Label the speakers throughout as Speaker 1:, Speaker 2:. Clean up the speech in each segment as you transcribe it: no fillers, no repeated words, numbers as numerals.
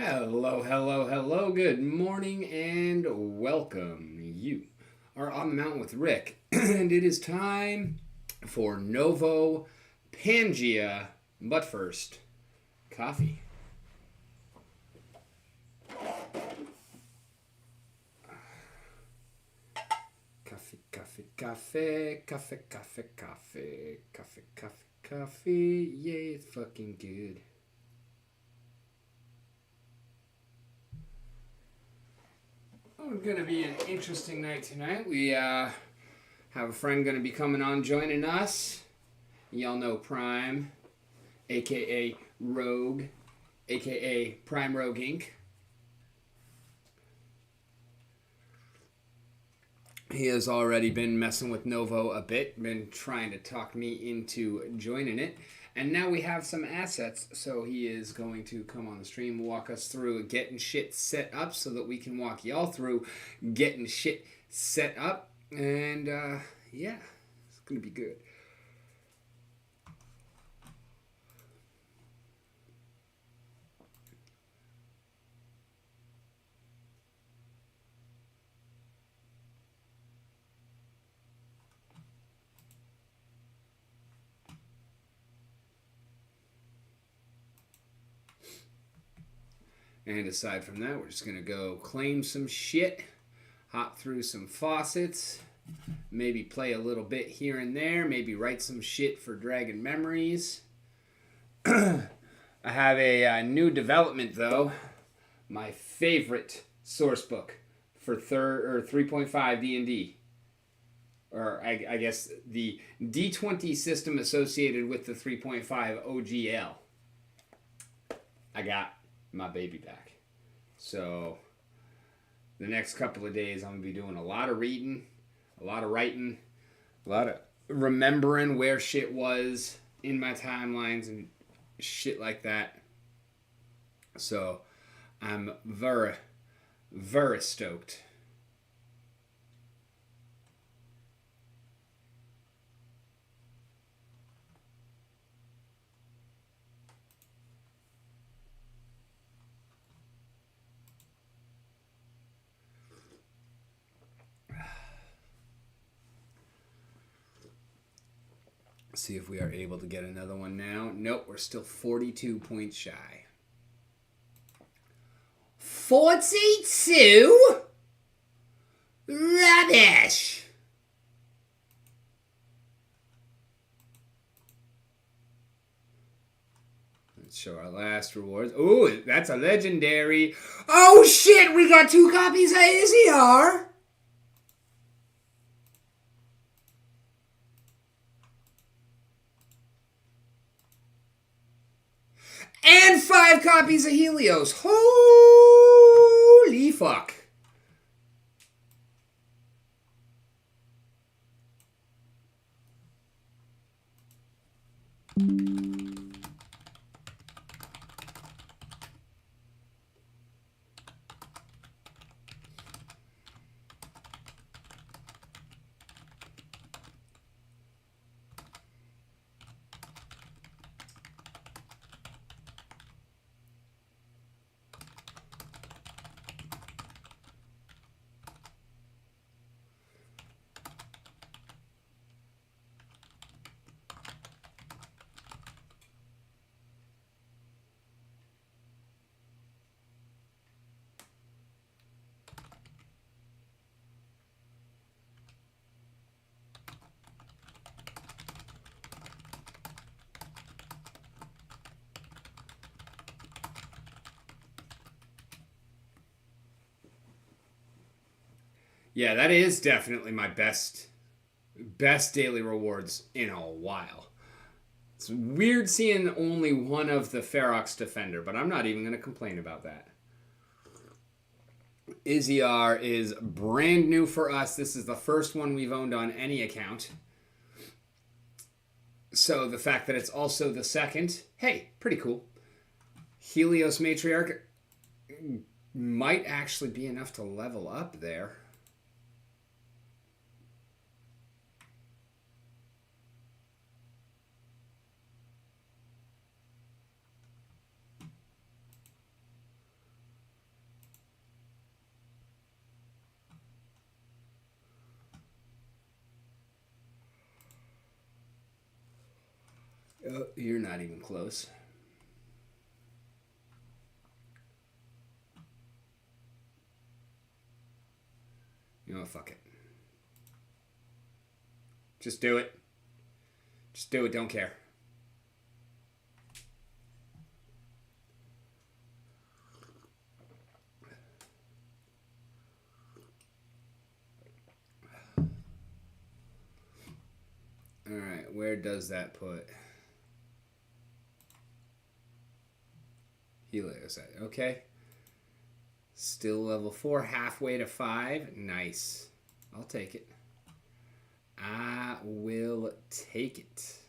Speaker 1: Hello, hello, hello. Good morning and welcome. You are on the mountain with Rick, and it is time for Novo Pangea. But first, coffee. Coffee, coffee, coffee, coffee, coffee, coffee, coffee, coffee, coffee. Yay, it's fucking good. Oh, it's gonna be an interesting night tonight. We have a friend gonna be coming on joining us. Y'all know Prime, aka Rogue, aka Prime Rogue Inc. He has already been messing with Novo a bit, been trying to talk me into joining it. And now we have some assets, so he is going to come on the stream, walk us through getting shit set up so that we can walk y'all through getting shit set up. And yeah, it's going to be good. And aside from that, we're just going to go claim some shit, hop through some faucets, maybe play a little bit here and there, maybe write some shit for Dragon Memories. I have a new development, though. My favorite source book for 3.5 D&D. Or I guess the D20 system associated with the 3.5 OGL. I got my baby back. So the next couple of days I'm going to be doing a lot of reading, a lot of writing, a lot of remembering where shit was in my timelines and shit like that. So I'm very, very stoked. See if we are able to get another one now. Nope, we're still 42 points shy. 42? Rubbish! Let's show our last rewards. Ooh, that's a legendary. Oh shit, we got 2 copies of AZR! And 5 copies of Helios. Holy fuck. Yeah, that is definitely my best daily rewards in a while. It's weird seeing only one of the Ferox Defender, but I'm not even going to complain about that. Izzyr is brand new for us. This is the first one we've owned on any account. So the fact that it's also the second, hey, pretty cool. Helios Matriarch might actually be enough to level up there. Oh, you're not even close. You know what? Fuck it. Just do it. Just do it. Don't care. All right. Where does that put Helios at? Okay. Still level 4. Halfway to 5. Nice. I'll take it. I will take it.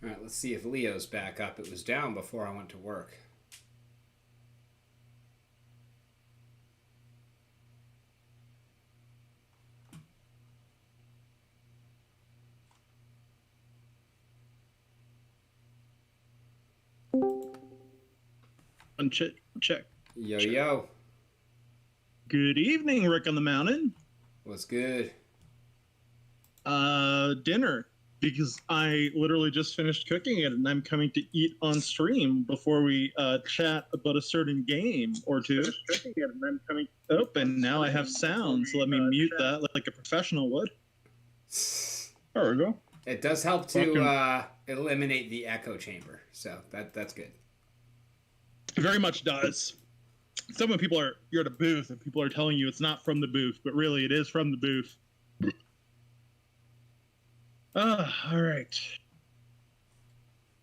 Speaker 1: All right, let's see if Leo's back up. It was down before I went to work.
Speaker 2: Check.
Speaker 1: Yo, yo.
Speaker 2: Good evening, Rick on the Mountain.
Speaker 1: What's good?
Speaker 2: Dinner. Because I literally just finished cooking it and I'm coming to eat on stream before we chat about a certain game or two. Oh, and now I have sound, so let me mute that like a professional would. There we go.
Speaker 1: It does help to eliminate the echo chamber, so that's good.
Speaker 2: It very much does. Some when you're at a booth and people are telling you it's not from the booth, but really it is from the booth. All right.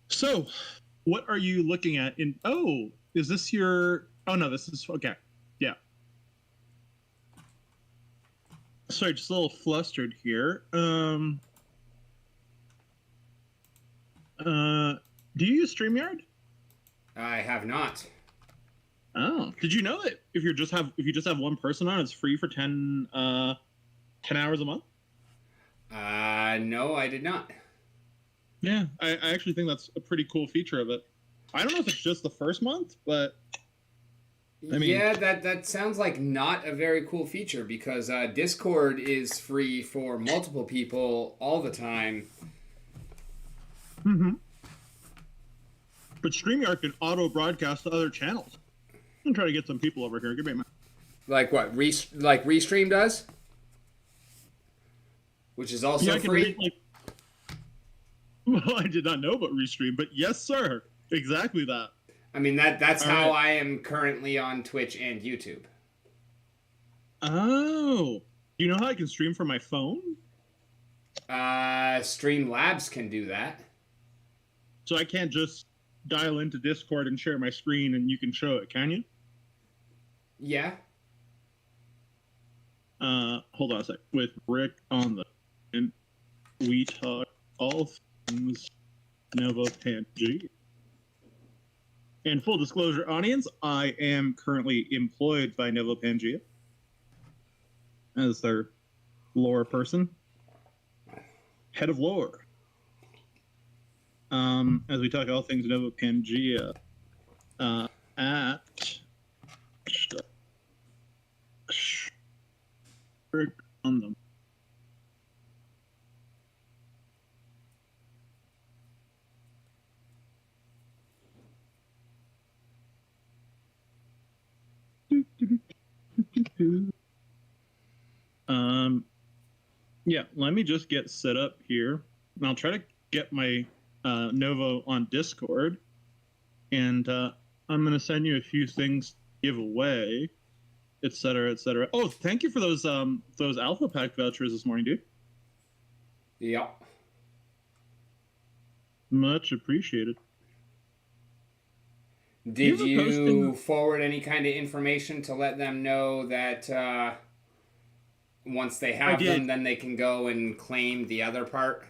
Speaker 2: So, what are you looking at is this your... Oh, no, this is... Okay. Yeah. Sorry, just a little flustered here. Do you use StreamYard?
Speaker 1: I have not.
Speaker 2: Oh, did you know that if you just have one person on, it's free for 10 hours a month?
Speaker 1: No, I did not.
Speaker 2: Yeah, I actually think that's a pretty cool feature of it. I don't know if it's just the first month, but
Speaker 1: I mean, yeah, that sounds like not a very cool feature because Discord is free for multiple people all the time.
Speaker 2: Mm-hmm. But StreamYard can auto-broadcast to other channels. I'm trying to get some people over here. Give me a minute.
Speaker 1: Like what? Like Restream does? Which is also free?
Speaker 2: Well, I did not know about Restream, but yes, sir. Exactly that.
Speaker 1: I mean, that's all how right. I am currently on Twitch and YouTube.
Speaker 2: Oh. Do you know how I can stream from my phone?
Speaker 1: Streamlabs can do that.
Speaker 2: So I can't just dial into Discord and share my screen and you can show it, can you?
Speaker 1: Yeah.
Speaker 2: Hold on a sec. With Rick on the, and we talk all things Nova Pangea. And full disclosure, audience, I am currently employed by Nova Pangea as their lore person, head of lore. As we talk all things Nova Pangea, at on them. Yeah, let me just get set up here. And I'll try to get my Novo on Discord. And I'm going to send you a few things to give away, etc., etc. Oh, thank you for those Alpha Pack vouchers this morning, dude.
Speaker 1: Yep.
Speaker 2: Much appreciated.
Speaker 1: Did you forward any kind of information to let them know that once they have them, then they can go and claim the other part?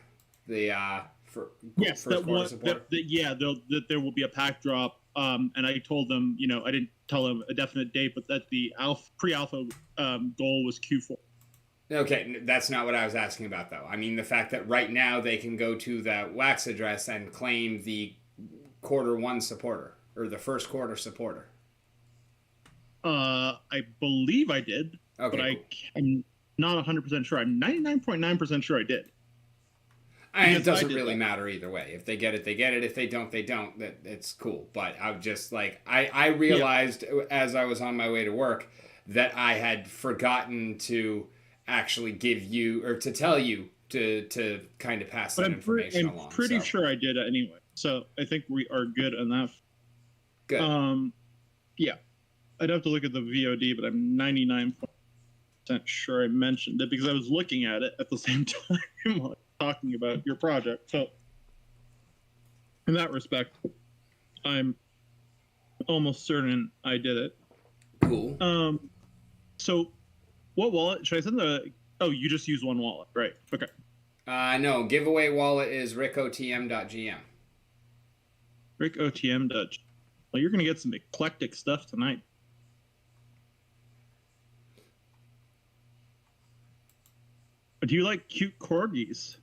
Speaker 2: Yes, there will be a pack drop. And I told them, I didn't tell them a definite date, but that the pre-alpha goal was Q4.
Speaker 1: Okay, that's not what I was asking about, though. I mean, the fact that right now they can go to the wax address and claim the Q1 supporter, or the first quarter supporter.
Speaker 2: I believe I did,
Speaker 1: okay,
Speaker 2: but cool. I'm not 100% sure. I'm 99.9% sure I did.
Speaker 1: It doesn't really matter either way. If they get it, they get it. If they don't, they don't. It's cool. But I'm just like, I realized as I was on my way to work that I had forgotten to actually give you, or to tell you, to kind of pass that information along.
Speaker 2: I'm pretty sure I did anyway. So I think we are good on that.
Speaker 1: Good.
Speaker 2: Yeah. I'd have to look at the VOD, but I'm 99% sure I mentioned it because I was looking at it at the same time while talking about your project. So in that respect, I'm almost certain I did it.
Speaker 1: Cool.
Speaker 2: So what wallet should I send you just use one wallet, right? Okay.
Speaker 1: No, giveaway wallet is rickotm.gm.
Speaker 2: rickotm.gm. Well, you're going to get some eclectic stuff tonight. Do you like cute corgis?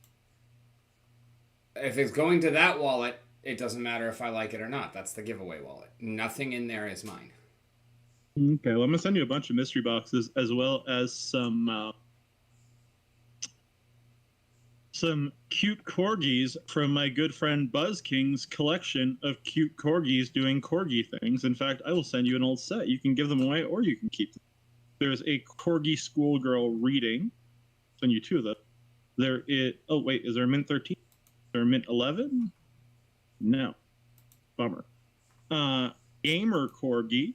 Speaker 1: If it's going to that wallet, it doesn't matter if I like it or not. That's the giveaway wallet. Nothing in there is mine.
Speaker 2: Okay, well, I'm going to send you a bunch of mystery boxes as well as some cute corgis from my good friend Buzz King's collection of cute corgis doing corgi things. In fact, I will send you an old set. You can give them away or you can keep them. There's a corgi schoolgirl reading. I'll send you two of them. There is... Oh, wait. Is there a Mint 13? Is there a Mint 11? No. Bummer. Gamer corgi.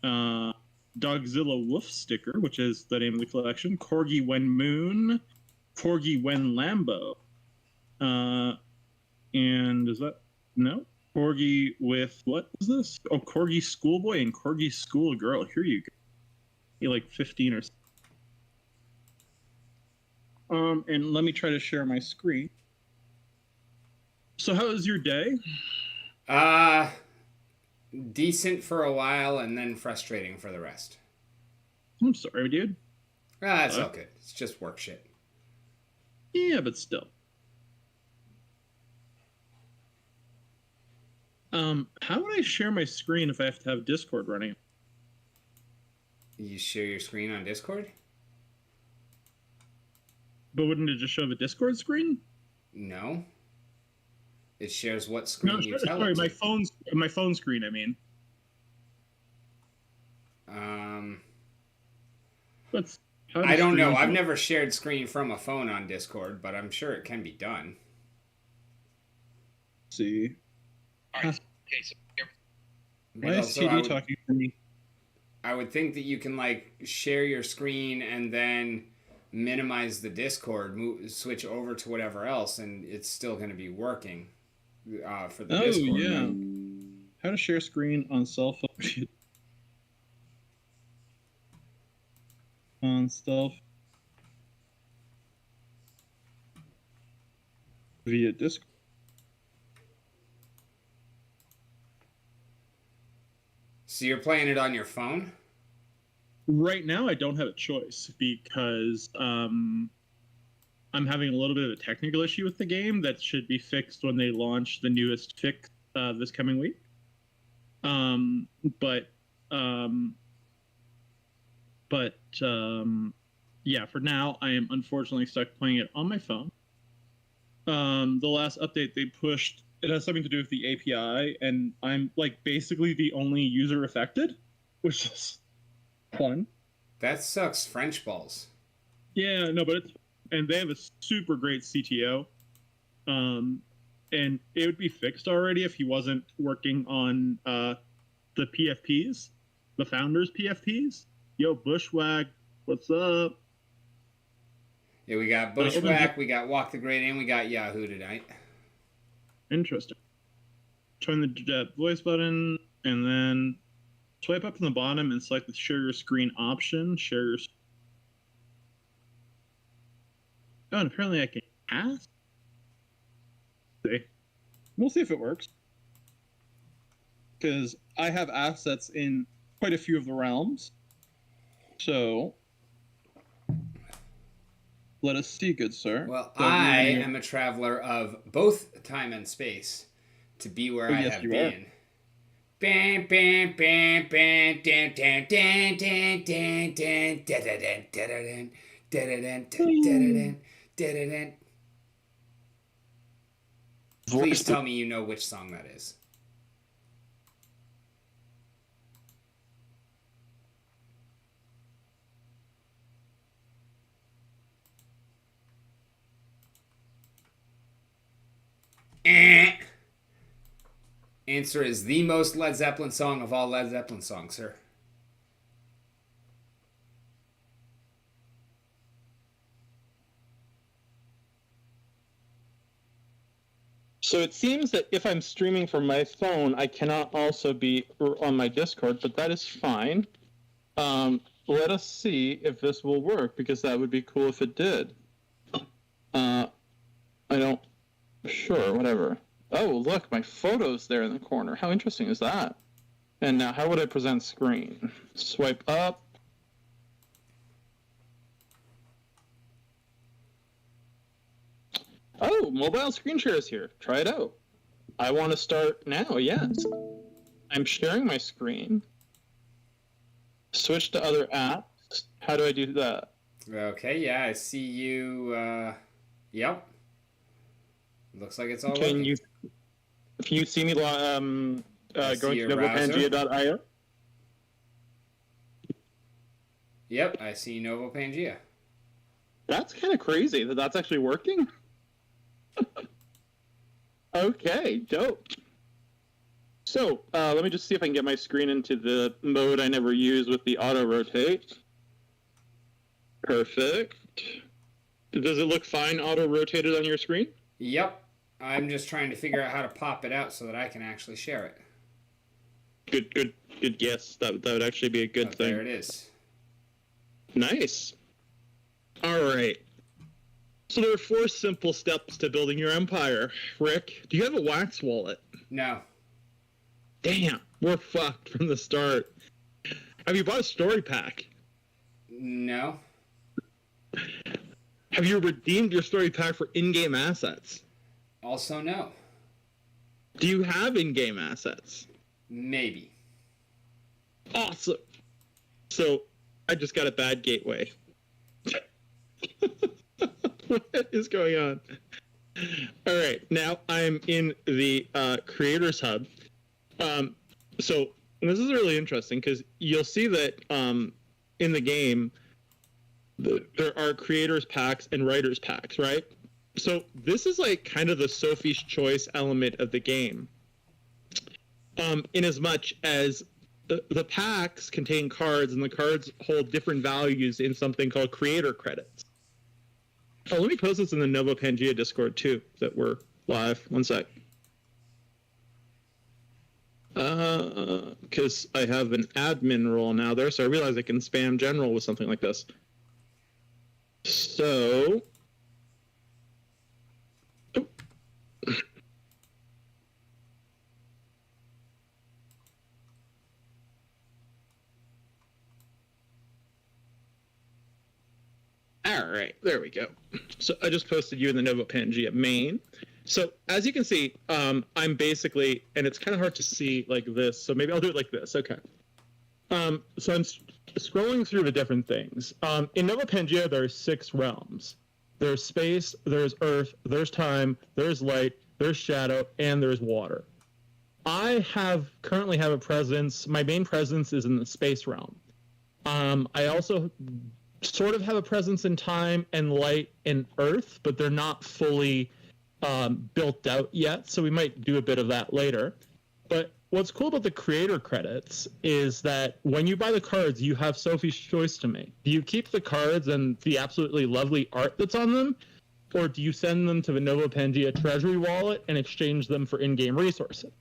Speaker 2: Dogzilla Wolf sticker, which is the name of the collection. Corgi When Moon. Corgi When Lambo. And is that... No? Corgi with... What is this? Oh, Corgi Schoolboy and Corgi Schoolgirl. Here you go. You're like 15 or so. And let me try to share my screen. So how was your day?
Speaker 1: Decent for a while and then frustrating for the rest.
Speaker 2: I'm sorry, dude.
Speaker 1: It's all good. It's just work shit.
Speaker 2: Yeah, but still. How would I share my screen if I have to have Discord running?
Speaker 1: You share your screen on Discord?
Speaker 2: But wouldn't it just show the Discord screen?
Speaker 1: No. It shares what screen you tell
Speaker 2: sorry,
Speaker 1: it to.
Speaker 2: my phone screen, I mean.
Speaker 1: I don't know. I've never shared screen from a phone on Discord, but I'm sure it can be done.
Speaker 2: Let's see.
Speaker 3: All right. Okay, so
Speaker 2: why is TD talking to me?
Speaker 1: I would think that you can like share your screen and then minimize the Discord, switch over to whatever else, and it's still going to be working for the Discord.
Speaker 2: Yeah.
Speaker 1: Right?
Speaker 2: How to share screen on cell phone. On stuff via Discord.
Speaker 1: So you're playing it on your phone?
Speaker 2: Right now, I don't have a choice because I'm having a little bit of a technical issue with the game that should be fixed when they launch the newest fix this coming week. Yeah, for now, I am unfortunately stuck playing it on my phone. The last update they pushed, it has something to do with the API, and I'm like basically the only user affected, which is fun.
Speaker 1: That sucks French balls.
Speaker 2: Yeah, no, but and they have a super great CTO. And it would be fixed already if he wasn't working on the PFPs, the founders' PFPs. Yo, Bushwhack, what's up?
Speaker 1: Yeah, we got Bushwhack, we got Walk the Grid, and we got Yahoo tonight.
Speaker 2: Interesting. Turn the voice button, and then swipe up from the bottom and select the share your screen option. Share your. Oh, and apparently I can ask. We'll see if it works. Because I have assets in quite a few of the realms. So, let us see, good sir.
Speaker 1: Well, I am a traveler of both time and space to be where I have been. Bam, bam, bam, bam, dan, dan, dan, dan, dan, dan, da, da, dan, da, da, dan, da, da, dan, da, da, da, da, dan. Please tell me you know which song that is. Answer is the most Led Zeppelin song of all Led Zeppelin songs, sir.
Speaker 2: So it seems that if I'm streaming from my phone, I cannot also be on my Discord, but that is fine. Let us see if this will work, because that would be cool if it did. I don't... Sure, whatever. Oh, look, my photo's there in the corner. How interesting is that? And now, how would I present screen? Swipe up. Oh, mobile screen share is here. Try it out. I want to start now, yes. I'm sharing my screen. Switch to other apps. How do I do that?
Speaker 1: Okay, yeah, I see you. Yep. Looks like it's all working.
Speaker 2: Can you see me going to novopangea.io?
Speaker 1: Yep, I see Novo Pangea.
Speaker 2: That's kind of crazy that that's actually working. Okay, dope. So, let me just see if I can get my screen into the mode I never use with the auto-rotate. Perfect. Does it look fine auto-rotated on your screen?
Speaker 1: Yep. I'm just trying to figure out how to pop it out so that I can actually share it.
Speaker 2: Good guess. That would actually be a good thing.
Speaker 1: There it is.
Speaker 2: Nice. All right. So there are 4 simple steps to building your empire. Rick, do you have a Wax wallet?
Speaker 1: No.
Speaker 2: Damn, we're fucked from the start. Have you bought a story pack?
Speaker 1: No.
Speaker 2: Have you redeemed your story pack for in-game assets?
Speaker 1: Also no.
Speaker 2: Do you have in-game assets?
Speaker 1: Maybe.
Speaker 2: Awesome. So, I just got a bad gateway. What is going on? All right, now I'm in the Creators Hub. So this is really interesting because you'll see that in the game there are Creators Packs and Writers Packs, right? So this is like kind of the Sophie's Choice element of the game. In as much as the packs contain cards, and the cards hold different values in something called creator credits. Oh, let me post this in the Nova Pangea Discord too, that we're live. One sec. Because I have an admin role now there, so I realize I can spam general with something like this. So, oh. All right, there we go. So I just posted you in the Nova Pangea main. So as you can see, I'm basically, and it's kind of hard to see like this, so maybe I'll do it like this. Okay. So I'm scrolling through the different things. In Nova Pangea, there are 6 realms. There's space, there's earth, there's time, there's light, there's shadow, and there's water. I currently have a presence. My main presence is in the space realm. I also sort of have a presence in time and light and earth, but they're not fully built out yet, so we might do a bit of that later. But what's cool about the creator credits is that when you buy the cards, you have Sophie's choice to make. Do you keep the cards and the absolutely lovely art that's on them, or do you send them to the Nova Pangea treasury wallet and exchange them for in-game resources?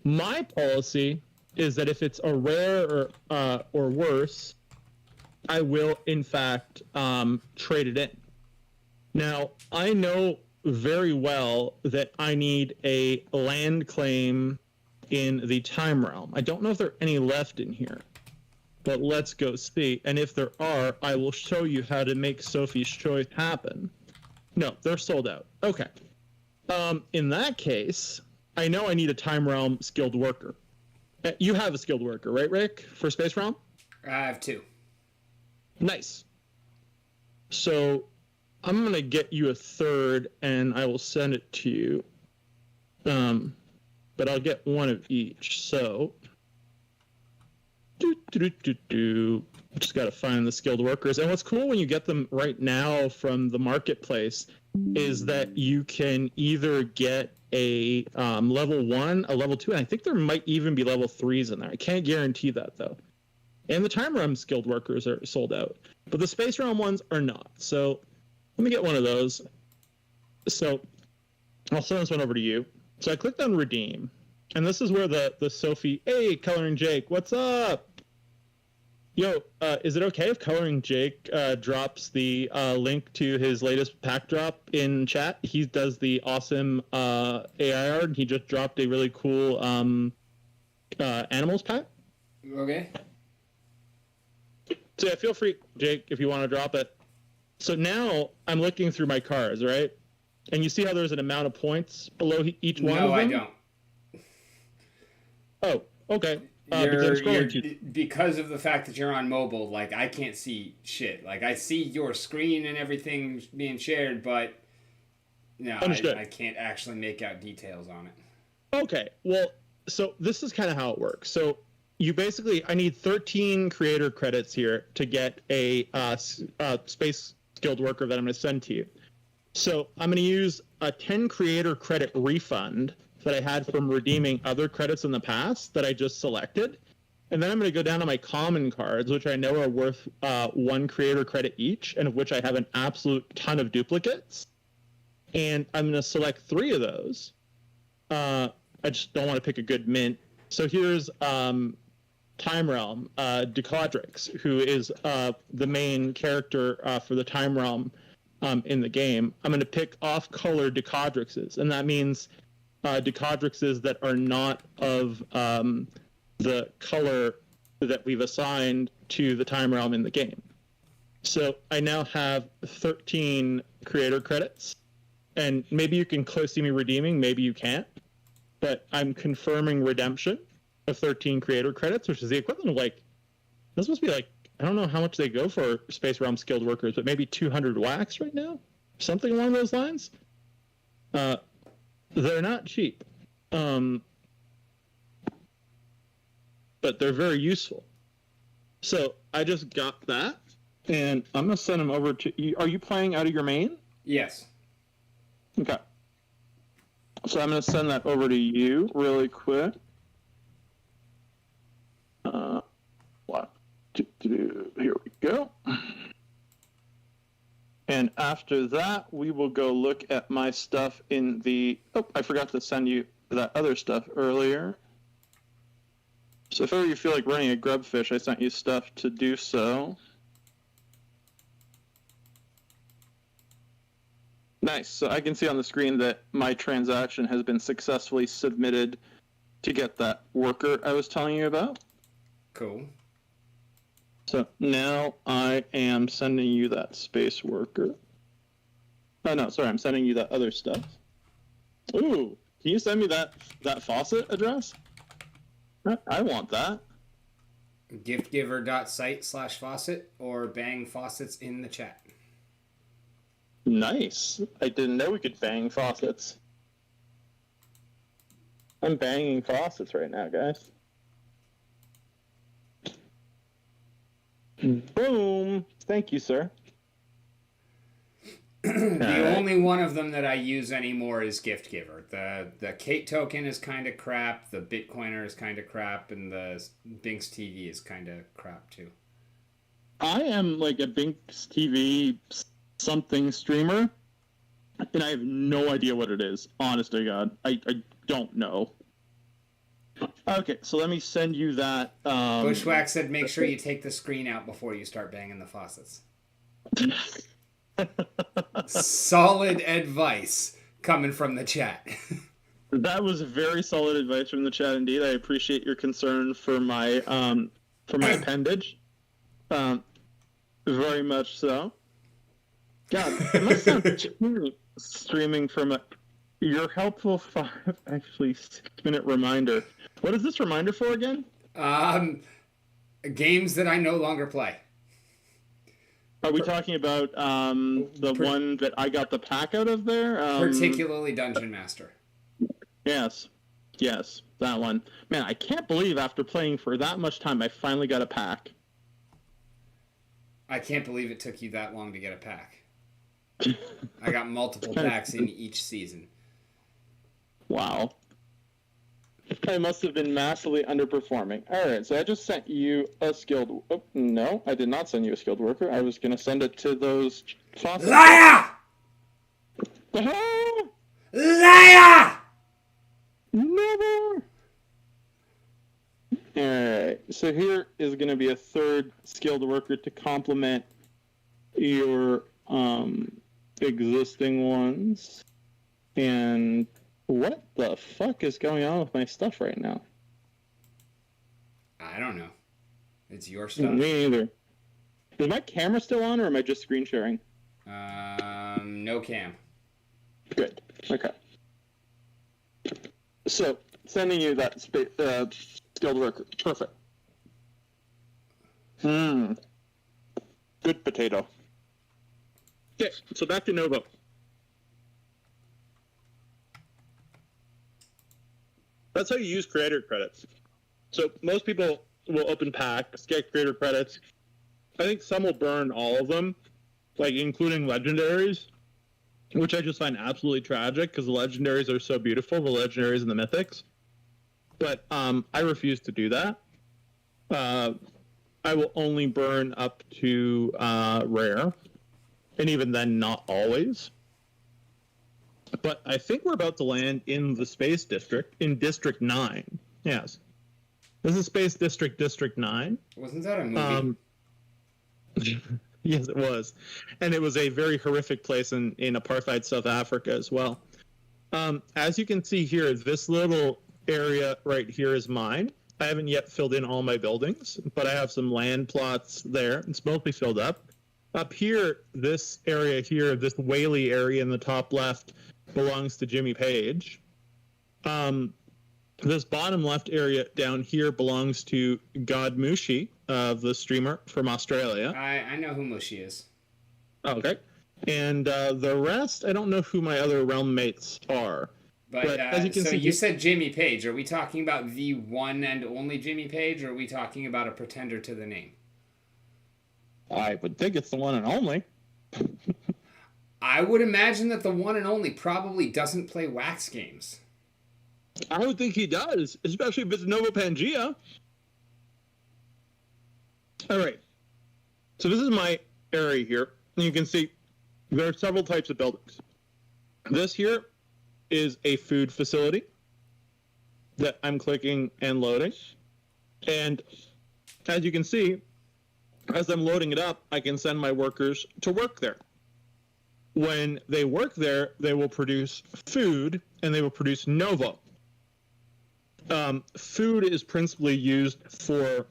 Speaker 2: My policy is that if it's a rare or worse, I will, in fact, trade it in. Now, I know very well that I need a land claim in the time realm. I don't know if there are any left in here, but let's go see. And if there are, I will show you how to make Sophie's choice happen. No, they're sold out. Okay. In that case, I know I need a time realm skilled worker. You have a skilled worker, right, Rick, for Space Realm?
Speaker 1: I have 2.
Speaker 2: Nice. So I'm going to get you a 3rd, and I will send it to you. But I'll get 1 of each. So, just got to find the skilled workers. And what's cool when you get them right now from the marketplace is that you can either get a level 1, a level 2, and I think there might even be level 3s in there. I can't guarantee that, though. And the time realm skilled workers are sold out, but the space realm ones are not. So let me get one of those. So I'll send this one over to you. So I clicked on redeem, and this is where the Sophie, hey, Coloring Jake, what's up? Yo, is it okay if Coloring Jake drops the link to his latest pack drop in chat? He does the awesome AI art, and he just dropped a really cool animals pack.
Speaker 1: Okay.
Speaker 2: So yeah, feel free, Jake, if you want to drop it. So now I'm looking through my cards, right? And you see how there's an amount of points below each one of them?
Speaker 1: No, I don't.
Speaker 2: Oh, okay.
Speaker 1: Because of the fact that you're on mobile, like, I can't see shit. Like, I see your screen and everything being shared, but no, I can't actually make out details on it.
Speaker 2: Okay, well, so this is kind of how it works. So you basically, I need 13 creator credits here to get a space skilled worker that I'm going to send to you. So I'm going to use a 10 creator credit refund that I had from redeeming other credits in the past that I just selected. And then I'm going to go down to my common cards, which I know are worth 1 creator credit each, and of which I have an absolute ton of duplicates. And I'm going to select 3 of those. I just don't want to pick a good mint. So here's Time Realm, Decodrix, who is the main character for the Time Realm in the game. I'm going to pick off-color Decodrixes, and that means Decodrixes that are not of the color that we've assigned to the Time Realm in the game. So I now have 13 creator credits, and maybe you can see me redeeming, maybe you can't, but I'm confirming redemption of 13 creator credits, which is the equivalent of like, this must be like, I don't know how much they go for Space Realm skilled workers, but maybe 200 wax right now? Something along those lines? They're not cheap. But they're very useful. So I just got that, and I'm going to send them over to you. Are you playing out of your main?
Speaker 1: Yes.
Speaker 2: Okay. So I'm going to send that over to you really quick. Here we go. And after that, we will go look at my stuff in the... Oh, I forgot to send you that other stuff earlier. So if ever you feel like running a grubfish, I sent you stuff to do so. Nice. So I can see on the screen that my transaction has been successfully submitted to get that worker I was telling you about.
Speaker 1: Cool.
Speaker 2: So now I am sending you that space worker. Oh no, sorry, I'm sending you that other stuff. Ooh, can you send me that faucet address? I want that.
Speaker 1: Giftgiver.site/faucet or bang faucets in the chat.
Speaker 2: Nice. I didn't know we could bang faucets. I'm banging faucets right now, guys. Boom. Thank you, sir.
Speaker 1: The only one of them that I use anymore is Giftgiver. The Kate token is kind of crap, the Bitcoiner is kind of crap, and the Binks TV is kind of crap too.
Speaker 2: I am like a Binks TV something streamer, and I have no idea what it is. Honest to God, I don't know. Okay, so let me send you that.
Speaker 1: Bushwhack said make sure you take the screen out before you start banging the faucets. Solid advice coming from the chat.
Speaker 2: That was very solid advice from the chat indeed. I appreciate your concern for my appendage. Very much so. God, it must sound streaming from your helpful 5, actually 6-minute reminder. What is this reminder for again?
Speaker 1: Games that I no longer play.
Speaker 2: Are we talking about the one that I got the pack out of there?
Speaker 1: Particularly Dungeon Master.
Speaker 2: Yes, that one. Man, I can't believe after playing for that much time, I finally got a pack.
Speaker 1: I can't believe it took you that long to get a pack. I got multiple packs in each season.
Speaker 2: Wow. I must have been massively underperforming. Alright, so I just sent you a skilled... Oh, no, I did not send you a skilled worker. I was going to send it to those...
Speaker 1: Liar!
Speaker 2: Uh-huh!
Speaker 1: Liar!
Speaker 2: Never! Alright, so here is going to be a third skilled worker to complement your existing ones. And what the fuck is going on with my stuff right now?
Speaker 1: I don't know. It's your stuff.
Speaker 2: Me either. Is my camera still on, or am I just screen sharing?
Speaker 1: No cam.
Speaker 2: Good. Okay. So, sending you that skilled worker. Perfect. Good potato. Okay, so back to Novo. That's how you use creator credits. So most people will open packs, get creator credits. I think some will burn all of them, like including legendaries, which I just find absolutely tragic because the legendaries are so beautiful, the legendaries and the mythics. But I refuse to do that. I will only burn up to rare, and even then, not always. But I think we're about to land in the Space District, in District 9. Yes. This is Space District, District 9.
Speaker 1: Wasn't that a movie?
Speaker 2: Yes, it was. And it was a very horrific place in apartheid South Africa as well. As you can see here, this little area right here is mine. I haven't yet filled in all my buildings, but I have some land plots there. It's mostly filled up. Up here, this area here, this Whaley area in the top left, belongs to Jimmy Page. This bottom left area down here belongs to God Mushi, the streamer from Australia.
Speaker 1: I know who Mushi is.
Speaker 2: Okay. And the rest, I don't know who my other realm mates are.
Speaker 1: But as you can see, you said Jimmy Page. Are we talking about the one and only Jimmy Page, or are we talking about a pretender to the name?
Speaker 2: I would think it's the one and only.
Speaker 1: I would imagine that the one and only probably doesn't play wax games.
Speaker 2: I would think he does, especially if it's Nova Pangea. All right. So this is my area here. And you can see there are several types of buildings. This here is a food facility that I'm clicking and loading. And as you can see, as I'm loading it up, I can send my workers to work there. When they work there, they will produce food and they will produce Novo. Food is principally used for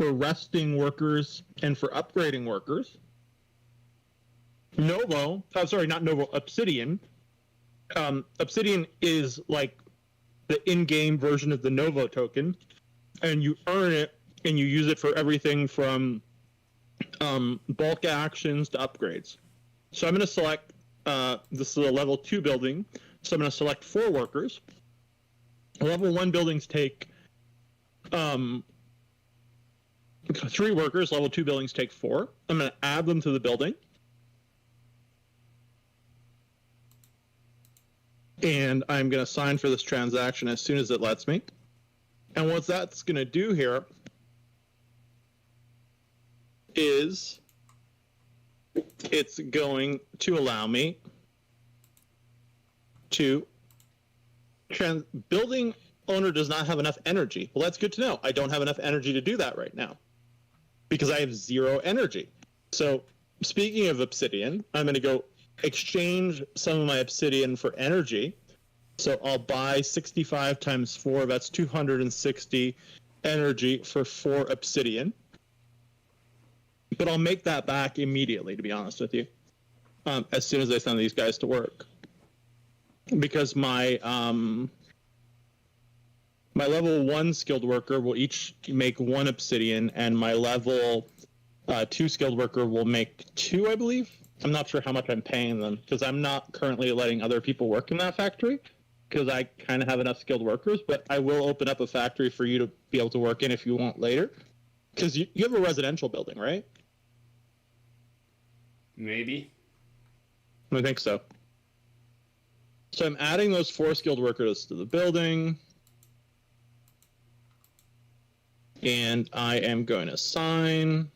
Speaker 2: resting workers and for upgrading workers. Novo, not Novo, Obsidian. Obsidian is like the in-game version of the Novo token, and you earn it and you use it for everything from bulk actions to upgrades. So I'm going to select, this is a level 2 building, so I'm going to select 4 workers. Level 1 buildings take 3 workers, level 2 buildings take 4. I'm going to add them to the building. And I'm going to sign for this transaction as soon as it lets me. And what that's going to do here is it's going to allow me to building owner does not have enough energy. Well, that's good to know. I don't have enough energy to do that right now because I have 0 energy. So speaking of obsidian, I'm going to go exchange some of my obsidian for energy. So I'll buy 65 times 4, that's 260 energy for 4 obsidian. But I'll make that back immediately, to be honest with you, as soon as I send these guys to work. Because my my level 1 skilled worker will each make 1 obsidian, and my level 2 skilled worker will make 2, I believe. I'm not sure how much I'm paying them, because I'm not currently letting other people work in that factory, because I kind of have enough skilled workers, but I will open up a factory for you to be able to work in if you want later. Because you have a residential building, right?
Speaker 1: Maybe.
Speaker 2: I think so. So I'm adding those 4 skilled workers to the building. And I am going to sign.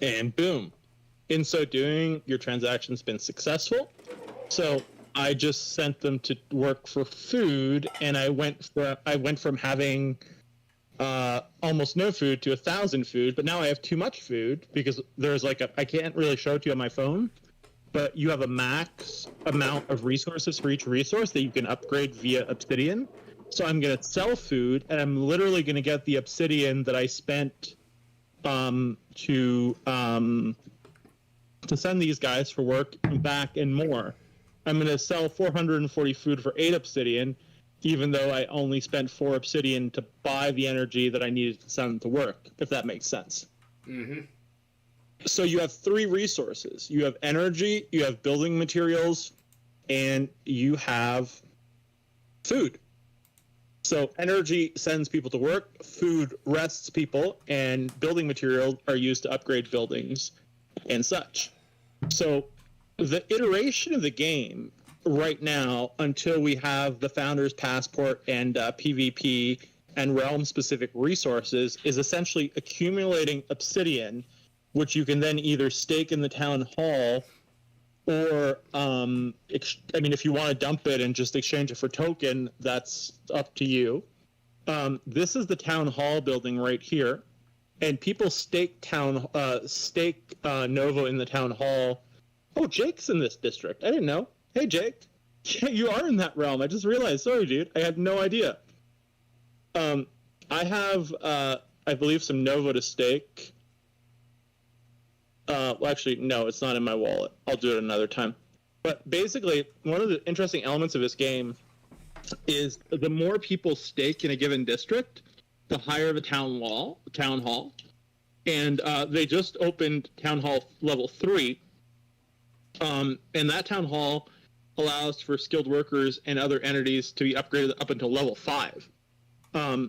Speaker 2: And boom. In so doing, your transaction's been successful. So I just sent them to work for food, and I went from having almost no food to 1,000 food, but now I have too much food because there's like I can't really show it to you on my phone, but you have a max amount of resources for each resource that you can upgrade via obsidian. So I'm going to sell food, and I'm literally going to get the obsidian that I spent to send these guys for work back and more. I'm going to sell 440 food for 8 obsidian, even though I only spent 4 obsidian to buy the energy that I needed to send them to work, if that makes sense.
Speaker 1: Mm-hmm.
Speaker 2: So you have 3 resources. You have energy, you have building materials, and you have food. So energy sends people to work, food rests people, and building materials are used to upgrade buildings and such. So the iteration of the game right now, until we have the Founder's Passport and PvP and realm-specific resources, is essentially accumulating obsidian, which you can then either stake in the town hall, or if you want to dump it and just exchange it for token, that's up to you. This is the town hall building right here, and people stake Novo in the town hall. Oh, Jake's in this district. I didn't know. Hey, Jake. Yeah, you are in that realm. I just realized. Sorry, dude. I had no idea. I have, I believe, some Novo to stake. Well, actually, no, it's not in my wallet. I'll do it another time. But basically, one of the interesting elements of this game is the more people stake in a given district, the higher the town hall. And they just opened town hall level 3. And that town hall allows for skilled workers and other entities to be upgraded up until level 5,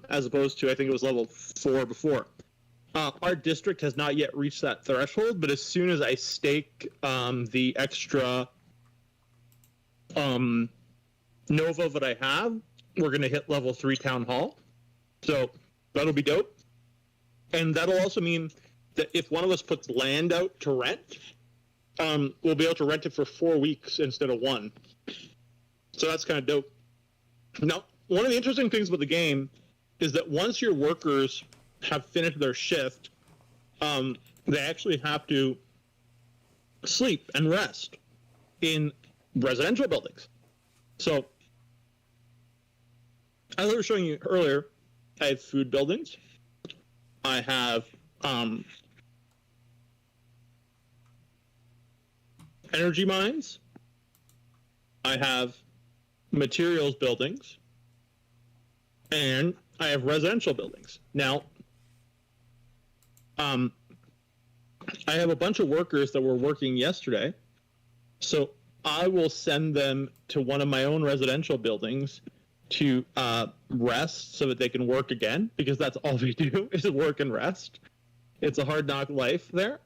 Speaker 2: as opposed to, I think it was level 4 before. Our district has not yet reached that threshold, but as soon as I stake the extra Nova that I have, we're going to hit level 3 town hall. So that'll be dope. And that'll also mean that if one of us puts land out to rent, we'll be able to rent it for 4 weeks instead of 1. So that's kind of dope. Now, one of the interesting things about the game is that once your workers have finished their shift, they actually have to sleep and rest in residential buildings. So, as I was showing you earlier, I have food buildings. I have energy mines. I have materials buildings. And I have residential buildings. Now, I have a bunch of workers that were working yesterday. So I will send them to one of my own residential buildings to rest so that they can work again, because that's all they do is work and rest. It's a hard knock life there.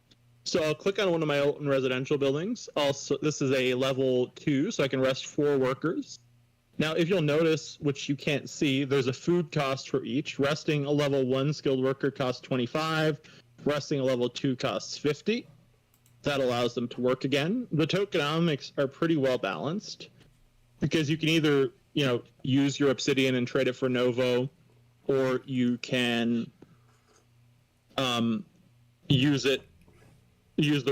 Speaker 2: So I'll click on one of my own residential buildings. Also, this is a level 2, so I can rest 4 workers. Now, if you'll notice, which you can't see, there's a food cost for each. Resting a level 1 skilled worker costs 25. Resting a level 2 costs 50. That allows them to work again. The tokenomics are pretty well balanced, because you can either, use your obsidian and trade it for Novo, or you can use the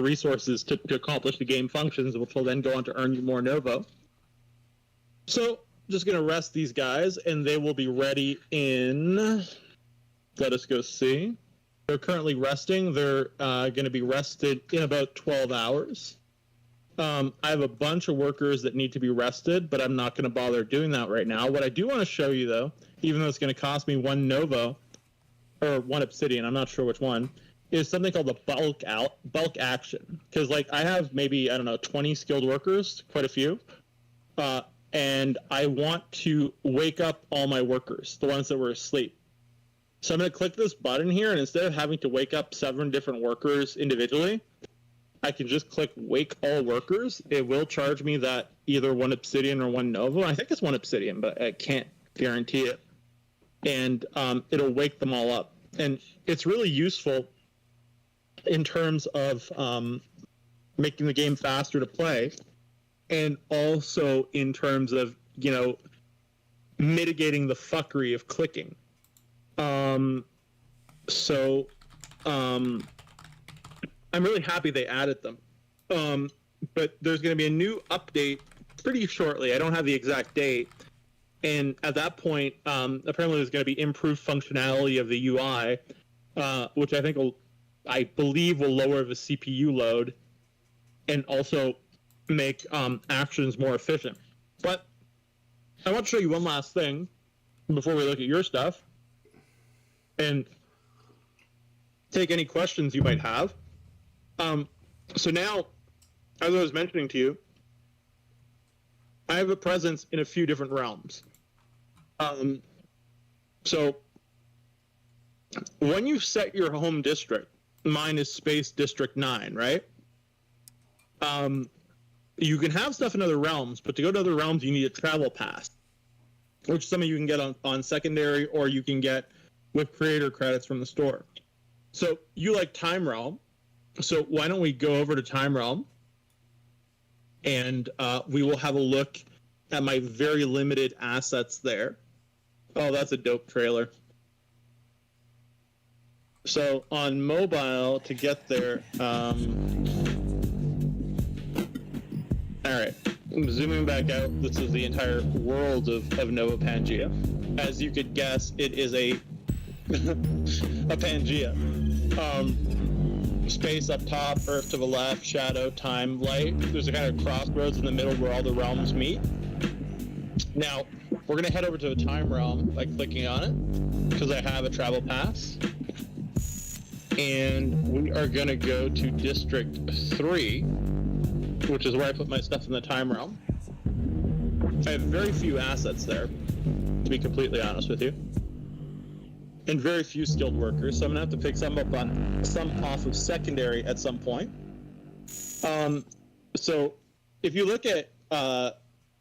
Speaker 2: resources to accomplish the game functions, which will then go on to earn you more Novo. So, just going to rest these guys, and they will be ready in... Let us go see. They're currently resting. They're going to be rested in about 12 hours. I have a bunch of workers that need to be rested, but I'm not going to bother doing that right now. What I do want to show you, though, even though it's going to cost me 1 Novo, or 1 Obsidian, I'm not sure which one, is something called the bulk action. Because, I have maybe, 20 skilled workers, quite a few. And I want to wake up all my workers, the ones that were asleep. So I'm going to click this button here, and instead of having to wake up 7 different workers individually, I can just click Wake All Workers. It will charge me that either 1 Obsidian or 1 Nova. I think it's 1 Obsidian, but I can't guarantee it. And it'll wake them all up. And it's really useful in terms of making the game faster to play, and also in terms of, mitigating the fuckery of clicking. I'm really happy they added them. But there's going to be a new update pretty shortly. I don't have the exact date. And at that point, apparently there's going to be improved functionality of the UI, which I believe will lower the CPU load and also make actions more efficient. But I want to show you one last thing before we look at your stuff and take any questions you might have. So now, as I was mentioning to you, I have a presence in a few different realms. So when you set your home district, mine is Space District 9, right? You can have stuff in other realms, but to go to other realms, you need a travel pass, which some of you can get on secondary, or you can get with creator credits from the store. So you like Time Realm, so why don't we go over to Time Realm, and we will have a look at my very limited assets there. Oh, that's a dope trailer. So on mobile, to get there, all right, I'm zooming back out. This is the entire world of Nova Pangea. As you could guess, it is a Pangea. Space up top, Earth to the left, shadow, time, light. There's a kind of crossroads in the middle where all the realms meet. Now, we're going to head over to the Time Realm by clicking on it, because I have a travel pass. And we are going to go to District 3, which is where I put my stuff in the Time Realm. I have very few assets there, to be completely honest with you. And very few skilled workers, so I'm going to have to pick some off of secondary at some point. So if you look at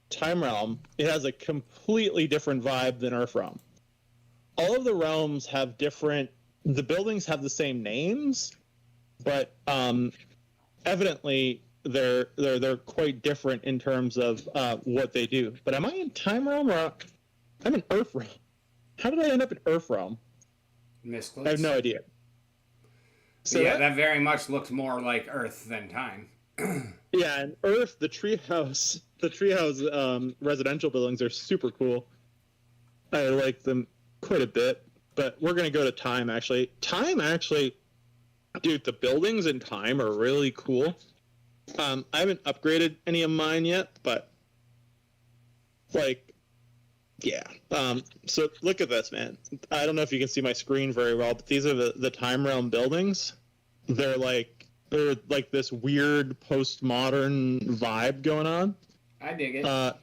Speaker 2: Time Realm, it has a completely different vibe than Earth Realm. All of the realms have different the buildings have the same names, but evidently they're quite different in terms of what they do. But am I in Time Realm or I'm in Earth Realm? How did I end up in Earth Realm?
Speaker 1: Misclicks.
Speaker 2: I have no idea.
Speaker 1: So yeah, that very much looks more like Earth than Time.
Speaker 2: Yeah, and Earth, the treehouse residential buildings are super cool. I like them quite a bit. But we're gonna go to Time actually. Time actually, dude, the buildings in Time are really cool. I haven't upgraded any of mine yet, but like, yeah. So look at this, man. I don't know if you can see my screen very well, but these are the Time Realm buildings. They're like this weird postmodern vibe going on.
Speaker 1: I dig it.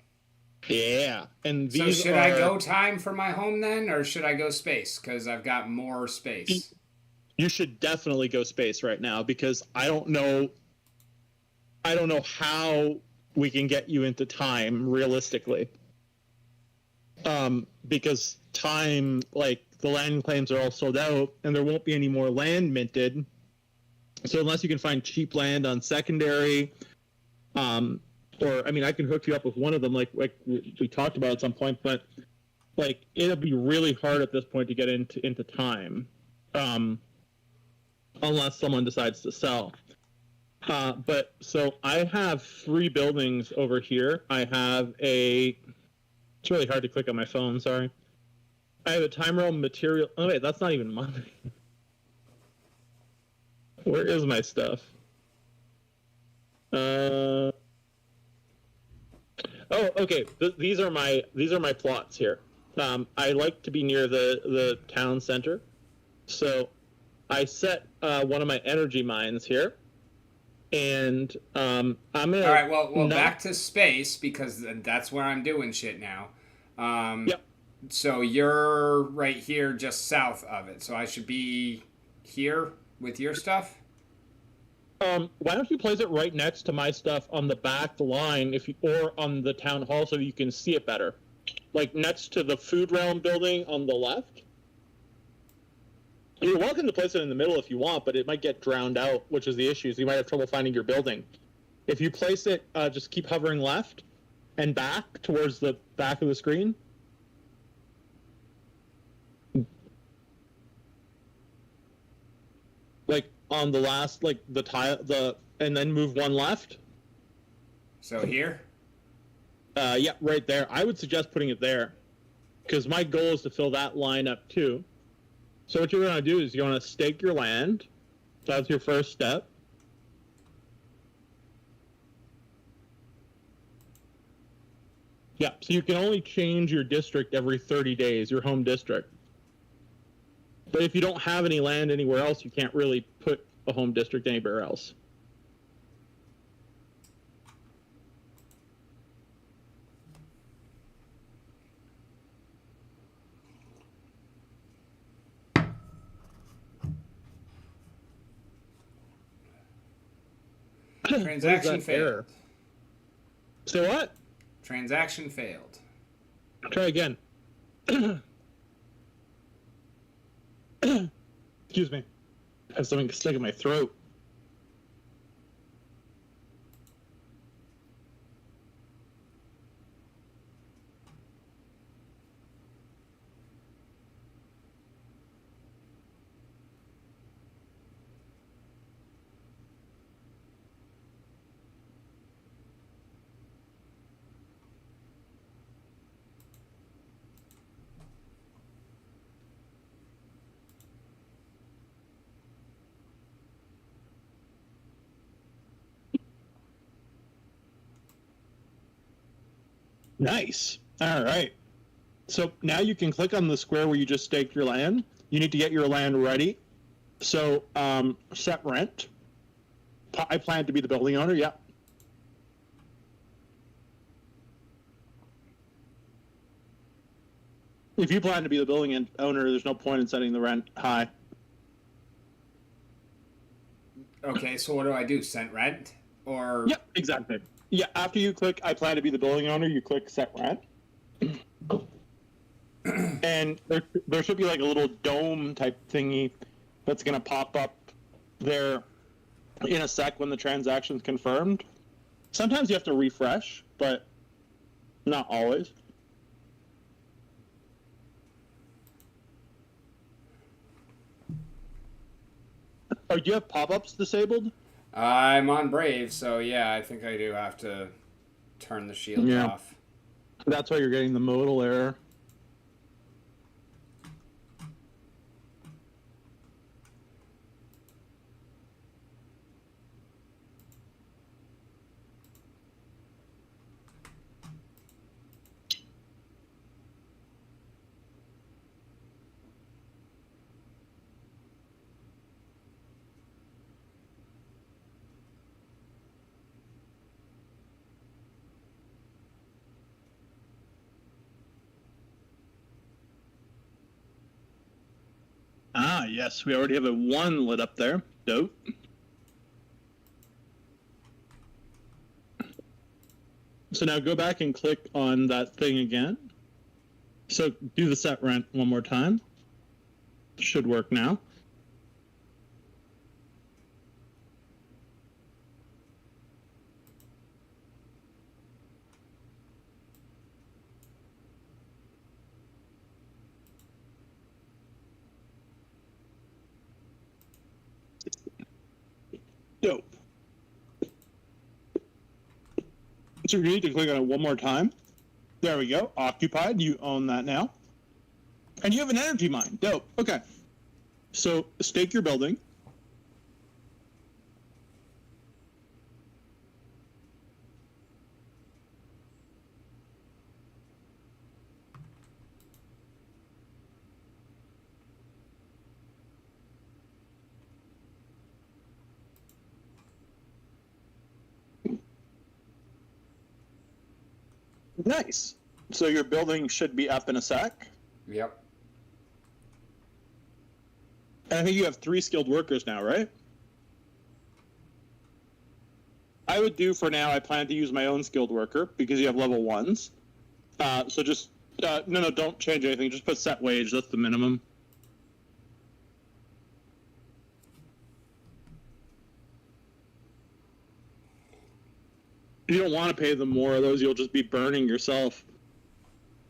Speaker 2: Yeah, and
Speaker 1: so
Speaker 2: these
Speaker 1: should I go Time for my home then, or should I go space? Because I've got more space.
Speaker 2: You should definitely go space right now because I don't know how we can get you into Time realistically. Because Time, like, the land claims are all sold out, and there won't be any more land minted. So unless you can find cheap land on secondary, or I mean, I can hook you up with one of them, like we talked about at some point, but like it'll be really hard at this point to get into Time, unless someone decides to sell. But so I have 3 buildings over here. I have it's really hard to click on my phone, sorry. I have a Time Realm material. Oh wait, that's not even mine. Where is my stuff? Oh, okay. These are my plots here. I like to be near the town center, so I set one of my energy mines here, and I'm gonna.
Speaker 1: All right. Well, back to space because that's where I'm doing shit now.
Speaker 2: Yep.
Speaker 1: So you're right here, just south of it. So I should be here with your stuff.
Speaker 2: Why don't you place it right next to my stuff on the back line, or on the town hall, so you can see it better, like next to the food realm building on the left. You're welcome to place it in the middle if you want, but it might get drowned out, which is the issue. So you might have trouble finding your building. If you place it, just keep hovering left and back towards the back of the screen. Like on the last, like the tile, and then move one left.
Speaker 1: So here?
Speaker 2: Yeah, right there. I would suggest putting it there, because my goal is to fill that line up too. So what you're going to do is you're going to stake your land. That's your first step. Yeah, so you can only change your district every 30 days, your home district. But if you don't have any land anywhere else, you can't really put a home district anywhere else.
Speaker 1: Transaction failed.
Speaker 2: Error? Say what?
Speaker 1: Transaction failed.
Speaker 2: Try again. Excuse me. I have something stuck in my throat. Nice. All right. So now you can click on the square where you just staked your land. You need to get your land ready. So set rent. I plan to be the building owner. Yep. If you plan to be the building owner, there's no point in setting the rent high.
Speaker 1: Okay, so what do I do? Set rent? Or
Speaker 2: Yep, exactly. Yeah, after you click I plan to be the building owner, you click set rent. And there should be like a little dome type thingy that's going to pop up there in a sec when the transaction's confirmed. Sometimes you have to refresh, but not always. Oh, do you have pop-ups disabled?
Speaker 1: I'm on Brave, so yeah, I think I do have to turn the shields off.
Speaker 2: That's why you're getting the modal error. Ah, yes, we already have a 1 lit up there. Dope. So now go back and click on that thing again. So do the set rent one more time. Should work now. Dope. So you need to click on it one more time. There we go. Occupied. You own that now. And you have an energy mine. Dope. Okay. So stake your building. Nice. So your building should be up in a sec.
Speaker 1: Yep.
Speaker 2: And I think you have 3 skilled workers now, right? I would do for now, I plan to use my own skilled worker because you have level 1s. So just, no, don't change anything. Just put set wage. That's the minimum. You don't want to pay them more of those. You'll just be burning yourself.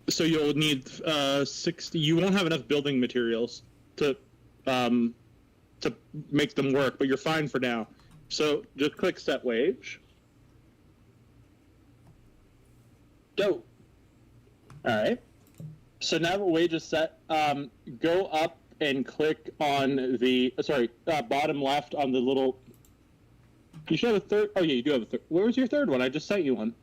Speaker 2: So you'll need 60. You won't have enough building materials to make them work, but you're fine for now. So just click set wage. Dope. All right. So now the wage is set. Go up and click on the bottom left on the little. You should have a third. Oh yeah, you do have a third. Where was your third one? I just sent you one.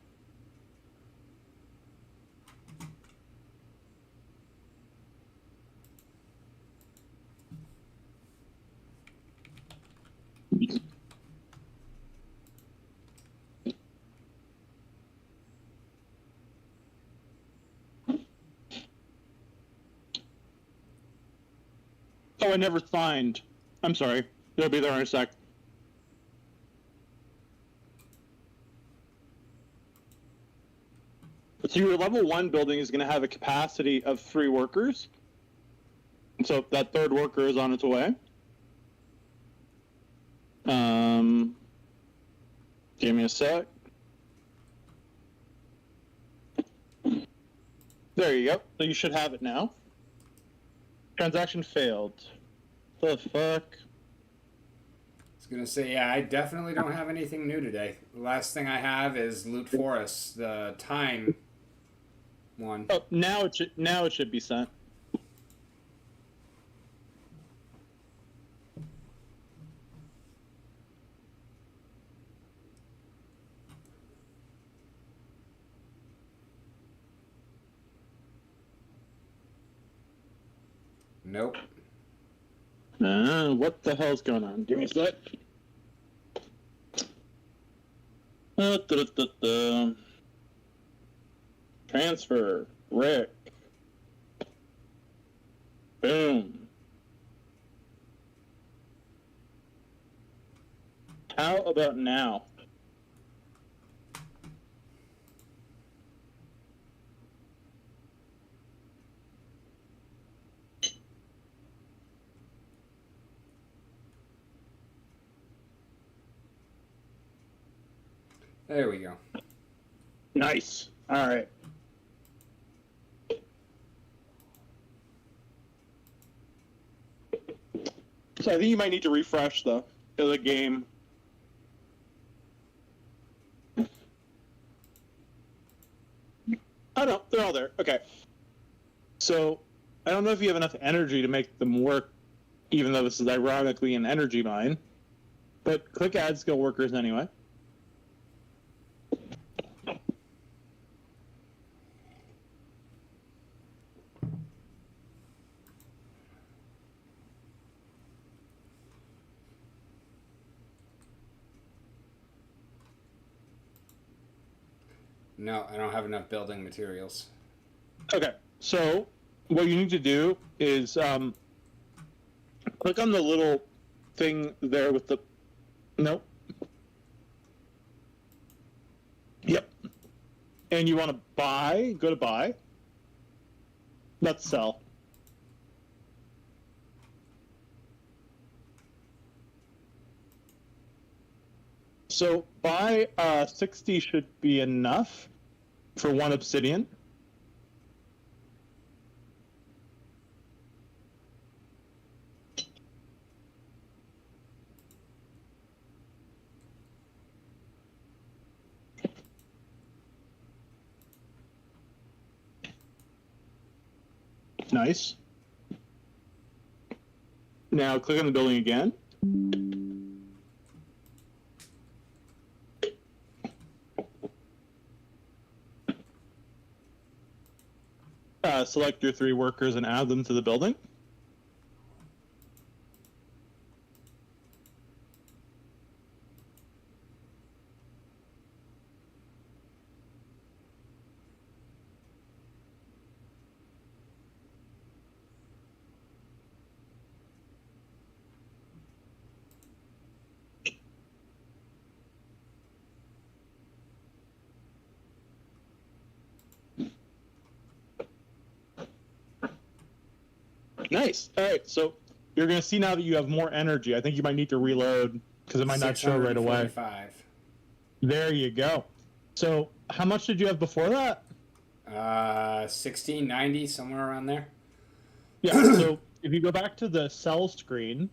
Speaker 2: Oh, I never signed. I'm sorry. It'll be there in a sec. So your level 1 building is going to have a capacity of 3 workers. So that third worker is on its way. Give me a sec. There you go. So you should have it now. Transaction failed. The fuck?
Speaker 1: I was gonna say, yeah, I definitely don't have anything new today. The last thing I have is Loot Forest, the time one.
Speaker 2: Oh, now it should be sent.
Speaker 1: Nope.
Speaker 2: What the hell's going on? Give me a sec. Transfer. Rick. Boom. How about now?
Speaker 1: There we go.
Speaker 2: Nice. All right. So I think you might need to refresh the game. Oh no, they're all there. Okay. So I don't know if you have enough energy to make them work, even though this is ironically an energy mine. But click add skill workers anyway.
Speaker 1: No, I don't have enough building materials.
Speaker 2: Okay, so what you need to do is click on the little thing there with the... Nope. Yep. And you want to buy, go to buy. Let's sell. So buy 60 should be enough for 1 obsidian. Nice. Now click on the building again. Select your 3 workers and add them to the building. Nice. All right, so you're going to see now that you have more energy. I think you might need to reload because it might not show right away.
Speaker 1: 645.
Speaker 2: There you go. So how much did you have before that?
Speaker 1: 1690, somewhere around there.
Speaker 2: Yeah, so if you go back to the sell screen,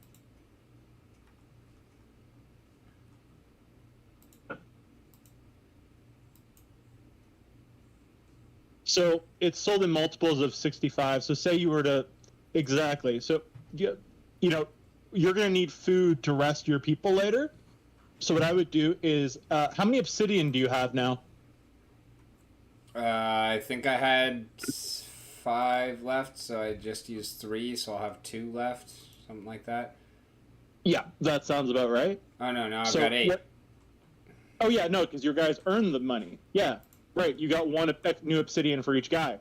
Speaker 2: so it's sold in multiples of 65. So say you were to, exactly. So, you know, you're going to need food to rest your people later. So what I would do is, how many obsidian do you have now?
Speaker 1: I think I had 5 left, so I just used 3, so I'll have 2 left, something like that.
Speaker 2: Yeah, that sounds about right.
Speaker 1: Oh no, now I've got 8.
Speaker 2: Oh yeah, no, because your guys earn the money. Yeah, right. You got 1 new obsidian for each guy.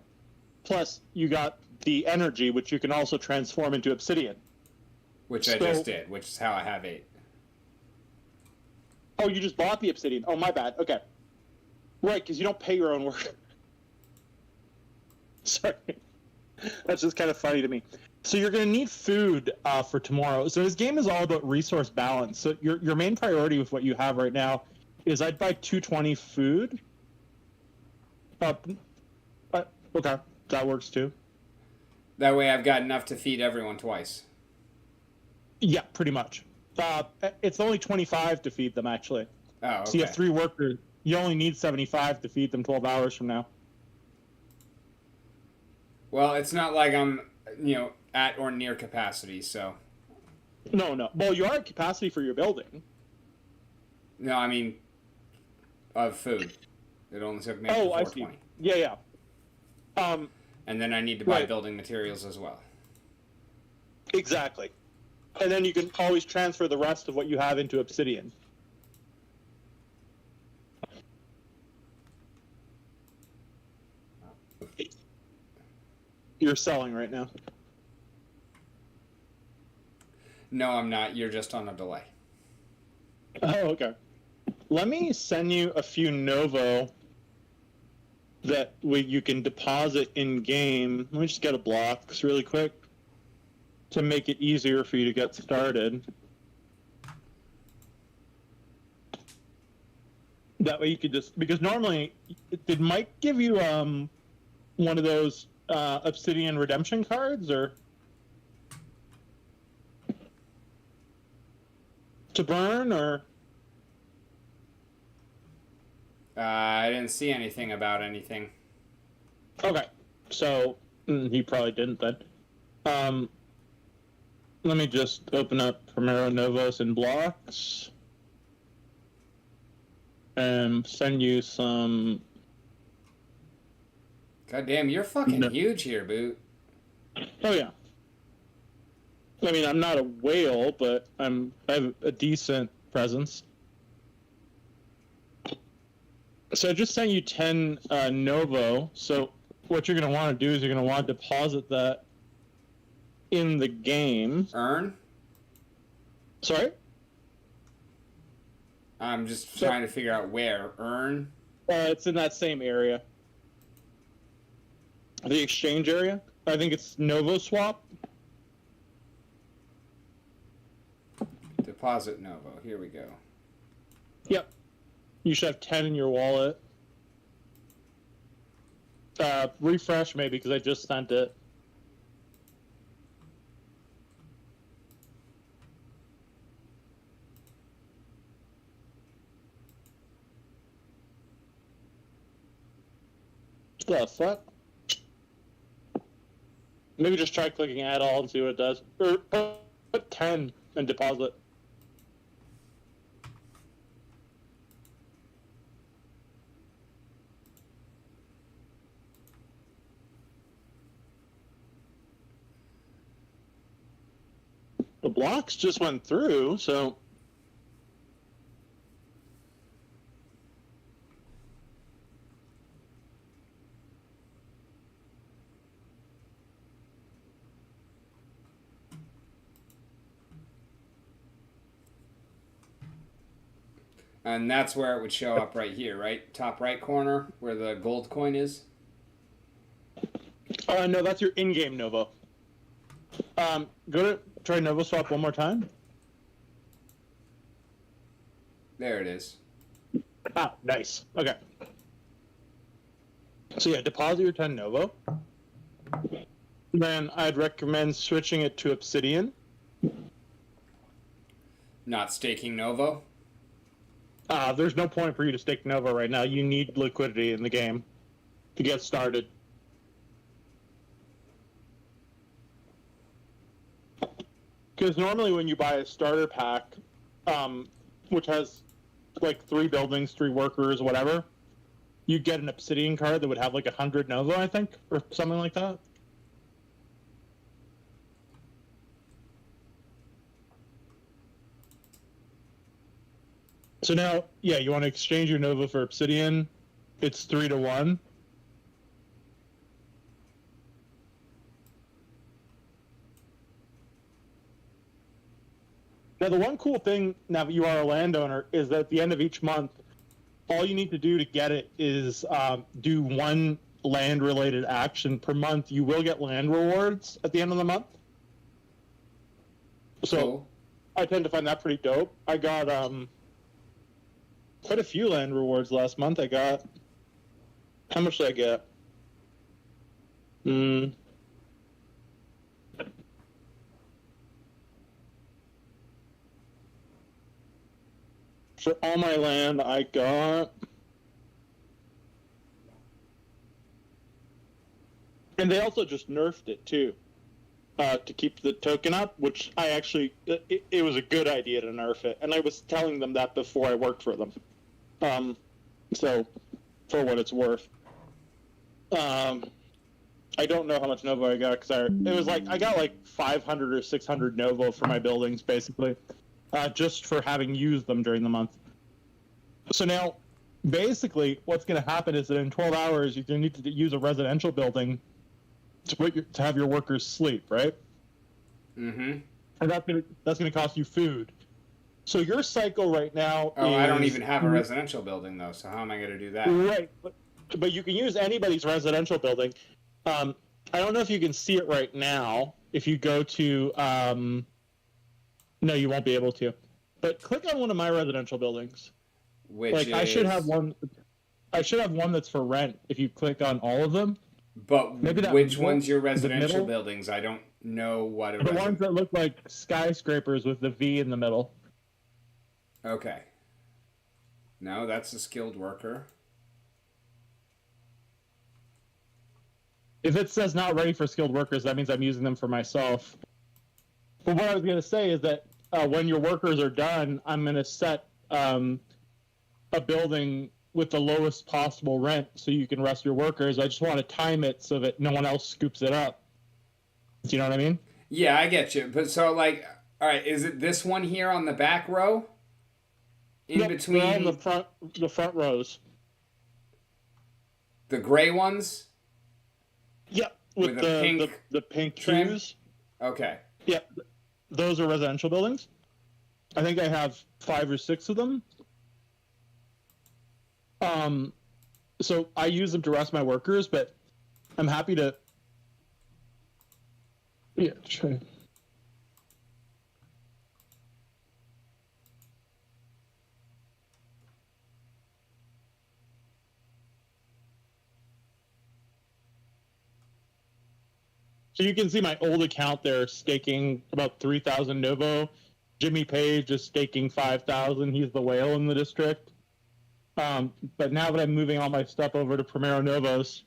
Speaker 2: Plus, you got the energy, which you can also transform into obsidian.
Speaker 1: Which I just did, which is how I have 8.
Speaker 2: Oh, you just bought the obsidian. Oh, my bad. Okay. Right, because you don't pay your own work. Sorry. That's just kind of funny to me. So you're going to need food for tomorrow. So this game is all about resource balance. So your main priority with what you have right now is I'd buy 220 food. Okay, that works too.
Speaker 1: That way I've got enough to feed everyone twice.
Speaker 2: Yeah, pretty much. It's only 25 to feed them, actually.
Speaker 1: Oh, okay.
Speaker 2: So you have 3 workers. You only need 75 to feed them 12 hours from now.
Speaker 1: Well, it's not like I'm, at or near capacity, so...
Speaker 2: No. Well, you are at capacity for your building.
Speaker 1: No, I mean, of food. It only took me up to 420.
Speaker 2: I see. Yeah.
Speaker 1: And then I need to buy building materials as well.
Speaker 2: Exactly. And then you can always transfer the rest of what you have into obsidian. You're selling right now.
Speaker 1: No, I'm not. You're just on a delay.
Speaker 2: Oh, okay. Let me send you a few Novo that you can deposit in game. Let me just get a blocks really quick to make it easier for you to get started. That way you could just, because normally did Mike give you one of those Obsidian redemption cards or to burn or?
Speaker 1: I didn't see anything about anything.
Speaker 2: Okay, so he probably didn't then. Let me just open up Primero Novos in blocks and send you some.
Speaker 1: God damn, you're fucking huge here, Boot.
Speaker 2: Oh yeah. I mean, I'm not a whale, but I have a decent presence. So I just sent you 10 Novo. So what you're going to want to do is you're going to want to deposit that in the game.
Speaker 1: Earn?
Speaker 2: Sorry?
Speaker 1: I'm just trying to figure out where. Earn?
Speaker 2: It's in that same area. The exchange area. I think it's Novo Swap.
Speaker 1: Deposit Novo. Here we go.
Speaker 2: Yep. You should have 10 in your wallet. Refresh maybe, because I just sent it. The fuck? Maybe just try clicking add all and see what it does. Or put 10 and deposit. The blocks just went through, so...
Speaker 1: And that's where it would show up right here, right? Top right corner, where the gold coin is?
Speaker 2: No, that's your in-game Novo. Go to try Novo Swap one more time.
Speaker 1: There it is.
Speaker 2: Ah, nice. Okay. So yeah, deposit your 10 Novo. Then I'd recommend switching it to Obsidian.
Speaker 1: Not staking Novo?
Speaker 2: There's no point for you to stake Novo right now. You need liquidity in the game to get started. Because normally when you buy a starter pack, which has like 3 buildings, 3 workers, whatever, you get an Obsidian card that would have like 100 Novo, I think, or something like that. So now, yeah, you want to exchange your Nova for Obsidian. It's 3-1. Now, the one cool thing, now that you are a landowner, is that at the end of each month, all you need to do to get it is do one land-related action per month. You will get land rewards at the end of the month. So
Speaker 1: Cool.
Speaker 2: I tend to find that pretty dope. I got quite a few land rewards last month. I got... How much did I get? For all my land, I got... And they also just nerfed it, too, to keep the token up, which I actually... It was a good idea to nerf it, and I was telling them that before I worked for them. So, for what it's worth. I don't know how much Novo I got, because it was like, I got like 500 or 600 Novo for my buildings, basically. Just for having used them during the month. So now, basically, what's going to happen is that in 12 hours, you're going to need to use a residential building to have your workers sleep, right?
Speaker 1: Mm-hmm.
Speaker 2: And that's going to cost you food. So your cycle right now
Speaker 1: Oh,
Speaker 2: is...
Speaker 1: I don't even have a residential building, though, so how am I going to do that?
Speaker 2: Right, but you can use anybody's residential building. I don't know if you can see it right now. If you go to... No, you won't be able to. But click on one of my residential buildings.
Speaker 1: Which
Speaker 4: like I should
Speaker 1: is-
Speaker 4: have one. I should have one that's for rent. If you click on all of them,
Speaker 1: But
Speaker 4: maybe that
Speaker 1: which
Speaker 4: middle-
Speaker 1: one's your
Speaker 4: the
Speaker 1: residential
Speaker 4: middle-
Speaker 1: buildings? I don't know what a
Speaker 4: the ones that look like skyscrapers with the V in the middle.
Speaker 1: Okay. No, that's a skilled worker.
Speaker 4: If it says not ready for skilled workers, that means I'm using them for myself. But what I was going to say is that when your workers are done, I'm going to set a building with the lowest possible rent so you can rest your workers. I just want to time it so that no one else scoops it up. Do you know what I mean?
Speaker 1: Yeah, I get you. But so, like, all right, is it this one here on the back row? In
Speaker 4: Yep,
Speaker 1: between
Speaker 4: they're all in the front rows.
Speaker 1: the gray ones?
Speaker 4: Yep, with
Speaker 1: With a
Speaker 4: the pink
Speaker 1: trim?
Speaker 4: trees.
Speaker 1: Okay.
Speaker 4: Yep, those are residential buildings. I think I have 5 or 6 of them. So I use them to rest my workers, but I'm happy to. Yeah, try. So you can see my old account there staking about 3,000 Novo. Jimmy Page is staking 5,000. He's the whale in the district. But now that I'm moving all my stuff over to Primero Novos,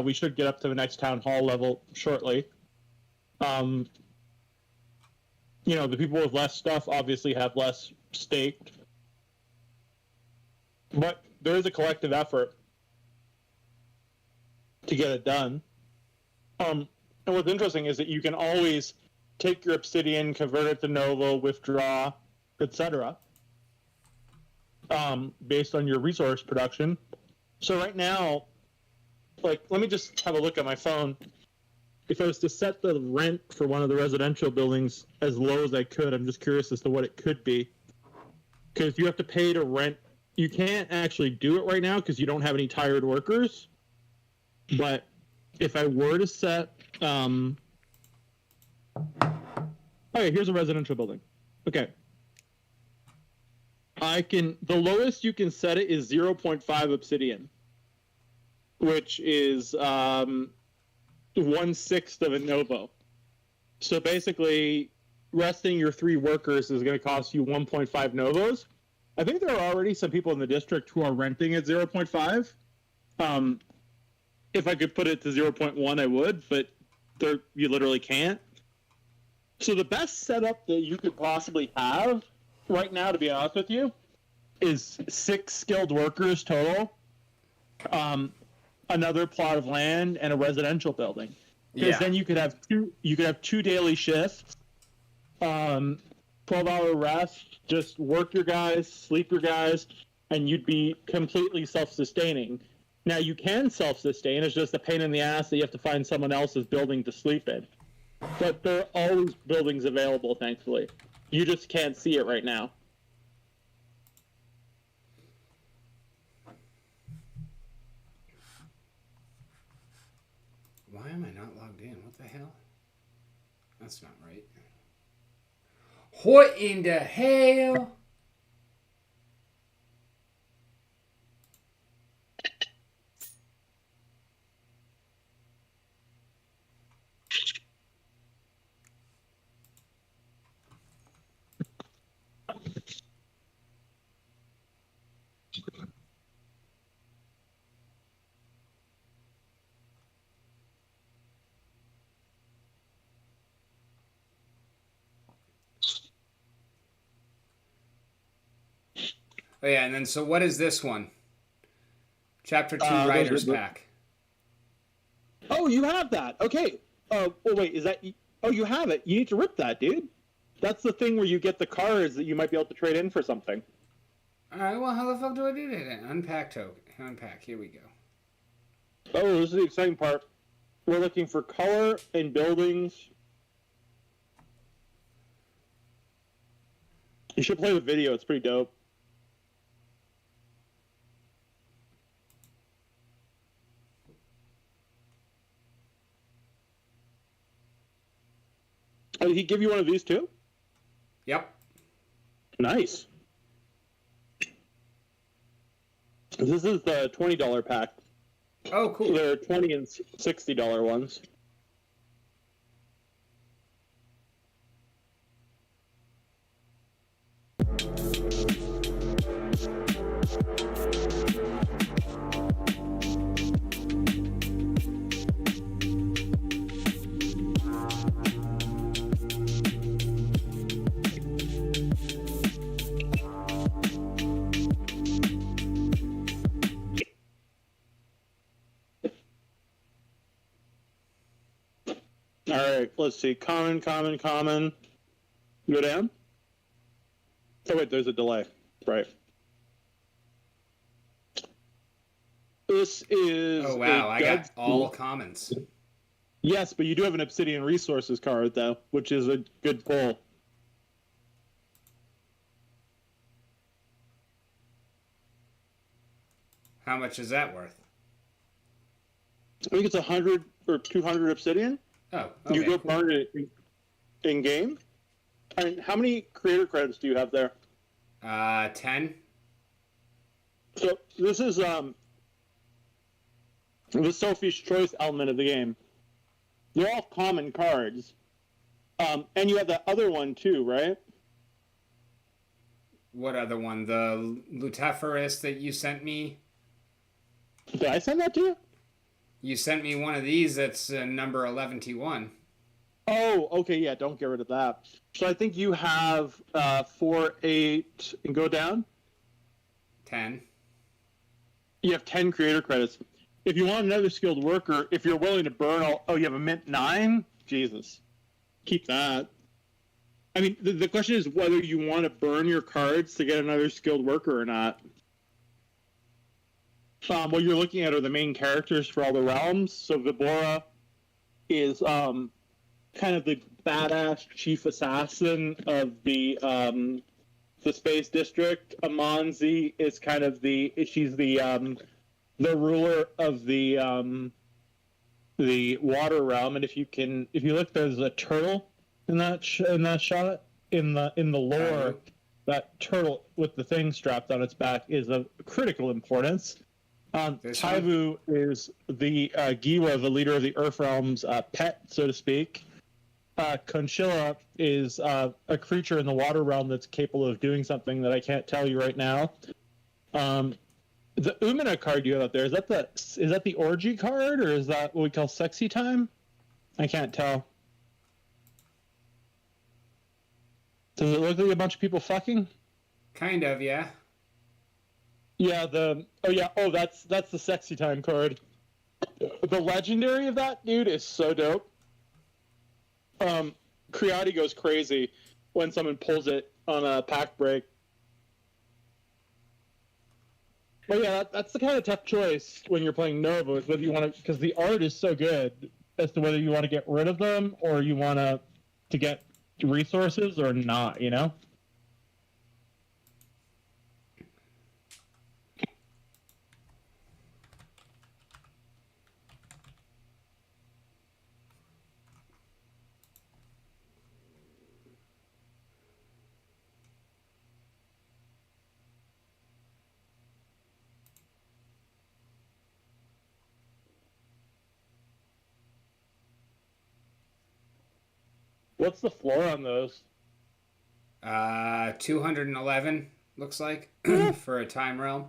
Speaker 4: we should get up to the next town hall level shortly. The people with less stuff obviously have less staked. But there is a collective effort to get it done. And what's interesting is that you can always take your Obsidian, convert it to Novo, withdraw, etc., based on your resource production. So right now, let me just have a look at my phone. If I was to set the rent for one of the residential buildings as low as I could, I'm just curious as to what it could be. Because you have to pay to rent. You can't actually do it right now because you don't have any tired workers. But if I were to set... Okay, here's a residential building. Okay. The lowest you can set it is 0.5 Obsidian, which is 1/6 of a Novo. So basically, resting your 3 workers is going to cost you 1.5 Novos. I think there are already some people in the district who are renting at 0.5. If I could put it to 0.1, I would, but you literally can't. So the best setup that you could possibly have right now, to be honest with you, is 6 skilled workers total, another plot of land, and a residential building. Because then you could have two daily shifts, 12-hour rest, just work your guys, sleep your guys, and you'd be completely self-sustaining. Now you can self-sustain, it's just a pain in the ass that you have to find someone else's building to sleep in. But there are always buildings available, thankfully. You just can't see it right now.
Speaker 1: Why am I not logged in? What the hell? That's not right. What in the hell? Oh yeah, and then so what is this one? Chapter 2 Writer's Pack.
Speaker 4: Oh, you have that. Okay. Oh, wait, is that... Oh, you have it. You need to rip that, dude. That's the thing where you get the cards that you might be able to trade in for something.
Speaker 1: Alright, well, how the fuck do I do that? Unpack token. Unpack. Here we go.
Speaker 4: Oh, this is the exciting part. We're looking for color and buildings. You should play the video. It's pretty dope. Oh, did he give you one of these too?
Speaker 1: Yep.
Speaker 4: Nice. This is the $20 pack.
Speaker 1: Oh, cool.
Speaker 4: There are $20 and $60 ones. All right, let's see. Common. Go down. Oh, wait, there's a delay. Right. This is.
Speaker 1: Oh, wow. I got all commons.
Speaker 4: Yes, but you do have an Obsidian Resources card, though, which is a good pull.
Speaker 1: How much is that worth?
Speaker 4: I think it's 100 or 200 Obsidian.
Speaker 1: Oh, okay.
Speaker 4: You go burn it in game. I mean, how many creator credits do you have there?
Speaker 1: 10.
Speaker 4: So this is the Sophie's Choice element of the game. They're all common cards, and you have that other one too, right?
Speaker 1: What other one? The Luteferus that you sent me?
Speaker 4: Did I send that to you?
Speaker 1: You sent me one of these that's number 11T1.
Speaker 4: Oh, okay, yeah, don't get rid of that. So I think you have 4, 8, and go down.
Speaker 1: 10.
Speaker 4: You have 10 creator credits. If you want another skilled worker, if you're willing to burn all... Oh, you have a mint 9? Jesus. Keep that. I mean, the question is whether you want to burn your cards to get another skilled worker or not. What you're looking at are the main characters for all the realms. So Vibora is kind of the badass chief assassin of the space district. Amanzi is kind of she's the ruler of the water realm. And if you look, there's a turtle in that shot in the lore. That turtle with the thing strapped on its back is of critical importance. Taivu is the Giwa, the leader of the Earth Realm's pet, so to speak. Conchilla is a creature in the water realm that's capable of doing something that I can't tell you right now. The Umina card you have up there, is that the orgy card, or is that what we call sexy time? I can't tell. Does it look like a bunch of people fucking?
Speaker 1: Kind of, yeah.
Speaker 4: Yeah, that's the sexy time card. The legendary of that dude is so dope. Creati goes crazy when someone pulls it on a pack break. But yeah, that's the kind of tough choice when you're playing Nova, is whether you want to, because the art is so good, as to whether you want to get rid of them or you want to get resources or not, you know? What's the floor on those?
Speaker 1: 211, looks like, for a time realm.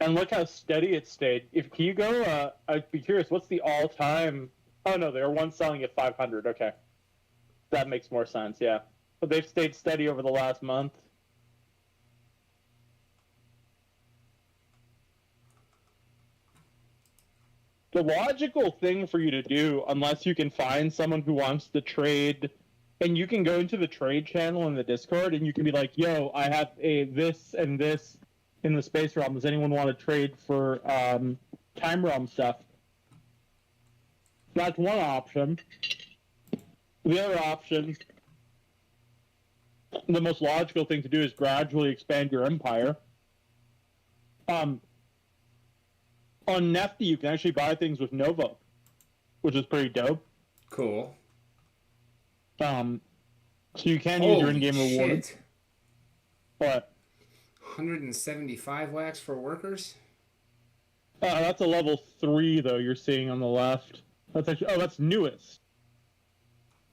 Speaker 4: And look how steady it stayed. Can you go, I'd be curious, what's the all-time... Oh, no, they're one selling at 500, okay. That makes more sense, yeah. But they've stayed steady over the last month. The logical thing for you to do, unless you can find someone who wants to trade, and you can go into the trade channel in the Discord, and you can be like, yo, I have this and this in the space realm. Does anyone want to trade for time realm stuff? That's one option. The other option, the most logical thing to do, is gradually expand your empire. On Nefty, you can actually buy things with Nova, which is pretty dope.
Speaker 1: Cool.
Speaker 4: So you can use your in-game reward. What?
Speaker 1: 175 wax for workers?
Speaker 4: That's a level 3 though. You're seeing on the left. That's actually that's newest.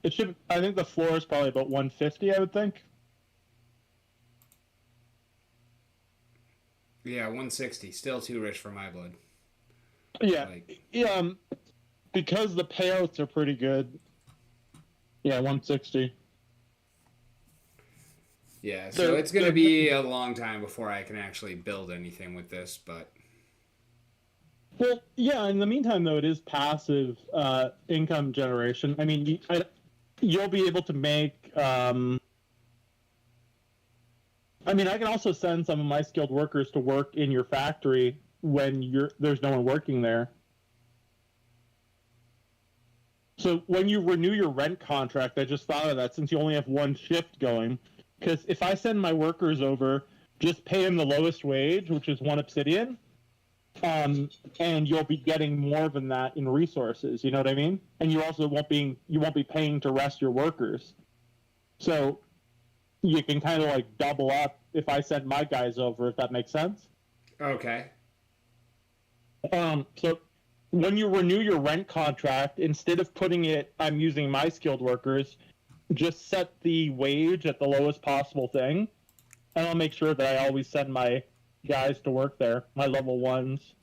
Speaker 4: It should. I think the floor is probably about 150. I would think.
Speaker 1: Yeah, 160. Still too rich for my blood.
Speaker 4: Yeah.
Speaker 1: Like,
Speaker 4: Yeah. Because the payouts are pretty good. Yeah, 160.
Speaker 1: yeah, so it's going to be a long time before I can actually build anything with this, but...
Speaker 4: Well, yeah, in the meantime, though, it is passive income generation. I mean, you'll be able to make... I mean, I can also send some of my skilled workers to work in your factory when there's no one working there. So when you renew your rent contract, I just thought of that since you only have one shift going. Because if I send my workers over, just pay them the lowest wage, which is 1 obsidian, and you'll be getting more than that in resources. You know what I mean? And you also won't be paying to rest your workers. So you can kind of like double up if I send my guys over, if that makes sense.
Speaker 1: Okay.
Speaker 4: So when you renew your rent contract, instead of putting it, I'm using my skilled workers, just set the wage at the lowest possible thing, and I'll make sure that I always send my guys to work there, my level 1s.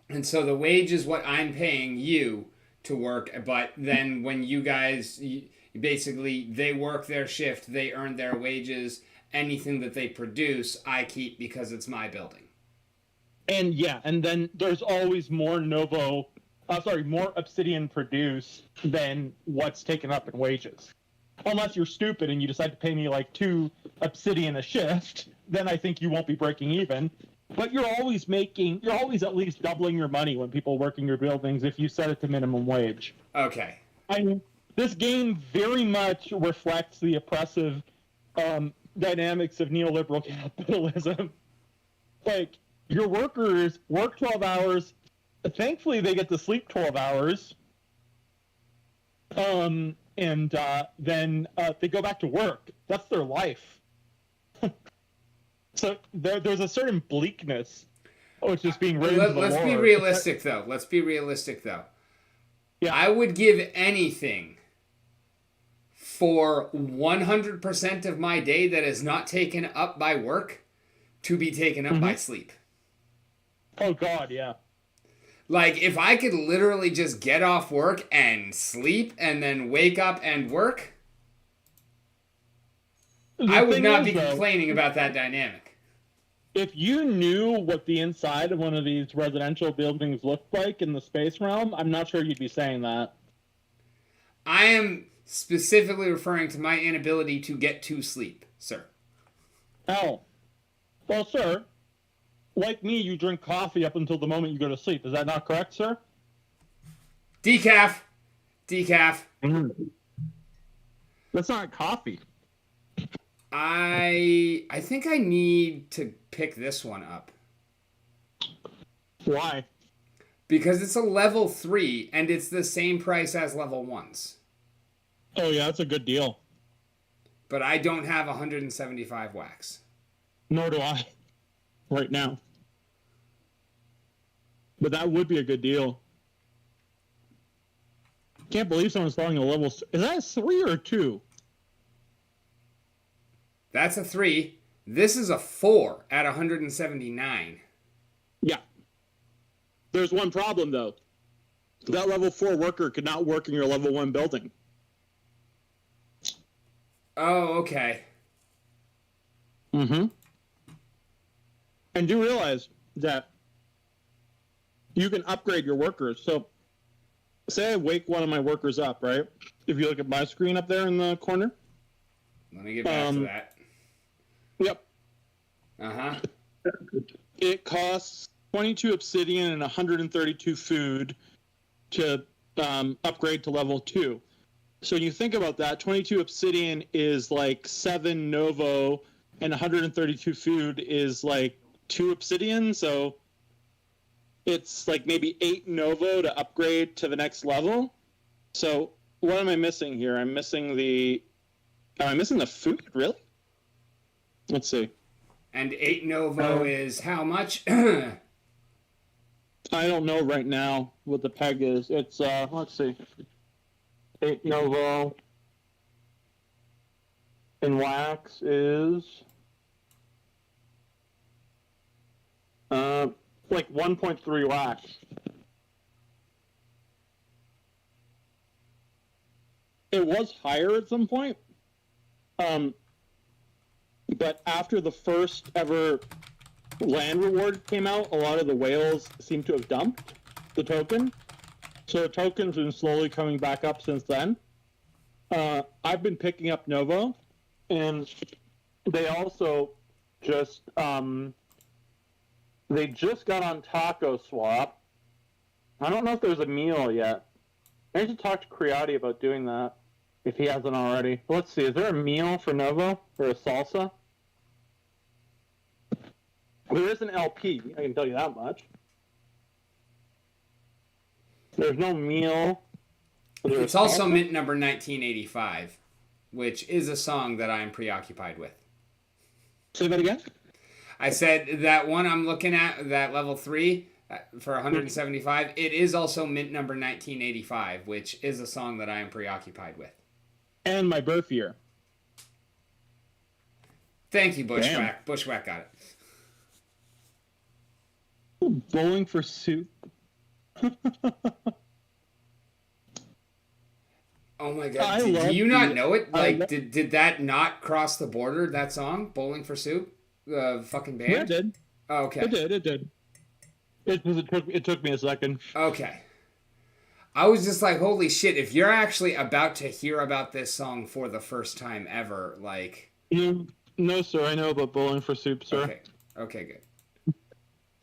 Speaker 1: And so the wage is what I'm paying you to work, but then when you guys, basically, they work their shift, they earn their wages, anything that they produce, I keep because it's my building.
Speaker 4: And yeah, and then there's always more more obsidian produced than what's taken up in wages. Unless you're stupid and you decide to pay me like 2 obsidian a shift, then I think you won't be breaking even. But you're always at least doubling your money when people work in your buildings if you set it to minimum wage.
Speaker 1: Okay.
Speaker 4: I mean, this game very much reflects the oppressive dynamics of neoliberal capitalism. Like, your workers work 12 hours. Thankfully, they get to sleep 12 hours. And then they go back to work. That's their life. So there's a certain bleakness, which is being raised.
Speaker 1: Let's be realistic, though. Yeah. I would give anything for 100% of my day that is not taken up by work to be taken up by sleep.
Speaker 4: Oh, God, yeah.
Speaker 1: Like, if I could literally just get off work and sleep and then wake up and work, I would not be complaining about that dynamic.
Speaker 4: If you knew what the inside of one of these residential buildings looked like in the space realm, I'm not sure you'd be saying that.
Speaker 1: I am specifically referring to my inability to get to sleep, sir.
Speaker 4: Oh. Well, sir, like me, you drink coffee up until the moment you go to sleep. Is that not correct, sir?
Speaker 1: Decaf.
Speaker 4: That's not coffee.
Speaker 1: I think I need to pick this one up.
Speaker 4: Why?
Speaker 1: Because it's a level 3 and it's the same price as level 1s.
Speaker 4: Oh yeah, that's a good deal.
Speaker 1: But I don't have 175 wax.
Speaker 4: Nor do I. Right now. But that would be a good deal. Can't believe someone's falling a level. Is that a 3 or a 2?
Speaker 1: That's a 3. This is a 4 at 179.
Speaker 4: Yeah. There's one problem, though. That level 4 worker could not work in your level 1 building.
Speaker 1: Oh, okay.
Speaker 4: Mm-hmm. And do realize that you can upgrade your workers. So, say I wake one of my workers up, right? If you look at my screen up there in the corner.
Speaker 1: Let me get back to that.
Speaker 4: Yep.
Speaker 1: Uh-huh.
Speaker 4: It costs 22 obsidian and 132 food to upgrade to level 2. So when you think about that, 22 obsidian is like 7 novo, and 132 food is like 2 obsidian, so it's like maybe 8 novo to upgrade to the next level. So what am I missing here? I'm missing the... Am I missing the food? Really? Let's see.
Speaker 1: And 8 novo is how much?
Speaker 4: I don't know right now what the peg is. It's let's see, 8 Novo in wax is like 1.3 wax. It was higher at some point, but after the first ever land reward came out, a lot of the whales seem to have dumped the token. So the token's been slowly coming back up since then. I've been picking up Novo, and they also just they just got on Taco Swap. I don't know if there's a meal yet. I need to talk to Creati about doing that if he hasn't already. Let's see, is there a meal for Novo or a salsa? There is an LP, I can tell you that much. There's no meal.
Speaker 1: It's also mint number 1985, which is a song that I'm preoccupied with.
Speaker 4: Say that again?
Speaker 1: I said that one I'm looking at, that level 3 for 175, it is also mint number 1985, which is a song that I am preoccupied with.
Speaker 4: And my birth year.
Speaker 1: Thank you, Bushwhack. Damn. Bushwhack got it.
Speaker 4: Bowling for Soup.
Speaker 1: Oh my god, do you not know it? Like, did that not cross the border, that song? Bowling for Soup? The fucking band?
Speaker 4: Yeah, it did.
Speaker 1: Oh, okay.
Speaker 4: It did. It took me a second.
Speaker 1: Okay. I was just like, holy shit, if you're actually about to hear about this song for the first time ever, like...
Speaker 4: No, sir, I know about Bowling for Soup, sir.
Speaker 1: Okay,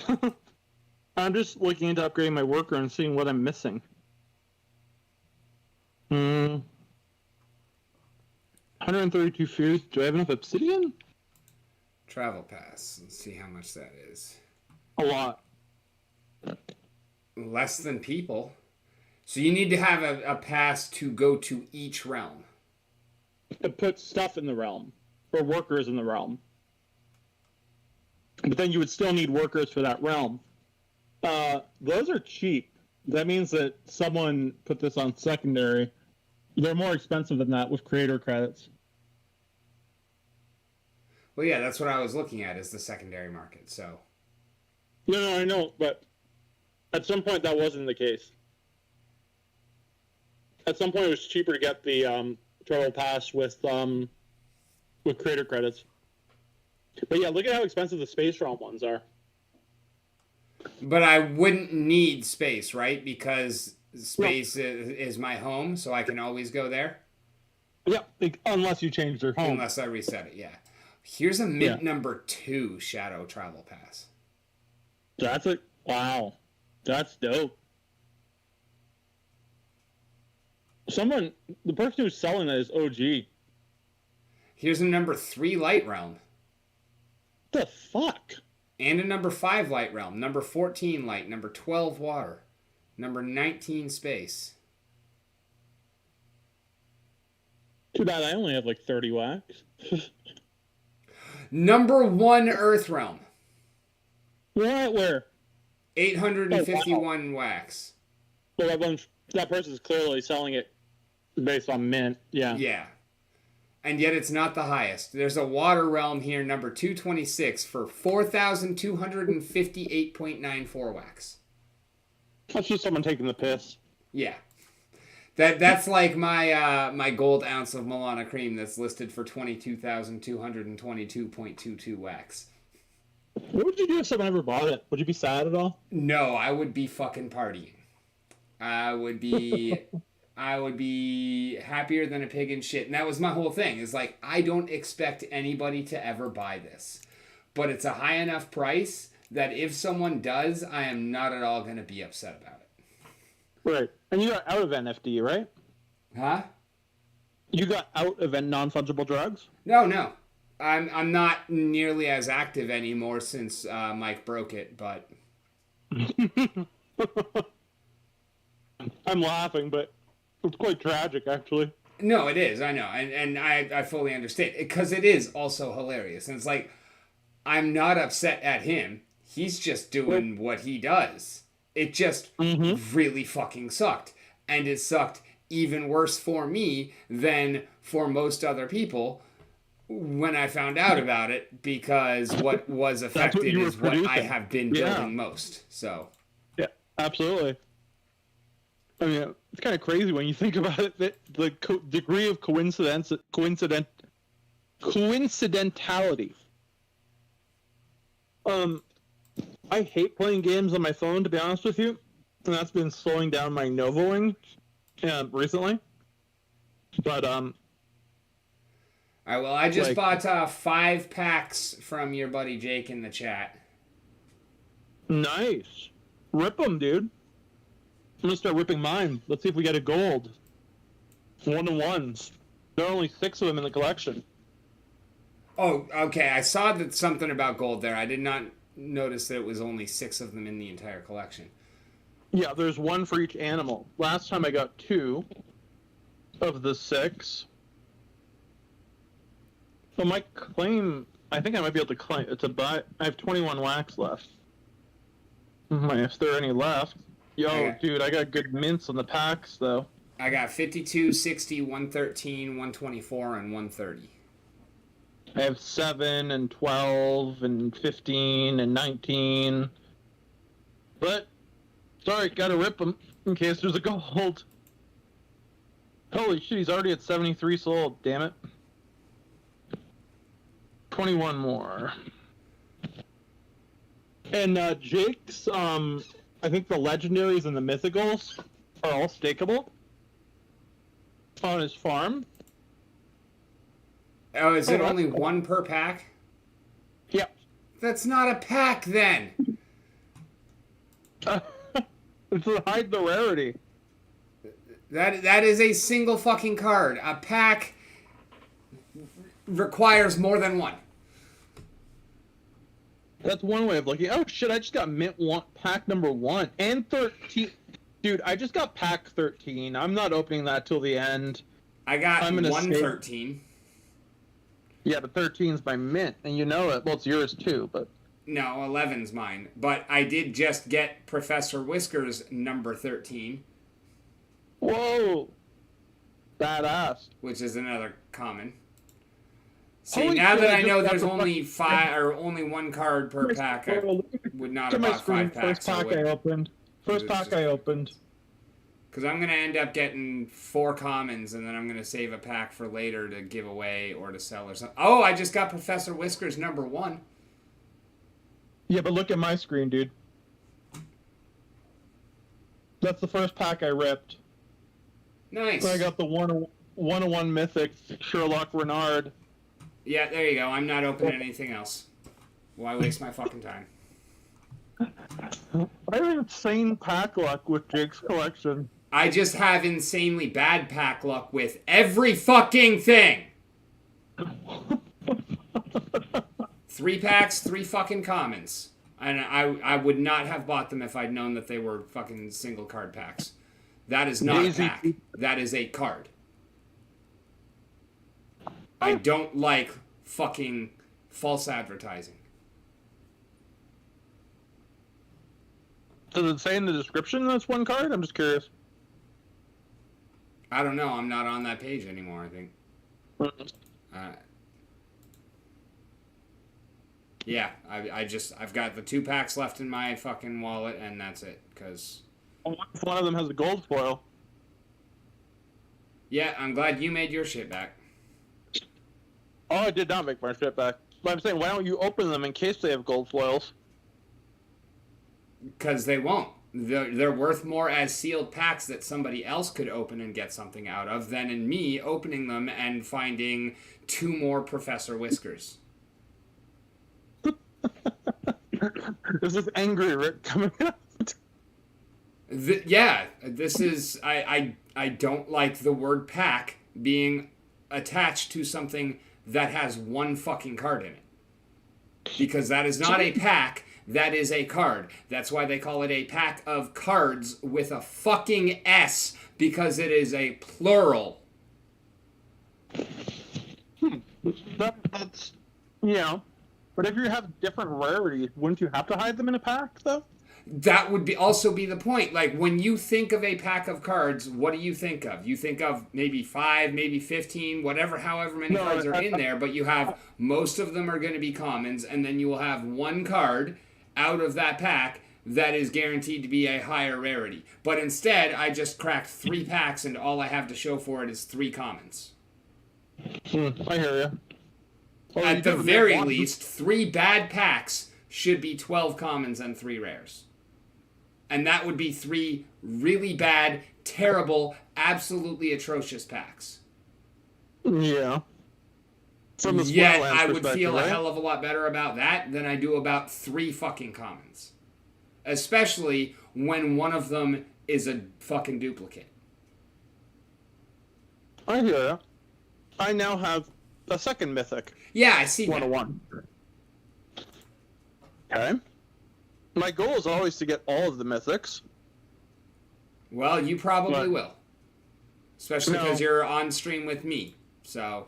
Speaker 1: good.
Speaker 4: I'm just looking into upgrading my worker and seeing what I'm missing. 132 fears. Do I have enough obsidian?
Speaker 1: Travel pass. Let's see how much that is.
Speaker 4: A lot.
Speaker 1: Less than people. So you need to have a pass to go to each realm.
Speaker 4: To put stuff in the realm. Or workers in the realm. But then you would still need workers for that realm. Those are cheap. That means that someone put this on secondary. They're more expensive than that with creator credits.
Speaker 1: Well, yeah, that's what I was looking at, is the secondary market, so...
Speaker 4: No, I know, but at some point that wasn't the case. At some point it was cheaper to get the travel pass with creator credits. But yeah, look at how expensive the Space Realm ones are.
Speaker 1: But I wouldn't need space, right? Because space is my home, so I can always go there?
Speaker 4: Yeah, unless you change your home.
Speaker 1: Unless I reset it, yeah. Here's a mint number 2 Shadow Travel Pass.
Speaker 4: That's it. Wow. That's dope. The person who's selling that is OG.
Speaker 1: Here's a number 3 Light Realm.
Speaker 4: The fuck?
Speaker 1: And a number 5 Light Realm. Number 14 Light. Number 12 Water. Number 19 Space.
Speaker 4: Too bad I only have like 30 wax.
Speaker 1: Number 1 Earth Realm.
Speaker 4: What? Where?
Speaker 1: 851 wax.
Speaker 4: Well, that person's clearly selling it based on mint. Yeah.
Speaker 1: Yeah. And yet it's not the highest. There's a water realm here, number 226, for 4,258.94 wax.
Speaker 4: That's just someone taking the piss.
Speaker 1: Yeah. That's like my my gold ounce of Milana cream that's listed for 22,222.22 wax.
Speaker 4: What would you do if someone ever bought it? Would you be sad at all?
Speaker 1: No, I would be fucking partying. I would be happier than a pig in shit. And that was my whole thing. Is like, I don't expect anybody to ever buy this. But it's a high enough price that if someone does, I am not at all going to be upset about it.
Speaker 4: Right. And you got out of NFD, right?
Speaker 1: Huh?
Speaker 4: You got out of non-fungible drugs?
Speaker 1: No. I'm not nearly as active anymore since Mike broke it, but...
Speaker 4: I'm laughing, but it's quite tragic, actually.
Speaker 1: No, it is. I know. And I fully understand. Because it is also hilarious. And it's like, I'm not upset at him. He's just doing what he does. It just really fucking sucked. And it sucked even worse for me than for most other people when I found out about it, because what was affected is what I have been building most. So,
Speaker 4: yeah, absolutely. I mean, it's kind of crazy when you think about it. That the degree of coincidentality. I hate playing games on my phone, to be honest with you, and that's been slowing down my Novoing recently. But
Speaker 1: all right. Well, I just bought 5 packs from your buddy Jake in the chat.
Speaker 4: Nice, rip them, dude. I'm gonna start ripping mine. Let's see if we get a gold. 1-to-1s. There are only 6 of them in the collection.
Speaker 1: Oh, okay. I saw that something about gold there. I did not notice that it was only 6 of them in the entire collection.
Speaker 4: Yeah, there's 1 for each animal. Last time I got 2 of the 6. So my claim, I think I might be able to claim. It's a buy. I have 21 wax left. If there are any left. Yo, dude, I got good mints on the packs though.
Speaker 1: I got 52, 60, 113, 124, and 130.
Speaker 4: I have 7 and 12 and 15 and 19. But, sorry, gotta rip them in case there's a gold. Holy shit, he's already at 73 sold, damn it. 21 more. And Jake's, I think the legendaries and the mythicals are all stakeable on his farm.
Speaker 1: Oh, is it only 1 per pack?
Speaker 4: Yep.
Speaker 1: That's not a pack then.
Speaker 4: It's to hide the rarity.
Speaker 1: That is a single fucking card. A pack requires more than 1.
Speaker 4: That's one way of looking. Oh shit! I just got mint pack number 1 and 13. Dude, I just got pack 13. I'm not opening that till the end.
Speaker 1: I got 113.
Speaker 4: Yeah, but 13's my mint, and you know it. Well, it's yours too, but
Speaker 1: no, 11's mine. But I did just get Professor Whiskers number 13.
Speaker 4: Whoa, badass.
Speaker 1: Which is another common. See,
Speaker 4: Holy
Speaker 1: now
Speaker 4: shit,
Speaker 1: that I know there's only 5 or only 1 card per pack, I would not have bought 5 packs.
Speaker 4: First pack I opened.
Speaker 1: Because I'm going to end up getting 4 commons, and then I'm going to save a pack for later to give away or to sell or something. Oh, I just got Professor Whiskers number 1.
Speaker 4: Yeah, but look at my screen, dude. That's the first pack I ripped.
Speaker 1: Nice.
Speaker 4: So I got the 1-1 mythic Sherlock Renard.
Speaker 1: Yeah, there you go. I'm not opening anything else. Why waste my fucking time?
Speaker 4: I have insane pack luck with Jake's collection.
Speaker 1: I just have insanely bad pack luck with every fucking thing. 3 packs, 3 fucking commons. And I would not have bought them if I'd known that they were fucking single card packs. That is not a pack. That is a card. I don't like fucking false advertising.
Speaker 4: Does it say in the description that's 1 card? I'm just curious.
Speaker 1: I don't know. I'm not on that page anymore, I think. Yeah, I've got the 2 packs left in my fucking wallet, and that's it, because...
Speaker 4: What if one of them has a gold foil?
Speaker 1: Yeah, I'm glad you made your shit back.
Speaker 4: Oh, I did not make my shit back. But I'm saying, why don't you open them in case they have gold foils?
Speaker 1: Because they won't. They're worth more as sealed packs that somebody else could open and get something out of than in me opening them and finding 2 more Professor Whiskers.
Speaker 4: This is angry Rick coming out.
Speaker 1: This is... I don't like the word pack being attached to something that has 1 fucking card in it. Because that is not a pack, that is a card. That's why they call it a pack of cards with a fucking S, because it is a plural.
Speaker 4: That's, but if you have different rarities, wouldn't you have to hide them in a pack, though?
Speaker 1: that would also be the point. Like, when you think of a pack of cards, what do you think of? You think of maybe 5, maybe 15, however many cards are in there, but you have most of them are going to be commons, and then you will have one card out of that pack that is guaranteed to be a higher rarity. But instead, I just cracked 3 packs, and all I have to show for it is 3 commons.
Speaker 4: I hear you. Well,
Speaker 1: At the very least, 3 bad packs should be 12 commons and 3 rares. And that would be 3 really bad, terrible, absolutely atrocious packs.
Speaker 4: Yeah. From the
Speaker 1: Yet
Speaker 4: Splinterlands
Speaker 1: I would feel
Speaker 4: right?
Speaker 1: a hell of a lot better about that than I do about 3 fucking commons. Especially when one of them is a fucking duplicate.
Speaker 4: I hear you. I now have a second mythic.
Speaker 1: Yeah, I see that.
Speaker 4: 101. Okay. My goal is always to get all of the mythics.
Speaker 1: Well, you probably
Speaker 4: What?
Speaker 1: will. Especially
Speaker 4: No.
Speaker 1: because you're on stream with me. So,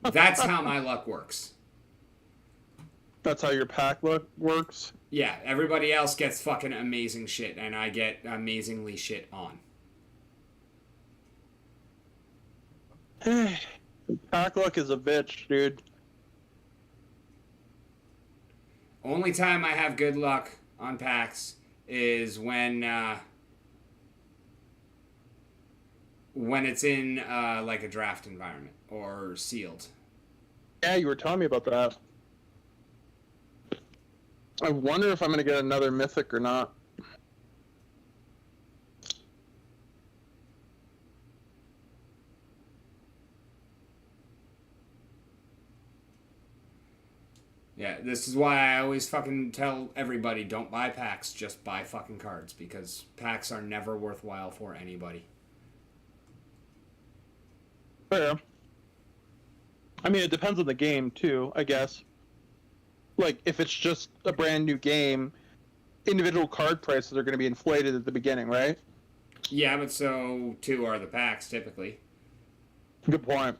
Speaker 1: that's how my luck works.
Speaker 4: That's how your pack works.
Speaker 1: Yeah, everybody else gets fucking amazing shit, and I get amazingly shit on.
Speaker 4: Pack luck is a bitch, dude.
Speaker 1: Only time I have good luck on packs is when it's in like a draft environment or sealed.
Speaker 4: Yeah, you were telling me about that. I wonder if I'm going to get another mythic or not.
Speaker 1: Yeah, this is why I always fucking tell everybody, don't buy packs, just buy fucking cards, because packs are never worthwhile for anybody.
Speaker 4: Fair. I mean, it depends on the game, too, I guess. Like, if it's just a brand new game, individual card prices are going to be inflated at the beginning, right?
Speaker 1: Yeah, but so too are the packs, typically.
Speaker 4: Good point.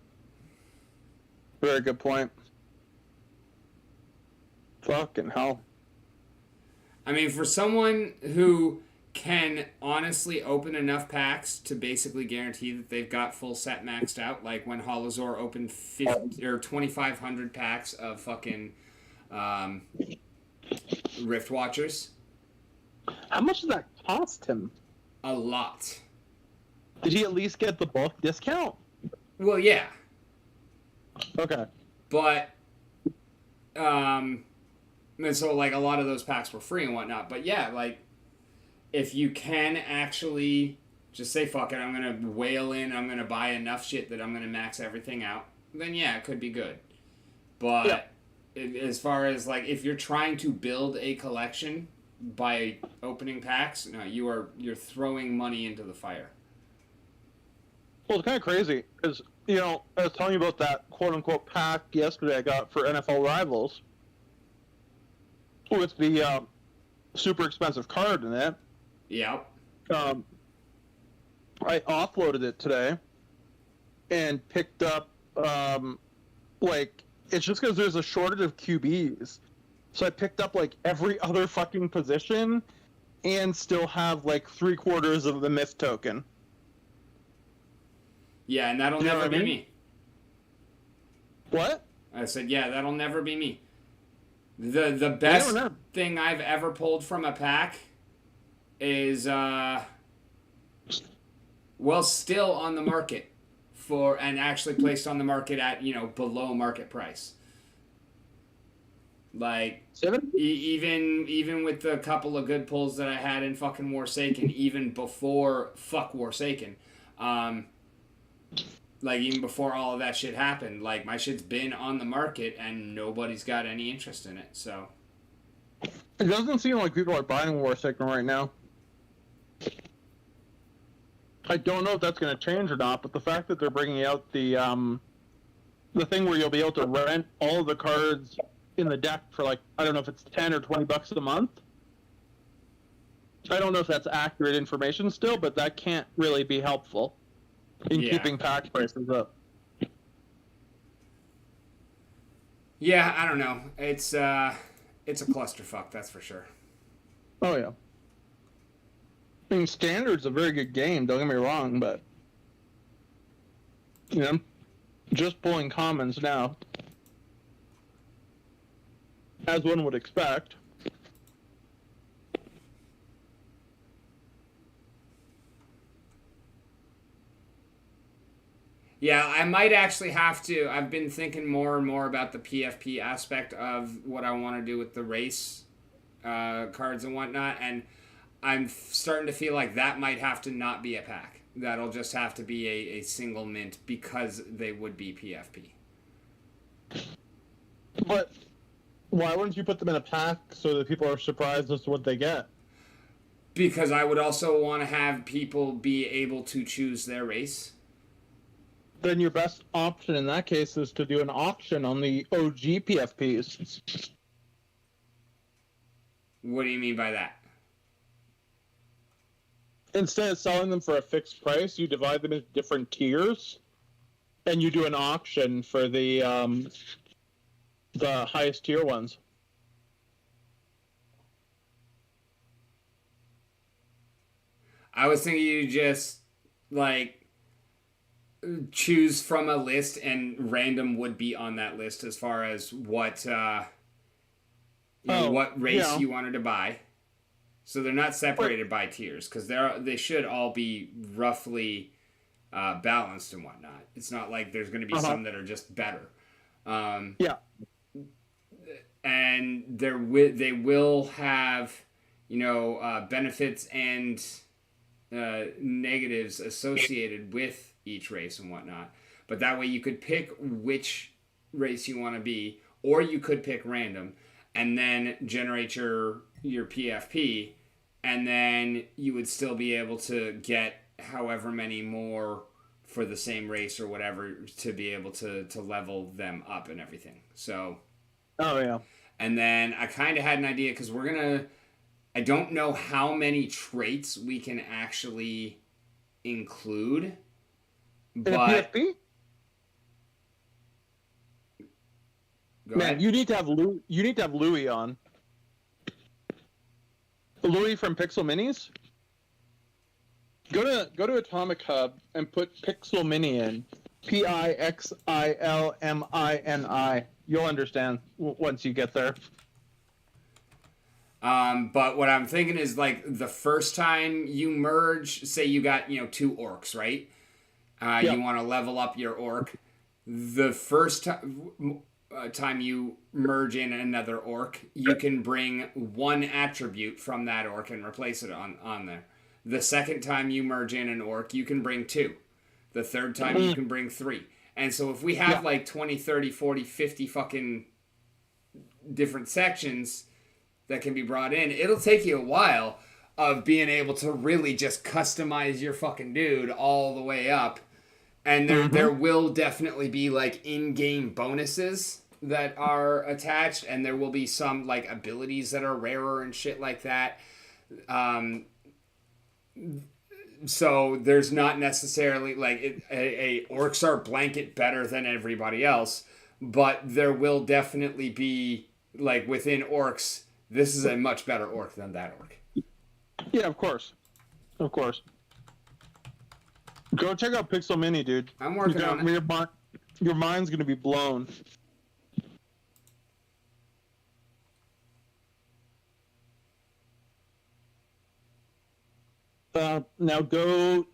Speaker 4: Very good point. Fucking hell.
Speaker 1: I mean, for someone who can honestly open enough packs to basically guarantee that they've got full set maxed out, like when Holozor opened 50, or 2,500 packs of fucking Rift Watchers.
Speaker 4: How much did that cost him?
Speaker 1: A lot.
Speaker 4: Did he at least get the bulk discount?
Speaker 1: Well, yeah.
Speaker 4: Okay.
Speaker 1: But, and so, like, a lot of those packs were free and whatnot. But, yeah, like, if you can actually just say, fuck it, I'm going to whale in, I'm going to buy enough shit that I'm going to max everything out, then, yeah, it could be good. But as far as, like, if you're trying to build a collection by opening packs, no, you're throwing money into the fire.
Speaker 4: Well, it's kind of crazy, because, you know, I was telling you about that quote-unquote pack yesterday I got for NFL Rivals with the super expensive card in it.
Speaker 1: Yep.
Speaker 4: I offloaded it today and picked up, like, it's just because there's a shortage of QBs. So I picked up, like, every other fucking position and still have, like, 3/4 of the myth token.
Speaker 1: Yeah, and that'll
Speaker 4: You know
Speaker 1: never
Speaker 4: what I
Speaker 1: be
Speaker 4: mean?
Speaker 1: me.
Speaker 4: What?
Speaker 1: I said, yeah, that'll never be me. The best
Speaker 4: know.
Speaker 1: thing I've ever pulled from a pack is, still on the market and actually placed on the market at, below market price. Like,
Speaker 4: 7?
Speaker 1: even with the couple of good pulls that I had in fucking Warsaken, even before fuck Warsaken, like, even before all of that shit happened, like, my shit's been on the market and nobody's got any interest in it, so.
Speaker 4: It doesn't seem like people are buying Warsaken right now. I don't know if that's going to change or not, but the fact that they're bringing out the thing where you'll be able to rent all of the cards in the deck for, like, I don't know if it's $10 or $20 a month. I don't know if that's accurate information still, but that can't really be helpful in keeping pack prices up.
Speaker 1: Yeah, I don't know. It's a clusterfuck, that's for sure.
Speaker 4: Oh yeah. I mean, Standard's a very good game. Don't get me wrong, but I'm just pulling commons now, as one would expect.
Speaker 1: Yeah, I might actually have to. I've been thinking more and more about the PFP aspect of what I want to do with the race cards and whatnot, and I'm starting to feel like that might have to not be a pack. That'll just have to be a single mint because they would be PFP.
Speaker 4: But why wouldn't you put them in a pack so that people are surprised as to what they get?
Speaker 1: Because I would also want to have people be able to choose their race.
Speaker 4: Then your best option in that case is to do an auction on the OG PFPs.
Speaker 1: What do you mean by that?
Speaker 4: Instead of selling them for a fixed price, you divide them into different tiers, and you do an auction for the highest tier ones.
Speaker 1: I was thinking you just like choose from a list and random would be on that list as far as what what race you wanted to buy. So they're not separated by tiers because they should all be roughly balanced and whatnot. It's not like there's going to be some that are just better. And they will have benefits and negatives associated with each race and whatnot. But that way you could pick which race you want to be, or you could pick random and then generate your PFP, and then you would still be able to get however many more for the same race or whatever to be able to level them up and everything. So and then I kind of had an idea because I don't know how many traits we can actually include. But
Speaker 4: in a PFP? Man,
Speaker 1: ahead.
Speaker 4: you need to have Louis on. Louis from Pixel Minis. Go to Atomic Hub and put Pixel Mini in. Pixilmini. You'll understand once you get there.
Speaker 1: But what I'm thinking is like the first time you merge, say you got 2 orcs, right? You want to level up your orc. The first time you merge in another orc, you can bring 1 attribute from that orc and replace it on there. The second time you merge in an orc, you can bring 2. The third time you can bring 3. And so if we have like 20, 30, 40, 50 fucking different sections that can be brought in, it'll take you a while of being able to really just customize your fucking dude all the way up. And there will definitely be like in-game bonuses that are attached, and there will be some like abilities that are rarer and shit like that. So there's not necessarily like a orcs are blanket better than everybody else, but there will definitely be like within orcs, this is a much better orc than that orc.
Speaker 4: Yeah, of course. Go check out Pixel Mini, dude.
Speaker 1: I'm working on it.
Speaker 4: Your mind's gonna be blown. Now go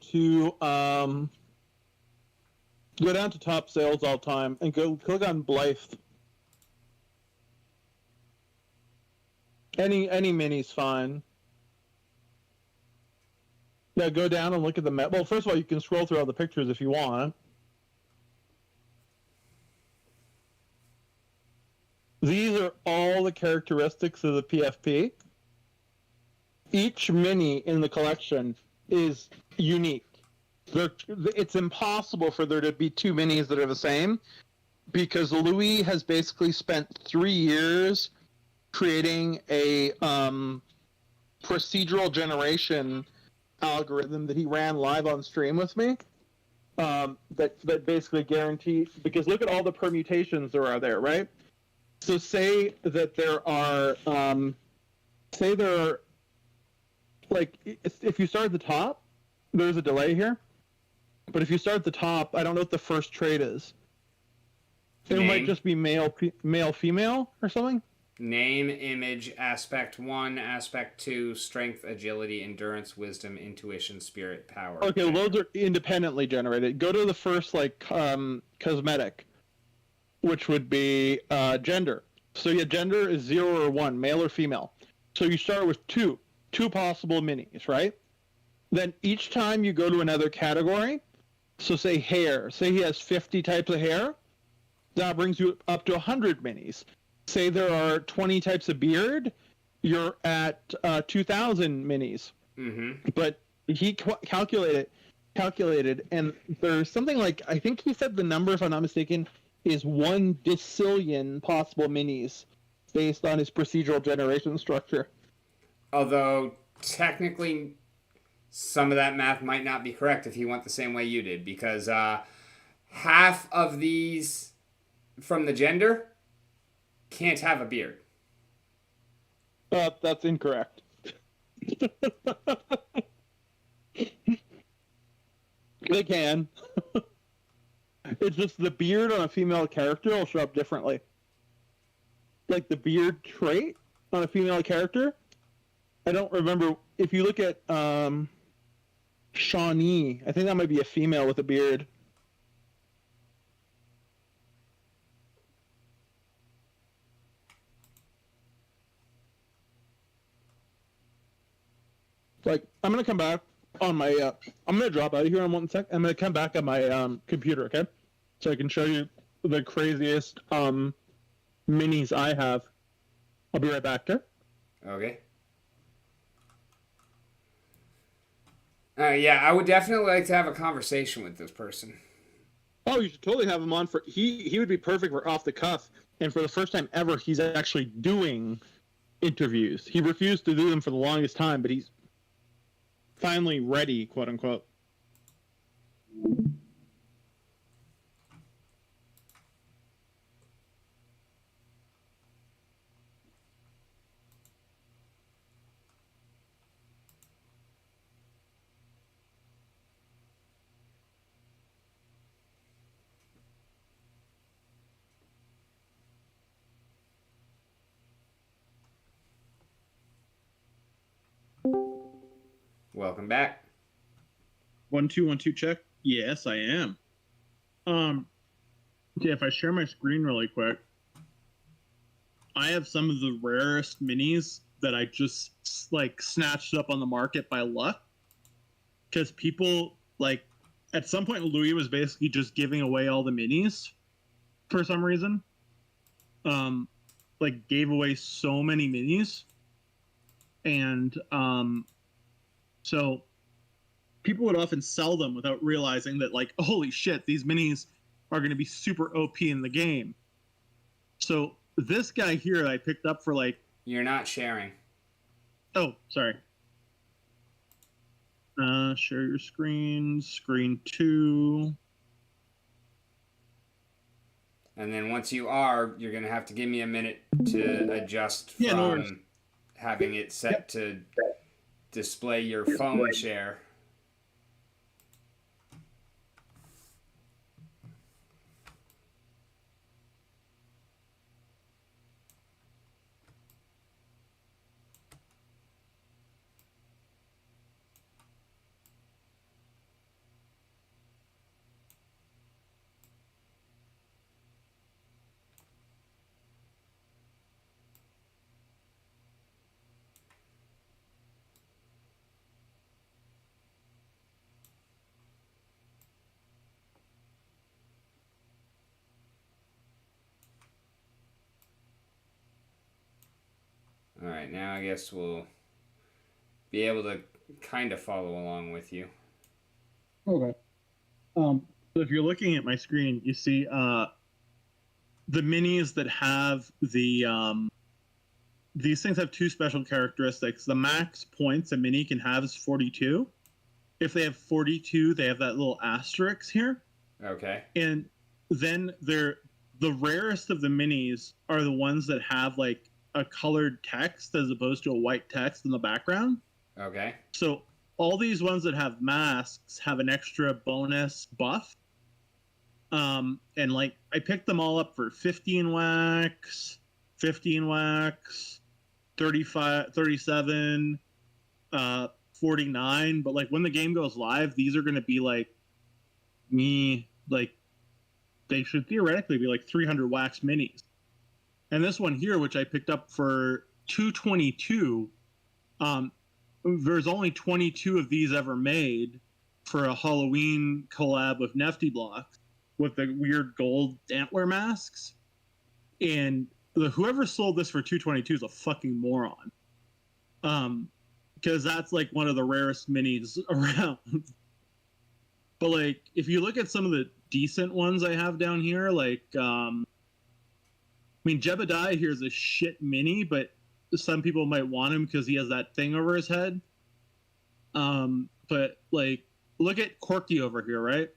Speaker 4: down to top sales all time and go click on Blythe. Any mini's fine. Now go down and look at the map. Well, first of all, you can scroll through all the pictures if you want. These are all the characteristics of the PFP. Each mini in the collection is unique. It's impossible for there to be 2 minis that are the same, because Louis has basically spent 3 years creating a procedural generation algorithm that he ran live on stream with me. That basically guarantees, because look at all the permutations there are there, right? So say that there are like if you start at the top, there's a delay here. But if you start at the top, I don't know what the first trait is. It
Speaker 1: Name.
Speaker 4: might just be male, female, or something.
Speaker 1: Name, image, aspect 1, aspect 2, strength, agility, endurance, wisdom, intuition, spirit, power.
Speaker 4: Okay, well, those are independently generated. Go to the first, like, cosmetic, which would be gender. So yeah, gender is 0 or 1, male or female. So you start with two possible minis, right? Then each time you go to another category, so say hair, say he has 50 types of hair, that brings you up to 100 minis. Say there are 20 types of beard, you're at 2,000 minis.
Speaker 1: Mm-hmm.
Speaker 4: But he calculated, and there's something like, I think he said the number, if I'm not mistaken, is 1 decillion possible minis based on his procedural generation structure.
Speaker 1: Although, technically, some of that math might not be correct if he went the same way you did, because half of these from the gender can't have a beard.
Speaker 4: That's incorrect. They can. It's just the beard on a female character will show up differently. Like the beard trait on a female character, I don't remember. If you look at Shawnee, I think that might be a female with a beard. Like, I'm gonna come back on my. I'm gonna drop out of here in 1 sec. I'm gonna come back on my computer, okay? So I can show you the craziest minis I have. I'll be right back, okay?
Speaker 1: Okay. Yeah, I would definitely like to have a conversation with this person.
Speaker 4: Oh, you should totally have him on for. He would be perfect for off the cuff, and for the first time ever, he's actually doing interviews. He refused to do them for the longest time, but he's finally ready, quote unquote.
Speaker 1: Welcome back.
Speaker 2: 1 2 1 2 check. Yes, I am. Okay, if I share my screen really quick, I have some of the rarest minis that I just like snatched up on the market by luck. Because people like at some point Louis was basically just giving away all the minis for some reason. Like gave away so many minis. And so people would often sell them without realizing that, like, holy shit, these minis are going to be super OP in the game. So this guy here I picked up for like...
Speaker 1: You're not sharing.
Speaker 2: Oh, sorry. Share your screen. Screen 2.
Speaker 1: And then once you are, you're going to have to give me a minute to adjust from having it set to display your phone share. All right, now I guess we'll be able to kind of follow along with you.
Speaker 2: Okay. So if you're looking at my screen, you see the minis that have the these things have 2 special characteristics. The max points a mini can have is 42. If they have 42, they have that little asterisk here.
Speaker 1: Okay.
Speaker 2: And then the rarest of the minis are the ones that have like a colored text as opposed to a white text in the background.
Speaker 1: Okay.
Speaker 2: So all these ones that have masks have an extra bonus buff. And like I picked them all up for 15 wax, 15 wax, 35, 37, 49. But like when the game goes live, these are going to be like they should theoretically be like 300 wax minis. And this one here, which I picked up for 222, there's only 22 of these ever made for a Halloween collab with Nefty Blocks with the weird gold antler masks. And whoever sold this for 222 is a fucking moron. Because that's like one of the rarest minis around. But like, if you look at some of the decent ones I have down here, like, I mean, Jebediah here is a shit mini, but some people might want him because he has that thing over his head. But like, look at Corky over here, right?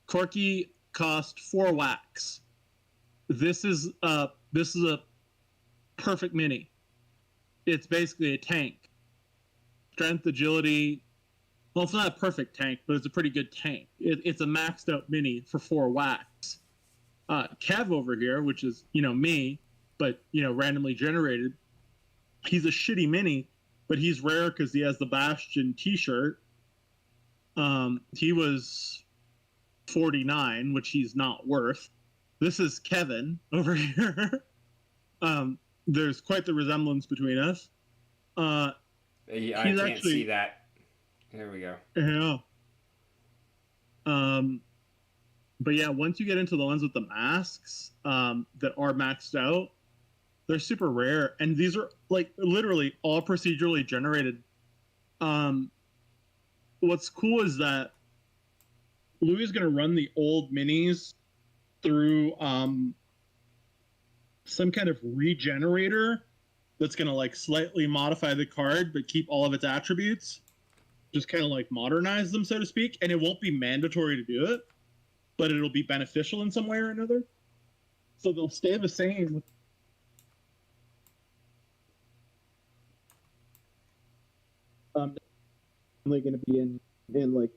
Speaker 2: Corky cost 4 wax. This is a perfect mini. It's basically a tank. Strength, agility. Well, it's not a perfect tank, but it's a pretty good tank. It's a maxed out mini for 4 wax. Kev over here, which is, me, but, randomly generated. He's a shitty mini, but he's rare because he has the Bastion t-shirt. He was 49, which he's not worth. This is Kevin over here. There's quite the resemblance between us.
Speaker 1: I can't see that. There we go.
Speaker 2: Yeah. But yeah, once you get into the ones with the masks that are maxed out, they're super rare, and these are like literally all procedurally generated. What's cool is that Louis is going to run the old minis through some kind of regenerator that's going to like slightly modify the card but keep all of its attributes, just kind of like modernize them, so to speak. And it won't be mandatory to do it, but it'll be beneficial in some way or another. So they'll stay the same. Only going to be in like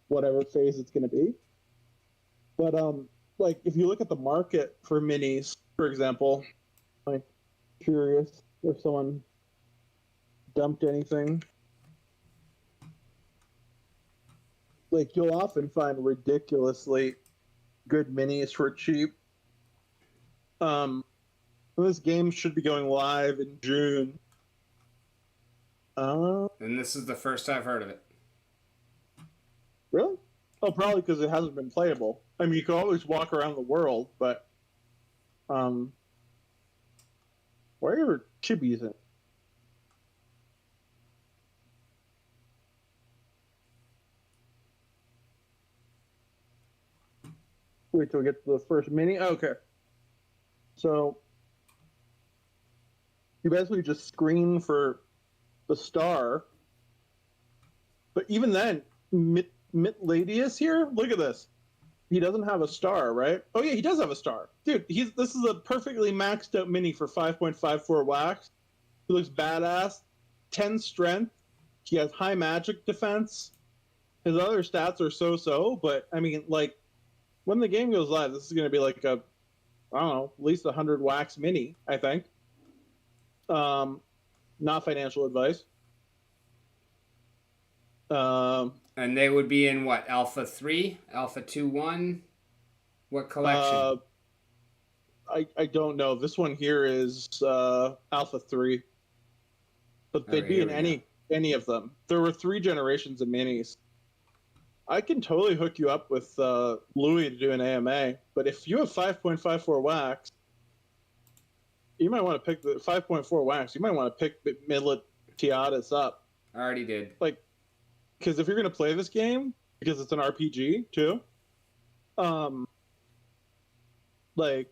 Speaker 2: whatever phase it's going to be. But like if you look at the market for minis, for example, I'm curious if someone dumped anything. Like you'll often find ridiculously good minis for cheap. This game should be going live in June.
Speaker 1: And this is the first I've heard of it.
Speaker 2: Really? Oh, probably because it hasn't been playable. I mean, you can always walk around the world, but where are your chibis at? Wait till we get to the first mini. Okay. So you basically just screen for the star. But even then, Mitladius here, look at this. He doesn't have a star, right? Oh yeah, he does have a star. Dude, this is a perfectly maxed out mini for 5.54 wax. He looks badass. 10 strength. He has high magic defense. His other stats are so-so, but I mean, like, when the game goes live, this is going to be like a, I don't know, at least 100 wax mini, I think. Not financial advice.
Speaker 1: And they would be in what, Alpha 3? Alpha 2.1? What collection?
Speaker 2: I don't know. This one here is Alpha 3. But they'd be in any of them. There were 3 generations of minis. I can totally hook you up with Louis to do an AMA, but if you have 5.54 wax, you might want to pick the 5.4 wax. You might want to pick Midlet Tiatis up.
Speaker 1: I already did.
Speaker 2: Like, because if you're going to play this game, because it's an RPG too, like,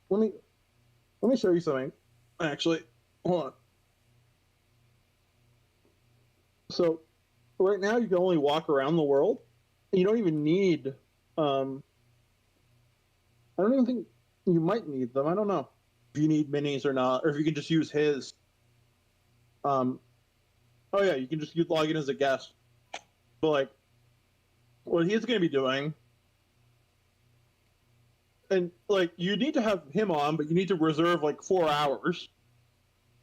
Speaker 2: let me show you something. Actually, hold on. So, right now you can only walk around the world. You don't even need. I don't even think you might need them. I don't know if you need minis or not, or if you can just use his.
Speaker 4: Oh yeah, you can just log in as a guest. But like, what he's going to be doing, and like, you need to have him on, but you need to reserve like 4 hours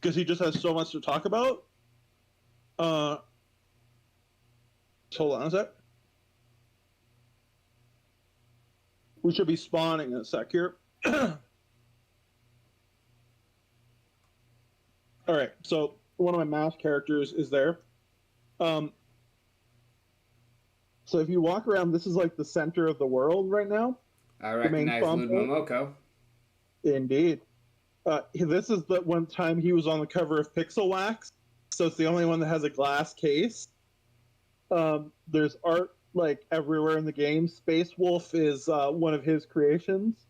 Speaker 4: because he just has so much to talk about. Hold on a sec. We should be spawning in a sec here. All right, so one of my math characters is there. So if you walk around, this is like the center of the world right now.
Speaker 1: I recognize Lud Momoko.
Speaker 4: Indeed. This is the one time he was on the cover of Pixel Wax, so it's the only one that has a glass case. There's art like everywhere in the game. Space Wolf is one of his creations.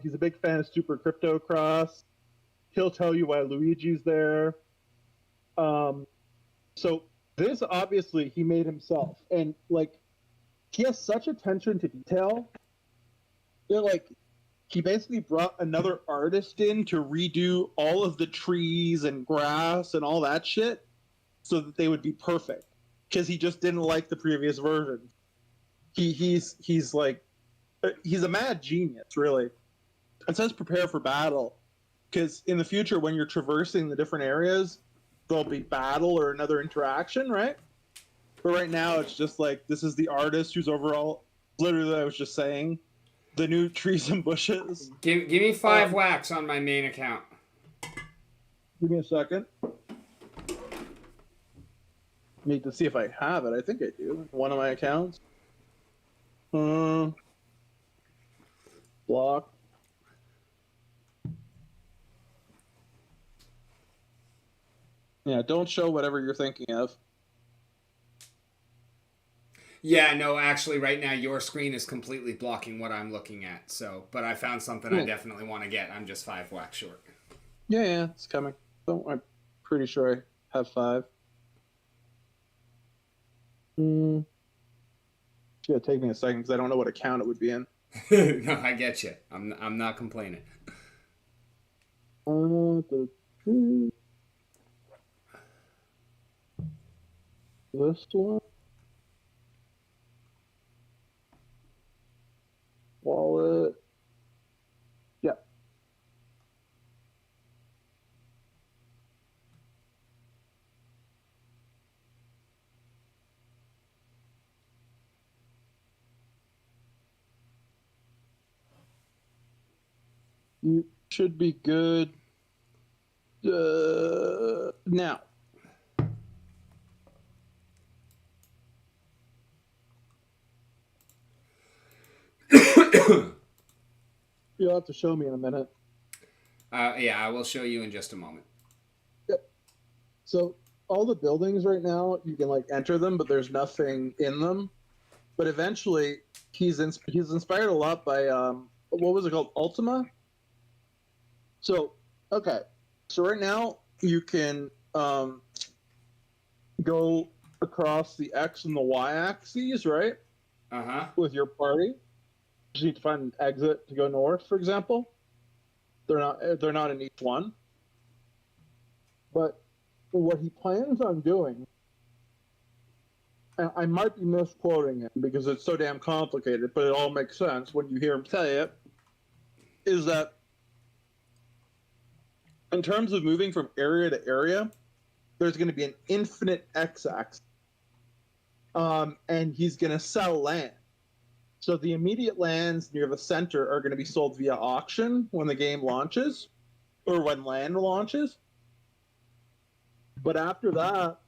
Speaker 4: He's a big fan of Super Crypto Cross. He'll tell you why Luigi's there. So this obviously he made himself, and like he has such attention to detail. They're like he basically brought another artist in to redo all of the trees and grass and all that shit so that they would be perfect, because he just didn't like the previous version. He's like he's a mad genius, really. It says prepare for battle, because in the future when you're traversing the different areas, there'll be battle or another interaction, right? But right now it's just like this is the artist who's overall. Literally, I was just saying the new trees and bushes.
Speaker 1: Give me 5 wax on my main account.
Speaker 4: Give me a second. Need to see if I have it. I think I do. One of my accounts. Block. Yeah, don't show whatever you're thinking of.
Speaker 1: Yeah, no, actually, right now your screen is completely blocking what I'm looking at. So, but I found something I definitely want to get. I'm just 5 wax short.
Speaker 4: Yeah, it's coming. So I'm pretty sure I have 5. It's gonna take me a second because I don't know what account it would be in.
Speaker 1: No, I get you. I'm not complaining.
Speaker 4: This one. Wallet. Yeah. You should be good now. You'll have to show me in a minute.
Speaker 1: Yeah, I will show you in just a moment.
Speaker 4: Yep. So all the buildings right now, you can like enter them, but there's nothing in them. But eventually, he's inspired a lot by what was it called, Ultima? So okay, so right now you can go across the X and the Y axes, right? With your party. You need to find an exit to go north, for example. They're not in each one. But what he plans on doing, and I might be misquoting him because it's so damn complicated, but it all makes sense when you hear him say it, is that in terms of moving from area to area, there's going to be an infinite x-axis. And he's going to sell land. So the immediate lands near the center are going to be sold via auction when the game launches, or when land launches. But after that,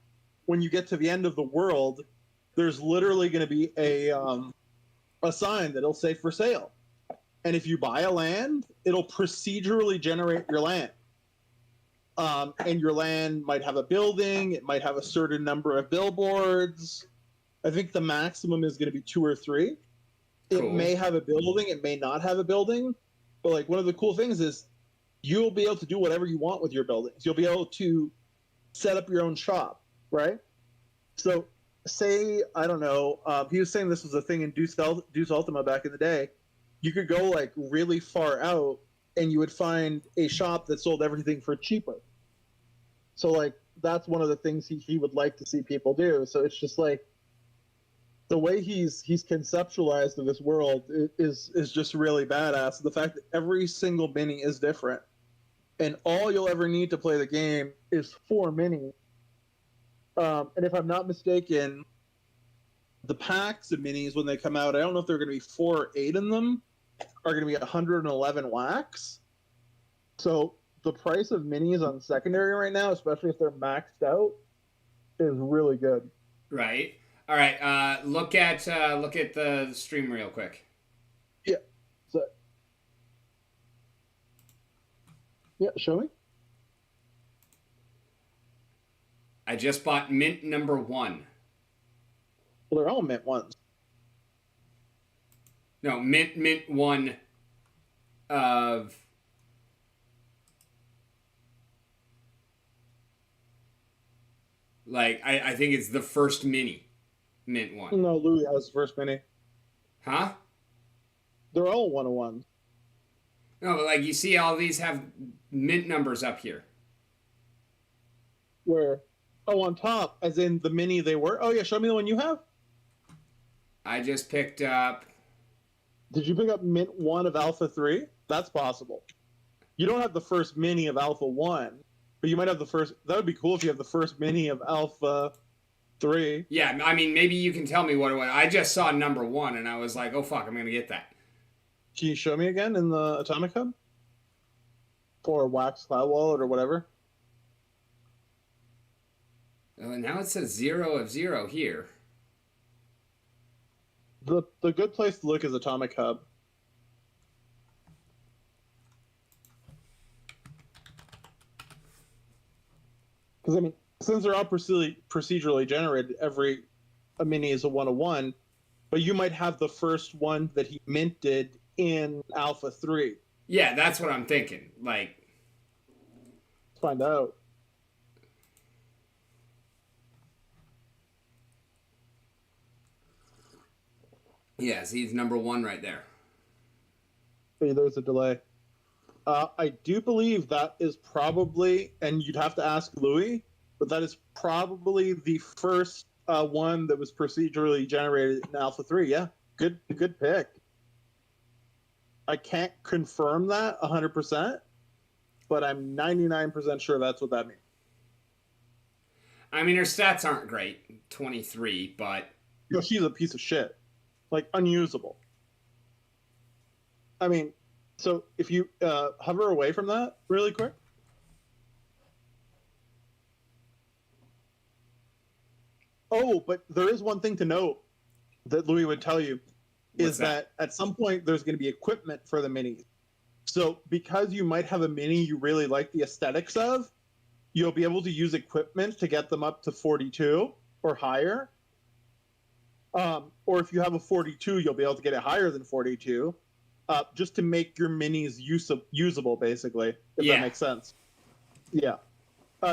Speaker 4: when you get to the end of the world, there's literally going to be a sign that'll say for sale. And if you buy a land, it'll procedurally generate your land. And your land might have a building, it might have a certain number of billboards. I think the maximum is going to be 2 or 3. Cool. It may have a building, it may not have a building, but like one of the cool things is you'll be able to do whatever you want with your buildings. You'll be able to set up your own shop, right? So say, I don't know, he was saying this was a thing in Deuce Ultima back in the day. You could go like really far out and you would find a shop that sold everything for cheaper.
Speaker 5: So like that's one of the things he would like to see people do. So it's just like the way he's conceptualized of this world is just really badass. The fact that every single mini is different, and all you'll ever need to play the game is 4 minis. And if I'm not mistaken, the packs of minis when they come out, I don't know if they're going to be 4 or 8 in them, are going to be 111 wax. So the price of minis on secondary right now, especially if they're maxed out, is really good.
Speaker 1: Right. All right. Look at the stream real quick.
Speaker 5: Yeah. So. Yeah. Show me.
Speaker 1: I just bought mint number 1.
Speaker 5: Well, they're all mint ones.
Speaker 1: No, mint 1 of. Like, I think it's the first mini. Mint 1.
Speaker 5: No, Louis has the first mini.
Speaker 1: Huh?
Speaker 5: They're all 101.
Speaker 1: No, but like you see all these have mint numbers up here.
Speaker 5: Where? Oh, on top, as in the mini they were? Oh, yeah, show me the one you have.
Speaker 1: I just picked up.
Speaker 5: Did you pick up mint 1 of Alpha 3? That's possible. You don't have the first mini of Alpha 1, but you might have the first. That would be cool if you have the first mini of Alpha 3.
Speaker 1: Yeah, I mean, maybe you can tell me what it was. I just saw number 1 and I was like, oh fuck, I'm going to get that.
Speaker 5: Can you show me again in the Atomic Hub? Or Wax Cloud Wallet or whatever?
Speaker 1: Now it says 0 of 0 here.
Speaker 5: The good place to look is Atomic Hub. Because, I mean, since they're all procedurally generated, every mini is a 101, but you might have the first one that he minted in Alpha 3.
Speaker 1: Yeah, that's what I'm thinking. Like,
Speaker 5: Let's find out.
Speaker 1: yeah, see, it's number 1 right there.
Speaker 5: Hey, there's a delay. I do believe that is probably, and you'd have to ask Louis, but that is probably the first one that was procedurally generated in Alpha 3. Yeah, good pick. I can't confirm that 100%, but I'm 99% sure that's what that means.
Speaker 1: I mean, her stats aren't great, 23, but...
Speaker 5: You know, she's a piece of shit. Like, unusable. I mean, so if you hover away from that really quick. Oh, but there is one thing to note that Louis would tell you is that at some point there's going to be equipment for the minis. So because you might have a mini you really like the aesthetics of, you'll be able to use equipment to get them up to 42 or higher. Or if you have a 42, you'll be able to get it higher than 42, just to make your minis usable, basically, if that makes sense. Yeah.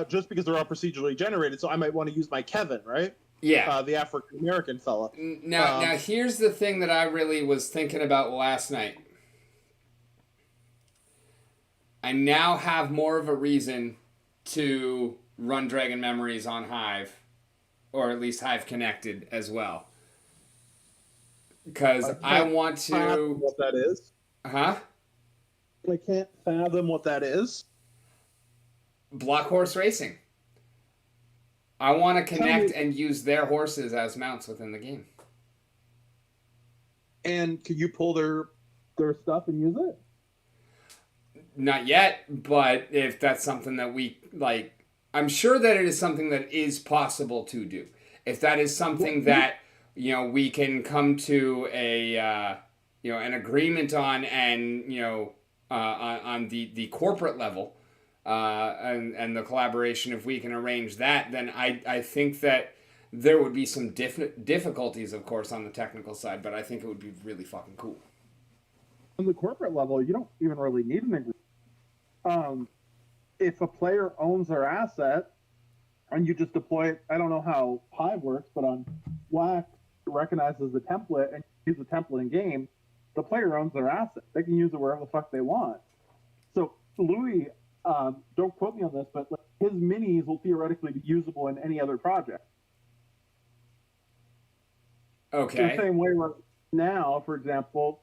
Speaker 5: Just because they're all procedurally generated, so I might want to use my Kevin, right?
Speaker 1: Yeah.
Speaker 5: The African-American fella.
Speaker 1: Now, here's the thing that I really was thinking about last night. I now have more of a reason to run Dragon Memories on Hive, or at least Hive Connected as well. Because I want to...
Speaker 5: What that is?
Speaker 1: Huh?
Speaker 5: I can't fathom what that is.
Speaker 1: Block horse racing. I want to connect and use their horses as mounts within the game.
Speaker 5: And can you pull their stuff and use it?
Speaker 1: Not yet, but if that's something that we like, I'm sure that it is something that is possible to do. If that is something that we can come to a an agreement on, and on the corporate level, and the collaboration, if we can arrange that, then I think that there would be some difficulties, of course, on the technical side, but I think it would be really fucking cool.
Speaker 5: On the corporate level, you don't even really need an agreement. If a player owns their asset and you just deploy it, I don't know how Hive works, but on Wax, it recognizes the template and use the template in game. The player owns their asset. They can use it wherever the fuck they want. So Louis don't quote me on this, but like, his minis will theoretically be usable in any other project. In the
Speaker 1: Okay.
Speaker 5: same way, where now, for example,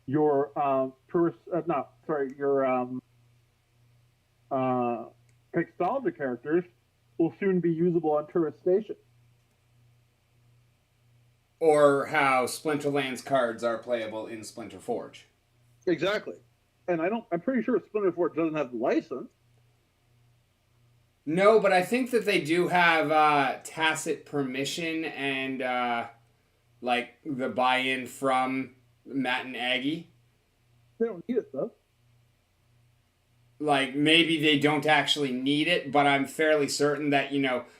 Speaker 5: your Pixology characters will soon be usable on Tourist Station.
Speaker 1: Or how Splinterlands cards are playable in Splinter Forge.
Speaker 5: Exactly. And I'm pretty sure Splinter Forge doesn't have the license.
Speaker 1: No, but I think that they do have tacit permission and like the buy-in from Matt and Aggie.
Speaker 5: They don't need it though.
Speaker 1: Like maybe they don't actually need it, but I'm fairly certain that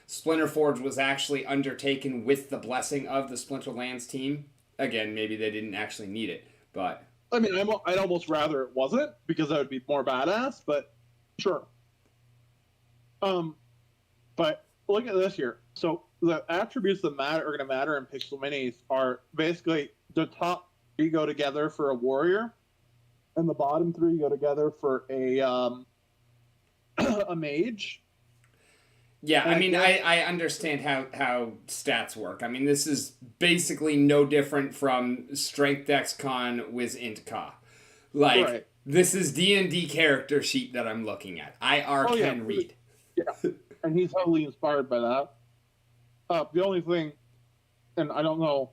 Speaker 1: Splinter Forge was actually undertaken with the blessing of the Splinterlands team. Again, maybe they didn't actually need it, but
Speaker 5: I mean, I'd almost rather it wasn't because that would be more badass. But sure. But look at this here. So the attributes that are going to matter in Pixel Minis are basically the top 3 go together for a warrior, and the bottom 3 go together for a a mage.
Speaker 1: yeah, I mean, I understand how stats work. I mean, this is basically no different from Strength Dex Con with Int Ka. Like,
Speaker 5: Right.
Speaker 1: this is D&D character sheet that I'm looking at. IR
Speaker 5: Oh, yeah.
Speaker 1: can read.
Speaker 5: Yeah, and he's heavily inspired by that. The only thing, and I don't know,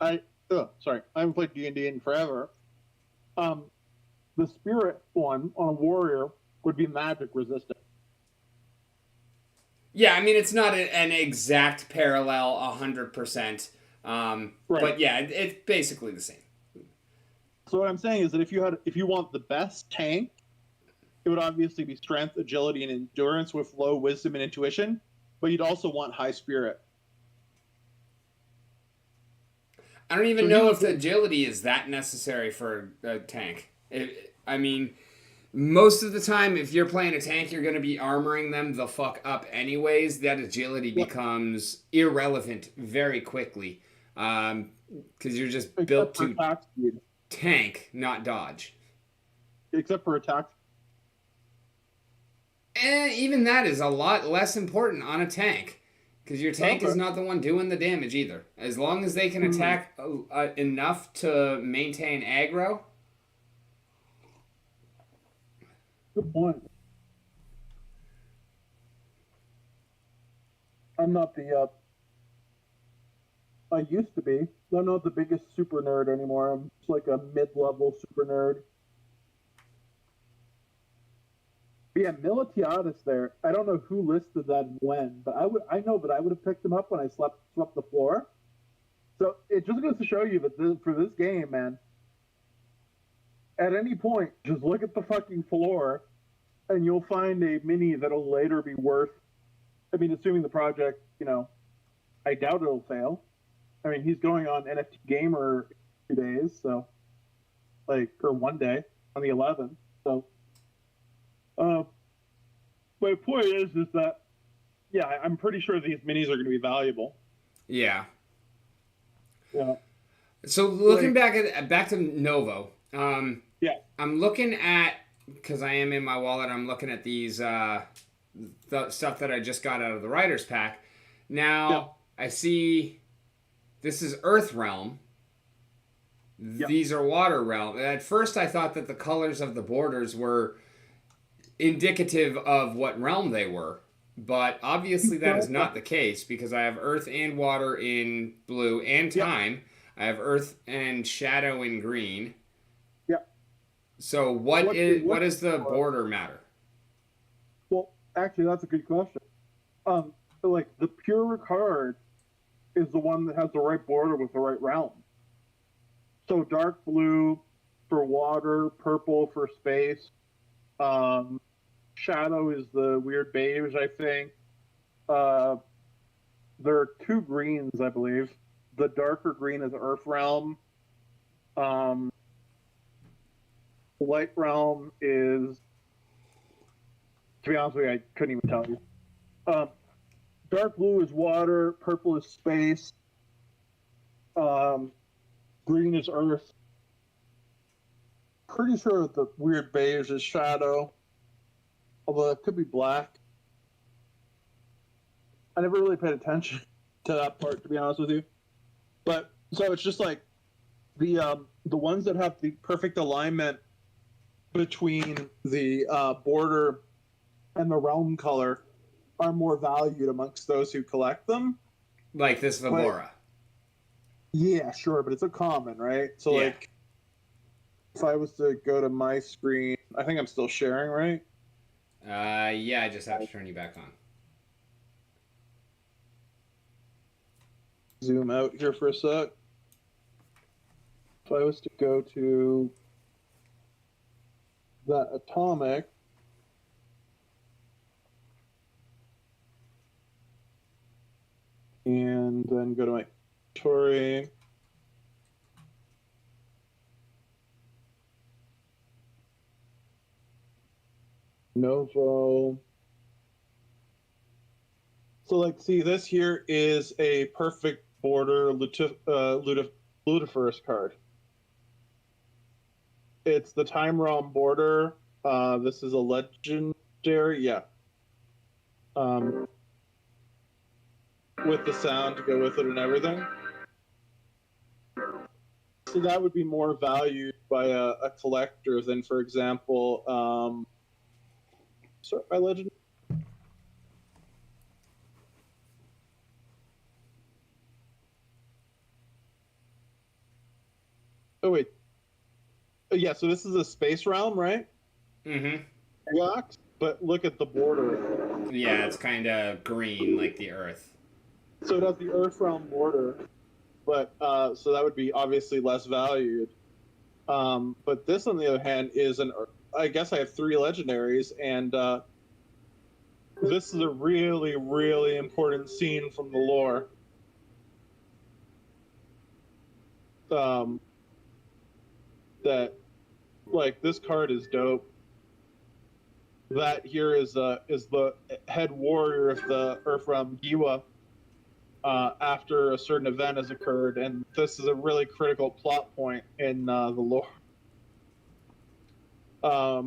Speaker 5: I haven't played D&D in forever. The spirit one on a warrior would be magic resistant.
Speaker 1: Yeah, I mean, it's not an exact parallel 100%.
Speaker 5: Right.
Speaker 1: But yeah, it's basically the same.
Speaker 5: So what I'm saying is that if you want the best tank, it would obviously be strength, agility, and endurance with low wisdom and intuition, but you'd also want high spirit.
Speaker 1: I don't even know if the agility is that necessary for a tank. I mean, most of the time, if you're playing a tank, you're going to be armoring them the fuck up anyways. That agility becomes irrelevant very quickly because you're just built to tank, not dodge.
Speaker 5: Except for attack.
Speaker 1: And even that is a lot less important on a tank because your tank is not the one doing the damage either. As long as they can attack enough to maintain aggro.
Speaker 5: Good point. I'm not I used to be. I'm not the biggest super nerd anymore. I'm just like a mid-level super nerd. But yeah, Militiadis there. I don't know who listed that when, but I know that I would have picked him up when I swept the floor. So it just goes to show you that for this game, man, at any point, just look at the fucking floor, and you'll find a mini that'll later be worth. I mean, assuming the project, I doubt it'll fail. I mean, he's going on NFT Gamer in 2 days, so or 1 day on the 11th. So, my point is that, yeah, I'm pretty sure these minis are going to be valuable.
Speaker 1: Yeah.
Speaker 5: Yeah.
Speaker 1: So looking back to Novo,
Speaker 5: yeah,
Speaker 1: I'm looking at, because I am in my wallet, I'm looking at these the stuff that I just got out of the writer's pack. Now I see this is Earth Realm. These are Water Realm. At first I thought that the colors of the borders were indicative of what realm they were, but obviously that is not the case because I have Earth and Water in blue and Time. I have Earth and Shadow in green.
Speaker 5: Yeah.
Speaker 1: So what does the border matter?
Speaker 5: Well, actually, that's a good question. The pure card is the one that has the right border with the right realm. So dark blue for water, purple for space. Shadow is the weird beige, I think. There are 2 greens, I believe. The darker green is Earth Realm. Light Realm is, to be honest with you, I couldn't even tell you. Dark blue is water, purple is space, green is Earth. Pretty sure the weird beige is Shadow. Although it could be black. I never really paid attention to that part, to be honest with you. But so it's just like the ones that have the perfect alignment between the border and the realm color are more valued amongst those who collect them.
Speaker 1: Like this Vibora.
Speaker 5: Yeah, sure, but it's a common, right? So
Speaker 1: Yeah.
Speaker 5: like, if I was to go to my screen, I think I'm still sharing, right?
Speaker 1: Yeah, I just have to turn you back on.
Speaker 5: Zoom out here for a sec. If I was to go to that atomic, and then go to my inventory. Novo. So, like, see, this here is a perfect border Ludiferous card. It's the Time Realm border. This is a legendary, yeah. With the sound to go with it and everything. So that would be more valued by a collector than, for example, sort by legend. Oh wait, yeah. So this is a space realm, right?
Speaker 1: Mm-hmm.
Speaker 5: Blocks, but look at the border.
Speaker 1: Yeah, it's kind of green like the Earth.
Speaker 5: So it has the Earth realm border, but so that would be obviously less valued. But this, on the other hand, is an. I guess I have 3 legendaries, and this is a really, really important scene from the lore. That, like, this card is dope. That here is the head warrior of the Earth realm, Giwa. After a certain event has occurred, and this is a really critical plot point in the lore. But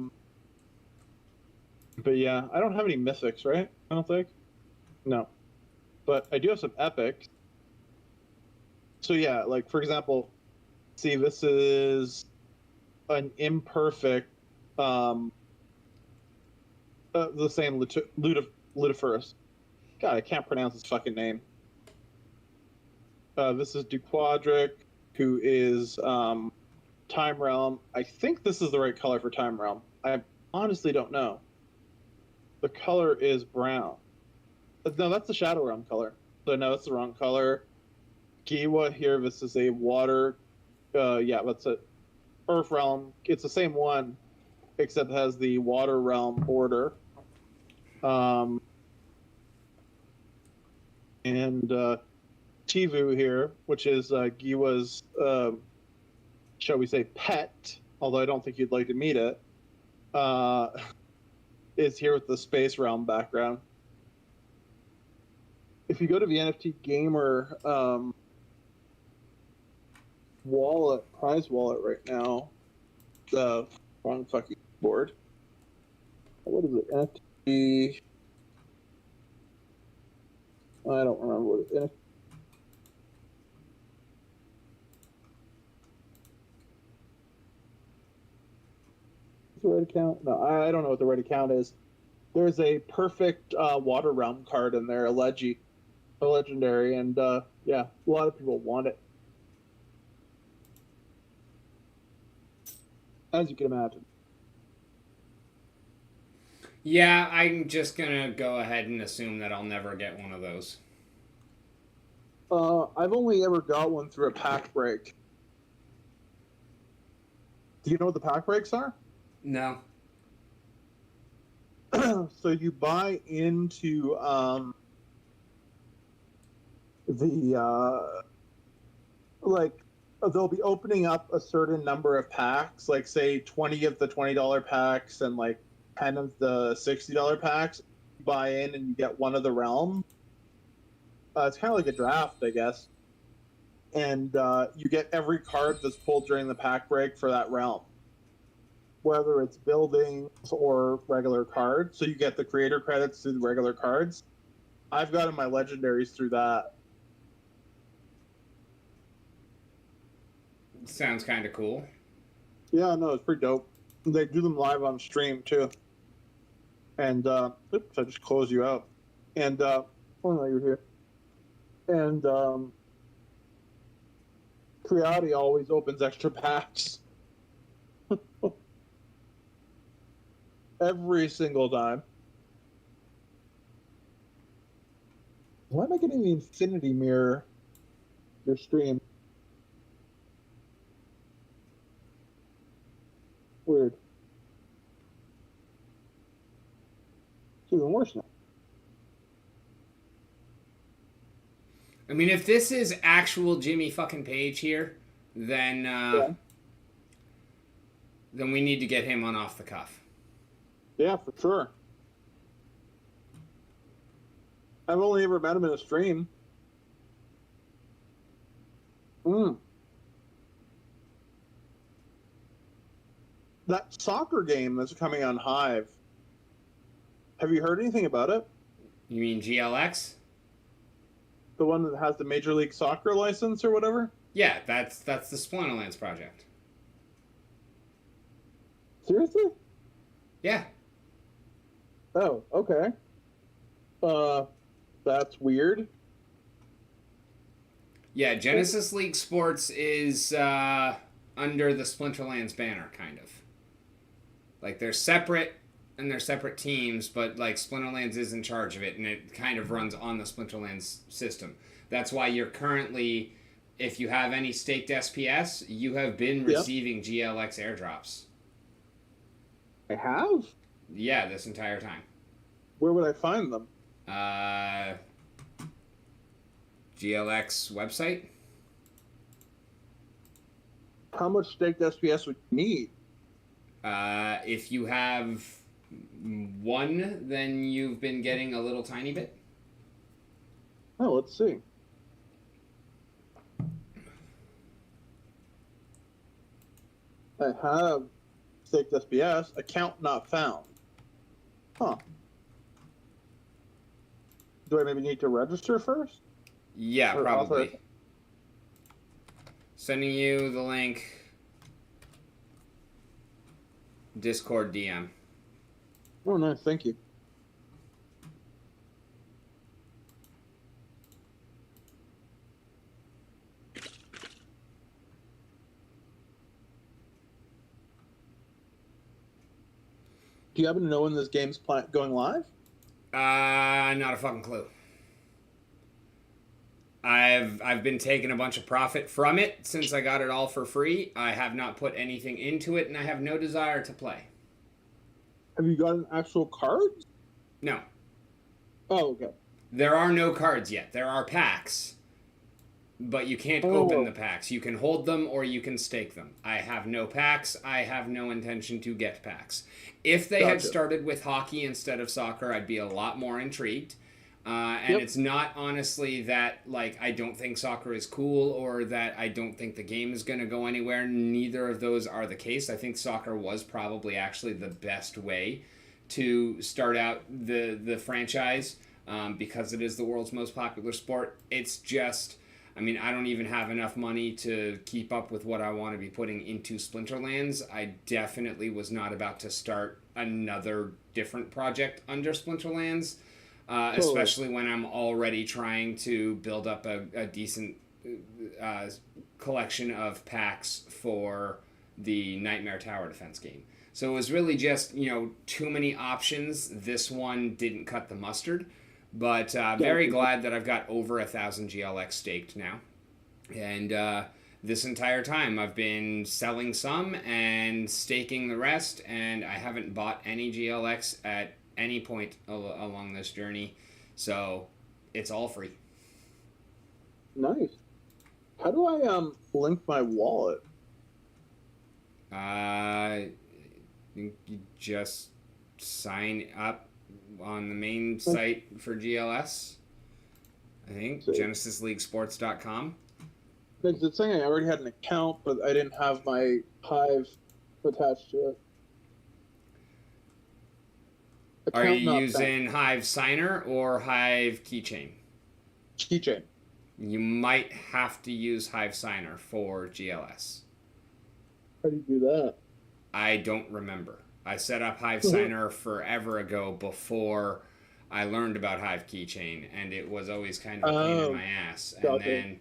Speaker 5: yeah, I don't have any mythics, right? I don't think. No, but I do have some epics. So yeah, like for example, see, this is an imperfect, the same Ludiferous. God, I can't pronounce his fucking name. This is Duquadric, who is Time Realm. I think this is the right color for Time Realm. I honestly don't know. The color is brown. No, that's the Shadow Realm color. So no, that's the wrong color. Giwa here, this is a water. Yeah, that's it. Earth Realm. It's the same one, except it has the Water Realm border. And Chivu here, which is Giwa's, shall we say, pet, although I don't think you'd like to meet it, is here with the Space Realm background. If you go to the NFT Gamer prize wallet right now, the wrong fucking board. What is it? NFT. I don't remember what it is. The right account? No, I don't know what the right account is. There's a perfect Water Realm card in there, a legendary, and yeah, a lot of people want it, as you can imagine.
Speaker 1: Yeah, I'm just gonna go ahead and assume that I'll never get one of those.
Speaker 5: I've only ever got one through a pack break. Do you know what the pack breaks are?
Speaker 1: No.
Speaker 5: So you buy into the like they'll be opening up a certain number of packs, like say 20 of the $20 packs and like 10 of the $60 packs. You buy in and you get one of the realm. It's kind of like a draft, I guess. And you get every card that's pulled during the pack break for that realm. whether it's buildings or regular cards. So you get the creator credits through the regular cards. I've gotten my legendaries through that.
Speaker 1: Sounds kind of cool.
Speaker 5: Yeah, no, it's pretty dope. They do them live on stream too. And oops, I just closed you out. And oh no, you're here. And Creati always opens extra packs. Every single time. Why am I getting the infinity mirror? Your stream. Weird. It's even worse now.
Speaker 1: I mean, if this is actual Jimmy fucking Page here, then then we need to get him on Off the Cuff.
Speaker 5: Yeah, for sure. I've only ever met him in a stream. That soccer game that's coming on Hive. Have you heard anything about it?
Speaker 1: You mean GLX?
Speaker 5: The one that has the Major League Soccer license or whatever?
Speaker 1: Yeah, that's the Splinterlands project.
Speaker 5: Seriously?
Speaker 1: Yeah.
Speaker 5: Oh, okay. That's weird.
Speaker 1: Yeah, Genesis League Sports is under the Splinterlands banner, kind of. Like, they're separate, and they're separate teams, but, like, Splinterlands is in charge of it, and it kind of runs on the Splinterlands system. That's why you're currently, if you have any staked SPS, you have been receiving GLX airdrops.
Speaker 5: I have?
Speaker 1: Yeah, this entire time.
Speaker 5: Where would I find them?
Speaker 1: GLX website.
Speaker 5: How much staked SPS would you need?
Speaker 1: If you have one, then you've been getting a little tiny bit.
Speaker 5: Oh, let's see. I have staked SPS. Account not found. Huh. Do I maybe need to register first?
Speaker 1: Yeah,
Speaker 5: Or
Speaker 1: probably.
Speaker 5: author-
Speaker 1: Sending you the link. Discord DM.
Speaker 5: Oh, nice. Thank you. Do you happen to know when this game's going live?
Speaker 1: Not a fucking clue. I've been taking a bunch of profit from it since I got it all for free. I have not put anything into it, and I have no desire to play.
Speaker 5: Have you gotten actual cards?
Speaker 1: No.
Speaker 5: Oh, okay.
Speaker 1: There are no cards yet. There are packs. But you can't open the packs. You can hold them or you can stake them. I have no packs. I have no intention to get packs. If they had started with hockey instead of soccer, I'd be a lot more intrigued. And it's not honestly that, like, I don't think soccer is cool or that I don't think the game is going to go anywhere. Neither of those are the case. I think soccer was probably actually the best way to start out the franchise because it is the world's most popular sport. It's just, I mean, I don't even have enough money to keep up with what I want to be putting into Splinterlands. I definitely was not about to start another different project under Splinterlands. Especially when I'm already trying to build up a decent collection of packs for the Nightmare Tower Defense game. So it was really just, too many options. This one didn't cut the mustard. But very glad that I've got over 1,000 GLX staked now. And this entire time I've been selling some and staking the rest. And I haven't bought any GLX at any point along this journey, so it's all free.
Speaker 5: Nice. How do I link my wallet?
Speaker 1: You just sign up on the main site for GLS. I think GenesisLeagueSports.com.
Speaker 5: It's saying I already had an account, but I didn't have my Hive attached to it.
Speaker 1: Are
Speaker 5: Account
Speaker 1: you
Speaker 5: not
Speaker 1: using Hive Signer or Hive Keychain?
Speaker 5: keychain?
Speaker 1: You might have to use Hive Signer for GLS.
Speaker 5: How do you do that?
Speaker 1: I don't remember. I set up Hive Signer forever ago before I learned about Hive Keychain, and it was always kind of a pain in my ass. And
Speaker 5: gotcha.
Speaker 1: then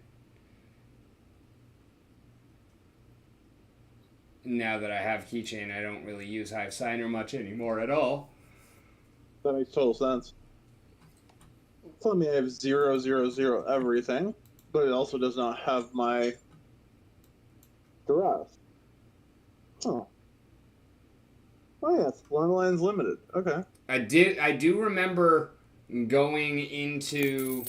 Speaker 1: now that I have Keychain, I don't really use Hive Signer much anymore at all.
Speaker 5: That makes total sense. Tell me I have 000 everything, but it also does not have my dress. Huh. Oh yeah, Splinterlands Limited. Okay.
Speaker 1: I do remember going into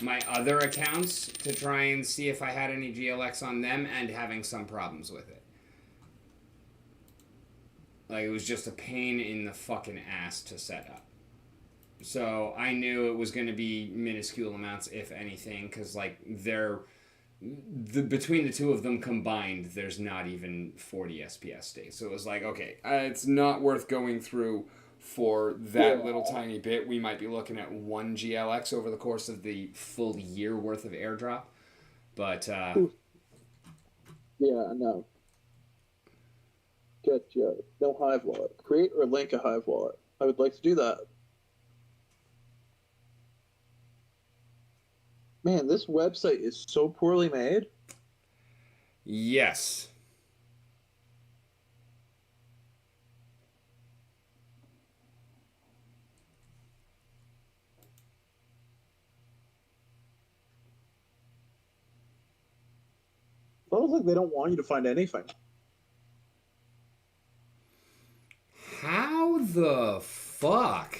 Speaker 1: my other accounts to try and see if I had any GLX on them and having some problems with it. Like, it was just a pain in the fucking ass to set up. So I knew it was going to be minuscule amounts, if anything, because like between the two of them combined, there's not even 40 SPS states. So it was like, okay, it's not worth going through for that little tiny bit. We might be looking at 1 GLX over the course of the full year worth of airdrop. But
Speaker 5: yeah, no. Get no Hive wallet. Create or link a Hive wallet. I would like to do that. Man, this website is so poorly made.
Speaker 1: yes.
Speaker 5: It's almost like they don't want you to find anything.
Speaker 1: How the fuck?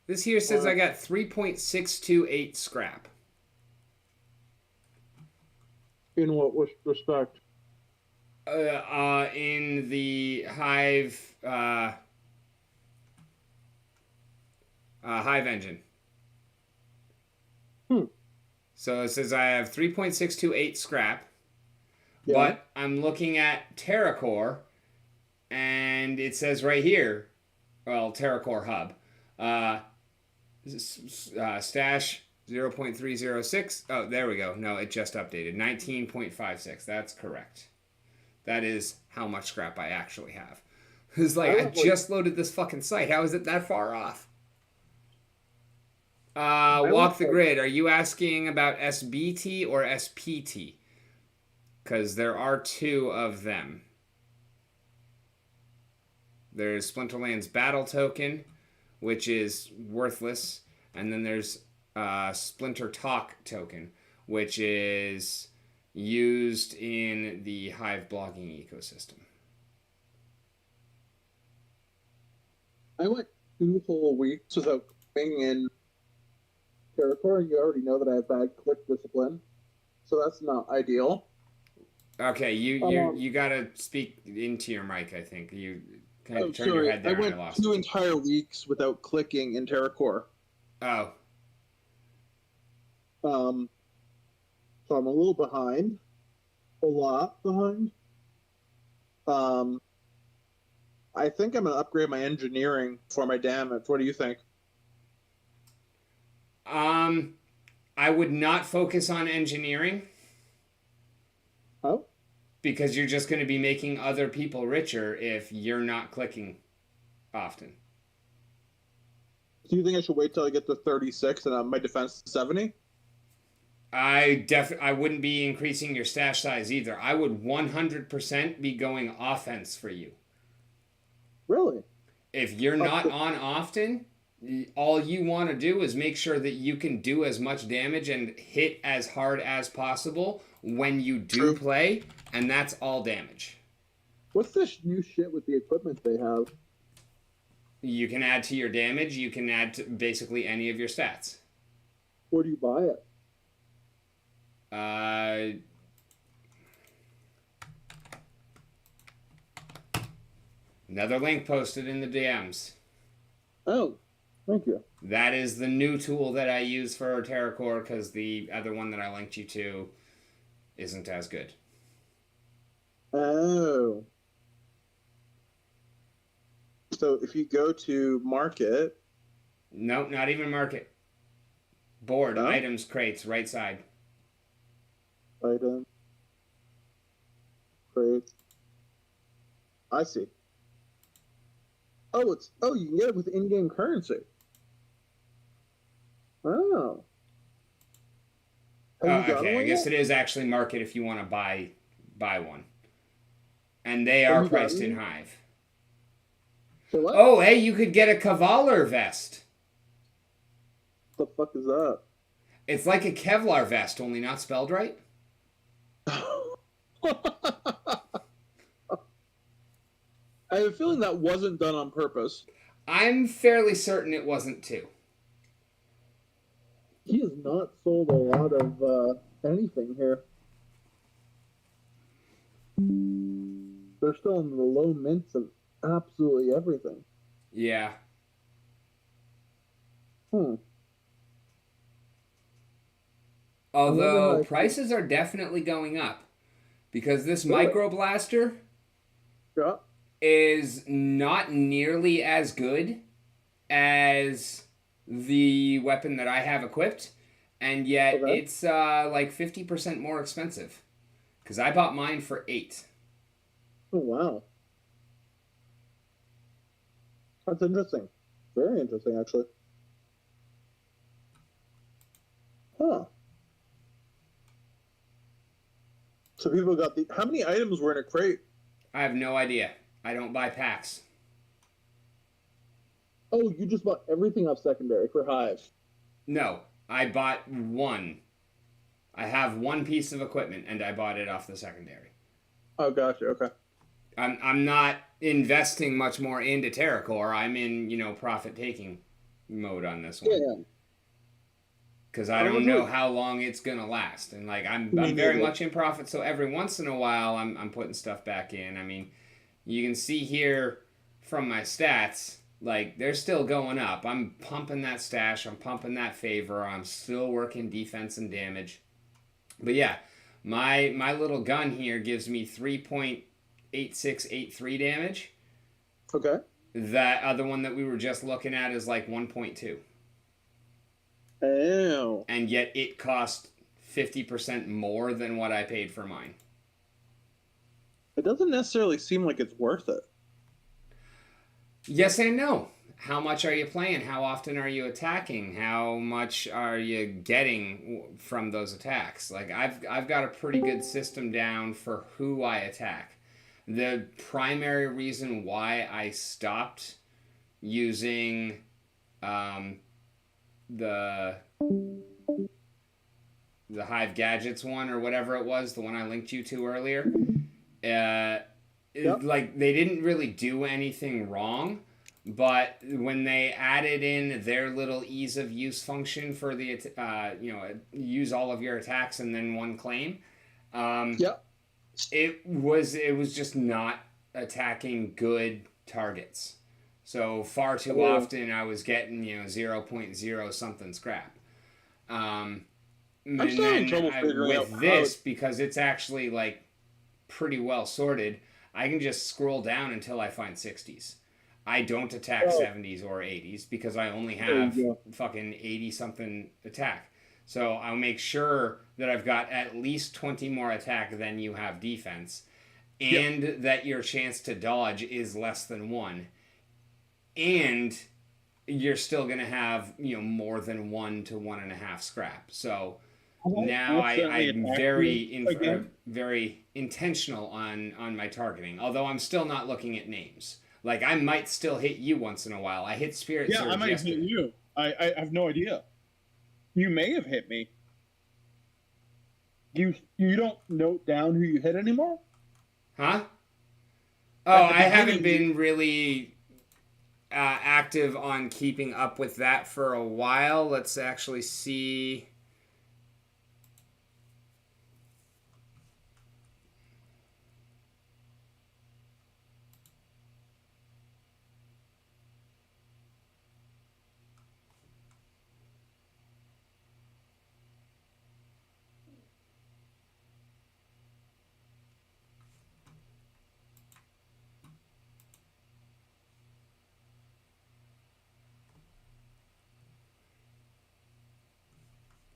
Speaker 1: This here says I got 3.628 scrap.
Speaker 5: In what respect?
Speaker 1: In the Hive Hive engine. So it says I have 3.628 scrap, but I'm looking at TerraCore, and it says right here, well, TerraCore Hub, stash 0.306. Oh, there we go. No, it just updated. 19.56. That's correct. That is how much scrap I actually have. It's like, I just loaded this fucking site. How is it that far off? Walk the grid. Are you asking about SBT or SPT? Because there are two of them. There's Splinterlands Battle Token, which is worthless. And then there's Splinter Talk Token, which is used in the Hive blogging ecosystem.
Speaker 5: I went 2 whole weeks without being in TerraCore, and you already know that I have bad click discipline, so that's not ideal.
Speaker 1: Okay, you gotta speak into your mic. I think you kind of turn your head there.
Speaker 5: I went 2 entire weeks without clicking in TerraCore.
Speaker 1: Oh.
Speaker 5: So I'm a little behind, a lot behind. I think I'm gonna upgrade my engineering for my damage. What do you think?
Speaker 1: I would not focus on engineering.
Speaker 5: Oh?
Speaker 1: Because you're just going to be making other people richer if you're not clicking often.
Speaker 5: Do you think I should wait till I get to 36 and my defense to 70?
Speaker 1: I wouldn't be increasing your stash size either. I would 100% be going offense for you.
Speaker 5: Really?
Speaker 1: If you're not on often, all you want to do is make sure that you can do as much damage and hit as hard as possible when you do play, and that's all damage.
Speaker 5: What's this new shit with the equipment they have?
Speaker 1: You can add to your damage. You can add to basically any of your stats.
Speaker 5: Where do you buy it?
Speaker 1: Another link posted in the DMs.
Speaker 5: Oh, thank you.
Speaker 1: That is the new tool that I use for TerraCore, because the other one that I linked you to isn't as good.
Speaker 5: Oh. So if you go to market
Speaker 1: Nope, not even market. Board,
Speaker 5: No?
Speaker 1: items, crates, right side.
Speaker 5: Item. Crate. I see. Oh, you can get it with in-game currency. Oh. Have
Speaker 1: Oh,
Speaker 5: you got
Speaker 1: okay. I
Speaker 5: one
Speaker 1: guess
Speaker 5: yet?
Speaker 1: it is actually market if you want to buy one. And they
Speaker 5: Have
Speaker 1: are
Speaker 5: you
Speaker 1: priced
Speaker 5: gotten
Speaker 1: in
Speaker 5: one?
Speaker 1: Hive.
Speaker 5: For what?
Speaker 1: Oh, hey, you could get a Kevlar vest.
Speaker 5: The fuck is that?
Speaker 1: It's like a Kevlar vest, only not spelled right.
Speaker 5: I have a feeling that wasn't done on purpose.
Speaker 1: I'm fairly certain it wasn't too.
Speaker 5: He has not sold a lot of anything here. They're still in the low mints of absolutely everything.
Speaker 1: Yeah.
Speaker 5: Hmm.
Speaker 1: Although prices are definitely going up because this micro blaster
Speaker 5: Yeah.
Speaker 1: is not nearly as good as the weapon that I have equipped, and yet
Speaker 5: Okay.
Speaker 1: it's like 50% more expensive because I bought mine for 8.
Speaker 5: Oh wow. That's interesting. Very interesting, actually. Huh. So people got the. How many items were in a crate?
Speaker 1: I have no idea. I don't buy packs.
Speaker 5: Oh, you just bought everything off secondary for Hive.
Speaker 1: No, I bought one. I have one piece of equipment and I bought it off the secondary.
Speaker 5: Oh, gotcha. Okay.
Speaker 1: I'm not investing much more into TerraCore. I'm in, profit taking mode on this one.
Speaker 5: Yeah.
Speaker 1: Because I don't know how long it's gonna last, and like I'm very much in profit. So every once in a while, I'm putting stuff back in. I mean, you can see here from my stats, like they're still going up. I'm pumping that stash. I'm pumping that favor. I'm still working defense and damage. But yeah, my little gun here gives me 3.8683 damage.
Speaker 5: Okay.
Speaker 1: That other one that we were just looking at is like 1.2.
Speaker 5: Oh.
Speaker 1: And yet it cost 50% more than what I paid for mine.
Speaker 5: It doesn't necessarily seem like it's worth it.
Speaker 1: Yes and no. How much are you playing? How often are you attacking? How much are you getting from those attacks? Like I've got a pretty good system down for who I attack. The primary reason why I stopped using the Hive Gadgets one or whatever it was, the one I linked you to earlier, like they didn't really do anything wrong, but when they added in their little ease of use function for the use all of your attacks and then one claim, it was just not attacking good targets. So far too often I was getting 0.0 something scrap. And then with this, because it's actually like pretty well sorted, I can just scroll down until I find 60s. I don't attack 70s or 80s because I only have fucking 80 something attack. So I'll make sure that I've got at least 20 more attack than you have defense, and that your chance to dodge is less than 1. And you're still going to have, more than 1 to 1.5 scrap. So now I'm very intentional on my targeting, although I'm still not looking at names. Like I might still hit you once in a while. I hit Spirit Surge
Speaker 2: I might
Speaker 1: yesterday.
Speaker 2: hit you. I have no idea. You may have hit me. You don't note down who you hit anymore?
Speaker 1: Huh? Oh, I haven't been really active on keeping up with that for a while. Let's actually see.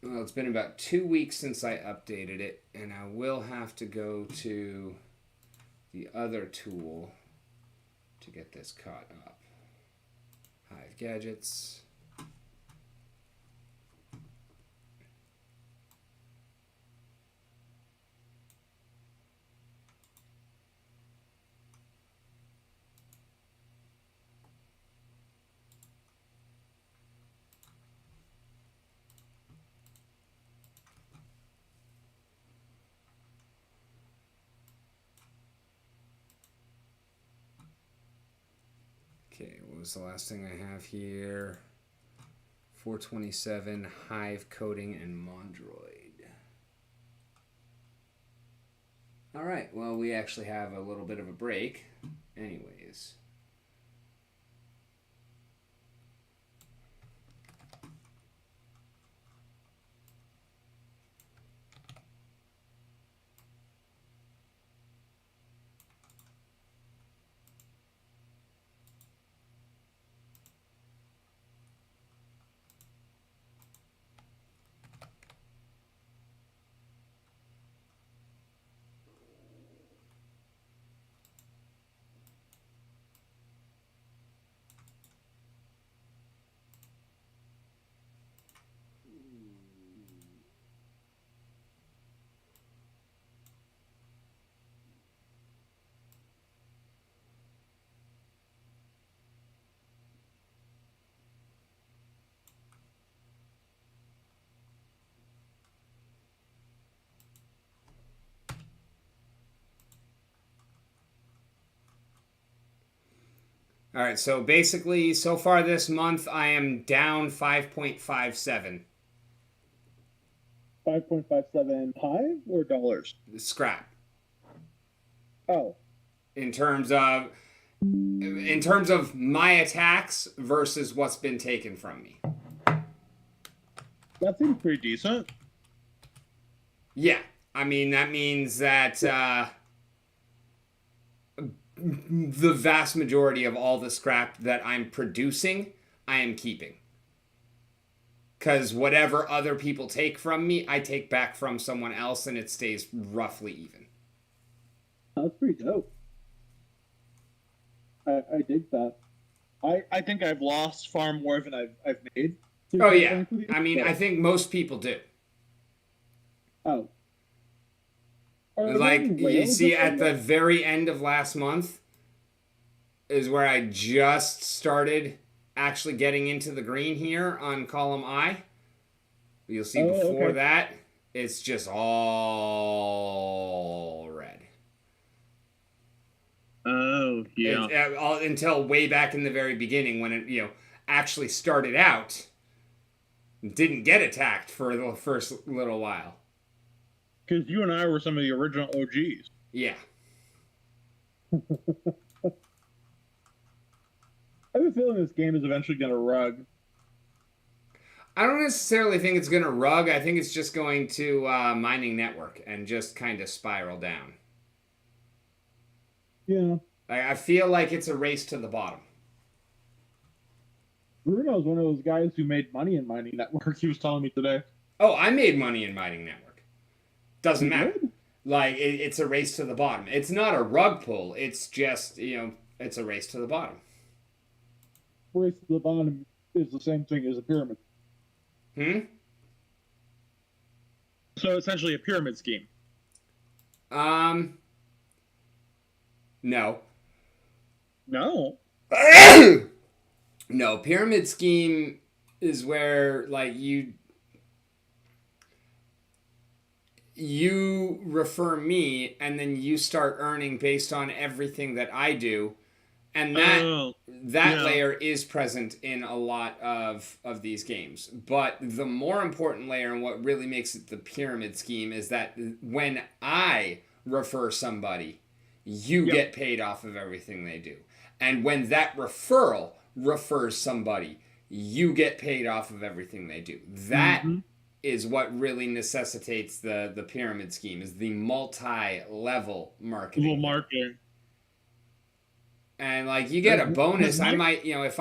Speaker 1: Well, it's been about 2 weeks since I updated it, and I will have to go to the other tool to get this caught up. Hive gadgets. Okay, what was the last thing I have here? 427, Hive Coding, and Mondroid. All right, well, we actually have a little bit of a break. Anyways. All right, so basically, so far this month, I am down 5.57.
Speaker 2: 5.57 Hive or dollars?
Speaker 1: Scrap.
Speaker 2: Oh.
Speaker 1: In terms of my attacks versus what's been taken from me.
Speaker 2: That seems pretty decent.
Speaker 1: Yeah, I mean, that means that the vast majority of all the scrap that I'm producing, I am keeping. Because whatever other people take from me, I take back from someone else, and it stays roughly even.
Speaker 2: That's pretty dope. I dig that. I think I've lost far more than I've made.
Speaker 1: Oh, yeah. I mean, I think most people do.
Speaker 2: Oh.
Speaker 1: Like, you see, at the very end of last month is where I just started actually getting into the green here on column I. You'll see before that, it's just all red.
Speaker 2: Oh, yeah.
Speaker 1: Until way back in the very beginning when it, actually started out, didn't get attacked for the first little while.
Speaker 2: Because you and I were some of the original OGs.
Speaker 1: Yeah.
Speaker 2: I have a feeling this game is eventually going to rug.
Speaker 1: I don't necessarily think it's going to rug. I think it's just going to mining network and just kind of spiral down.
Speaker 2: Yeah.
Speaker 1: I feel like it's a race to the bottom.
Speaker 2: Bruno's one of those guys who made money in mining network. He was telling me today.
Speaker 1: Oh, I made money in mining network. Doesn't matter.
Speaker 2: Good?
Speaker 1: Like, it's a race to the bottom. It's not a rug pull. It's just, it's a race to the bottom.
Speaker 2: Race to the bottom is the same thing as a pyramid. So essentially a pyramid scheme.
Speaker 1: No.
Speaker 2: No.
Speaker 1: No, pyramid scheme is where, like, you refer me and then you start earning based on everything that I do. And that layer is present in a lot of these games. But the more important layer and what really makes it the pyramid scheme is that when I refer somebody, you get paid off of everything they do. And when that referral refers somebody, you get paid off of everything they do. That is what really necessitates the pyramid scheme, is the multi-level marketing.
Speaker 2: Marketing.
Speaker 1: And like you get a bonus, I
Speaker 2: Mike?
Speaker 1: might, if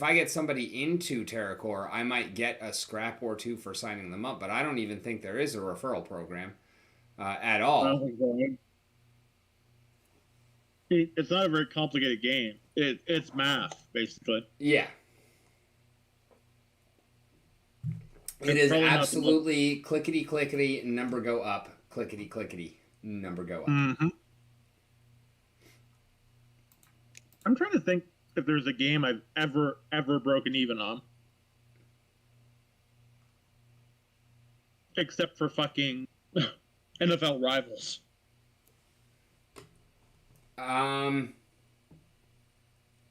Speaker 1: I get somebody into TerraCore, I might get a scrap or two for signing them up. But I don't even think there is a referral program at
Speaker 2: I
Speaker 1: all.
Speaker 2: don't think so. It's not a very complicated game. It's math, basically.
Speaker 1: Yeah. It
Speaker 2: It's
Speaker 1: is
Speaker 2: probably not the
Speaker 1: absolutely clickety clickety, number go up, clickety clickety, number go up.
Speaker 2: Mm-hmm. I'm trying to think if there's a game I've ever broken even on. Except for fucking NFL Rivals.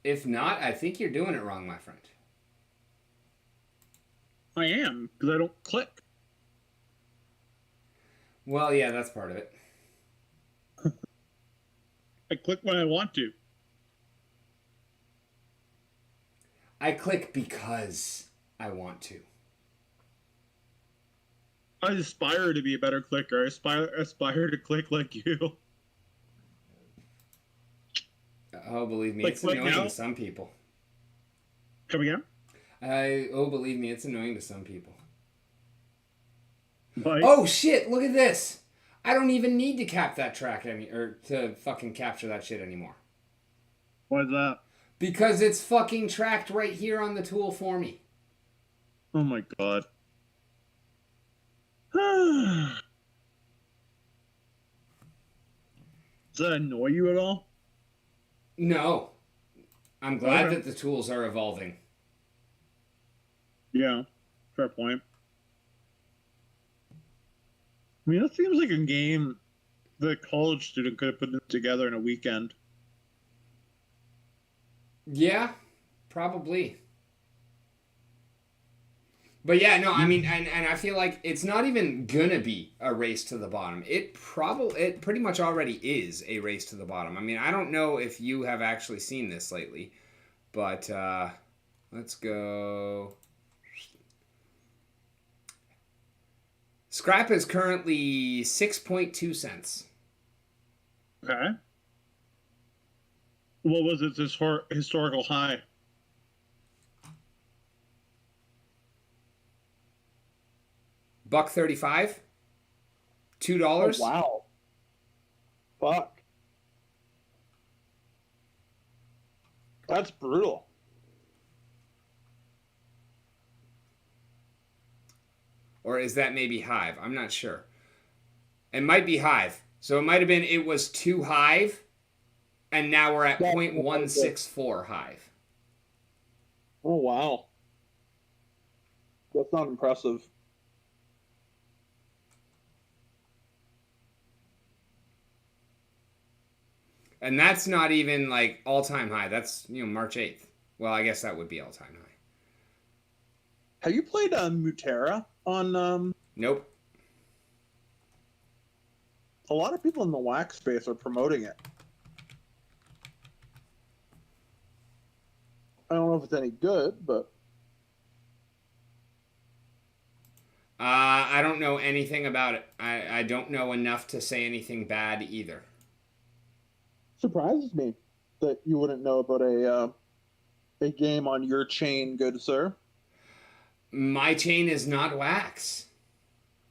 Speaker 1: If not, I think you're doing it wrong, my friend.
Speaker 2: I am, because I don't click.
Speaker 1: Well, yeah, that's part of it.
Speaker 2: I click when I want to.
Speaker 1: I click because I want to.
Speaker 2: I aspire to be a better clicker. I aspire to click like you.
Speaker 1: Oh, believe me,
Speaker 2: Like
Speaker 1: it's
Speaker 2: right
Speaker 1: annoying
Speaker 2: now?
Speaker 1: to some people.
Speaker 2: Coming out?
Speaker 1: Believe me, it's annoying to some people.
Speaker 2: Like,
Speaker 1: Oh shit! Look at this. I don't even need to cap that track to fucking capture that shit anymore.
Speaker 2: why is that?
Speaker 1: Because it's fucking tracked right here on the tool for me.
Speaker 2: Oh my god. Does that annoy you at all?
Speaker 1: No. I'm glad
Speaker 2: Okay.
Speaker 1: that the tools are evolving.
Speaker 2: Yeah, fair point. I mean, that seems like a game the college student could have put it together in a weekend.
Speaker 1: Yeah, probably. But yeah, no, I mean, and I feel like it's not even gonna be a race to the bottom. It pretty much already is a race to the bottom. I mean, I don't know if you have actually seen this lately, but let's go. Scrap is currently 6.2 cents.
Speaker 2: Okay. What was its historical high?
Speaker 1: $1.35. $2.
Speaker 5: wow. Fuck. That's brutal.
Speaker 1: Or is that maybe Hive? I'm not sure. It might be Hive. So it might have been it was 2 Hive, and now we're at 0.164 Hive.
Speaker 5: Oh, wow. That's not impressive.
Speaker 1: And that's not even like all-time high. That's, March 8th. Well, I guess that would be all-time high.
Speaker 5: Have you played Mutera on...
Speaker 1: Nope.
Speaker 5: A lot of people in the wax space are promoting it. I don't know if it's any good, but...
Speaker 1: I don't know anything about it. I don't know enough to say anything bad either.
Speaker 5: Surprises me that you wouldn't know about a game on your chain, good sir.
Speaker 1: My chain is not wax.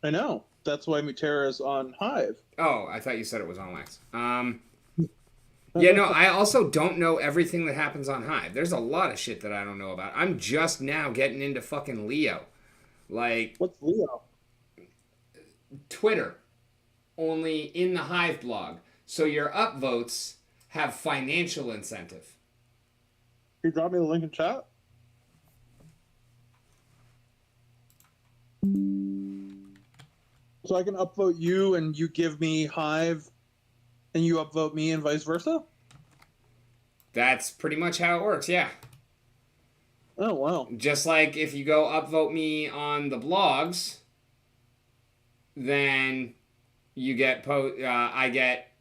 Speaker 5: I know. That's why Mutera is on Hive.
Speaker 1: Oh, I thought you said it was on wax. Yeah, no, I also don't know everything that happens on Hive. There's a lot of shit that I don't know about. I'm just now getting into fucking Leo. Like,
Speaker 5: What's Leo?
Speaker 1: Twitter, only in the Hive blog. So your upvotes have financial incentive.
Speaker 5: Can you drop me the link in chat? So I can upvote you and you give me Hive and you upvote me and vice versa?
Speaker 1: That's pretty much how it works, yeah.
Speaker 5: Oh, wow.
Speaker 1: Just like if you go upvote me on the blogs, then you get I get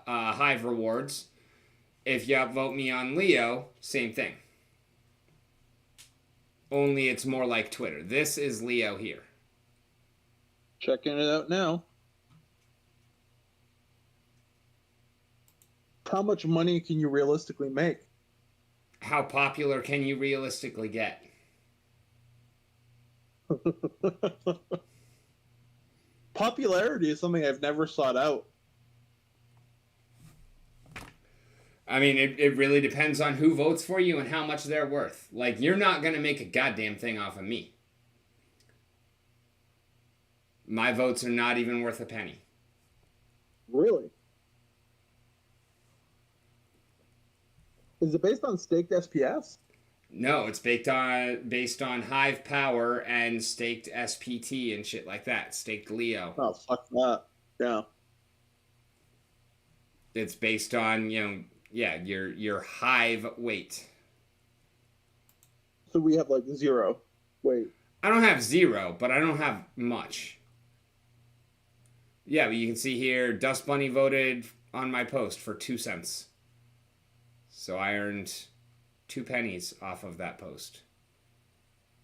Speaker 1: Hive rewards. If you upvote me on Leo, same thing. Only it's more like Twitter. This is Leo here.
Speaker 5: Checking it out now. How much money can you realistically make?
Speaker 1: How popular can you realistically get?
Speaker 5: Popularity is something I've never sought out.
Speaker 1: I mean, it really depends on who votes for you and how much they're worth. Like, you're not going to make a goddamn thing off of me. My votes are not even worth a penny.
Speaker 5: Really? Is it based on staked SPS?
Speaker 1: No, it's based on Hive Power and staked SPT and shit like that. Staked Leo.
Speaker 5: Oh, fuck that. Yeah.
Speaker 1: It's based on, your Hive weight.
Speaker 5: So we have like 0. Wait.
Speaker 1: I don't have 0, but I don't have much. Yeah, but you can see here, Dust Bunny voted on my post for 2 cents. So I earned 2 pennies off of that post.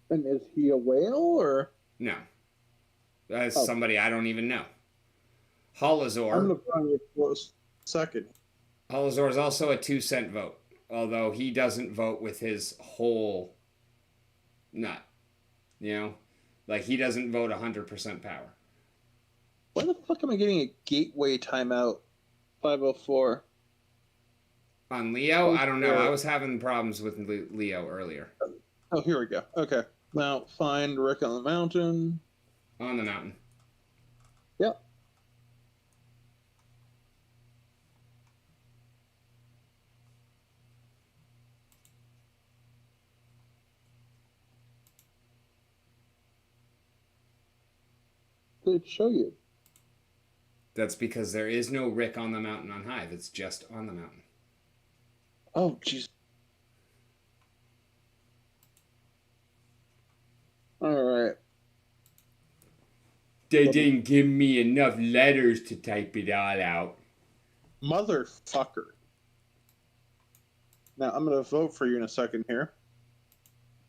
Speaker 5: And is he a whale or?
Speaker 1: No. That's somebody I don't even know. Holazor.
Speaker 5: I'm going to find you close second.
Speaker 1: Holazor is also a 2 cent vote. Although he doesn't vote with his whole nut. Like he doesn't vote 100% power.
Speaker 5: Why the fuck am I getting a gateway timeout? 504.
Speaker 1: On Leo, I don't know. I was having problems with Leo earlier.
Speaker 5: Oh, here we go. Okay. Now find Rick on the mountain.
Speaker 1: On the mountain.
Speaker 5: Yep. Did it show you?
Speaker 1: That's because there is no Rick on the mountain on Hive. It's just on the mountain.
Speaker 5: Oh, jeez. All right.
Speaker 1: They didn't give me enough letters to type it all out.
Speaker 5: Motherfucker. Now, I'm going to vote for you in a second here.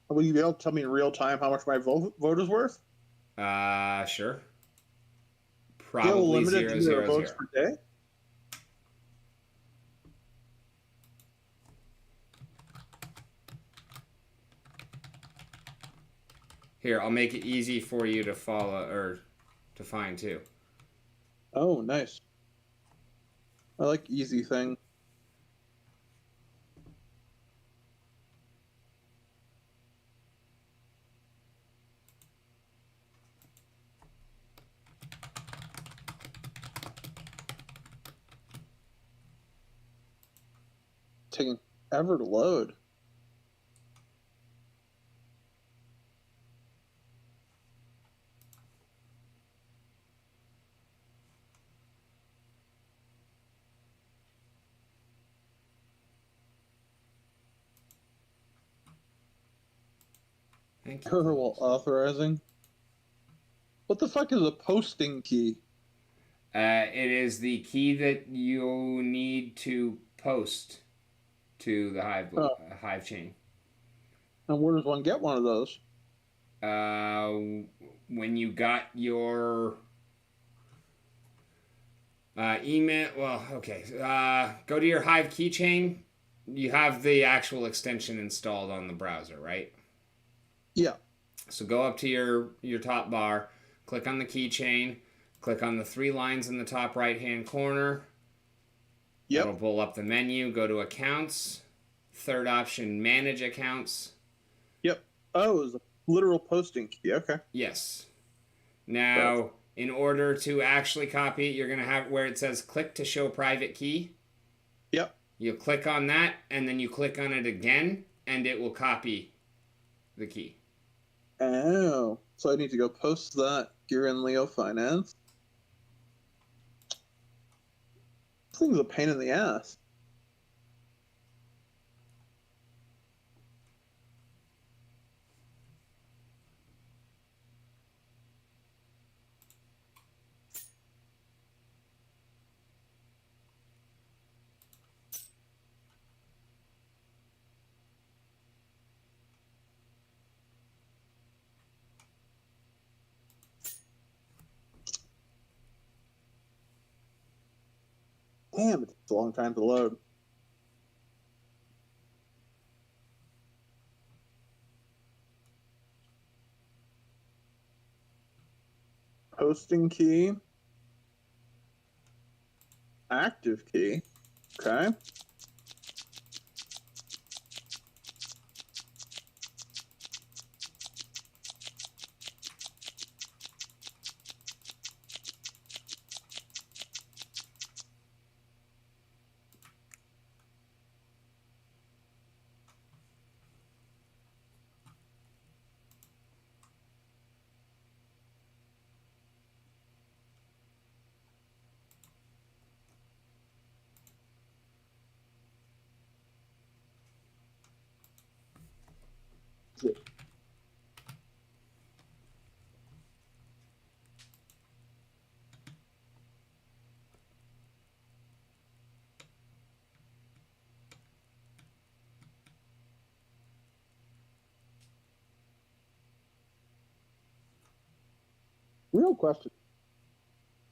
Speaker 5: Will you be able to tell me in real time how much my vote is worth?
Speaker 1: Sure.
Speaker 5: Still
Speaker 1: Probably
Speaker 5: limited
Speaker 1: 0,
Speaker 5: to
Speaker 1: 0,
Speaker 5: votes
Speaker 1: 0.
Speaker 5: per day?
Speaker 1: Here, I'll make it easy for you to follow or to find too.
Speaker 5: Oh, nice. I like easy thing. Taking ever to load.
Speaker 1: Thank you.
Speaker 5: While authorizing. What the fuck is a posting key?
Speaker 1: It is the key that you need to post to the Hive chain.
Speaker 5: And where does one get one of those?
Speaker 1: When you got your email, well, okay. Go to your Hive keychain. You have the actual extension installed on the browser, right?
Speaker 5: Yeah.
Speaker 1: So go up to your top bar, click on the keychain, click on the 3 lines in the top right-hand corner.
Speaker 5: Yep.
Speaker 1: That'll pull up the menu. Go to accounts. Third option, manage accounts.
Speaker 5: Yep. Oh, it's a literal posting key. Okay.
Speaker 1: Yes. Now, in order to actually copy it, you're going to have where it says click to show private key.
Speaker 5: Yep.
Speaker 1: You click on that, and then you click on it again, and it will copy the key.
Speaker 5: Oh. So I need to go post that here in Leo Finance. This thing's a pain in the ass. Damn, it takes a long time to load. Posting key. Active key. Okay. Real question.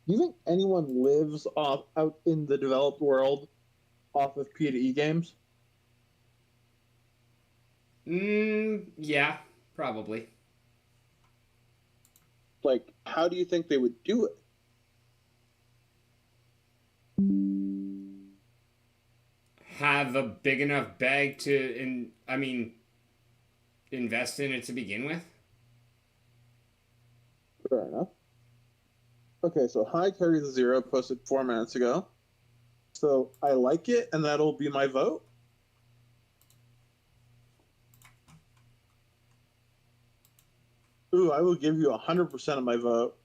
Speaker 5: Do you think anyone lives off out in the developed world off of P2E games?
Speaker 1: Yeah, probably.
Speaker 5: Like, how do you think they would do it?
Speaker 1: Have a big enough bag to, invest in it to begin with.
Speaker 5: Fair enough. Okay, so High carries a 0, posted 4 minutes ago. So I like it, and that'll be my vote. Ooh, I will give you 100% of my vote.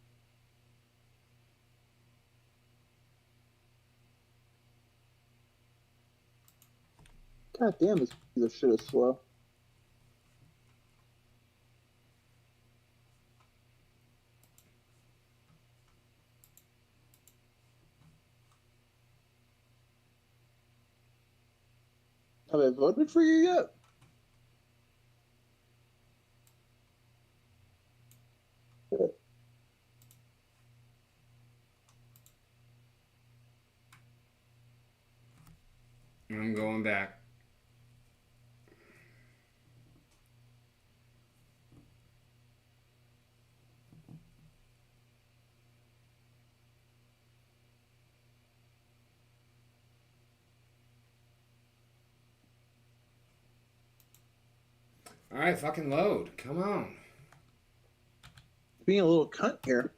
Speaker 5: God damn, this piece of shit is slow. Have I voted for you yet?
Speaker 1: I'm going back. All right, fucking load. Come on.
Speaker 5: Being a little cunt here.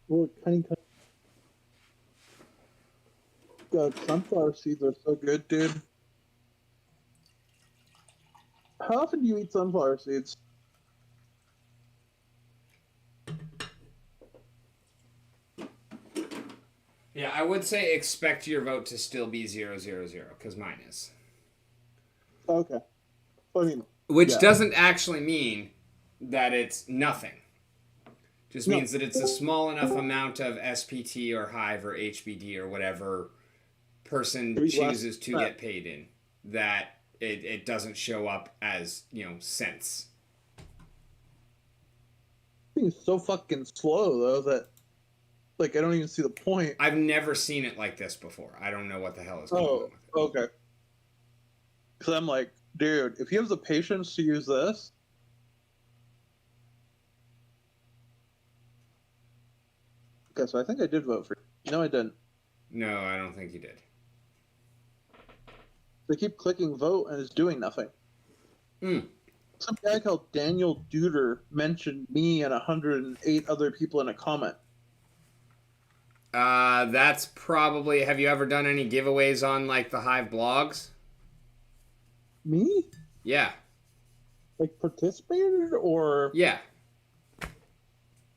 Speaker 5: Little cunny cunt. God, sunflower seeds are so good, dude. How often do you eat sunflower seeds?
Speaker 1: Yeah, I would say expect your vote to still be 0-0-0, because mine is.
Speaker 5: Okay. I mean,
Speaker 1: Which
Speaker 5: yeah.
Speaker 1: doesn't actually mean that it's nothing. Just means that it's a small enough amount of SPT or Hive or HBD or whatever person chooses to get paid in that it doesn't show up as, cents.
Speaker 5: It's so fucking slow, though, that, like, I don't even see the point.
Speaker 1: I've never seen it like this before. I don't know what the hell is going on with it.
Speaker 5: Okay. Because I'm like, dude, if he has the patience to use this... Okay, so I think I did vote for you. No, I didn't.
Speaker 1: No, I don't think you did.
Speaker 5: They keep clicking vote and it's doing nothing.
Speaker 1: Mm.
Speaker 5: Some guy called Daniel Duder mentioned me and 108 other people in a comment.
Speaker 1: That's probably... Have you ever done any giveaways on, like, the Hive blogs?
Speaker 5: Me?
Speaker 1: Yeah.
Speaker 5: Like, participated, or...
Speaker 1: Yeah.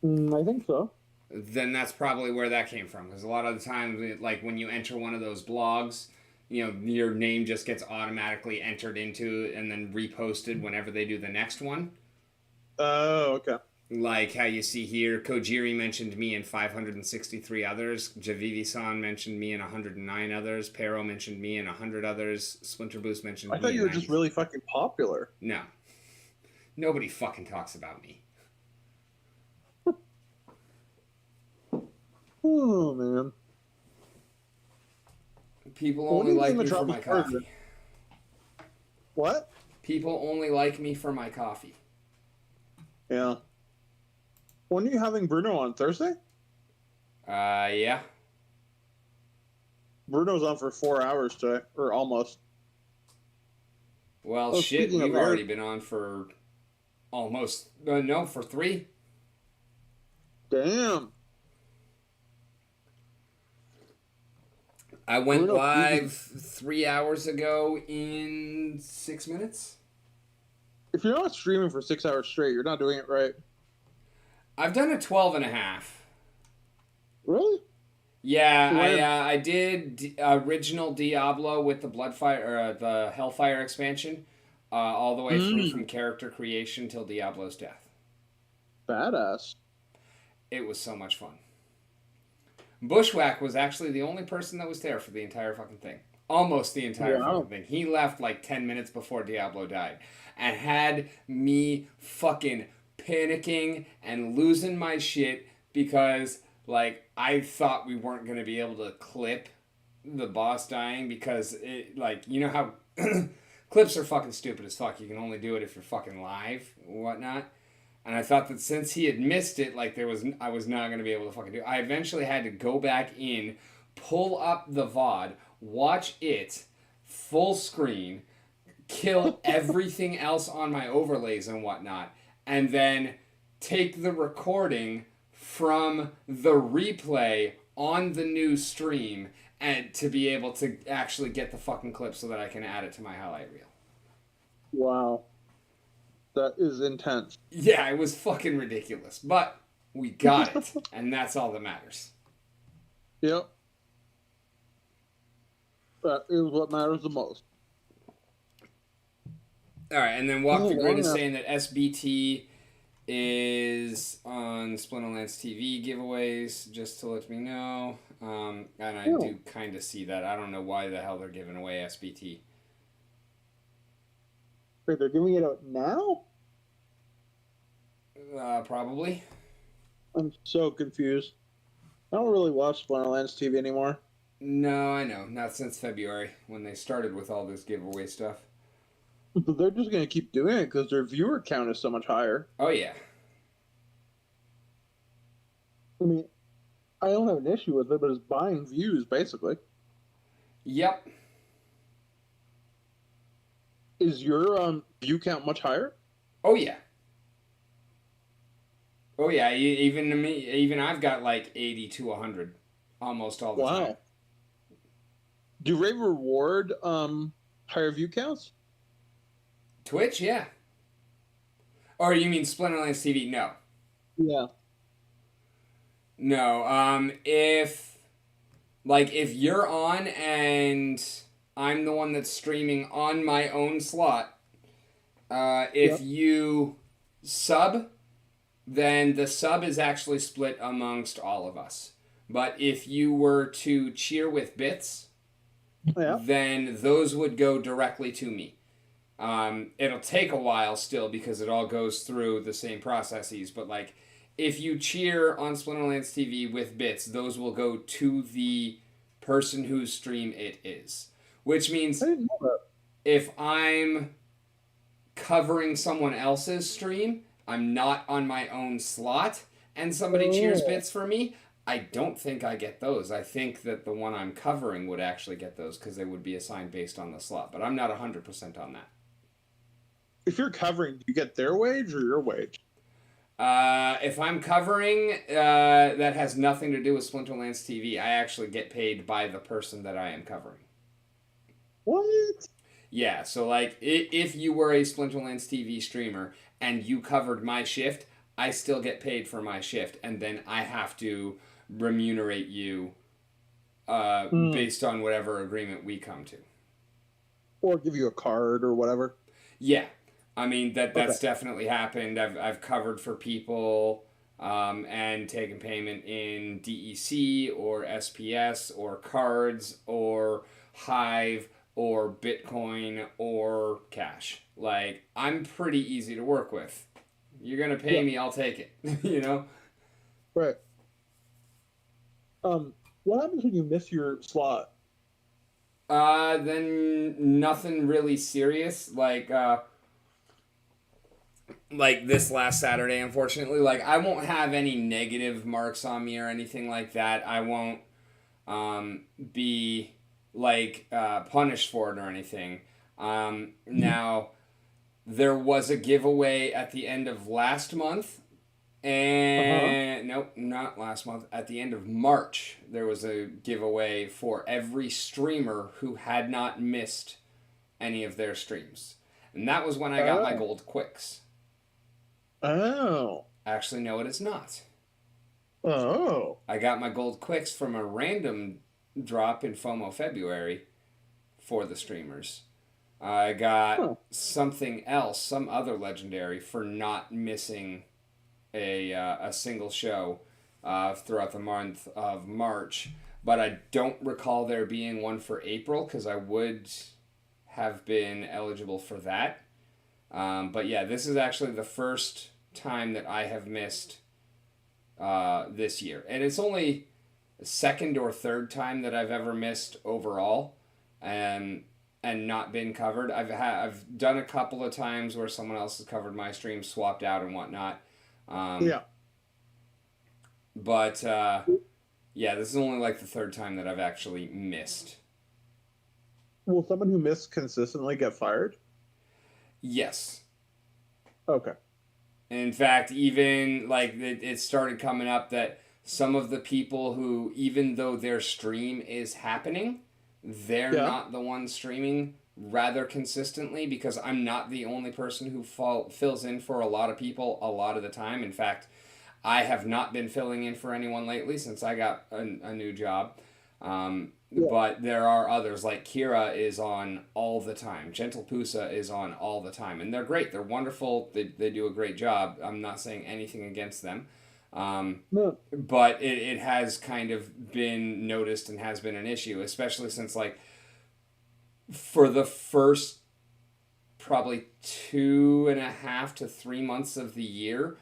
Speaker 5: I think so.
Speaker 1: Then that's probably where that came from. Because a lot of the times, like, when you enter one of those blogs, your name just gets automatically entered into and then reposted whenever they do the next one.
Speaker 5: Oh, okay.
Speaker 1: Like how you see here, Kojiri mentioned me and 563 others. Javivi-san mentioned me and 109 others. Pero mentioned me and 100 others. Splinter Boost mentioned me.
Speaker 5: I thought you were just really fucking popular.
Speaker 1: No. Nobody fucking talks about me.
Speaker 5: Oh, man.
Speaker 1: People only like me for my coffee.
Speaker 5: What?
Speaker 1: People only like me for my coffee.
Speaker 5: Yeah. When are you having Bruno on Thursday?
Speaker 1: Yeah.
Speaker 5: Bruno's on for 4 hours today, or almost.
Speaker 1: Well,
Speaker 5: Oh,
Speaker 1: shit,
Speaker 5: speaking of
Speaker 1: we've already
Speaker 5: Eric-
Speaker 1: been on for almost, no, for 3.
Speaker 5: Damn.
Speaker 1: I went
Speaker 5: Bruno,
Speaker 1: live 3 hours ago in 6 minutes.
Speaker 5: if you're not streaming for 6 hours straight, you're not doing it right.
Speaker 1: I've done a 12 and a half.
Speaker 5: Really?
Speaker 1: Yeah,
Speaker 5: When?
Speaker 1: I did original Diablo with the Bloodfire or the Hellfire expansion, all the way through from character creation till Diablo's death.
Speaker 5: Badass.
Speaker 1: It was so much fun. Bushwhack was actually the only person that was there for the entire fucking thing. Almost the entire
Speaker 5: Wow.
Speaker 1: fucking thing. He left like 10 minutes before Diablo died and had me fucking panicking and losing my shit because like I thought we weren't going to be able to clip the boss dying because it like you know how clips are fucking stupid as fuck. You can only do it if you're fucking live or whatnot. And I thought that since he had missed it, like I was not going to be able to fucking do it. I eventually had to go back in, pull up the VOD, watch it, full screen, kill everything else on my overlays and whatnot, and then take the recording from the replay on the new stream and to be able to actually get the fucking clip so that I can add it to my highlight reel.
Speaker 5: Wow. That is intense.
Speaker 1: Yeah, it was fucking ridiculous, but we got it, and that's all that matters.
Speaker 5: Yep. That is what matters the most.
Speaker 1: All right, and then Walk the
Speaker 5: Oh,
Speaker 1: Grid is
Speaker 5: wow.
Speaker 1: saying that SBT is on Splinterlands TV giveaways, just to let me know. And I
Speaker 5: Oh.
Speaker 1: do kind of see that. I don't know why the hell they're giving away SBT.
Speaker 5: Wait, they're giving it out now?
Speaker 1: Probably.
Speaker 5: I'm so confused. I don't really watch Splinterlands TV anymore.
Speaker 1: No, I know. Not since February, when they started with all this giveaway stuff.
Speaker 5: But they're just going to keep doing it because their viewer count is so much higher.
Speaker 1: Oh, yeah.
Speaker 5: I mean, I don't have an issue with it, but it's buying views, basically.
Speaker 1: Yep.
Speaker 5: Is your view count much higher?
Speaker 1: Oh, yeah. Oh, yeah. Even to me, even I've got like 80 to 100 almost all the time.
Speaker 5: Do they reward higher view counts?
Speaker 1: Twitch, yeah. Or you mean Splinterlands TV? No.
Speaker 5: Yeah.
Speaker 1: No. If you're on and I'm the one that's streaming on my own slot, if you sub, then the sub is actually split amongst all of us. But if you were to cheer with bits, then those would go directly to me. It'll take a while still because it all goes through the same processes, but like if you cheer on Splinterlands TV with bits, those will go to the person whose stream it is. Which means
Speaker 5: I didn't know that.
Speaker 1: if I'm covering someone else's stream, I'm not on my own slot, and somebody cheers bits for me, I don't think I get those. I think that the one I'm covering would actually get those because they would be assigned based on the slot, but I'm not 100% on that.
Speaker 5: If you're covering, do you get their wage or your wage?
Speaker 1: If I'm covering, that has nothing to do with Splinterlands TV. I actually get paid by the person that I am covering.
Speaker 5: What?
Speaker 1: Yeah, so like if you were a Splinterlands TV streamer and you covered my shift, I still get paid for my shift, and then I have to remunerate you based on whatever agreement we come to.
Speaker 5: Or give you a card or whatever?
Speaker 1: Yeah. I mean, that's definitely happened. I've covered for people and taken payment in DEC or SPS or cards or Hive or Bitcoin or cash. Like, I'm pretty easy to work with. You're going to pay me, I'll take it. You know?
Speaker 5: Right. What happens when you miss your slot?
Speaker 1: Then nothing really serious. Like, like this last Saturday, unfortunately. Like, I won't have any negative marks on me or anything like that. I won't be like punished for it or anything. Now, there was a giveaway at the end of last month. And nope, not last month. At the end of March, there was a giveaway for every streamer who had not missed any of their streams. And that was when I got my gold quicks.
Speaker 5: Oh.
Speaker 1: Actually, no, it is not.
Speaker 5: Oh.
Speaker 1: I got my gold quicks from a random drop in FOMO February for the streamers. I got something else, some other legendary for not missing a single show throughout the month of March. But I don't recall there being one for April because I would have been eligible for that. But yeah, this is actually the first time that I have missed this year. And it's only the second or third time that I've ever missed overall and not been covered. I've done a couple of times where someone else has covered my stream, swapped out and whatnot.
Speaker 5: Yeah.
Speaker 1: But yeah, this is only like the third time that I've actually missed.
Speaker 5: Will someone who missed consistently get fired?
Speaker 1: Yes.
Speaker 5: Okay.
Speaker 1: In fact, even like it started coming up that some of the people who, even though their stream is happening, they're not the ones streaming rather consistently, because I'm not the only person who fills in for a lot of people a lot of the time. In fact, I have not been filling in for anyone lately since I got a new job. But there are others, like Kira is on all the time. Gentle Pusa is on all the time. And they're great. They're wonderful. They do a great job. I'm not saying anything against them.
Speaker 5: No.
Speaker 1: But it has kind of been noticed and has been an issue, especially since, like, for the first probably 2.5 to 3 months of the year,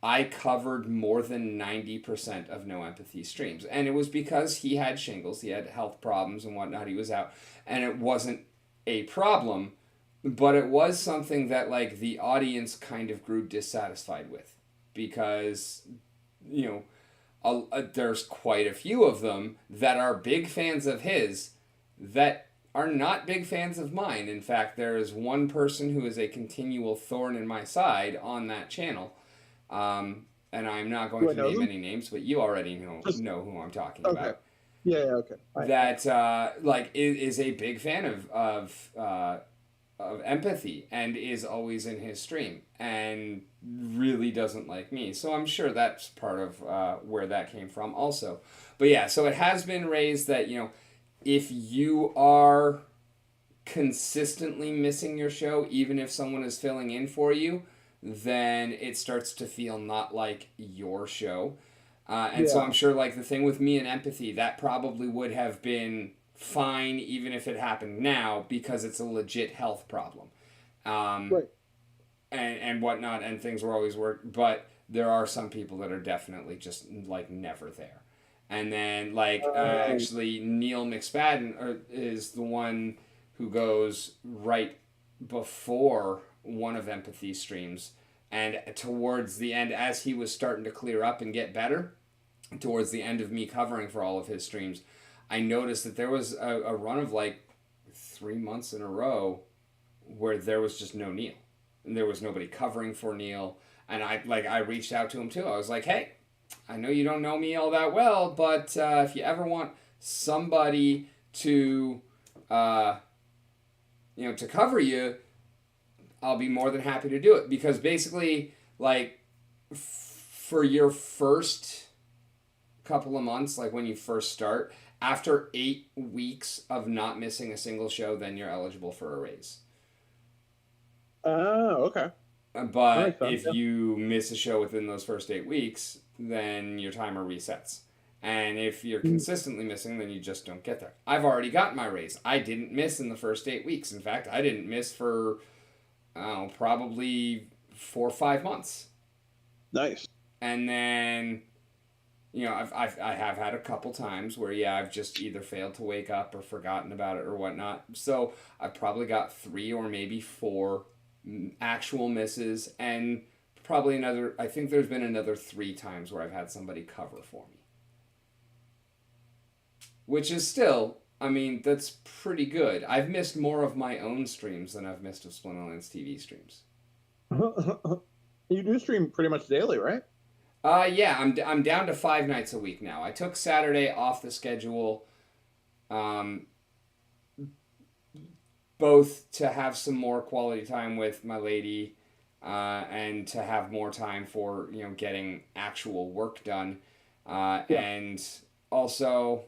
Speaker 1: I covered more than 90% of No Empathy streams. And it was because he had shingles, he had health problems and whatnot, he was out. And it wasn't a problem, but it was something that, like, the audience kind of grew dissatisfied with. Because, you know, there's quite a few of them that are big fans of his that are not big fans of mine. In fact, there is one person who is a continual thorn in my side on that channel. And I'm not going to name any names, but you already know who I'm talking about.
Speaker 5: Yeah, okay.
Speaker 1: That like is a big fan of Empathy and is always in his stream and really doesn't like me. So I'm sure that's part of where that came from also. But yeah, so it has been raised that, you know, if you are consistently missing your show, even if someone is filling in for you, then it starts to feel not like your show. So I'm sure, like, the thing with me and Empathy, that probably would have been fine even if it happened now, because it's a legit health problem.
Speaker 5: Right.
Speaker 1: And whatnot, and things were always but there are some people that are definitely just, like, never there. And then, like, actually, Neil McSpadden is the one who goes right before one of Empathy's streams. And towards the end, as he was starting to clear up and get better, towards the end of me covering for all of his streams, I noticed that there was a run of, like, 3 months in a row where there was just no Neil. And there was nobody covering for Neil. And I reached out to him, too. I was like, hey, I know you don't know me all that well, but if you ever want somebody to, to cover you, I'll be more than happy to do it. Because basically, like, for your first couple of months, like when you first start, after 8 weeks of not missing a single show, then you're eligible for a raise.
Speaker 5: Oh, okay.
Speaker 1: But if you miss a show within those first 8 weeks, then your timer resets. And if you're consistently missing, then you just don't get there. I've already got my raise. I didn't miss in the first 8 weeks. In fact, I didn't miss for probably 4 or 5 months.
Speaker 5: Nice.
Speaker 1: And then, you know, I have had a couple times where, I've just either failed to wake up or forgotten about it or whatnot. So I've probably got 3 or maybe 4 actual misses, and probably another. I think there's been another 3 times where I've had somebody cover for me, which is still. I mean, that's pretty good. I've missed more of my own streams than I've missed of Splinterlands TV streams.
Speaker 5: You do stream pretty much daily, right?
Speaker 1: Yeah, I'm down to 5 nights a week now. I took Saturday off the schedule, both to have some more quality time with my lady, and to have more time for getting actual work done, and also.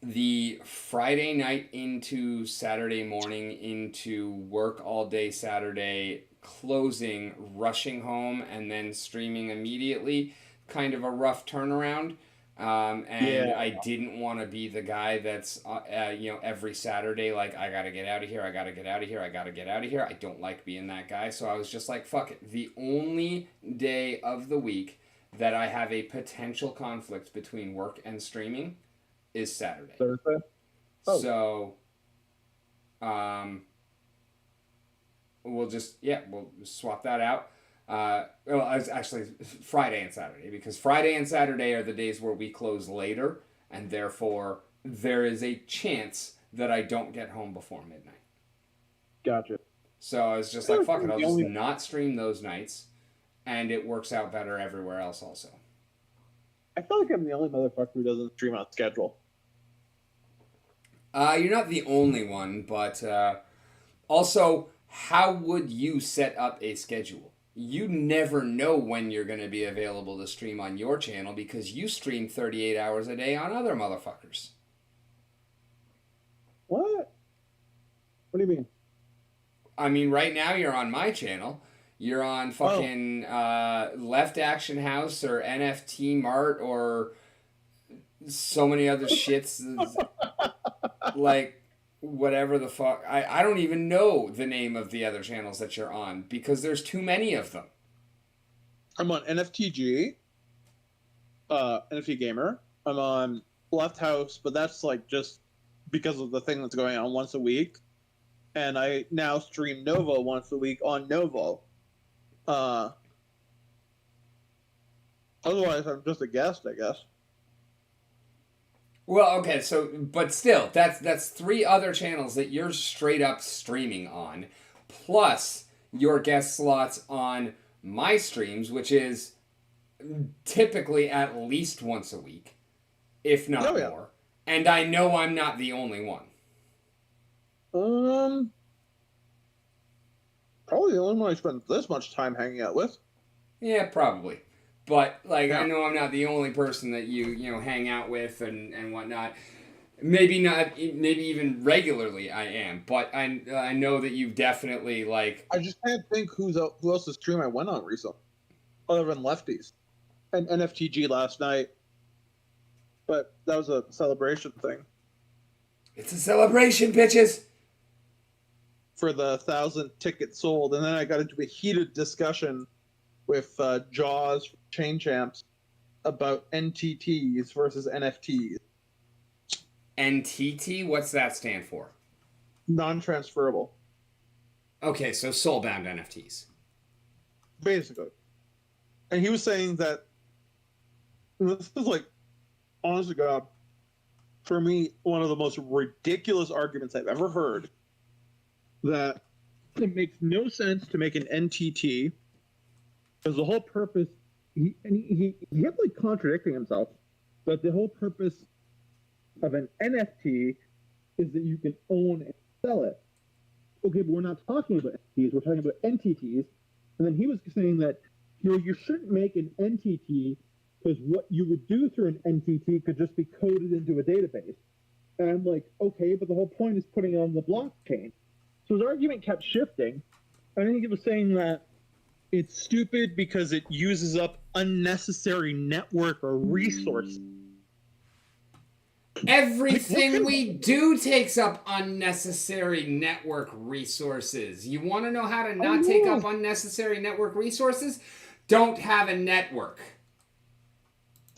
Speaker 1: The Friday night into Saturday morning into work all day Saturday, closing, rushing home, and then streaming immediately, kind of a rough turnaround. And I didn't want to be the guy that's, every Saturday, like, I got to get out of here, I got to get out of here, I got to get out of here. I don't like being that guy. So I was just like, fuck it. The only day of the week that I have a potential conflict between work and streaming is Saturday.
Speaker 5: Thursday? Oh.
Speaker 1: So, we'll swap that out. Well, it's actually Friday and Saturday, because Friday and Saturday are the days where we close later, and therefore there is a chance that I don't get home before midnight.
Speaker 5: Gotcha.
Speaker 1: So I was just like, fuck it, I'll just not stream those nights. And it works out better everywhere else also.
Speaker 5: I feel like I'm the only motherfucker who doesn't stream on schedule.
Speaker 1: You're not the only one, but also, how would you set up a schedule? You never know when you're going to be available to stream on your channel because you stream 38 hours a day on other motherfuckers.
Speaker 5: What? What do you mean?
Speaker 1: I mean, right now you're on my channel. You're on fucking Left Action House or NFT Mart or so many other shits. Like, whatever the fuck. I don't even know the name of the other channels that you're on because there's too many of them.
Speaker 5: I'm on NFTG, NFT Gamer. I'm on Left House, but that's like just because of the thing that's going on once a week. And I now stream Novo once a week on Novo. Otherwise, I'm just a guest, I guess.
Speaker 1: Well, okay, so but still, that's 3 other channels that you're straight up streaming on, plus your guest slots on my streams, which is typically at least once a week, if not more. And I know I'm not the only one.
Speaker 5: Probably the only one I spend this much time hanging out with.
Speaker 1: Yeah, probably. But, like, I know I'm not the only person that you hang out with and whatnot. Maybe not, maybe even regularly I am. But I know that you've definitely, like...
Speaker 5: I just can't think who else's stream I went on recently. Other than Lefties. And NFTG last night. But that was a celebration thing.
Speaker 1: It's a celebration, bitches!
Speaker 5: For the 1,000 tickets sold. And then I got into a heated discussion with Jaws Chain Champs about NTTs versus NFTs.
Speaker 1: NTT? What's that stand for?
Speaker 5: Non-transferable.
Speaker 1: Okay, so soul-bound NFTs.
Speaker 5: Basically. And he was saying that this is like, honest to God, for me, one of the most ridiculous arguments I've ever heard, that it makes no sense to make an NTT because the whole purpose, he kept like contradicting himself, but the whole purpose of an NFT is that you can own and sell it. Okay, but we're not talking about NFTs, we're talking about NTTs. And then he was saying that you shouldn't make an NTT because what you would do through an NTT could just be coded into a database. And I'm like, okay, but the whole point is putting it on the blockchain. So his argument kept shifting. I think he was saying that it's stupid because it uses up unnecessary network or resources.
Speaker 1: Everything we do takes up unnecessary network resources. You want to know how to not take up unnecessary network resources? Don't have a network.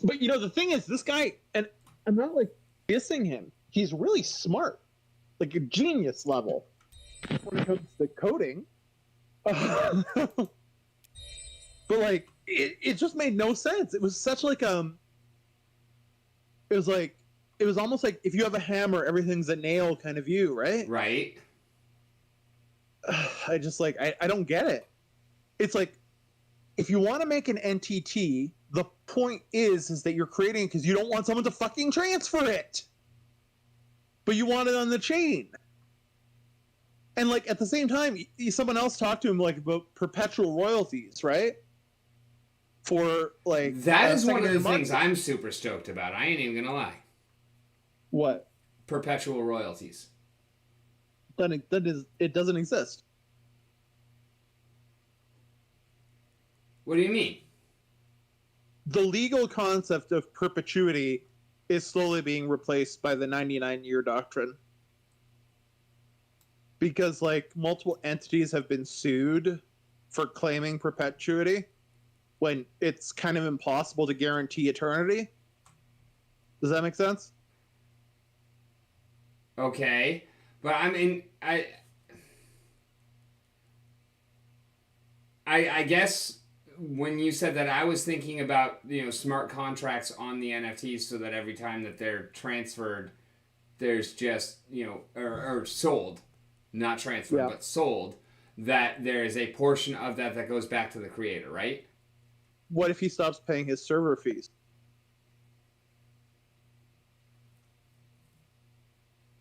Speaker 5: But the thing is, this guy, and I'm not like dissing him. He's really smart, like a genius level. when it comes to coding. But like, it just made no sense. It was such like it was almost like if you have a hammer, everything's a nail kind of view, right?
Speaker 1: Right.
Speaker 5: I just like I don't get it. It's like if you want to make an NTT, the point is that you're creating because you don't want someone to fucking transfer it, but you want it on the chain. And like at the same time, someone else talked to him like about perpetual royalties, right? For like
Speaker 1: That is one of the
Speaker 5: secondary
Speaker 1: things
Speaker 5: market.
Speaker 1: I'm super stoked about. I ain't even gonna lie.
Speaker 5: What?
Speaker 1: Perpetual royalties.
Speaker 5: It doesn't exist.
Speaker 1: What do you mean?
Speaker 5: The legal concept of perpetuity is slowly being replaced by the 99-year doctrine. Because like multiple entities have been sued for claiming perpetuity when it's kind of impossible to guarantee eternity. Does that make sense?
Speaker 1: Okay, but I mean, I guess when you said that, I was thinking about, you know, smart contracts on the NFTs so that every time that they're transferred, there's just, you know, or sold, not transferred,
Speaker 5: Yeah.
Speaker 1: but sold, that there is a portion of that that goes back to the creator, right?
Speaker 5: What if he stops paying his server fees?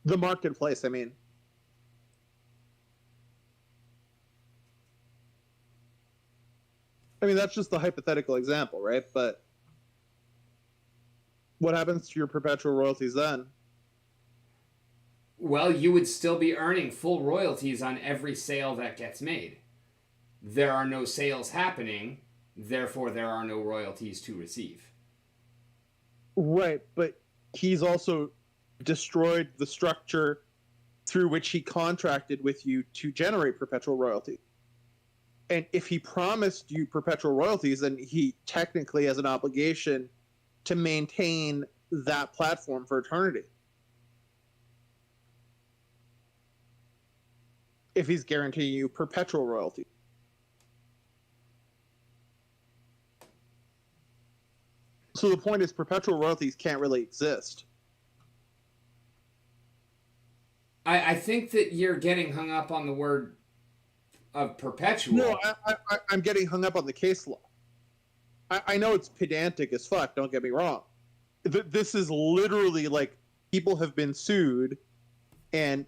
Speaker 5: The marketplace, I mean. I mean, that's just the hypothetical example, right? But what happens to your perpetual royalties then?
Speaker 1: Well, you would still be earning full royalties on every sale that gets made. There are no sales happening, therefore there are no royalties to receive.
Speaker 5: Right, but he's also destroyed the structure through which he contracted with you to generate perpetual royalty. And if he promised you perpetual royalties, then he technically has an obligation to maintain that platform for eternity. If he's guaranteeing you perpetual royalty. So the point is perpetual royalties can't really exist.
Speaker 1: I think that you're getting hung up on the word of perpetual.
Speaker 5: No, I'm getting hung up on the case law. I know it's pedantic as fuck, don't get me wrong. This is literally like people have been sued, and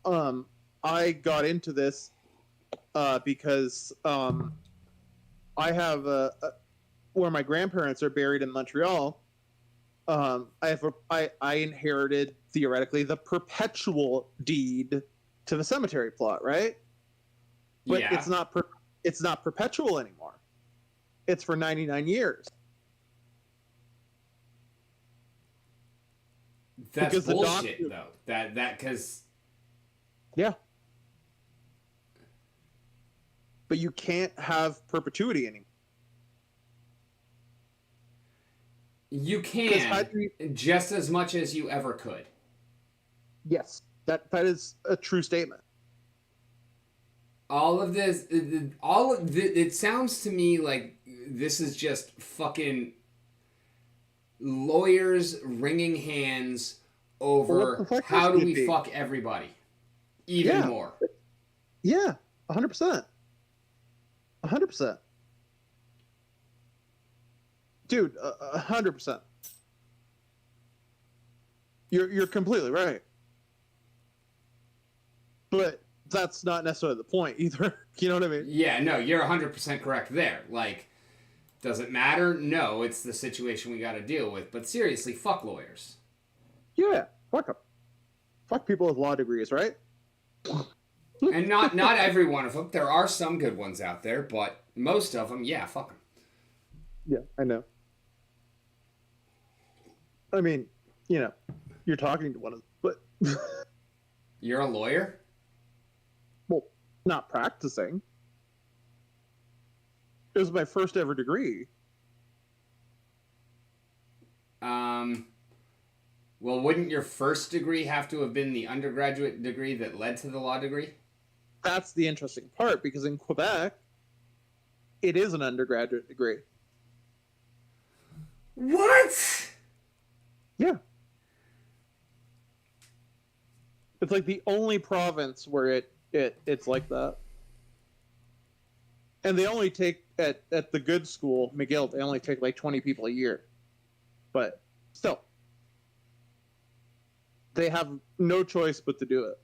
Speaker 5: I got into this because I have where my grandparents are buried in Montreal. I inherited theoretically the perpetual deed to the cemetery plot, right? But
Speaker 1: Yeah.
Speaker 5: it's not perpetual anymore. It's for 99 years.
Speaker 1: That's
Speaker 5: because the
Speaker 1: bullshit,
Speaker 5: doctor-
Speaker 1: though. That because
Speaker 5: Yeah. But you can't have perpetuity anymore.
Speaker 1: you
Speaker 5: 'Cause how
Speaker 1: can
Speaker 5: do you-
Speaker 1: just as much as you ever could.
Speaker 5: Yes, that is a true statement.
Speaker 1: All of this, it sounds to me like this is just fucking lawyers wringing hands
Speaker 5: Well, what
Speaker 1: over
Speaker 5: the fuck
Speaker 1: how
Speaker 5: else
Speaker 1: do
Speaker 5: would
Speaker 1: we
Speaker 5: it be?
Speaker 1: fuck everybody even
Speaker 5: Yeah.
Speaker 1: more.
Speaker 5: Yeah, 100%. 100%. Dude, 100%. You're completely right. But that's not necessarily the point either. You know what I mean?
Speaker 1: Yeah, no, you're 100% correct there. Like, does it matter? No, it's the situation we got to deal with. But seriously, fuck lawyers.
Speaker 5: Yeah, fuck them. Fuck people with law degrees, right?
Speaker 1: And not every one of them. There are some good ones out there, but most of them, yeah, fuck them.
Speaker 5: Yeah, I know. I mean, you know, you're talking to one of them, but
Speaker 1: You're a lawyer?
Speaker 5: well, not practicing. It was my first ever degree.
Speaker 1: Well, wouldn't your first degree have to have been the undergraduate degree that led to the law degree?
Speaker 5: that's the interesting part, because in Quebec, it is an undergraduate degree.
Speaker 1: What?
Speaker 5: Yeah. It's like the only province where it's like that. And they only take at the good school, McGill, they only take like 20 people a year. But still, they have no choice but to do it.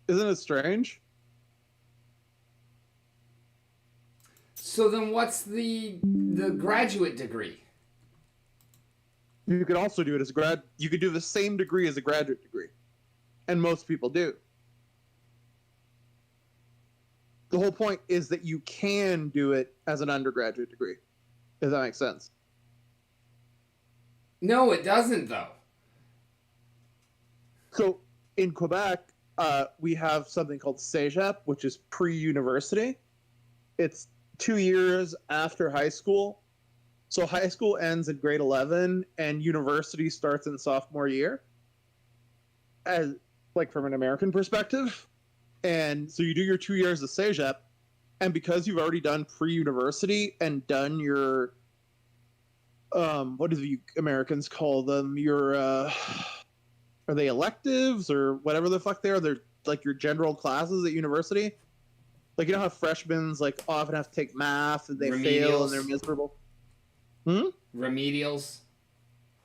Speaker 5: Isn't it strange?
Speaker 1: So then what's the graduate degree?
Speaker 5: You could also do it as a grad. You could do the same degree as a graduate degree, and most people do. The whole point is that you can do it as an undergraduate degree. Does that make sense?
Speaker 1: No, it doesn't, though.
Speaker 5: So in Quebec, we have something called Cégep, which is pre-university. It's 2 years after high school. So high school ends in grade 11, and university starts in sophomore year, as like from an American perspective. And so you do your 2 years of Cégep, and because you've already done pre-university and done your, what do you Americans call them? Your, are they electives or whatever the fuck they are? They're like your general classes at university. Like, you know how freshmen like often have to take math and they fail and they're miserable.
Speaker 1: Remedials.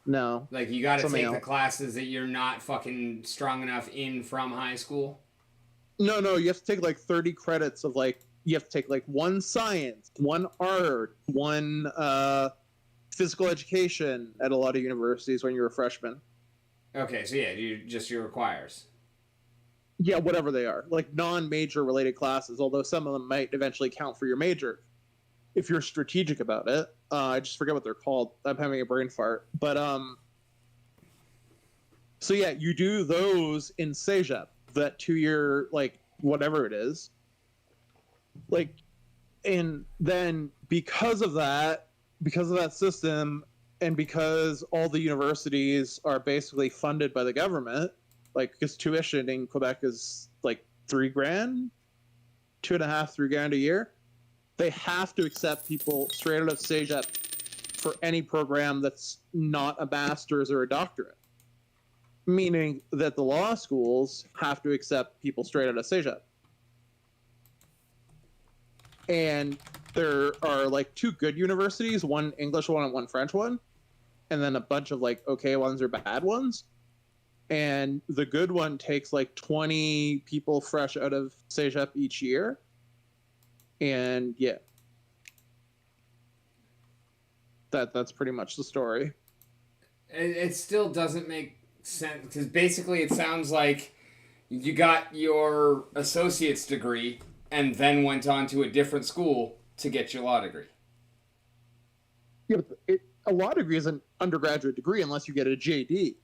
Speaker 5: No.
Speaker 1: Like, you got to
Speaker 5: Something
Speaker 1: take the
Speaker 5: else.
Speaker 1: classes that you're not fucking strong enough in from high school.
Speaker 5: No, you have to take like 30 credits of like, you have to take like one science, one art, one physical education at a lot of universities when you're a freshman.
Speaker 1: Okay, so yeah, your requires.
Speaker 5: Yeah, whatever they are. Like non-major related classes, although some of them might eventually count for your major if you're strategic about it. I just forget what they're called. I'm having a brain fart. But so yeah, you do those in Cégep, that 2 year, like whatever it is. Like, and then because of that system, and because all the universities are basically funded by the government, like, because tuition in Quebec is like $3,000, 2.5, $3,000 a year, they have to accept people straight out of Cégep for any program that's not a master's or a doctorate. Meaning that the law schools have to accept people straight out of Cégep. And there are like 2 good universities, one English one and one French one, and then a bunch of like okay ones or bad ones. And the good one takes like 20 people fresh out of Cégep each year. And yeah, that's pretty much the story.
Speaker 1: It still doesn't make sense, because basically it sounds like you got your associate's degree and then went on to a different school to get your law degree.
Speaker 5: Yeah, but a law degree is an undergraduate degree unless you get a JD.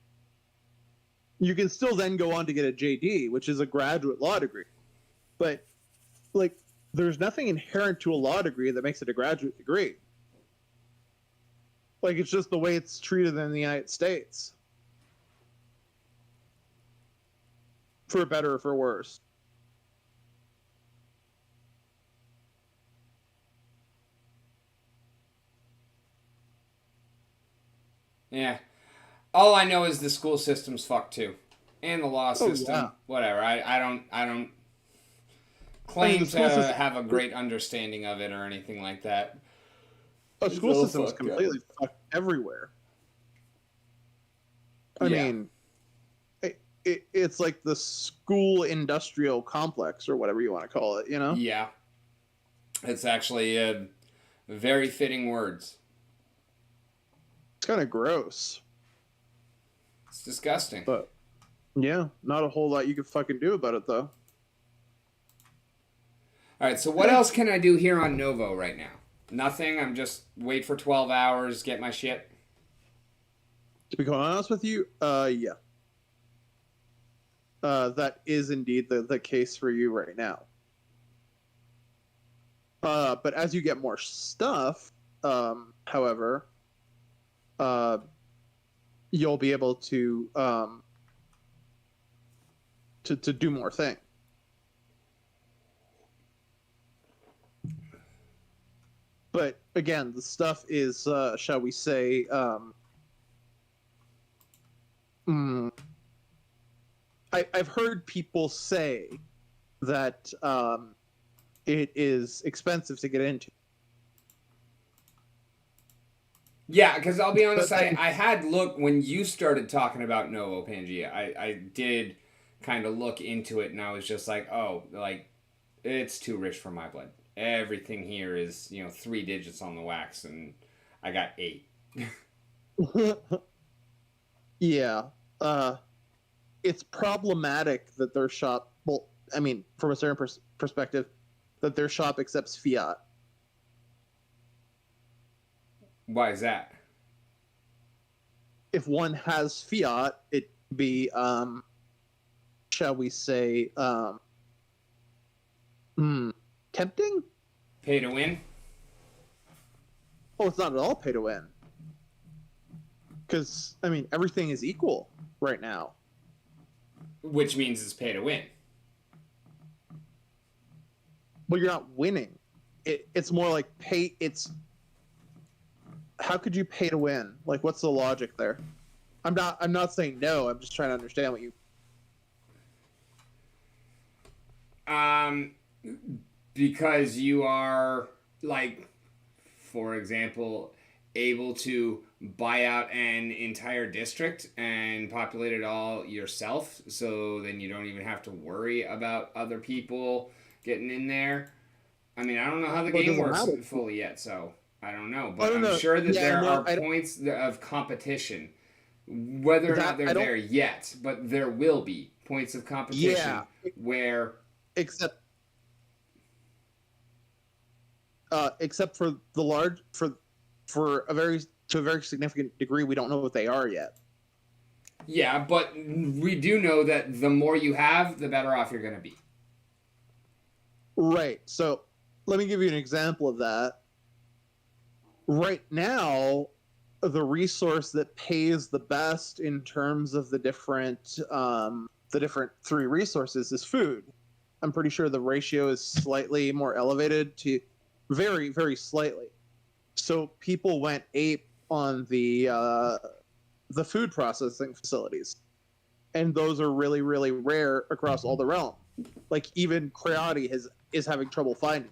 Speaker 5: You can still then go on to get a JD, which is a graduate law degree. But like, there's nothing inherent to a law degree that makes it a graduate degree. Like, it's just the way it's treated in the United States. For better or for worse.
Speaker 1: Yeah. All I know is the school system's fucked too. And the law system.
Speaker 5: Yeah.
Speaker 1: Whatever. I don't claim
Speaker 5: school
Speaker 1: to
Speaker 5: system-
Speaker 1: have a great understanding of it or anything like that.
Speaker 5: A school
Speaker 1: all
Speaker 5: system is
Speaker 1: fucked up.
Speaker 5: completely fucked everywhere. I
Speaker 1: Yeah.
Speaker 5: mean, it's like the school industrial complex or whatever you want to call it, you know?
Speaker 1: Yeah. It's actually very fitting words.
Speaker 5: It's kind of gross.
Speaker 1: It's disgusting.
Speaker 5: But yeah, not a whole lot you can fucking do about it, though.
Speaker 1: All right, so what else can I do here on Novo right now? Nothing. I'm just wait for 12 hours, get my shit.
Speaker 5: To be quite honest with you, yeah. That is indeed the case for you right now. But as you get more stuff, however, you'll be able to to do more things. But again, the stuff is, shall we say, I've heard people say that it is expensive to get into.
Speaker 1: Yeah, because I'll be honest, I had looked when you started talking about Novo Pangea. I did kind of look into it, and I was just like, oh, like it's too rich for my blood. Everything here is 3 digits on the wax, and I got 8.
Speaker 5: Yeah, it's problematic that their shop. Well, I mean, from a certain perspective, that their shop accepts fiat.
Speaker 1: Why is that?
Speaker 5: If one has fiat, it be, shall we say, tempting?
Speaker 1: Pay to win?
Speaker 5: Oh, it's not at all pay to win. Because, I mean, everything is equal right now.
Speaker 1: Which means it's pay to win.
Speaker 5: But you're not winning. It's more like pay. It's how could you pay to win? Like, what's the logic there? I'm not saying no. I'm just trying to understand what you.
Speaker 1: Because you are, like, for example, able to buy out an entire district and populate it all yourself, so then you don't even have to worry about other people getting in there. I mean, I don't know how the game works fully yet, so I don't know. But I'm sure that there are points of competition, whether or not they're there yet, but there will be points of competition where... Except for the large... To a very significant degree, we don't know what they are yet. Yeah, but we do know that the more you have, the better off you're going to be.
Speaker 5: Right. So let me give you an example of that. Right now, the resource that pays the best in terms of the different 3 resources is food. I'm pretty sure the ratio is slightly more elevated to very, very slightly. So people went ape on the food processing facilities, and those are really, really rare across all the realm. Like even Creati is having trouble finding.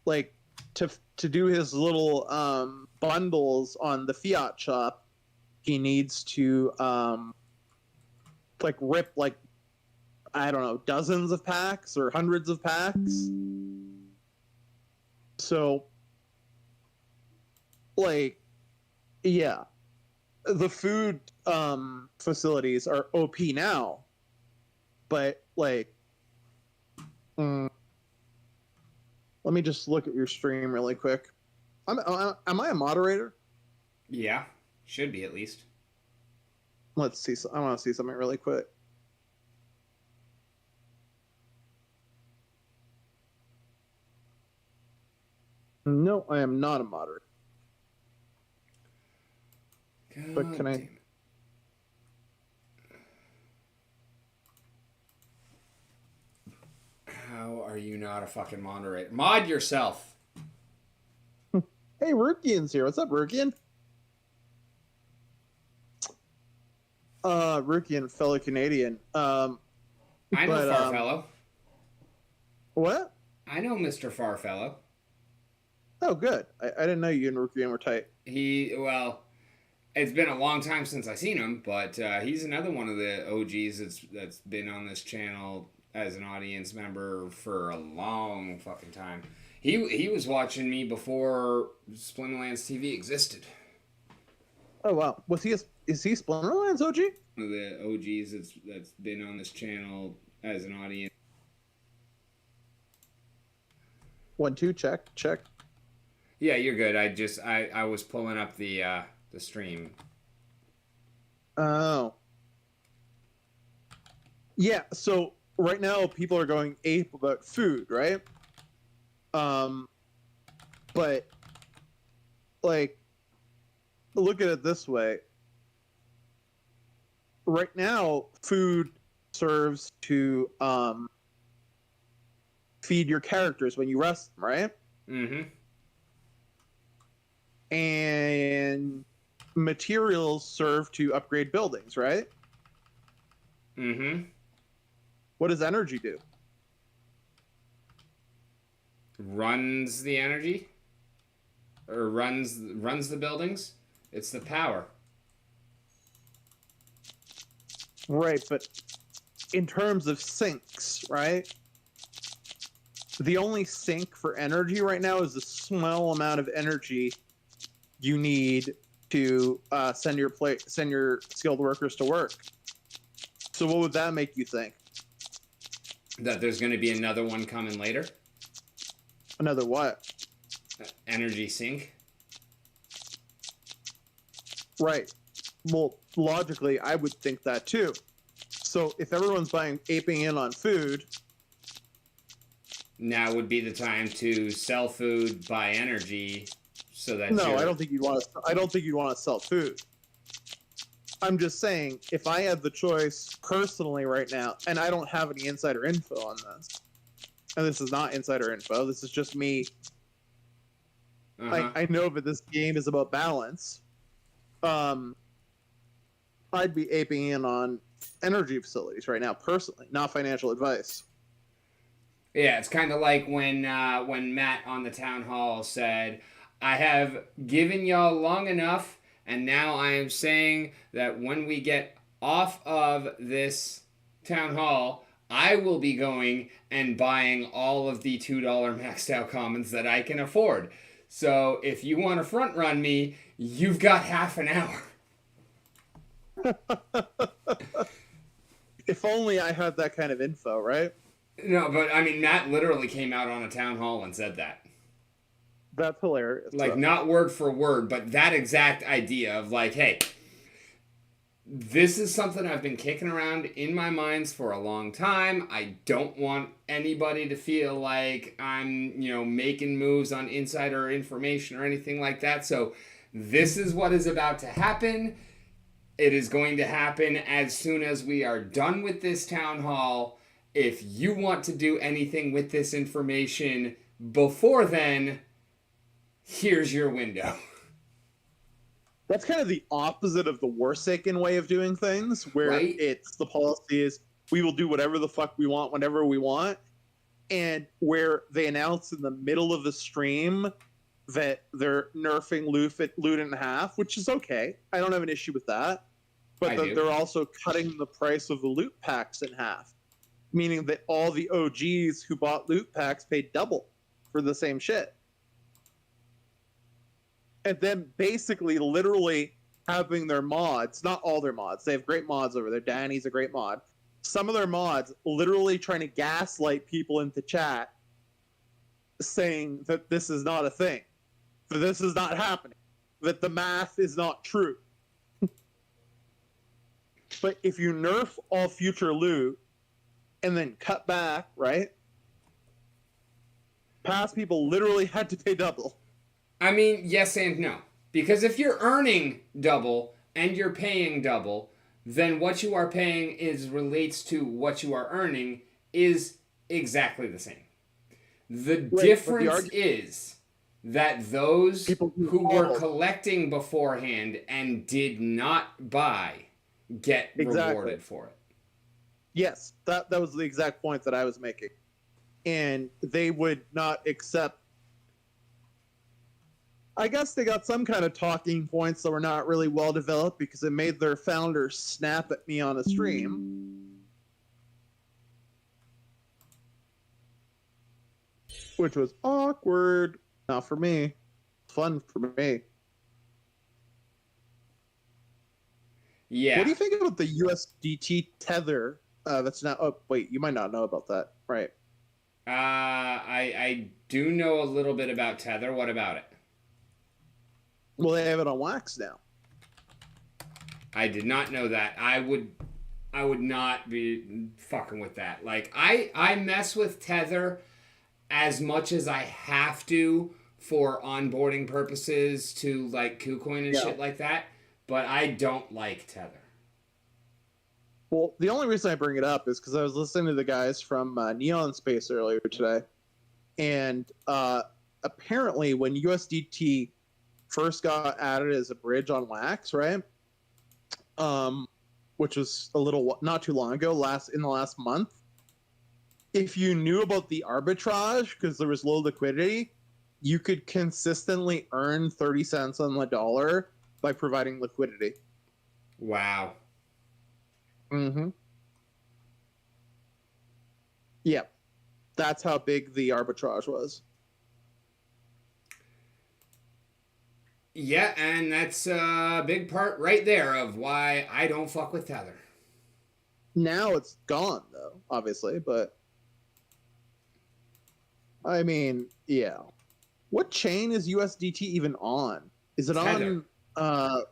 Speaker 5: Like to do his little bundles on the fiat shop, he needs to rip I don't know, dozens of packs or hundreds of packs. So. The food facilities are OP now, but let me just look at your stream really quick. Am I a moderator?
Speaker 1: Yeah, should be at least.
Speaker 5: Let's see. I want to see something really quick. No, I am not a moderator. But can I?
Speaker 1: How are you not a fucking moderator? Mod yourself.
Speaker 5: Hey, Rukian's here. What's up, Rukian? Rukian, fellow Canadian.
Speaker 1: I know Farfellow.
Speaker 5: What?
Speaker 1: I know Mr. Farfellow.
Speaker 5: Oh, good. I didn't know you and Rukian were tight.
Speaker 1: It's been a long time since I've seen him, but he's another one of the OGs that's been on this channel as an audience member for a long fucking time. He was watching me before Splinterlands TV existed.
Speaker 5: Oh wow, is he Splinterlands OG?
Speaker 1: One of the OGs that's been on this channel as an audience.
Speaker 5: 1 2 check.
Speaker 1: Yeah, you're good. I was pulling up the stream.
Speaker 5: Oh. Yeah, so right now people are going ape about food, right? But look at it this way. Right now, food serves to feed your characters when you rest them, right?
Speaker 1: Mm-hmm.
Speaker 5: And materials serve to upgrade buildings, right?
Speaker 1: Mm-hmm.
Speaker 5: What does energy do?
Speaker 1: Runs the energy? Or runs the buildings? It's the power.
Speaker 5: Right, but in terms of sinks, right? The only sink for energy right now is the small amount of energy you need to send your skilled workers to work. So what would that make you think?
Speaker 1: That there's going to be another one coming later?
Speaker 5: Another what?
Speaker 1: Energy sink?
Speaker 5: Right. Well, logically, I would think that too. So if everyone's aping in on food,
Speaker 1: now would be the time to sell food, buy energy, so that
Speaker 5: no, I don't think you'd want to. I don't think you'd want to sell food. I'm just saying, if I had the choice personally right now, and I don't have any insider info on this, and this is not insider info, this is just me. I know that this game is about balance. I'd be aping in on energy facilities right now, personally, not financial advice.
Speaker 1: Yeah, it's kind of like when Matt on the town hall said, "I have given y'all long enough, and now I am saying that when we get off of this town hall, I will be going and buying all of the $2 maxed out commons that I can afford. So if you want to front run me, you've got half an hour."
Speaker 5: If only I had that kind of info, right?
Speaker 1: No, but I mean, Matt literally came out on a town hall and said that.
Speaker 5: That's hilarious.
Speaker 1: Like, not word for word, but that exact idea of like, hey, this is something I've been kicking around in my minds for a long time. I don't want anybody to feel like I'm, making moves on insider information or anything like that. So this is what is about to happen. It is going to happen as soon as we are done with this town hall. If you want to do anything with this information before then, here's your window.
Speaker 5: That's kind of the opposite of the Warsaken way of doing things, where
Speaker 1: Right?
Speaker 5: it's the policy is we will do whatever the fuck we want whenever we want, and where they announce in the middle of the stream that they're nerfing loot in half, which is okay. I don't have an issue with that. But they're also cutting the price of the loot packs in half, meaning that all the OGs who bought loot packs paid double for the same shit. And then basically literally having their mods, not all their mods, they have great mods over there. Danny's a great mod. Some of their mods literally trying to gaslight people into chat saying that this is not a thing, that this is not happening, that the math is not true. But if you nerf all future loot and then cut back, right? Past people literally had to pay double.
Speaker 1: I mean, yes and no. Because if you're earning double and you're paying double, then what you are paying relates to what you are earning is exactly the same. The difference is that those who were collecting beforehand and did not buy get rewarded for it.
Speaker 5: Yes, that was the exact point that I was making. And they would not accept. I guess they got some kind of talking points that were not really well developed because it made their founder snap at me on a stream. Which was awkward. Not for me. Fun for me.
Speaker 1: Yeah.
Speaker 5: What do you think about the USDT tether? That's not. Oh, wait. You might not know about that, right?
Speaker 1: I do know a little bit about Tether. What about it?
Speaker 5: Well, they have it on wax now.
Speaker 1: I did not know that. I would not be fucking with that. Like, I mess with Tether as much as I have to for onboarding purposes to like KuCoin and shit like that, but I don't like Tether.
Speaker 5: Well, the only reason I bring it up is because I was listening to the guys from Neon Space earlier today, and apparently when USDT first got added as a bridge on Wax, right? Which was not too long ago, in the last month. If you knew about the arbitrage because there was low liquidity, you could consistently earn 30 cents on the dollar by providing liquidity.
Speaker 1: Wow.
Speaker 5: Mm-hmm. Yeah, that's how big the arbitrage was.
Speaker 1: Yeah, and that's a big part right there of why I don't fuck with Tether.
Speaker 5: Now it's gone, though, obviously, but I mean, yeah. What chain is USDT even on? Is it
Speaker 1: Tether.
Speaker 5: on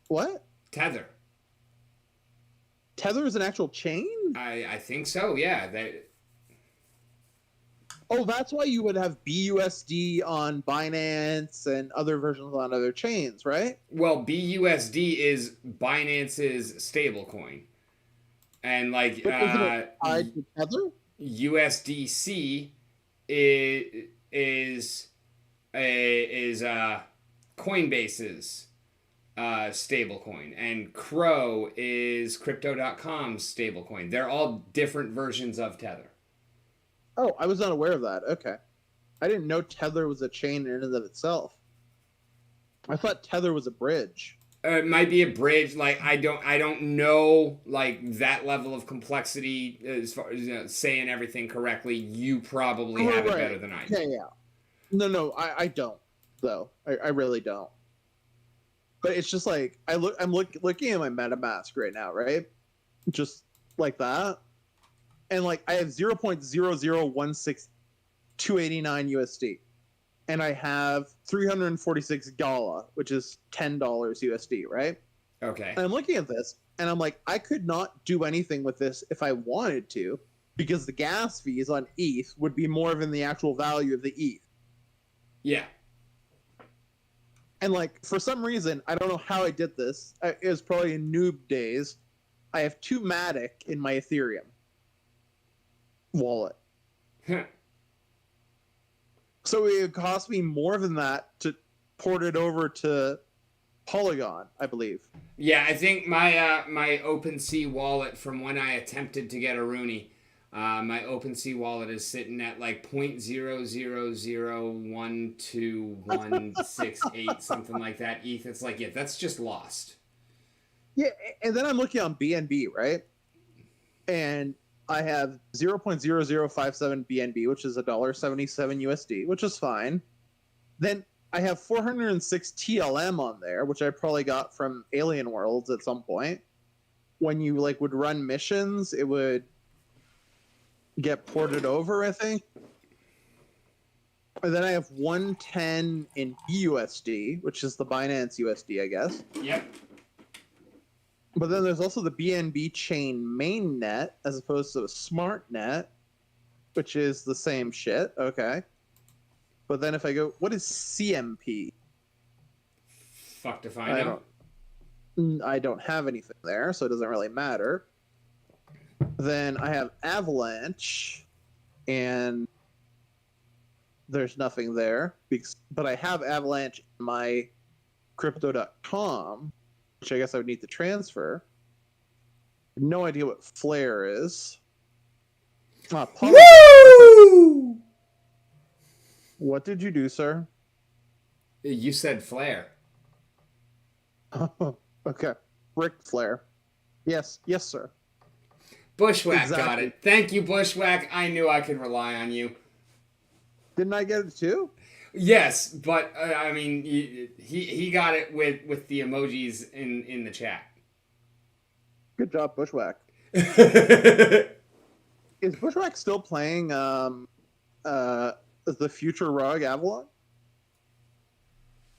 Speaker 5: what?
Speaker 1: Tether.
Speaker 5: Tether is an actual chain?
Speaker 1: I think so, yeah.
Speaker 5: Oh, that's why you would have BUSD on Binance and other versions on other chains, right?
Speaker 1: Well, BUSD is Binance's stablecoin. And like
Speaker 5: But isn't it tied to Tether?
Speaker 1: USDC is Coinbase's stablecoin, and Crow is Crypto.com's stablecoin. They're all different versions of Tether.
Speaker 5: Oh, I was not aware of that. Okay. I didn't know Tether was a chain in and of itself. I thought Tether was a bridge.
Speaker 1: It might be a bridge. Like I don't know like that level of complexity as far as saying everything correctly. You probably have it better than I do.
Speaker 5: Yeah. No, I don't though. I really don't. But it's just like I'm looking at my MetaMask right now, right? Just like that, and like I have 0.0016289 USD, and I have 346 Gala, which is $10 USD, right?
Speaker 1: Okay.
Speaker 5: And I'm looking at this, and I'm like, I could not do anything with this if I wanted to, because the gas fees on ETH would be more than the actual value of the ETH.
Speaker 1: Yeah.
Speaker 5: And like for some reason, I don't know how I did this. It was probably in noob days. I have 2 Matic in my Ethereum wallet. So it would cost me more than that to port it over to Polygon, I believe.
Speaker 1: Yeah, I think my OpenSea wallet from when I attempted to get a Rooney, my OpenSea wallet is sitting at like 0.000121168 something like that. ETH. It's like, yeah, that's just lost.
Speaker 5: Yeah, and then I'm looking on BNB, right? And I have 0.0057 BNB, which is $1.77 USD, which is fine. Then I have 406 TLM on there, which I probably got from Alien Worlds at some point. When you like would run missions, it would get ported over, I think. And then I have 110 in BUSD, which is the Binance USD, I guess.
Speaker 1: Yep.
Speaker 5: But then there's also the BNB chain mainnet as opposed to a smart net, which is the same shit. Okay. But then if I go, what is CMP?
Speaker 1: Fuck if I know.
Speaker 5: I don't have anything there, so it doesn't really matter. Then I have Avalanche, and there's nothing there. But I have Avalanche in my Crypto.com, which I guess I would need to transfer. No idea what Flare is.
Speaker 1: Woo!
Speaker 5: What did you do, sir?
Speaker 1: You said flare.
Speaker 5: Okay. Ric Flair. Yes, sir.
Speaker 1: Bushwhack got it. Thank you, Bushwhack. I knew I could rely on you.
Speaker 5: Didn't I get it too?
Speaker 1: Yes, but I mean, he got it with the emojis in the chat.
Speaker 5: Good job, Bushwhack. Is Bushwhack still playing the Future Rug Avalon?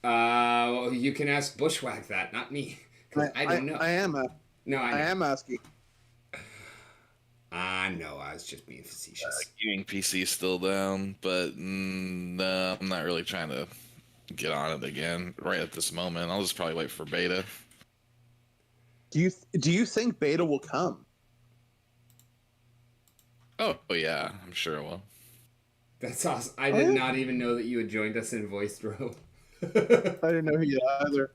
Speaker 1: Well, you can ask Bushwhack that, not me, because I don't know.
Speaker 5: I am asking.
Speaker 1: I know, I was just being facetious.
Speaker 6: Gaming PC is still down, but no, I'm not really trying to get on it again right at this moment. I'll just probably wait for beta.
Speaker 5: Do you think beta will come?
Speaker 6: Oh yeah, I'm sure it will.
Speaker 1: That's awesome. I did not even know that you had joined us in voice throw.
Speaker 5: I didn't know he either.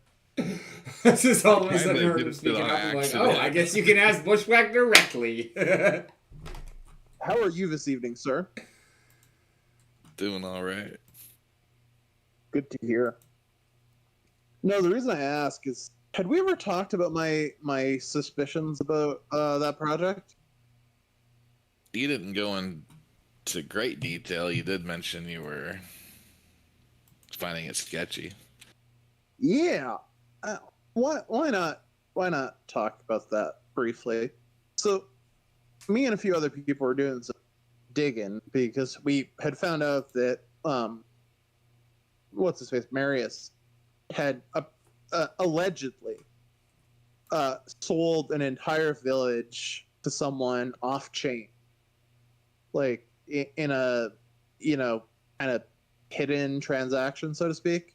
Speaker 1: This is all of a sudden
Speaker 6: Kinda
Speaker 1: heard
Speaker 6: did
Speaker 1: him
Speaker 6: it
Speaker 1: speaking
Speaker 6: on
Speaker 1: up. I'm like,
Speaker 6: accident.
Speaker 1: oh, I guess you can ask Bushwhack directly.
Speaker 5: How are you this evening, sir?
Speaker 6: Doing all right.
Speaker 5: Good to hear. No, the reason I ask is, had we ever talked about my suspicions about that project?
Speaker 6: You didn't go into great detail. You did mention you were finding it sketchy.
Speaker 5: Yeah. Why not? Why not talk about that briefly? So, me and a few other people were doing some digging because we had found out that what's his face, Marius, had allegedly sold an entire village to someone off chain, like in a kind of hidden transaction, so to speak,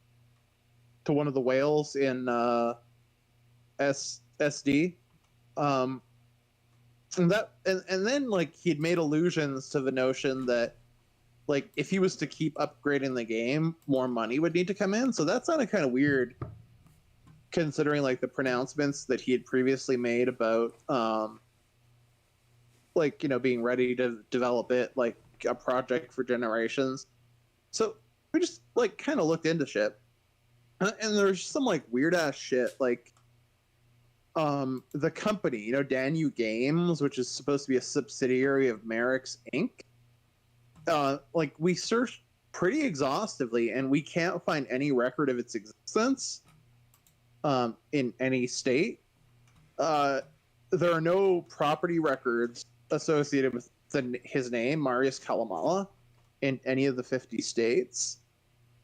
Speaker 5: to one of the whales in SD. And then like he'd made allusions to the notion that like if he was to keep upgrading the game, more money would need to come in. So that sounded kind of weird, considering like the pronouncements that he had previously made about like being ready to develop it like a project for generations. So we just like kind of looked into shit, and there's some like weird ass shit like the company, Danu Games, which is supposed to be a subsidiary of Merrick's Inc. Like we searched pretty exhaustively, and we can't find any record of its existence in any state. There are no property records associated with his name, Marius Kalamala, in any of the 50 states.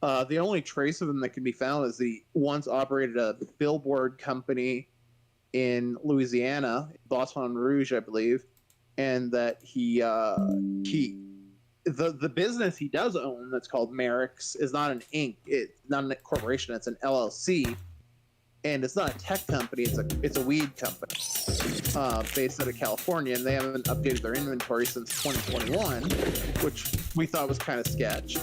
Speaker 5: The only trace of him that can be found is he once operated a billboard company in Louisiana, Baton Rouge, I believe, and that the business he does own that's called Merrick's is not an Inc. It's not a corporation. It's an LLC, and it's not a tech company. It's a weed company based out of California, and they haven't updated their inventory since 2021, which we thought was kind of sketch.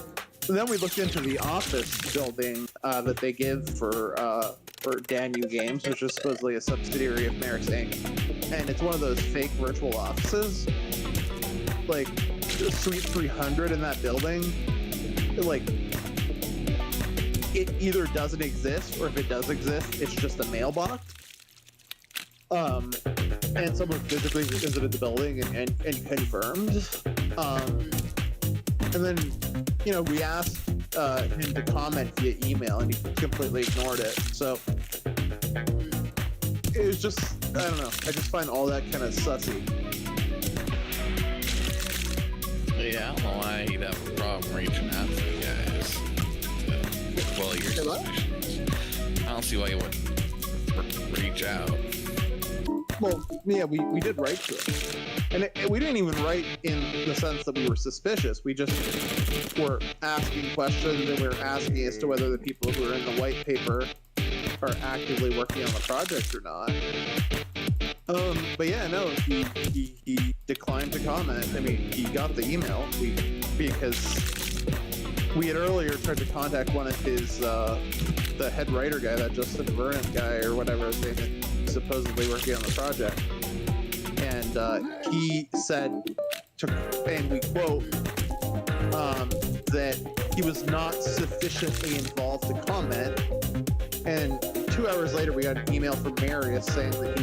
Speaker 5: And then we looked into the office building that they give for Danu Games, which is supposedly a subsidiary of Merrick's Inc. And it's one of those fake virtual offices. Like, Suite 300 in that building, like, it either doesn't exist, or if it does exist, it's just a mailbox. And someone physically visited the building and confirmed. And then, we asked him to comment via email, and he completely ignored it. So it was just, I don't know. I just find all that kind of sussy.
Speaker 6: Yeah, I don't know why he'd have a problem reaching out to you guys. Well, your suspicions. I don't see why you wouldn't reach out.
Speaker 5: Well, yeah, we did write to him. And we didn't even write in the sense that we were suspicious. We just were asking questions, and we were asking as to whether the people who are in the white paper are actively working on the project or not. But yeah, no, he declined to comment. I mean, he got the email because we had earlier tried to contact one of his, the head writer guy, that Justin Vernon guy or whatever his name is, supposedly working on the project. And he said, and we quote, that he was not sufficiently involved to comment. And 2 hours later, we got an email from Marius saying that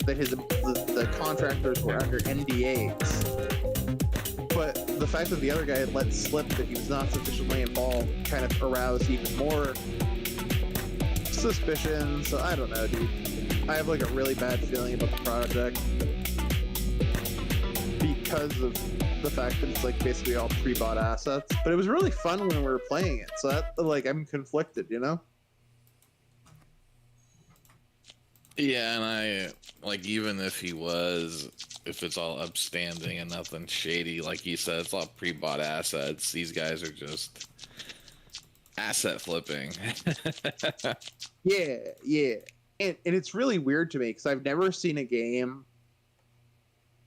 Speaker 5: the contractors were under NDAs. But the fact that the other guy had let slip that he was not sufficiently involved kind of aroused even more suspicion. So I don't know, dude. I have like a really bad feeling about the project because of the fact that it's like basically all pre-bought assets. But it was really fun when we were playing it. So that, like, I'm conflicted,
Speaker 6: Yeah, and I like, even if it's all upstanding and nothing shady, like he said, it's all pre-bought assets. These guys are just asset flipping.
Speaker 5: Yeah. And it's really weird to me because I've never seen a game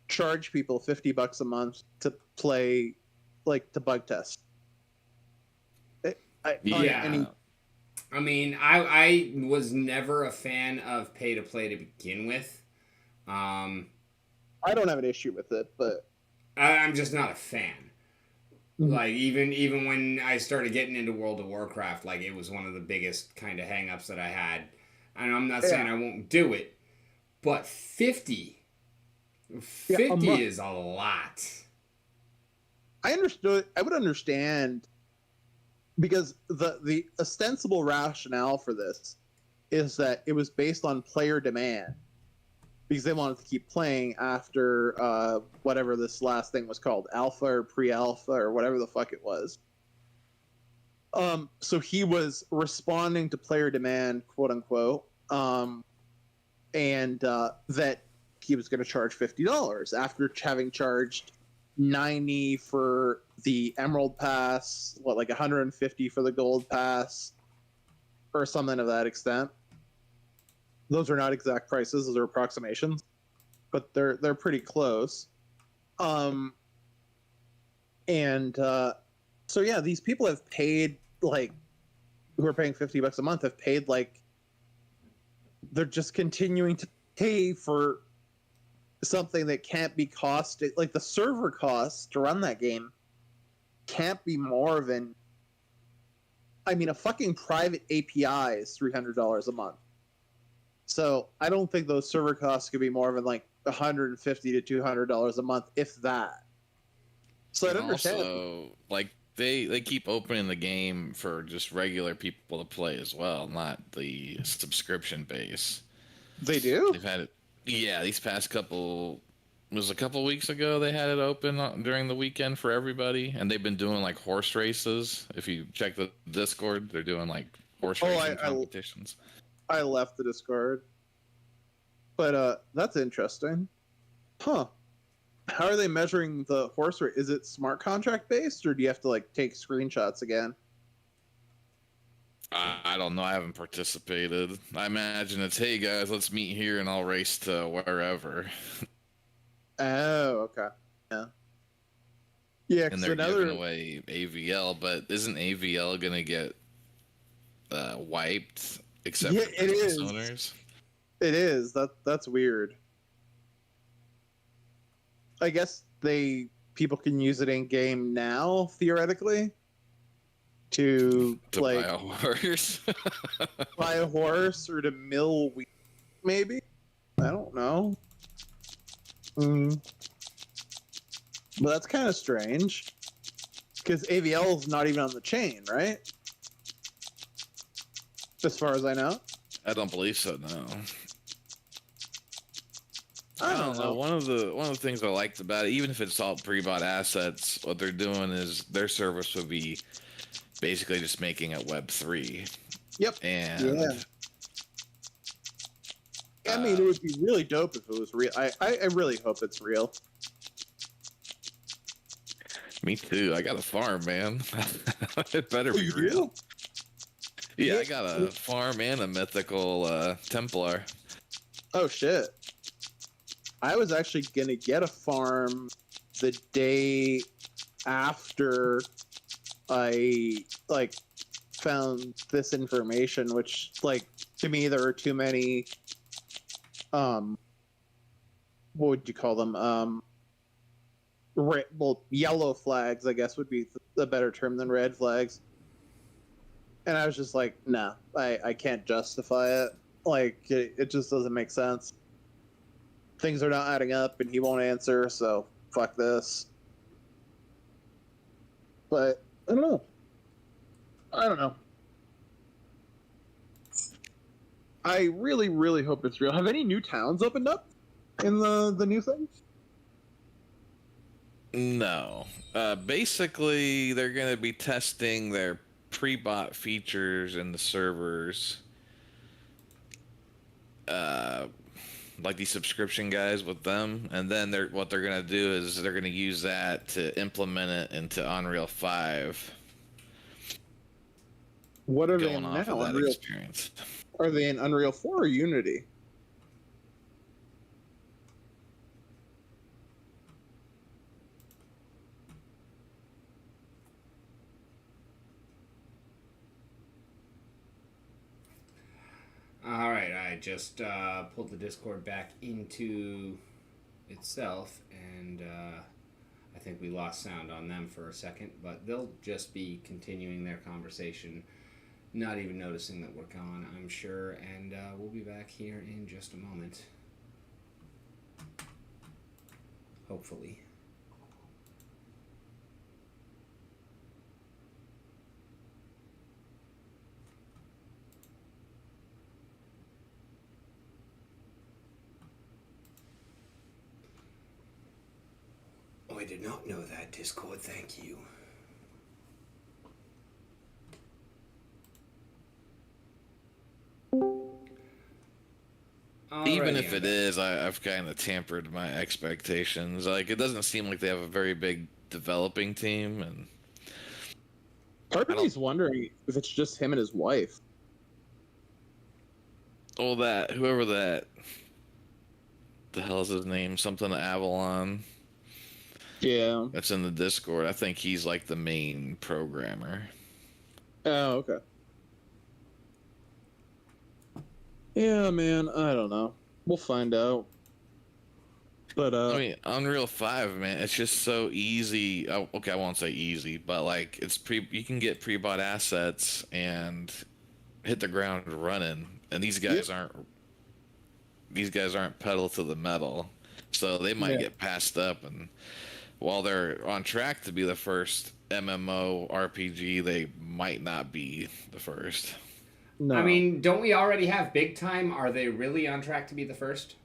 Speaker 5: charge people $50 a month to play, like to bug test.
Speaker 1: Yeah. I mean, I was never a fan of pay to play to begin with. Um,
Speaker 5: I don't have an issue with it, but
Speaker 1: I'm just not a fan. Like even when I started getting into World of Warcraft, like it was one of the biggest kind of hangups that I had. And I'm not saying I won't do it, but 50 is a lot.
Speaker 5: I would understand, because the ostensible rationale for this is that it was based on player demand, because they wanted to keep playing after whatever this last thing was called, alpha or pre-alpha or whatever the fuck it was. So he was responding to player demand, quote unquote, and that he was going to charge $50 after having charged $90 for the Emerald Pass, like $150 for the Gold Pass, or something of that extent. Those are not exact prices; those are approximations, but they're pretty close. So yeah, these people have paid, like, who are paying $50 a month have paid, like, they're just continuing to pay for something that can't be costed. Like, the server costs to run that game can't be more than, I mean, a fucking private API is $300 a month. So I don't think those server costs could be more than like $150 to $200 a month, if that. So I'd understand.
Speaker 6: Also, like, they keep opening the game for just regular people to play as well, not the subscription base.
Speaker 5: They do?
Speaker 6: They've had it. Yeah, these past couple, it was a couple weeks ago they had it open during the weekend for everybody, and they've been doing like horse races. If you check the Discord, they're doing like horse racing competitions.
Speaker 5: I left the Discord, but that's interesting. Huh? How are they measuring the horse race? Is it smart contract based, or do you have to like take screenshots again?
Speaker 6: I don't know. I haven't participated. I imagine it's, hey guys, let's meet here and I'll race to wherever.
Speaker 5: Oh, okay. Yeah. Yeah,
Speaker 6: And they're giving away AVL, but isn't AVL gonna get wiped except for business owners?
Speaker 5: It is. That's weird. I guess people can use it in game now, theoretically. To like
Speaker 6: buy a horse.
Speaker 5: Buy a horse, or to mill wheat, maybe? I don't know. But that's kind of strange, because AVL is not even on the chain, right? As far as I know.
Speaker 6: I don't believe so. No.
Speaker 5: I don't know.
Speaker 6: One of the things I liked about it, even if it's all pre-bought assets, what they're doing is their service would be basically just making it Web3.
Speaker 5: Yep.
Speaker 6: And
Speaker 5: I mean, it would be really dope if it was real. I really hope it's real.
Speaker 6: Me too. I got a farm, man. It better be real. Yeah, I got a farm and a mythical Templar.
Speaker 5: Oh shit. I was actually gonna get a farm the day after I like found this information, which, like, to me there are too many what would you call them, yellow flags, I guess, would be the better term than red flags. And I was just like, nah, I can't justify it. Like, it just doesn't make sense. Things are not adding up, and he won't answer, so fuck this. But I don't know. I really, really hope it's real. Have any new towns opened up in the new thing?
Speaker 6: No. Basically, they're going to be testing their pre-bought features in the servers. Like these subscription guys with them, and then what they're going to do is they're going to use that to implement it into Unreal 5.
Speaker 5: What are they
Speaker 6: going
Speaker 5: now?
Speaker 6: off of that
Speaker 5: Unreal
Speaker 6: experience.
Speaker 5: Are they in Unreal 4 or Unity?
Speaker 1: I just pulled the Discord back into itself, and I think we lost sound on them for a second, but they'll just be continuing their conversation, not even noticing that we're gone, I'm sure, and we'll be back here in just a moment. Hopefully. Oh, I did not know that, Discord. Thank you.
Speaker 6: Even if it is, I've kind of tempered my expectations. Like, it doesn't seem like they have a very big developing team, and
Speaker 7: Part of me's wondering if it's just him and his wife.
Speaker 6: well, whoever the hell is his name? Something Avalon.
Speaker 7: Yeah.
Speaker 6: That's in the Discord. I think he's like the main programmer.
Speaker 7: Oh, okay. Yeah, man, I don't know. We'll find out. But
Speaker 6: I mean, Unreal 5, man, it's just so easy. Okay, I won't say easy, but like you can get pre-bought assets and hit the ground running, and these guys aren't pedal to the metal, so they might get passed up. And while they're on track to be the first MMO RPG, they might not be the first.
Speaker 7: no.
Speaker 1: I mean, don't we already have Big Time? Are they really on track to be the first?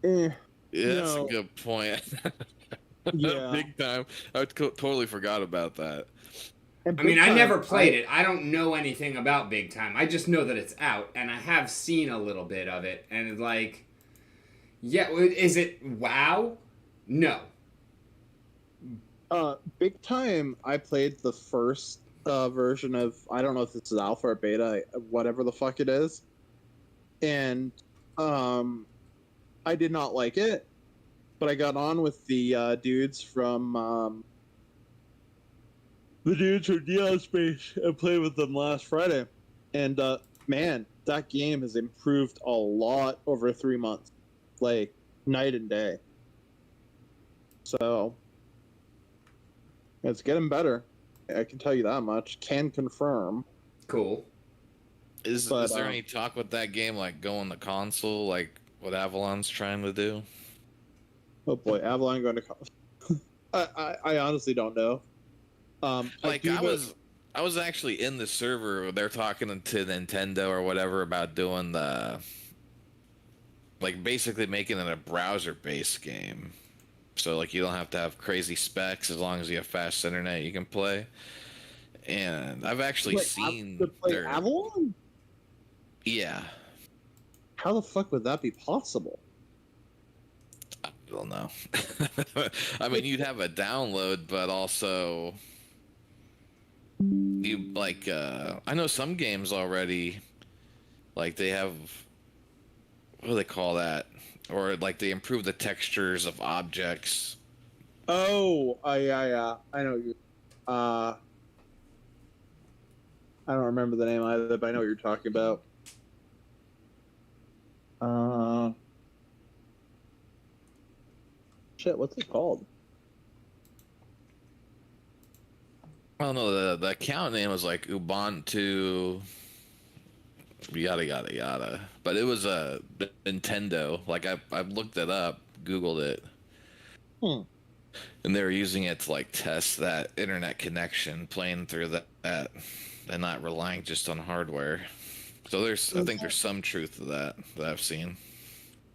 Speaker 6: Yeah, that's a good point.
Speaker 7: Yeah.
Speaker 6: Big Time. I totally forgot about that.
Speaker 7: And
Speaker 1: I mean,
Speaker 7: Big
Speaker 1: I
Speaker 7: Time,
Speaker 1: never played it. I don't know anything about Big Time. I just know that it's out, and I have seen a little bit of it. And it's like, yeah, is it WoW? No.
Speaker 7: Big Time, I played the first version of, I don't know if this is alpha or beta, whatever the fuck it is. And I did not like it, but I got on with the dudes from Neon Space and played with them last Friday. And man, that game has improved a lot over 3 months, like night and day. So it's getting better. I can tell you that much. Can confirm.
Speaker 1: Cool.
Speaker 6: Is there any talk with that game, like going to console, like what Avalon's trying to do?
Speaker 7: Oh boy, Avalon going to. I honestly don't know.
Speaker 6: Like I was actually in the server where they're talking to Nintendo or whatever about doing like basically making it a browser-based game. So like you don't have to have crazy specs as long as you have fast internet you can play. And I've actually seen
Speaker 7: to play Avalon.
Speaker 6: Yeah.
Speaker 7: How the fuck would that be possible?
Speaker 6: I don't know. I mean, you'd have a download, but also you like I know some games already, like they have, what do they call that? Or like they improve the textures of objects.
Speaker 7: Oh, yeah. I know you. I don't remember the name either, but I know what you're talking about. Shit, what's it called?
Speaker 6: I don't know, the account name was like Ubuntu yada yada yada. But it was a Nintendo. Like I looked it up, Googled it. And they were using it to like test that internet connection, playing through that and not relying just on hardware. So I think there's some truth to that I've seen.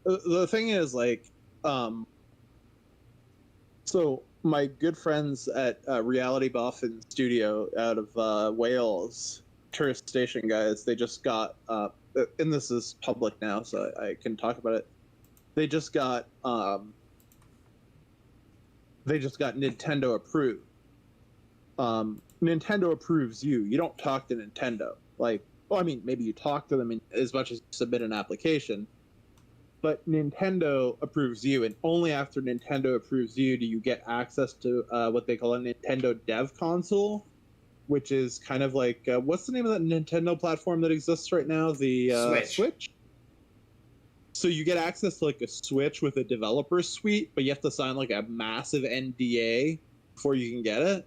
Speaker 7: The thing is, like, so my good friends at Reality Buff and Studio out of Wales, tourist station guys, they just got, and this is public now, so I can talk about it. They just got Nintendo approved. Nintendo approves you. You don't talk to Nintendo. Like, well, I mean, maybe you talk to them as much as you submit an application, but Nintendo approves you, and only after Nintendo approves you do you get access to what they call a Nintendo Dev Console, which is kind of like what's the name of that Nintendo platform that exists right now? The Switch. So you get access to like a Switch with a developer suite, but you have to sign like a massive NDA before you can get it.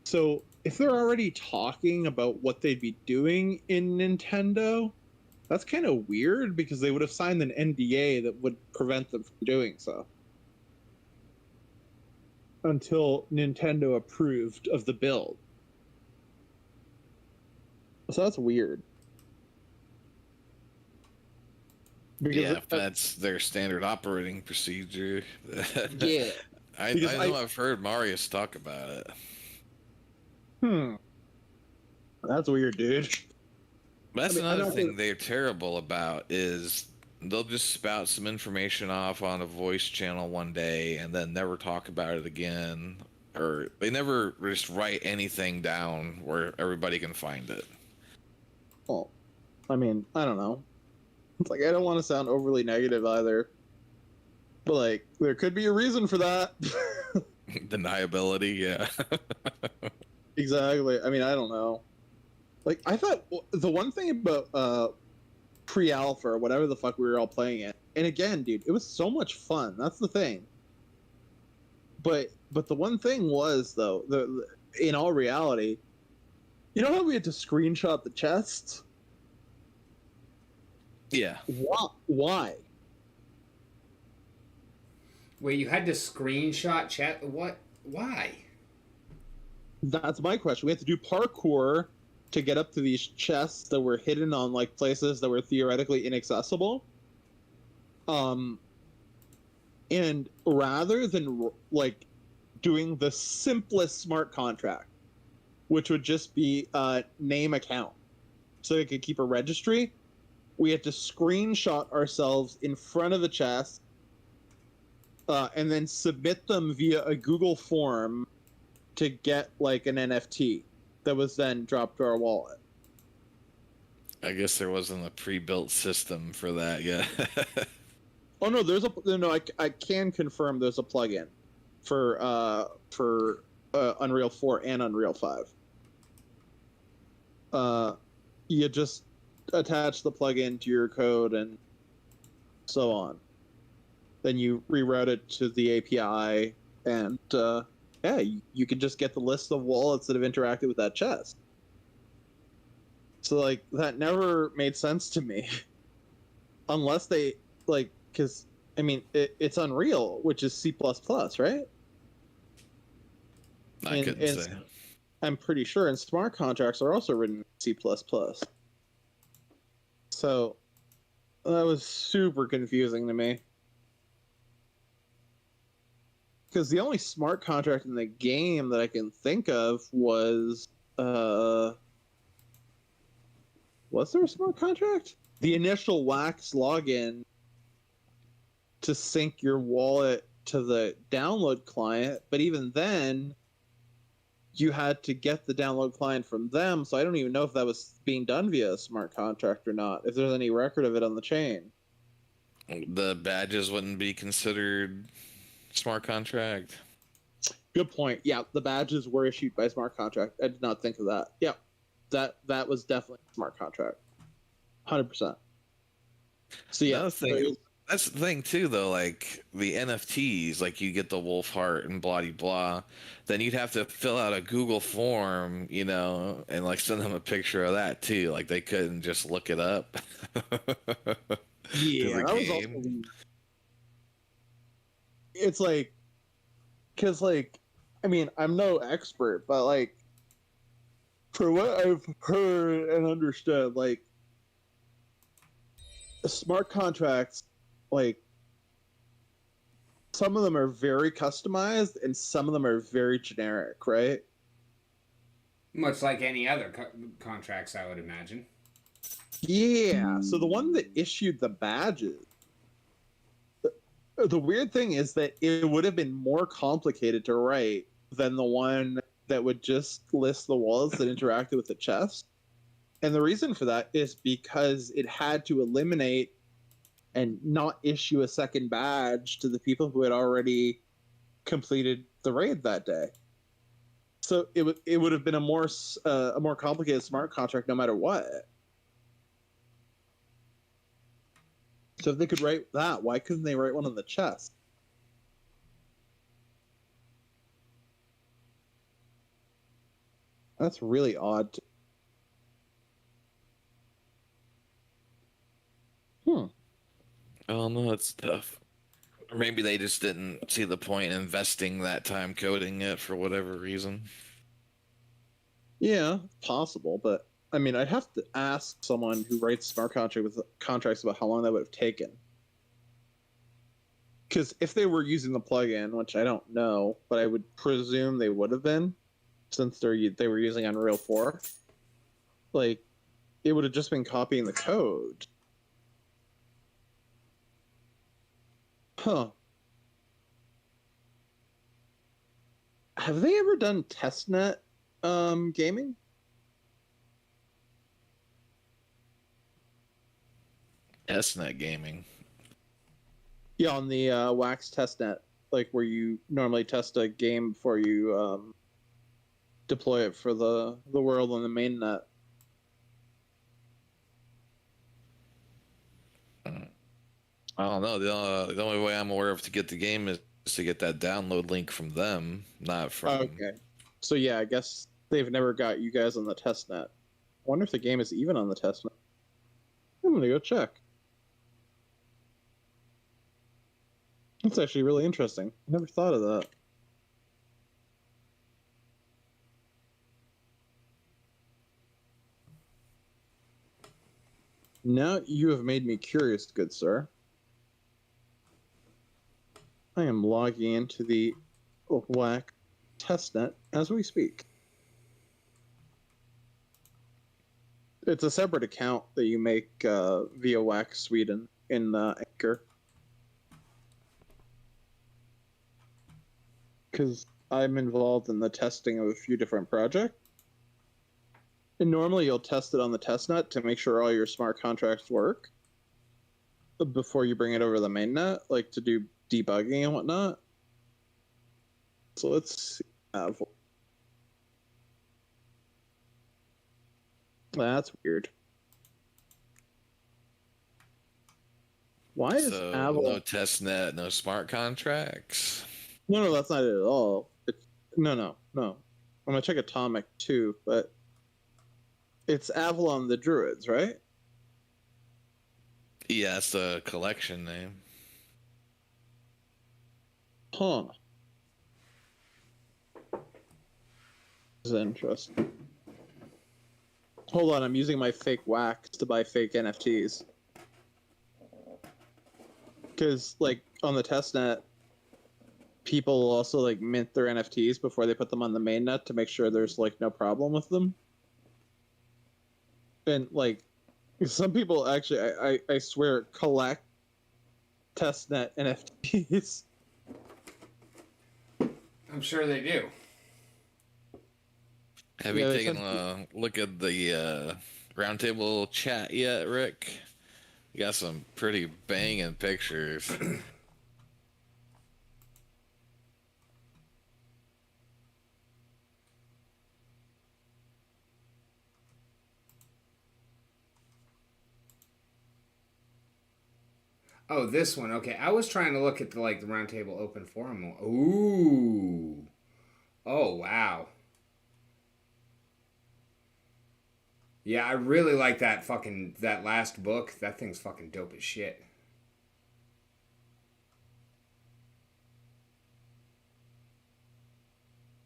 Speaker 7: So if they're already talking about what they'd be doing in Nintendo, that's kind of weird because they would have signed an NDA that would prevent them from doing so until Nintendo approved of the build. So that's weird.
Speaker 6: Because if that's their standard operating procedure.
Speaker 7: Yeah.
Speaker 6: I know I've heard Marius talk about it.
Speaker 7: That's weird, dude.
Speaker 6: That's another thing they're terrible about is they'll just spout some information off on a voice channel one day and then never talk about it again. Or they never just write anything down where everybody can find it.
Speaker 7: Well, I mean, I don't know. It's like I don't want to sound overly negative either, but like there could be a reason for that.
Speaker 6: Deniability, yeah.
Speaker 7: Exactly. I mean, I don't know. Like I thought the one thing about pre-alpha or whatever the fuck we were all playing it, and again, dude, it was so much fun. That's the thing. But the one thing was though, in all reality, you know how we had to screenshot the chests?
Speaker 6: Yeah.
Speaker 7: Why?
Speaker 1: Wait, you had to screenshot chat? What? Why?
Speaker 7: That's my question. We had to do parkour to get up to these chests that were hidden on like places that were theoretically inaccessible. And rather than like doing the simplest smart contract, which would just be name account, so they could keep a registry, we had to screenshot ourselves in front of the chest and then submit them via a Google form to get like an NFT that was then dropped to our wallet.
Speaker 6: I guess there wasn't a pre-built system for that yet.
Speaker 7: Oh no, I can confirm there's a plugin for Unreal 4 and Unreal 5. You just attach the plugin to your code and so on. Then you reroute it to the API, and you can just get the list of wallets that have interacted with that chest. So like that never made sense to me, unless they like, because I mean it's Unreal, which is C++, right?
Speaker 6: I couldn't say.
Speaker 7: I'm pretty sure, and smart contracts are also written in C++. So that was super confusing to me. Because the only smart contract in the game that I can think of was there a smart contract? The initial Wax login to sync your wallet to the download client, but even then you had to get the download client from them, so I don't even know if that was being done via a smart contract or not, if there's any record of it on the chain.
Speaker 6: The badges wouldn't be considered smart contract.
Speaker 7: Good point. Yeah, the badges were issued by smart contract. I did not think of that. Yeah, that was definitely a smart contract. 100%. So yeah,
Speaker 6: that's the thing too, though. Like the NFTs, like you get the wolf heart and blah blah. Then you'd have to fill out a Google form, and like send them a picture of that too. Like they couldn't just look it up.
Speaker 7: Yeah, that was also. It's like, because like, I mean, I'm no expert, but like, for what I've heard and understood, like, smart contracts, like, some of them are very customized and some of them are very generic, right?
Speaker 1: Much like any other contracts, I would imagine.
Speaker 7: Yeah. So the one that issued the badges, the weird thing is that it would have been more complicated to write than the one that would just list the wallets that interacted with the chest. And the reason for that is because it had to eliminate and not issue a second badge to the people who had already completed the raid that day. So it would have been a more complicated smart contract no matter what. So if they could write that, why couldn't they write one on the chest? That's really odd.
Speaker 6: I don't know. It's tough. Or maybe they just didn't see the point in investing that time coding it for whatever reason.
Speaker 7: Yeah, possible, but I mean, I'd have to ask someone who writes smart contracts about how long that would have taken. Because if they were using the plugin, which I don't know, but I would presume they would have been, since they were using Unreal 4, like it would have just been copying the code. Huh. Have they ever done testnet gaming?
Speaker 6: SNET gaming.
Speaker 7: Yeah, on the Wax testnet, like where you normally test a game before you deploy it for the world on the main net.
Speaker 6: I don't know. The only way I'm aware of to get the game is to get that download link from them, not from.
Speaker 7: Okay. So yeah, I guess they've never got you guys on the testnet. I wonder if the game is even on the testnet. I'm gonna go check. That's actually really interesting. I never thought of that. Now you have made me curious, good sir. I am logging into the WAC testnet as we speak. It's a separate account that you make via WAC Sweden in Anchor. Because I'm involved in the testing of a few different projects. And normally you'll test it on the testnet to make sure all your smart contracts work before you bring it over the mainnet, like to do debugging and whatnot. So let's see. That's weird. Why is
Speaker 6: So
Speaker 7: Avalon?
Speaker 6: no testnet, no smart contracts.
Speaker 7: No, that's not it at all. No. I'm gonna check Atomic too, but it's Avalon the Druids, right?
Speaker 6: Yeah, that's the collection name.
Speaker 7: Huh. This is interesting. Hold on, I'm using my fake wax to buy fake NFTs. Because, like, on the testnet, people will also, like, mint their NFTs before they put them on the mainnet to make sure there's, like, no problem with them. And, like, some people actually, I swear, collect testnet NFTs.
Speaker 1: I'm sure they do.
Speaker 6: Have
Speaker 7: Yeah,
Speaker 6: you
Speaker 7: they
Speaker 6: taken
Speaker 7: said-
Speaker 6: a look at the roundtable chat yet, Rick? You got some pretty banging pictures.
Speaker 1: Oh, this one. Okay, I was trying to look at the roundtable open forum. Ooh. Oh, wow. Yeah, I really like that last book. That thing's fucking dope as shit.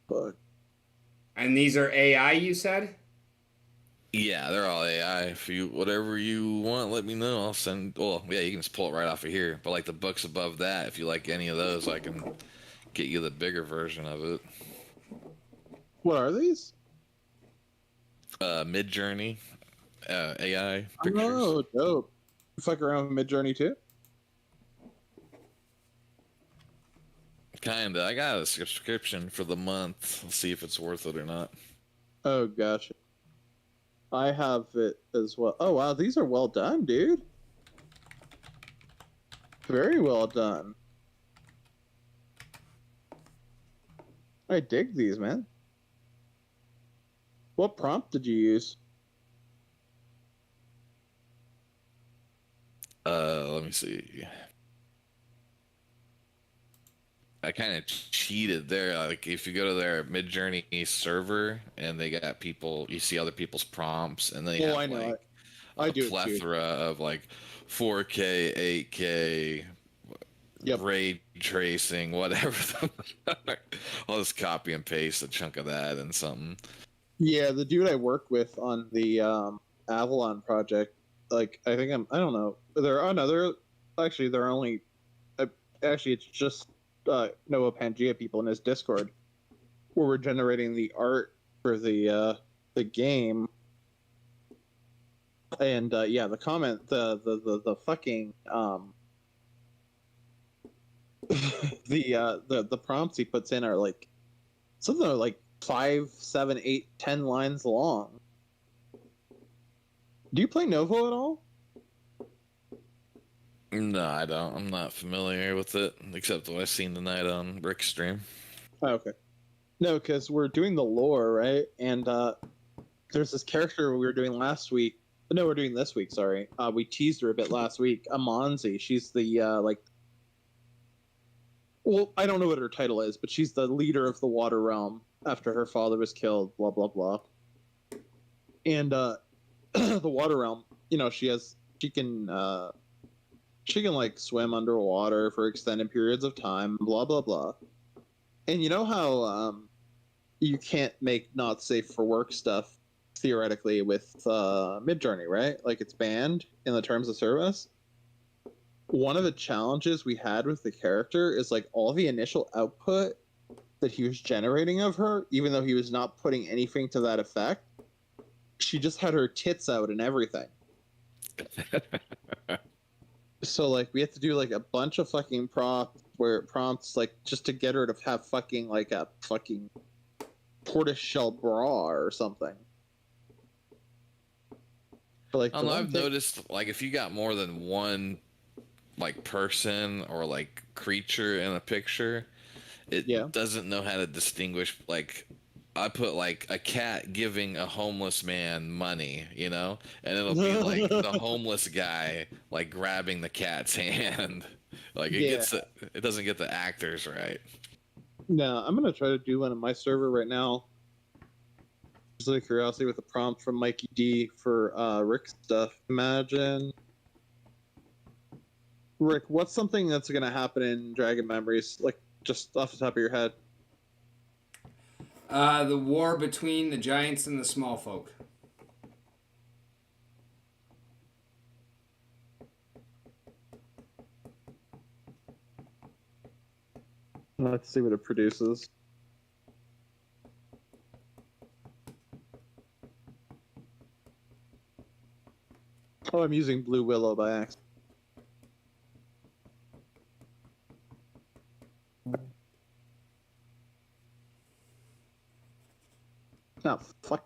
Speaker 7: But
Speaker 1: And these are AI, you said?
Speaker 6: Yeah, they're all AI. If you whatever you want, let me know. I'll send. Well, yeah, you can just pull it right off of here. But like the books above that, if you like any of those, I can get you the bigger version of it.
Speaker 7: what are these?
Speaker 6: Mid Journey, AI pictures.
Speaker 7: Oh, dope. You fuck around with Midjourney too?
Speaker 6: Kinda. I got a subscription for the month. Let's see if it's worth it or not.
Speaker 7: Oh, gotcha. I have it as well. Oh, wow. These are well done, dude. Very well done. I dig these, man. What prompt did you use?
Speaker 6: Let me see. I kind of cheated there. Like if you go to their Midjourney server and they got people, you see other people's prompts, and they
Speaker 7: Oh,
Speaker 6: have
Speaker 7: I know.
Speaker 6: like
Speaker 7: I
Speaker 6: a
Speaker 7: do it too.
Speaker 6: plethora of like 4K, 8K,
Speaker 7: Yep.
Speaker 6: ray tracing, whatever. I'll just copy and paste a chunk of that and something.
Speaker 7: Yeah, the dude I work with on the Avalon project, like I don't know. Actually they're only actually it's just Noah Pangea people in his Discord where we're generating the art for the game. And yeah, the comment the fucking the prompts he puts in are like something like 5, 7, 8, 10 lines long. Do you play Novo at all?
Speaker 6: No, I don't. I'm not familiar with it, except what I've seen tonight on Rick's stream.
Speaker 7: Oh, okay. No, because we're doing the lore, right? And there's this character we were doing last week. No, we're doing this week. Sorry, we teased her a bit last week. Amanzi. She's the well, I don't know what her title is, but she's the leader of the Water Realm after her father was killed. Blah blah blah. And the Water Realm, she can like swim underwater for extended periods of time. Blah blah blah. And you know how you can't make not safe for work stuff theoretically with Midjourney, right? Like it's banned in the terms of service. One of the challenges we had with the character is like all the initial output that he was generating of her, even though he was not putting anything to that effect, she just had her tits out and everything. So like we had to do like a bunch of fucking prompts like just to get her to have fucking like a fucking tortoiseshell bra or something. But, like,
Speaker 6: I don't know. I've noticed like if you got more than one like person or like creature in a picture, it doesn't know how to distinguish. Like I put like a cat giving a homeless man money, and it'll be like the homeless guy like grabbing the cat's hand. Like it doesn't get the actors right.
Speaker 7: No, I'm gonna try to do one on my server right now. Just out of curiosity, with a prompt from Mikey D for Rick's stuff. Imagine, Rick, what's something that's gonna happen in Dragon Memories, like just off the top of your head?
Speaker 1: The war between the giants and the small folk.
Speaker 7: Let's see what it produces. Oh, I'm using Blue Willow by accident. Oh, fuck.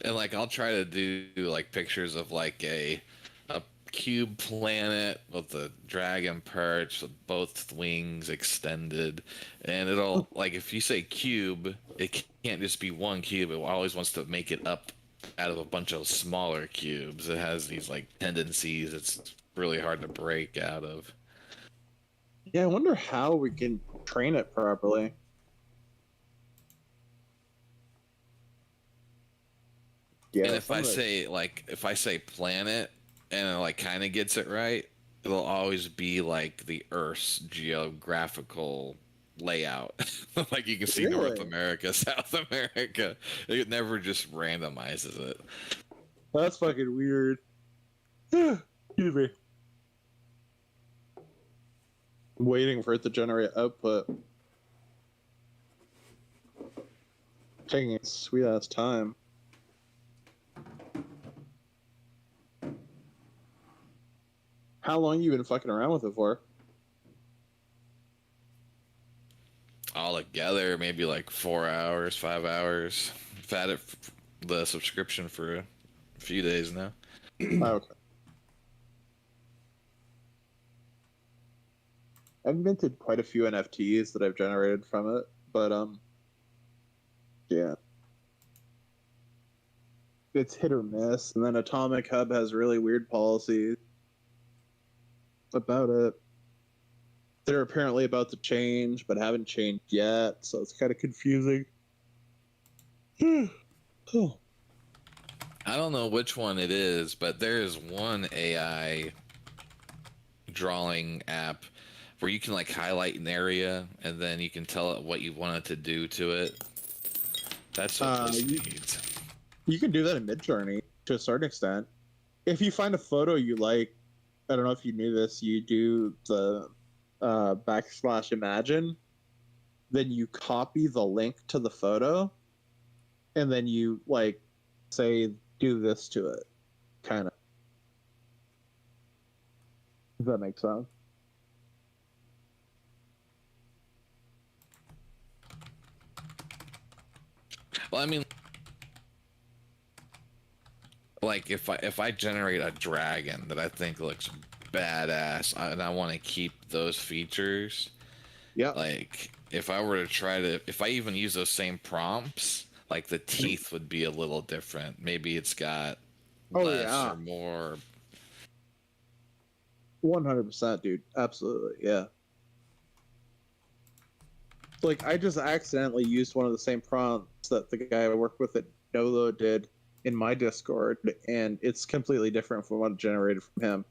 Speaker 6: And like I'll try to do like pictures of like a cube planet with the dragon perch with both wings extended, and it'll like if you say cube, it can't just be one cube. It always wants to make it up out of a bunch of smaller cubes. It has these like tendencies. It's really hard to break out of.
Speaker 7: Yeah, I wonder how we can train it properly. Yeah,
Speaker 6: and if I say planet and it like kind of gets it right, it'll always be like the Earth's geographical layout. Like you can see North America, South America. It never just randomizes it.
Speaker 7: That's fucking weird. Excuse me. I'm waiting for it to generate output. Taking its sweet ass time. How long you been fucking around with it for?
Speaker 6: All together, maybe like 4 hours, 5 hours. I've had it the subscription for a few days now.
Speaker 7: Oh, okay. I've minted quite a few NFTs that I've generated from it, but yeah, it's hit or miss. And then Atomic Hub has really weird policies about it. They're apparently about to change, but haven't changed yet, so it's kind of confusing. Oh.
Speaker 6: I don't know which one it is, but there is one AI drawing app where you can like highlight an area and then you can tell it what you want it to do to it. That's what this needs.
Speaker 7: You can do that in Midjourney to a certain extent. If you find a photo you like, I don't know if you knew this, you do the / imagine, then you copy the link to the photo, and then you like say do this to it, kind of. Does that make sense?
Speaker 6: Well, I mean, like if I generate a dragon that I think looks badass and I want to keep those features,
Speaker 7: Yeah.
Speaker 6: like if I were to try to, if I even use those same prompts, like the teeth would be a little different. Maybe it's got less or more.
Speaker 7: 100%, dude. Absolutely, yeah. Like, I just accidentally used one of the same prompts that the guy I work with at Nolo did in my Discord, and it's completely different from what it generated from him.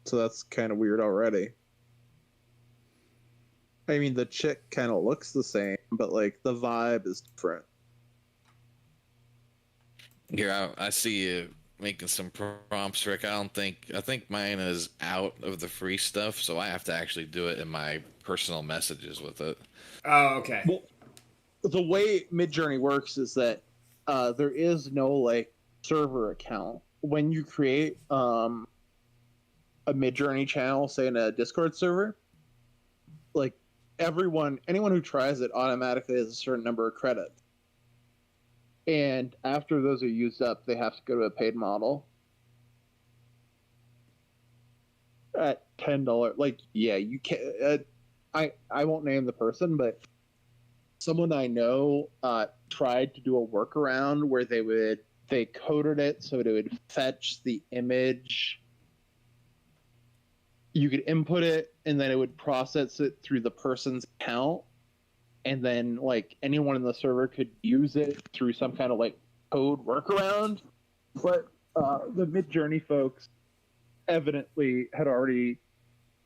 Speaker 7: So that's kind of weird already. I mean, the chick kind of looks the same, but, like, the vibe is different.
Speaker 6: Here, I see you making some prompts, Rick. I think mine is out of the free stuff, so I have to actually do it in my personal messages with it.
Speaker 1: Oh, okay.
Speaker 7: Well, the way Midjourney works is that there is no like server account. When you create a Midjourney channel, say in a Discord server, like anyone who tries it automatically has a certain number of credits. And after those are used up, they have to go to a paid model at $10. Like, yeah, you can't. I won't name the person, but someone I know tried to do a workaround where they coded it so it would fetch the image. You could input it, and then it would process it through the person's account, and then like anyone in the server could use it through some kind of like code workaround. But the Midjourney folks evidently had already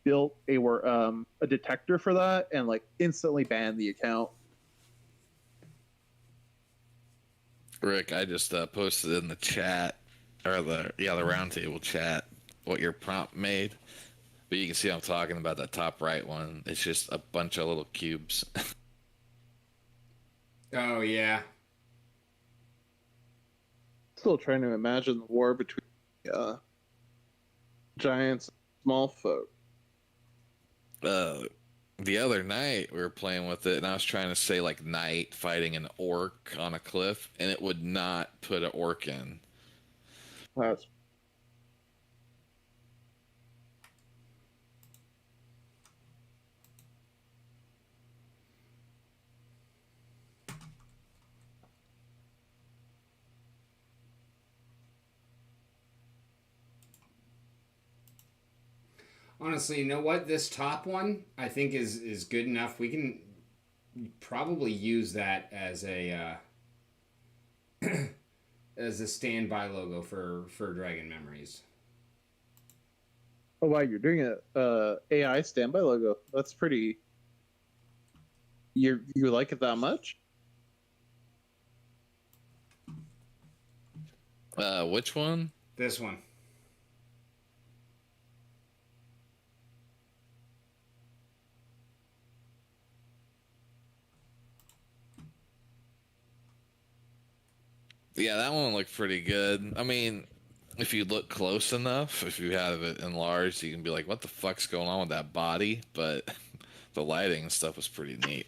Speaker 7: built a detector for that and like instantly banned the account.
Speaker 6: Rick, I just posted in the chat or the roundtable chat what your prompt made. But you can see I'm talking about that top right one. It's just a bunch of little cubes.
Speaker 1: Oh, yeah.
Speaker 7: Still trying to imagine the war between giants and small folk.
Speaker 6: The other night we were playing with it, and I was trying to say like knight fighting an orc on a cliff, and it would not put an orc in.
Speaker 7: That's
Speaker 1: Honestly, you know what? This top one I think is good enough. We can probably use that as a as a standby logo for Dragon Memories.
Speaker 7: Oh wow, you're doing a AI standby logo. That's pretty. You like it that much?
Speaker 6: Which one?
Speaker 1: This one.
Speaker 6: Yeah, that one looked pretty good. I mean, if you look close enough, if you have it enlarged, you can be like, "What the fuck's going on with that body?" But the lighting and stuff was pretty neat.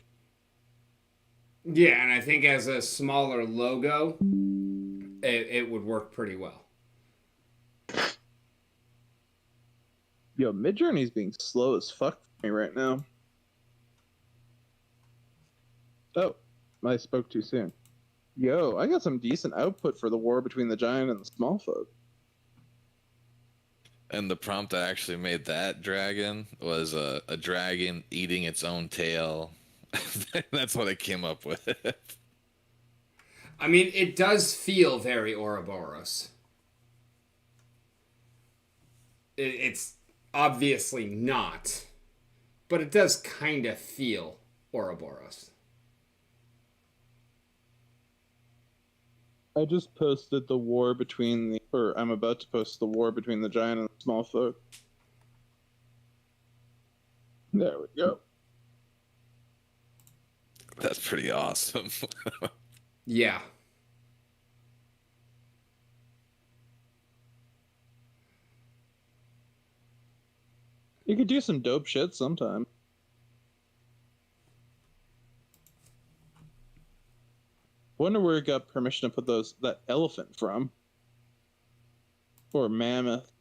Speaker 1: Yeah, and I think as a smaller logo, it would work pretty well.
Speaker 7: Yo, Midjourney's being slow as fuck for me right now. Oh, I spoke too soon. Yo, I got some decent output for the war between the giant and the small folk.
Speaker 6: And the prompt that actually made that dragon was a dragon eating its own tail. That's what it came up with.
Speaker 1: I mean, it does feel very Ouroboros. It's obviously not, but it does kind of feel Ouroboros.
Speaker 7: I just posted the war between the, or I'm about to post the war between the giant and the small folk. There we go.
Speaker 6: That's pretty awesome.
Speaker 1: Yeah.
Speaker 7: You could do some dope shit sometime. Wonder where he got permission to put that elephant from. Or mammoth.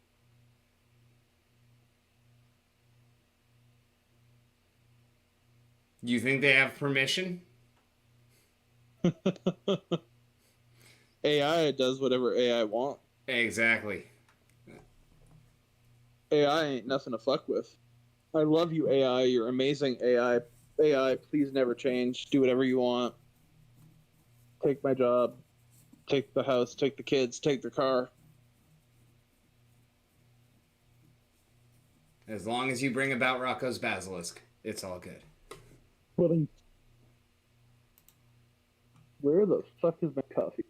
Speaker 1: You think they have permission?
Speaker 7: AI does whatever AI wants.
Speaker 1: Exactly.
Speaker 7: AI ain't nothing to fuck with. I love you, AI. You're amazing, AI. AI, please never change. Do whatever you want. Take my job. Take the house. Take the kids. Take the car.
Speaker 1: As long as you bring about Rocco's Basilisk, it's all good.
Speaker 7: Where the fuck is my coffee?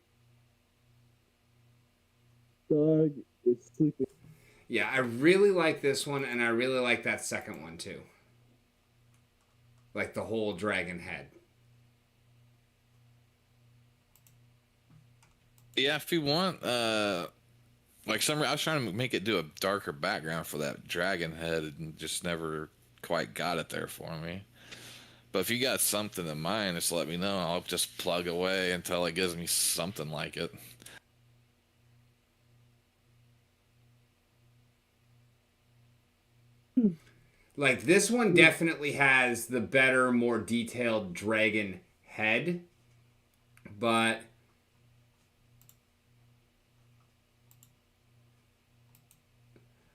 Speaker 7: Dog is sleeping.
Speaker 1: Yeah, I really like this one, and I really like that second one too. Like the whole dragon head.
Speaker 6: Yeah, if you want, like I was trying to make it do a darker background for that dragon head, and just never quite got it there for me. But if you got something in mind, just let me know. I'll just plug away until it gives me something like it.
Speaker 1: Like this one definitely has the better, more detailed dragon head, but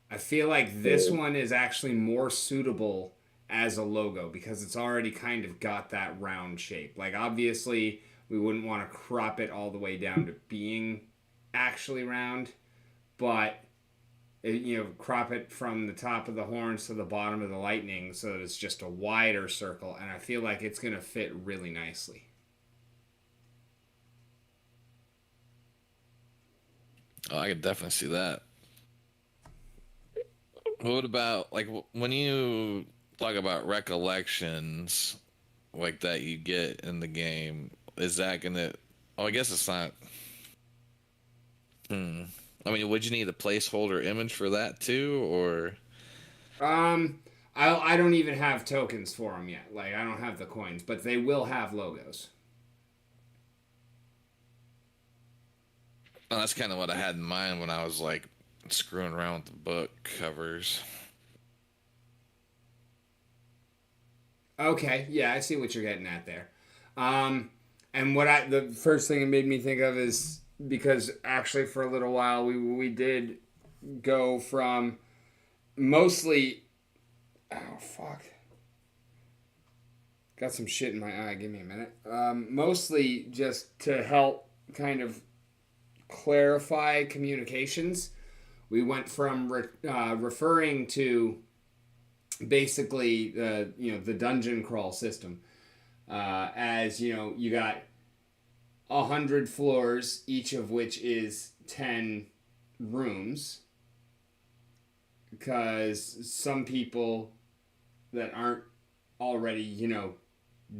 Speaker 1: I feel like this one is actually more suitable as a logo because it's already kind of got that round shape. Like obviously we wouldn't want to crop it all the way down to being actually round, but crop it from the top of the horns to the bottom of the lightning so that it's just a wider circle, and I feel like it's going to fit really nicely.
Speaker 6: Oh, I could definitely see that. What about, like, when you talk about recollections like that you get in the game, is that gonna, oh, I guess it's not. I mean, would you need a placeholder image for that too, or?
Speaker 1: I don't even have tokens for them yet. Like I don't have the coins, but they will have logos.
Speaker 6: Well, that's kind of what I had in mind when I was like screwing around with the book covers.
Speaker 1: Okay, yeah, I see what you're getting at there. And the first thing it made me think of is because actually for a little while we did go from mostly, oh fuck, got some shit in my eye. Give me a minute. Mostly just to help kind of clarify communications. We went from referring to basically the dungeon crawl system as you got 100 floors, each of which is 10 rooms, because some people that aren't already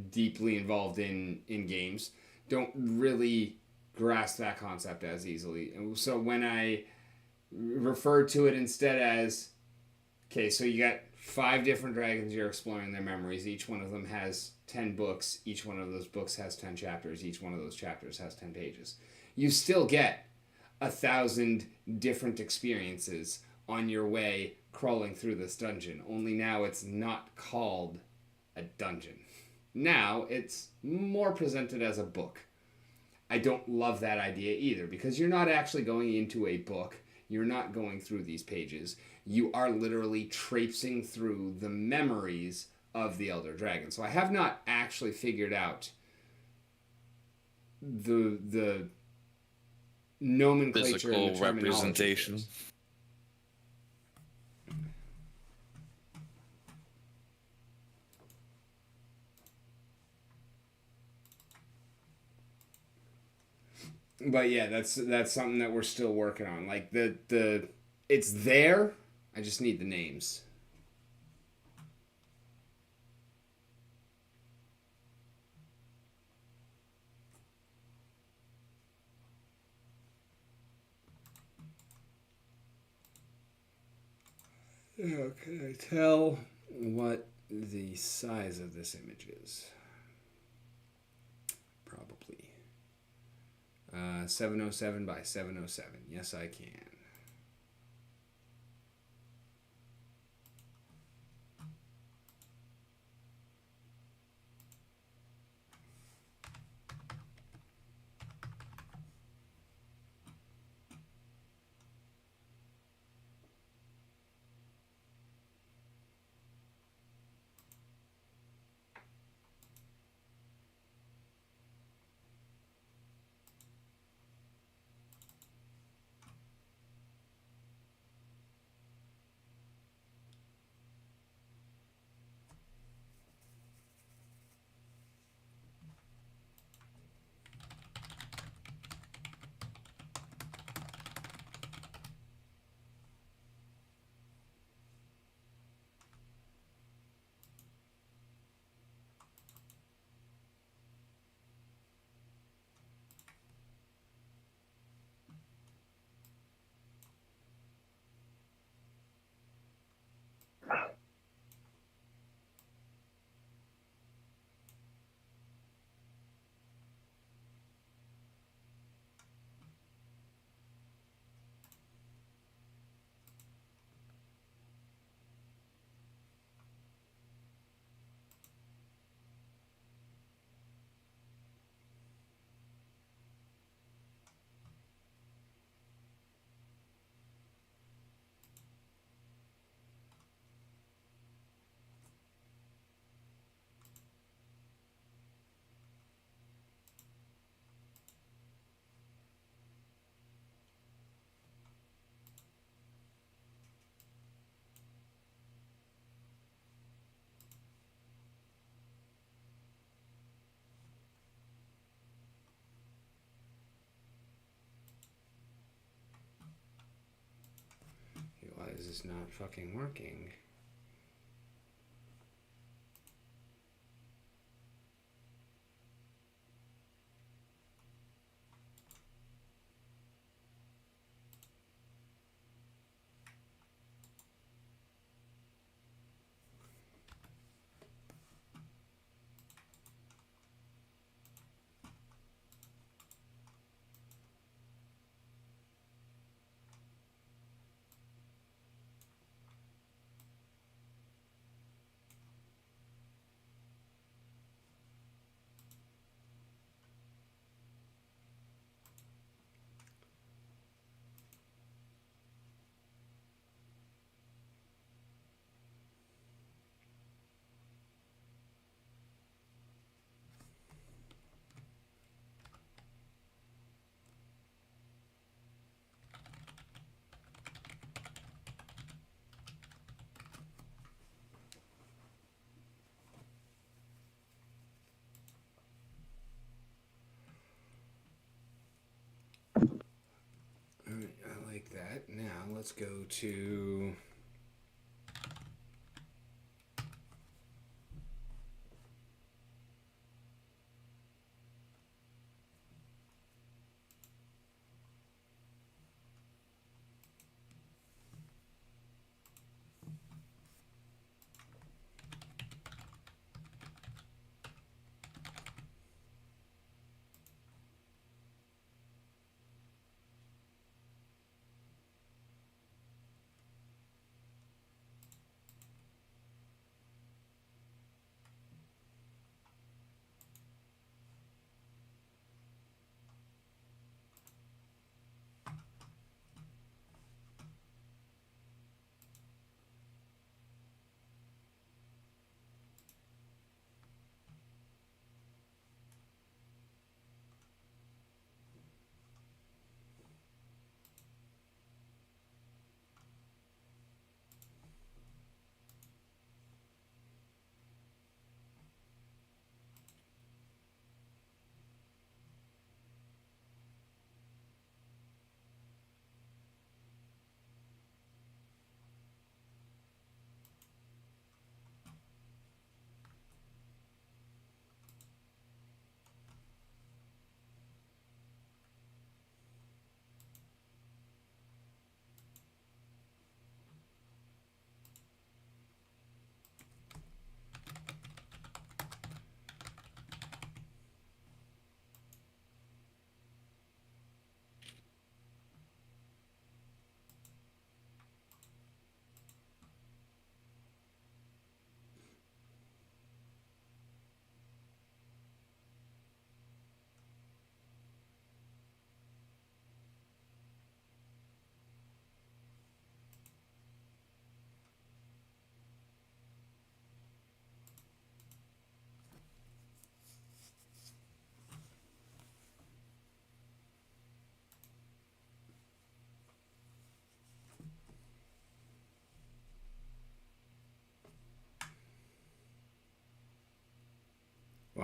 Speaker 1: deeply involved in games don't really grasp that concept as easily. And so when I refer to it instead as, okay, so you got 5 different dragons, you're exploring their memories. Each one of them has 10 books. Each one of those books has 10 chapters. Each one of those chapters has 10 pages. You still get 1,000 different experiences on your way crawling through this dungeon. Only now it's not called a dungeon. Now it's more presented as a book. I don't love that idea either, because you're not actually going into a book. You're not going through these pages. You are literally traipsing through the memories of the Elder Dragon. So I have not actually figured out the nomenclature
Speaker 6: Physical
Speaker 1: and the terminology
Speaker 6: representation.
Speaker 1: But yeah, that's something that we're still working on. Like the it's there. I just need the names. How can I tell what the size of this image is? Probably 707 by 707. Yes, I can. Why is this not fucking working? Alright, I like that. Now let's go to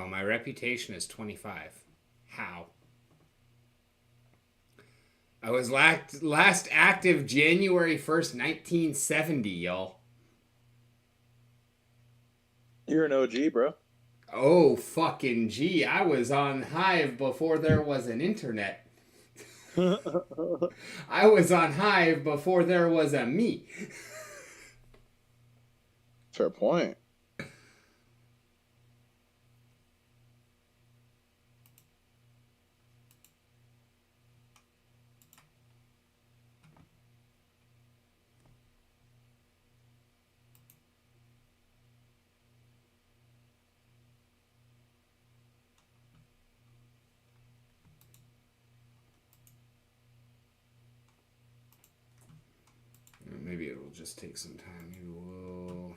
Speaker 1: Well, my reputation is 25. How? I was last active January 1st, 1970, y'all.
Speaker 7: You're an OG, bro.
Speaker 1: Oh, fucking gee. I was on Hive before there was an internet. I was on Hive before there was a me.
Speaker 7: Fair point.
Speaker 1: Maybe it'll just take some time. Maybe we'll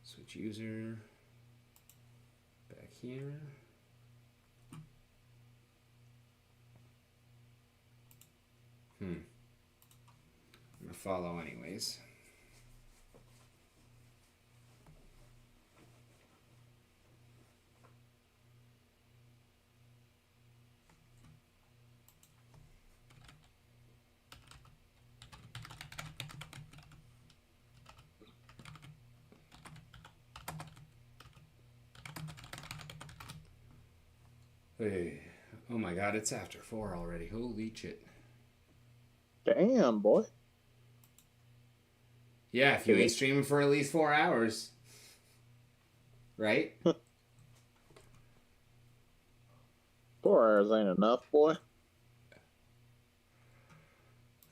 Speaker 1: switch user back here. I'm gonna follow anyways. Hey, oh my god, it's after 4 already. Holy shit.
Speaker 7: Damn, boy.
Speaker 1: Yeah, if you ain't streaming for at least 4 hours. Right?
Speaker 7: 4 hours ain't enough, boy.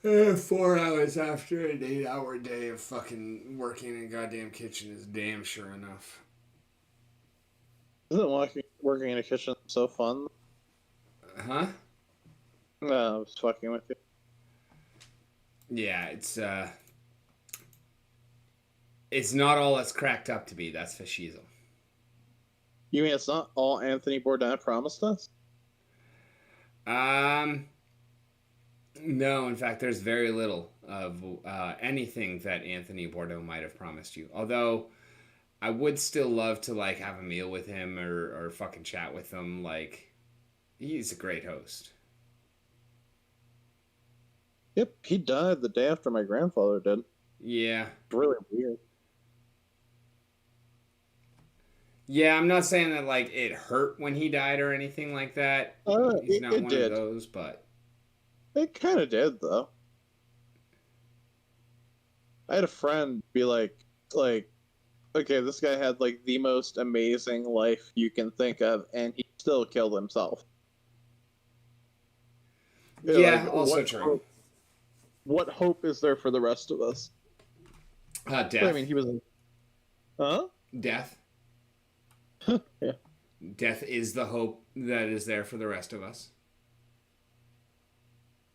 Speaker 1: 4 hours after an 8-hour day of fucking working in a goddamn kitchen is damn sure enough.
Speaker 7: Isn't working in a kitchen so fun?
Speaker 1: Huh?
Speaker 7: No, I was fucking with you.
Speaker 1: Yeah, it's not all it's cracked up to be, that's for shizzle.
Speaker 7: You mean it's not all Anthony Bourdain promised us?
Speaker 1: No, in fact, there's very little of anything that Anthony Bordeaux might have promised you. Although, I would still love to, like, have a meal with him or fucking chat with him. Like, he's a great host.
Speaker 7: Yep, he died the day after my grandfather did.
Speaker 1: Yeah.
Speaker 7: Really weird.
Speaker 1: Yeah, I'm not saying that, like, it hurt when he died or anything like that. He's not one of those, but...
Speaker 7: It kind of did, though. I had a friend be like, okay, this guy had, like, the most amazing life you can think of, and he still killed himself.
Speaker 1: Yeah,
Speaker 7: like,
Speaker 1: also true.
Speaker 7: What hope is there for the rest of us?
Speaker 1: Death.
Speaker 7: I mean, he was... Huh?
Speaker 1: Death.
Speaker 7: Yeah.
Speaker 1: Death is the hope that is there for the rest of us.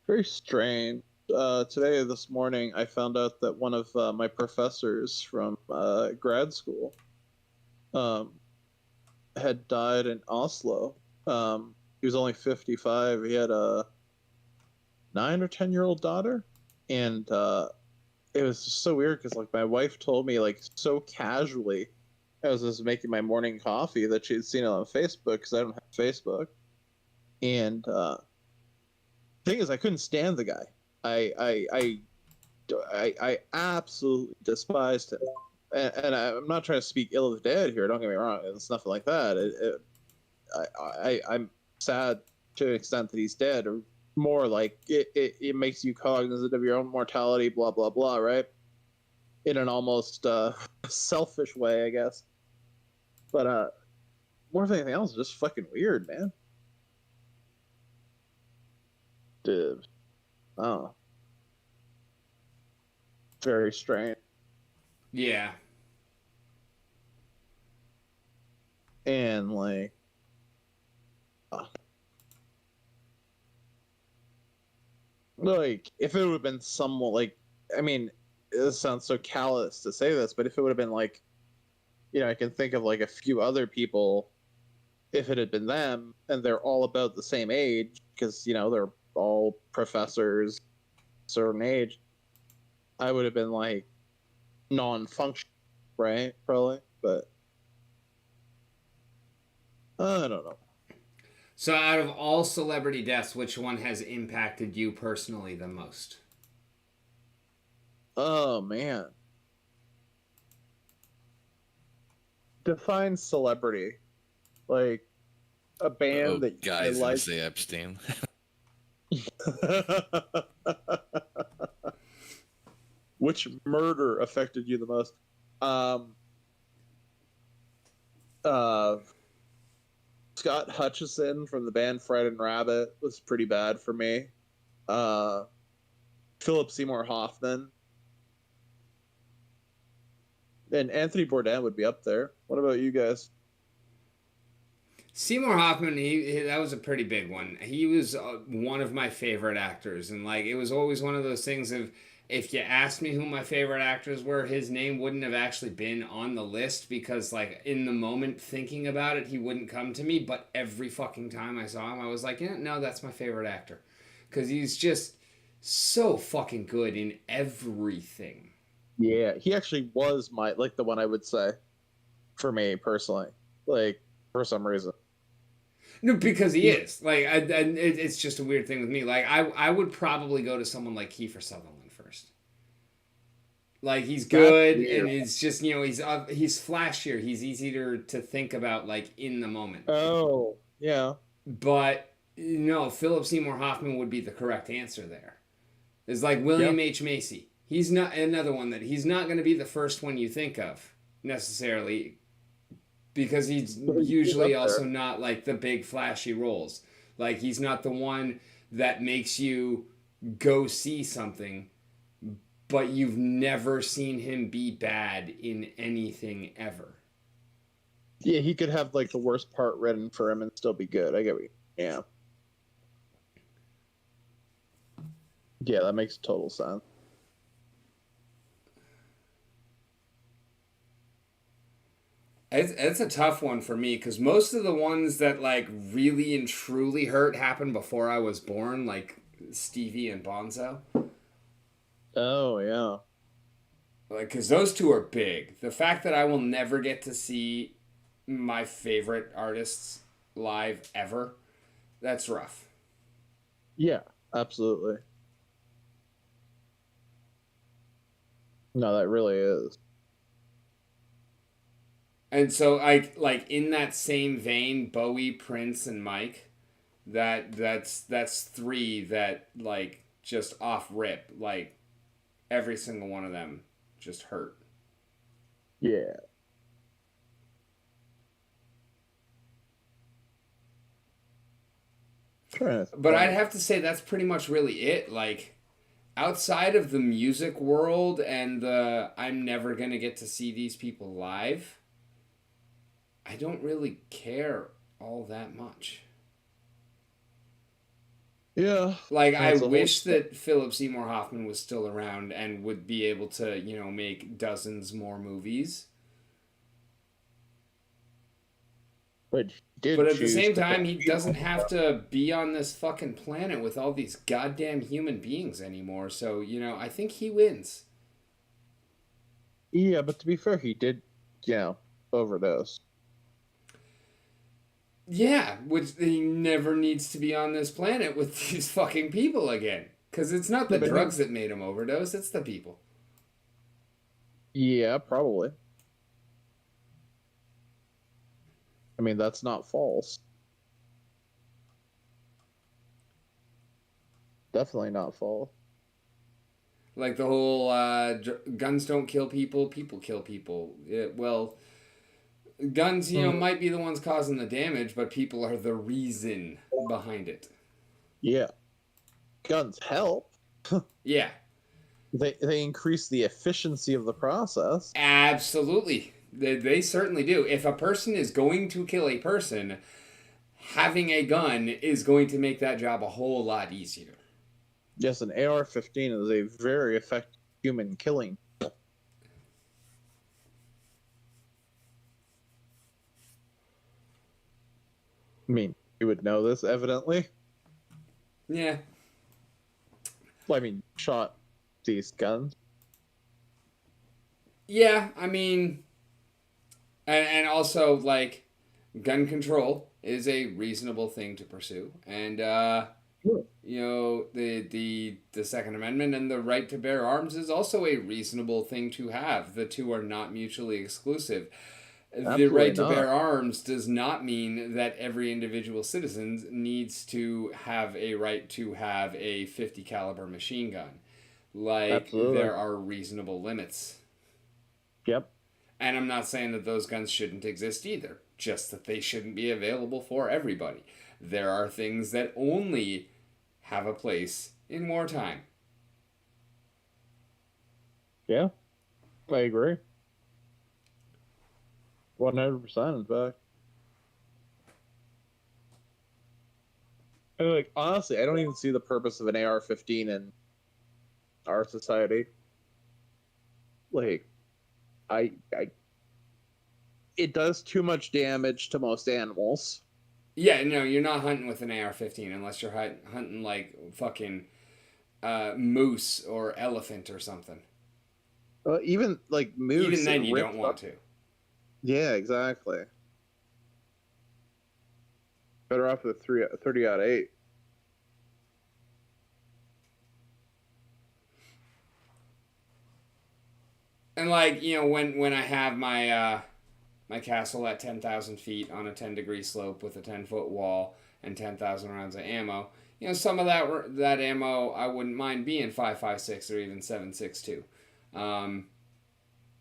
Speaker 7: Very strange. This morning, I found out that one of my professors from grad school had died in Oslo. He was only 55. He had a 9 or 10-year-old daughter, and it was just so weird because, like, my wife told me, like, so casually, I was just making my morning coffee, that she'd seen it on Facebook because I don't have Facebook, and thing is, I couldn't stand the guy. I absolutely despised him, and I'm not trying to speak ill of the dead here. Don't get me wrong; it's nothing like that. I'm sad to an extent that he's dead, or more like it makes you cognizant of your own mortality. Blah blah blah. Right? In an almost selfish way, I guess. But more than anything else, just fucking weird, man. Dude. Oh. Very strange.
Speaker 1: Yeah.
Speaker 7: And, like... Like, if it would have been somewhat, like... I mean, this sounds so callous to say this, but if it would have been, like... You know, I can think of, like, a few other people, if it had been them, and they're all about the same age, because, you know, they're all professors, certain age, I would have been like non-functional, right? Probably, but I don't know.
Speaker 1: So out of all celebrity deaths, which one has impacted you personally the most?
Speaker 7: Oh man. Define celebrity. Like a band that I
Speaker 6: Guy's gonna
Speaker 7: like.
Speaker 6: say Epstein.
Speaker 7: Which murder affected you the most? Um, uh, Scott Hutchison from the band Fred and Rabbit was pretty bad for me. Philip Seymour Hoffman and Anthony Bourdain would be up there. What about you guys?
Speaker 1: Seymour Hoffman, that was a pretty big one. He was one of my favorite actors, and like it was always one of those things of if you asked me who my favorite actors were, his name wouldn't have actually been on the list because like in the moment thinking about it, he wouldn't come to me. But every fucking time I saw him, I was like, yeah, no, that's my favorite actor because he's just so fucking good in everything.
Speaker 7: Yeah, he actually was the one I would say for me personally, like for some reason.
Speaker 1: No, because he is like, it's just a weird thing with me. Like, I would probably go to someone like Kiefer Sutherland first. Like he's good, and it's just he's flashier. He's easier to think about, like in the moment.
Speaker 7: Oh, yeah.
Speaker 1: But Philip Seymour Hoffman would be the correct answer there. It's like William H. Macy. He's not another one that he's not going to be the first one you think of necessarily. Because he's usually also not like the big flashy roles. Like he's not the one that makes you go see something, but you've never seen him be bad in anything ever.
Speaker 7: Yeah, he could have like the worst part written for him and still be good. I get what yeah. Yeah, that makes total sense.
Speaker 1: It's a tough one for me because most of the ones that like really and truly hurt happened before I was born, like Stevie and Bonzo.
Speaker 7: Oh yeah,
Speaker 1: like because those two are big. The fact that I will never get to see my favorite artists live ever, that's rough.
Speaker 7: Yeah, absolutely. No, that really is.
Speaker 1: And so like in that same vein, Bowie, Prince, and Mike, that's three that like just off rip, like every single one of them just hurt.
Speaker 7: Yeah.
Speaker 1: But I'd have to say that's pretty much really it. Like outside of the music world and the I'm never gonna get to see these people live, I don't really care all that much.
Speaker 7: Yeah.
Speaker 1: Like, I wish that Philip Seymour Hoffman was still around and would be able to, make dozens more movies.
Speaker 7: But
Speaker 1: at the same time, he doesn't have to be on this fucking planet with all these goddamn human beings anymore. So, I think he wins.
Speaker 7: Yeah, but to be fair, he did, overdose.
Speaker 1: Yeah, which he never needs to be on this planet with these fucking people again. Because it's not the drugs that made him overdose, it's the people.
Speaker 7: Yeah, probably. I mean, that's not false. Definitely not false.
Speaker 1: Like the whole guns don't kill people, people kill people. Guns, might be the ones causing the damage, but people are the reason behind it.
Speaker 7: Yeah. Guns help.
Speaker 1: Yeah.
Speaker 7: They increase the efficiency of the process.
Speaker 1: Absolutely. They certainly do. If a person is going to kill a person, having a gun is going to make that job a whole lot easier.
Speaker 7: Yes, an AR-15 is a very effective human killing. I mean, you would know this, evidently.
Speaker 1: Yeah.
Speaker 7: Well, I mean, shot these guns.
Speaker 1: Yeah, I mean, and also, like, gun control is a reasonable thing to pursue. And
Speaker 4: Sure.
Speaker 1: you know, the Second Amendment and the right to bear arms is also a reasonable thing to have. The two are not mutually exclusive. The
Speaker 7: Absolutely
Speaker 1: right to
Speaker 7: not.
Speaker 1: bear arms does not mean that every individual citizen needs to have a right to have a 50 caliber machine gun. Like,
Speaker 7: Absolutely.
Speaker 1: there are reasonable limits.
Speaker 7: Yep.
Speaker 1: And I'm not saying that those guns shouldn't exist either, just that they shouldn't be available for everybody. There are things that only have a place in wartime.
Speaker 7: Yeah. I agree. 100%, in fact. And like, honestly, I don't even see the purpose of an AR-15 in our society. Like, it does too much damage to most animals.
Speaker 1: Yeah, no, you're not hunting with an AR-15 unless you're hunting like fucking moose or elephant or something.
Speaker 7: Even like moose.
Speaker 1: Even then,
Speaker 7: and
Speaker 1: you
Speaker 7: rip
Speaker 1: don't want to.
Speaker 7: Yeah, exactly. Better off with 30-08.
Speaker 1: And like, you know, when I have my my castle at 10,000 feet on a 10-degree slope with a 10-foot wall and 10,000 rounds of ammo, you know, some of that ammo I wouldn't mind being 5.56 or even 7.62.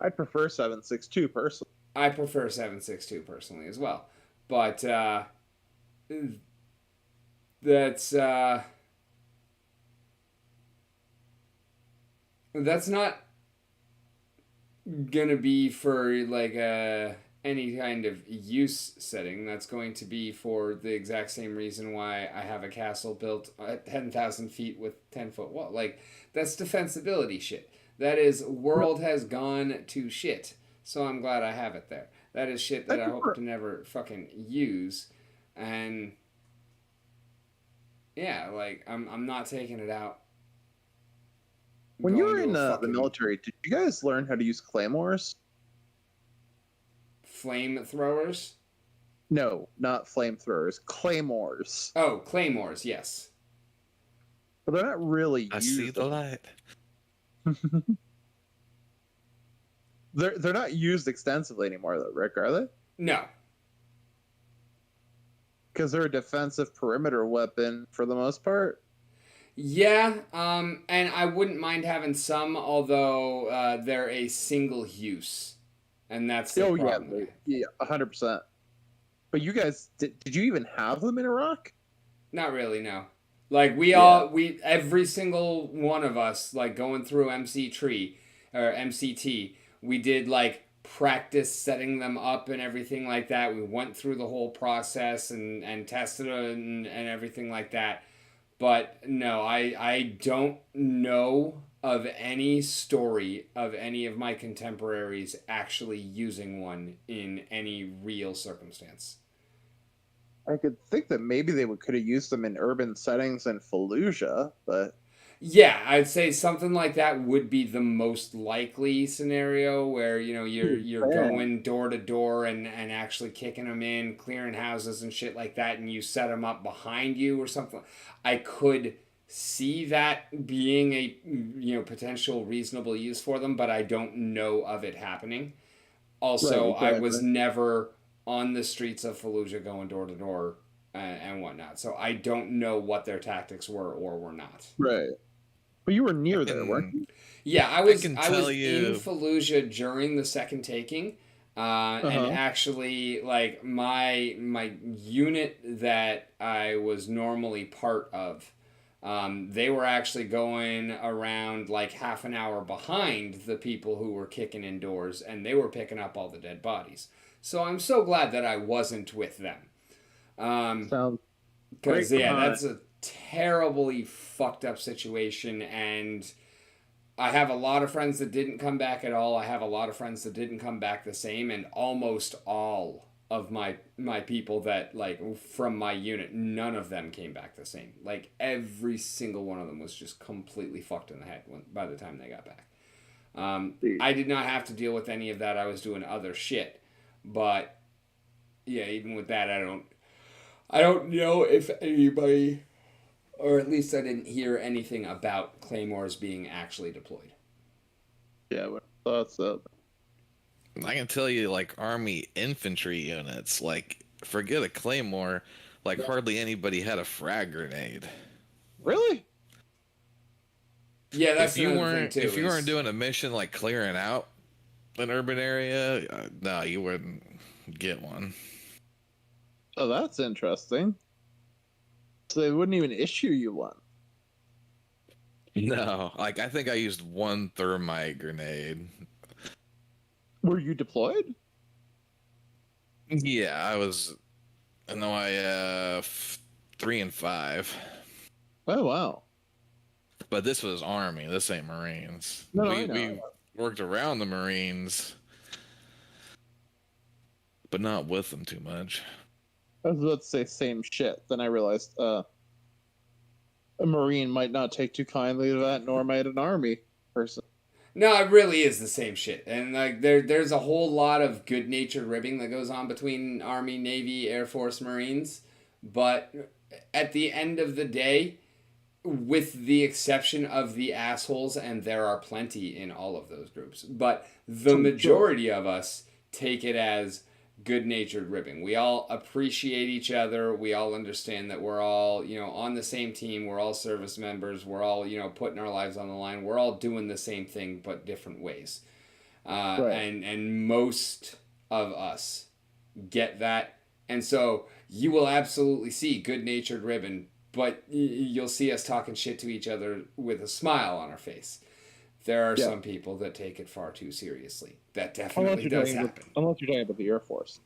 Speaker 7: I prefer 7.62 personally.
Speaker 1: I prefer 7.62 personally as well, but that's not gonna be for like any kind of use setting. That's going to be for the exact same reason why I have a castle built at 10,000 feet with 10-foot wall. Like, that's defensibility shit. That is, world has gone to shit. So I'm glad I have it there. That is shit that I hope to never fucking use. And yeah, like, I'm not taking it out.
Speaker 7: When you
Speaker 1: going
Speaker 7: were
Speaker 1: to
Speaker 7: in
Speaker 1: a
Speaker 7: the
Speaker 1: fucking
Speaker 7: military, did you guys learn how to use claymores?
Speaker 1: flamethrowers.
Speaker 7: No, not flamethrowers. Claymores.
Speaker 1: Oh, claymores, yes.
Speaker 7: But they're not really
Speaker 6: I
Speaker 7: used.
Speaker 6: see the light.
Speaker 7: They're not used extensively anymore, though, Rick, are they?
Speaker 1: No.
Speaker 7: Because they're a defensive perimeter weapon for the most part.
Speaker 1: Yeah, and I wouldn't mind having some, although they're a single use, and that's the problem.
Speaker 7: Yeah, 100%. But you guys, did you even have them in Iraq?
Speaker 1: Not really, no. Like every single one of us, like going through MC Tree or MCT, we did like practice setting them up and everything like that. We went through the whole process and tested it and everything like that. But no, I don't know of any story of any of my contemporaries actually using one in any real circumstance.
Speaker 7: I could think that maybe they could have used them in urban settings in Fallujah, but
Speaker 1: Yeah, I'd say something like that would be the most likely scenario where, you know, you're going door to door and actually kicking them in, clearing houses and shit like that, and you set them up behind you or something. I could see that being a, you know, potential reasonable use for them, but I don't know of it happening. Also,
Speaker 7: Right,
Speaker 1: I was
Speaker 7: exactly.
Speaker 1: never on the streets of Fallujah going door to door and whatnot, so I don't know what their tactics were or were not.
Speaker 7: right. But you were near there, weren't you?
Speaker 1: Yeah, I was
Speaker 6: can
Speaker 1: in
Speaker 6: tell you-
Speaker 1: Fallujah during the second taking, and actually, like my unit that I was normally part of, they were actually going around like half an hour behind the people who were kicking indoors, and they were picking up all the dead bodies. So I'm so glad that I wasn't with them.
Speaker 7: Sounds
Speaker 1: Because
Speaker 7: great.
Speaker 1: that's a terribly fucked up situation, and I have a lot of friends that didn't come back at all. I have a lot of friends that didn't come back the same, and almost all of my people that like from my unit, none of them came back the same. Like every single one of them was just completely fucked in the head by the time they got back. I did not have to deal with any of that. I was doing other shit, but yeah, even with that, I don't I don't know if anybody, or at least I didn't hear anything about claymores being actually deployed.
Speaker 7: Yeah, but thoughts up.
Speaker 6: I can tell you, like, army infantry units, like, forget a claymore, like, hardly anybody had a frag grenade.
Speaker 7: Really?
Speaker 1: Yeah, that's
Speaker 6: If you
Speaker 1: another thing
Speaker 6: weren't,
Speaker 1: too.
Speaker 6: if you weren't doing a mission like clearing out an urban area, no, you wouldn't get one.
Speaker 7: Oh, that's interesting. So they wouldn't even issue you one.
Speaker 6: No, like, I think I used one thermite grenade.
Speaker 7: Were you deployed?
Speaker 6: Yeah, I was. No, I 3 and 5.
Speaker 7: Oh wow.
Speaker 6: But this was Army. This ain't Marines.
Speaker 7: No,
Speaker 6: we
Speaker 7: I know.
Speaker 6: we worked around the Marines, but not with them too much.
Speaker 7: I was about to say same shit. Then I realized a Marine might not take too kindly to that, nor might an Army person.
Speaker 1: No, it really is the same shit, and like there's a whole lot of good-natured ribbing that goes on between Army, Navy, Air Force, Marines, but at the end of the day, with the exception of the assholes, and there are plenty in all of those groups, but the majority of us take it as good-natured ribbing. We all appreciate each other. We all understand that we're all, on the same team. We're all service members. We're all, putting our lives on the line. We're all doing the same thing, but different ways.
Speaker 7: Right.
Speaker 1: And most of us get that. And so you will absolutely see good-natured ribbon, but you'll see us talking shit to each other with a smile on our face. There are some people that take it far too seriously. That definitely does happen.
Speaker 7: Unless you're talking about the Air Force.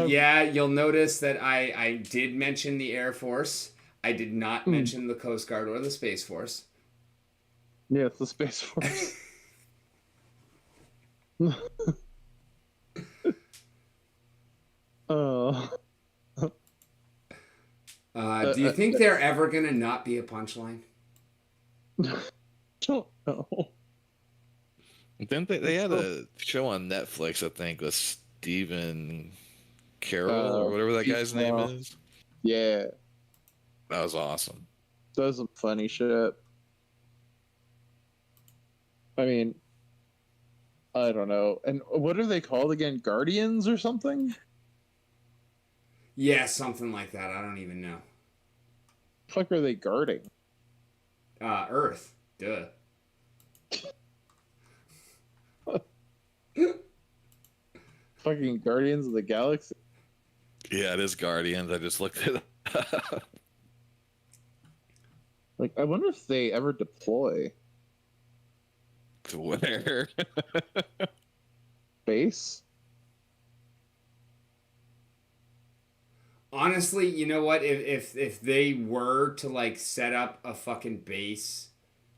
Speaker 1: Yeah, you'll notice that I did mention the Air Force. I did not mention the Coast Guard or the Space Force.
Speaker 7: Yeah, it's the Space Force. Oh.
Speaker 1: Do you think they're ever gonna not be a punchline?
Speaker 7: Don't know.
Speaker 6: Didn't they had a show on Netflix, I think, with Stephen Carroll or whatever that guy's name is?
Speaker 7: Yeah.
Speaker 6: That was awesome.
Speaker 7: Does some funny shit. I mean, I don't know. And what are they called again? Guardians or something?
Speaker 1: Yeah, something like that. I don't even know.
Speaker 7: The fuck are they guarding?
Speaker 1: Earth. Duh.
Speaker 7: Fucking Guardians of the Galaxy.
Speaker 6: Yeah, it is Guardians. I just looked it up.
Speaker 7: Like, I wonder if they ever deploy
Speaker 6: To where?
Speaker 7: base.
Speaker 1: Honestly, you know what? If they were to like set up a fucking base,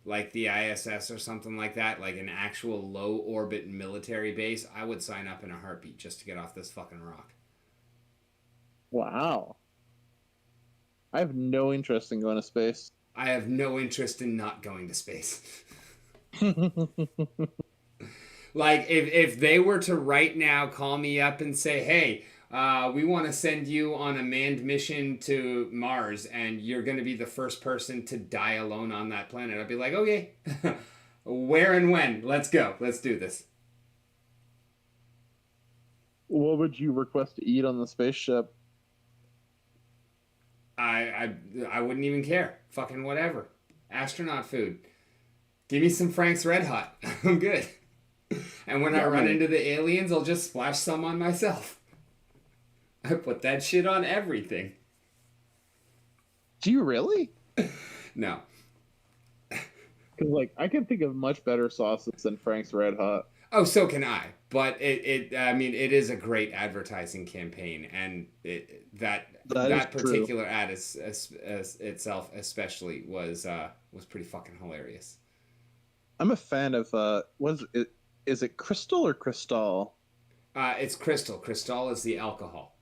Speaker 1: like the ISS or something like that, like an actual low orbit military base, I would sign up in a heartbeat just to get off this fucking rock.
Speaker 7: Wow. I have no interest in going to space.
Speaker 1: I have no interest in not going to space. Like if they were to right now call me up and say, hey, we want to send you on a manned mission to Mars, and you're going to be the first person to die alone on that planet. I'd be like, okay, where and when? Let's go. Let's do this.
Speaker 7: What would you request to eat on the spaceship?
Speaker 1: I wouldn't even care. Fucking whatever. Astronaut food. Give me some Frank's Red Hot. I'm good. And when I run into the aliens, I'll just splash some on myself. I put that shit on everything.
Speaker 7: Do you really?
Speaker 1: No.
Speaker 7: Because, like, I can think of much better sauces than Frank's Red Hot.
Speaker 1: Oh, so can I. But it is a great advertising campaign, and that particular ad itself especially was pretty fucking hilarious.
Speaker 7: I'm a fan of is it Crystal or Cristal?
Speaker 1: It's Crystal. Cristal is the alcohol.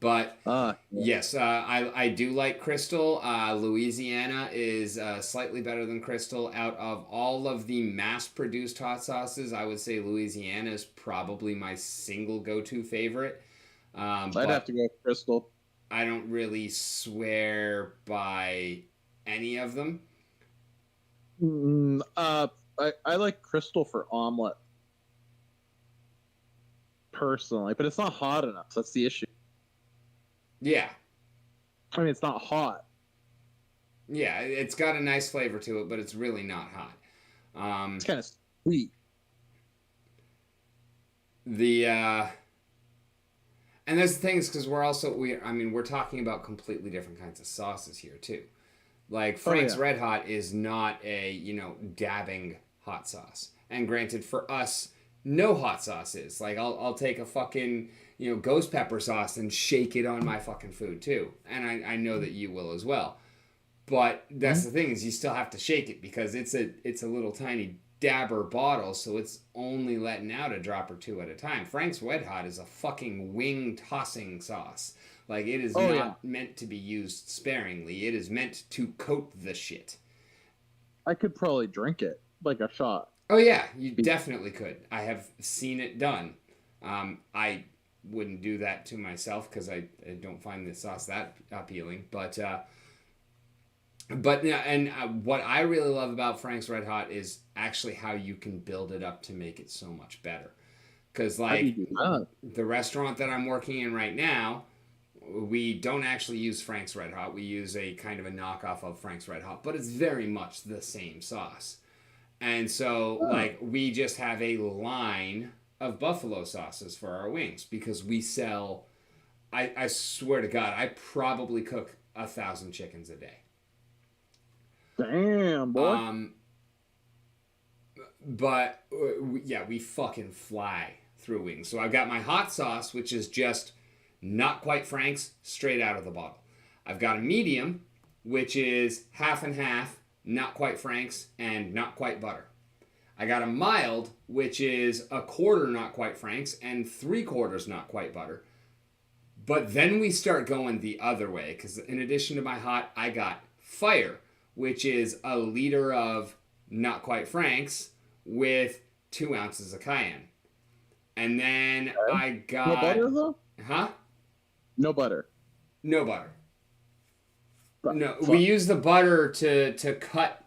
Speaker 1: But
Speaker 7: Yeah.
Speaker 1: yes, I do like Crystal. Louisiana is slightly better than Crystal. Out of all of the mass-produced hot sauces, I would say Louisiana is probably my single go-to favorite.
Speaker 7: I'd
Speaker 1: But
Speaker 7: have to go with Crystal.
Speaker 1: I don't really swear by any of them.
Speaker 7: I like Crystal for omelet personally, but it's not hot enough. That's the issue.
Speaker 1: Yeah,
Speaker 7: I mean, it's not hot.
Speaker 1: yeah, it's got a nice flavor to it, but it's really not hot.
Speaker 7: It's kind of sweet.
Speaker 1: The and that's the thing is because we're talking about completely different kinds of sauces here too. Like Frank's Red Hot is not a dabbing hot sauce, and granted for us, no hot sauce is. Like I'll take a fucking ghost pepper sauce and shake it on my fucking food too, and I know that you will as well. But that's the thing is you still have to shake it because it's a little tiny dabber bottle, so it's only letting out a drop or two at a time. Frank's Red Hot is a fucking wing tossing sauce. Like it is not meant to be used sparingly. It is meant to coat the shit.
Speaker 7: I could probably drink it like a shot.
Speaker 1: Oh yeah, you definitely could. I have seen it done. I wouldn't do that to myself because I don't find the sauce that appealing. But what I really love about Frank's Red Hot is actually how you can build it up to make it so much better. Because like the restaurant that I'm working in right now, we don't actually use Frank's Red Hot. We use a kind of a knockoff of Frank's Red Hot, but it's very much the same sauce. And so like we just have a line of buffalo sauces for our wings because we sell, I swear to God, I probably cook 1,000 chickens a day.
Speaker 7: Damn, boy.
Speaker 1: But yeah, we fucking fly through wings. So I've got my hot sauce, which is just not quite Frank's, straight out of the bottle. I've got a medium, which is half and half, not quite Frank's, and not quite butter. I got a mild, which is a quarter not quite Frank's, and 3/4 not quite butter. But then we start going the other way, because in addition to my hot, I got fire, which is a liter of not quite Frank's with 2 ounces of cayenne. And then I got...
Speaker 7: No butter, though?
Speaker 1: Huh?
Speaker 7: No butter.
Speaker 1: No butter. No, we use the butter to cut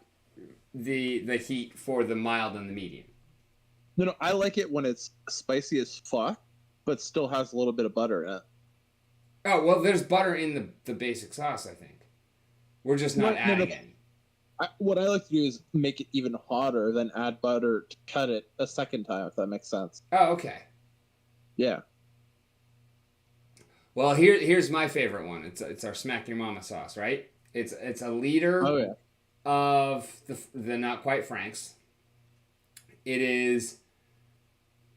Speaker 1: the heat for the mild and the medium.
Speaker 7: No, I like it when it's spicy as fuck, but still has a little bit of butter in it.
Speaker 1: Oh, well, there's butter in the basic sauce, I think. We're just not adding any.
Speaker 7: What I like to do is make it even hotter, then add butter to cut it a second time, if that makes sense.
Speaker 1: Oh, okay.
Speaker 7: Yeah.
Speaker 1: Well, here's my favorite one. It's our Smack Your Mama sauce, right? It's a liter of the not quite Frank's. It is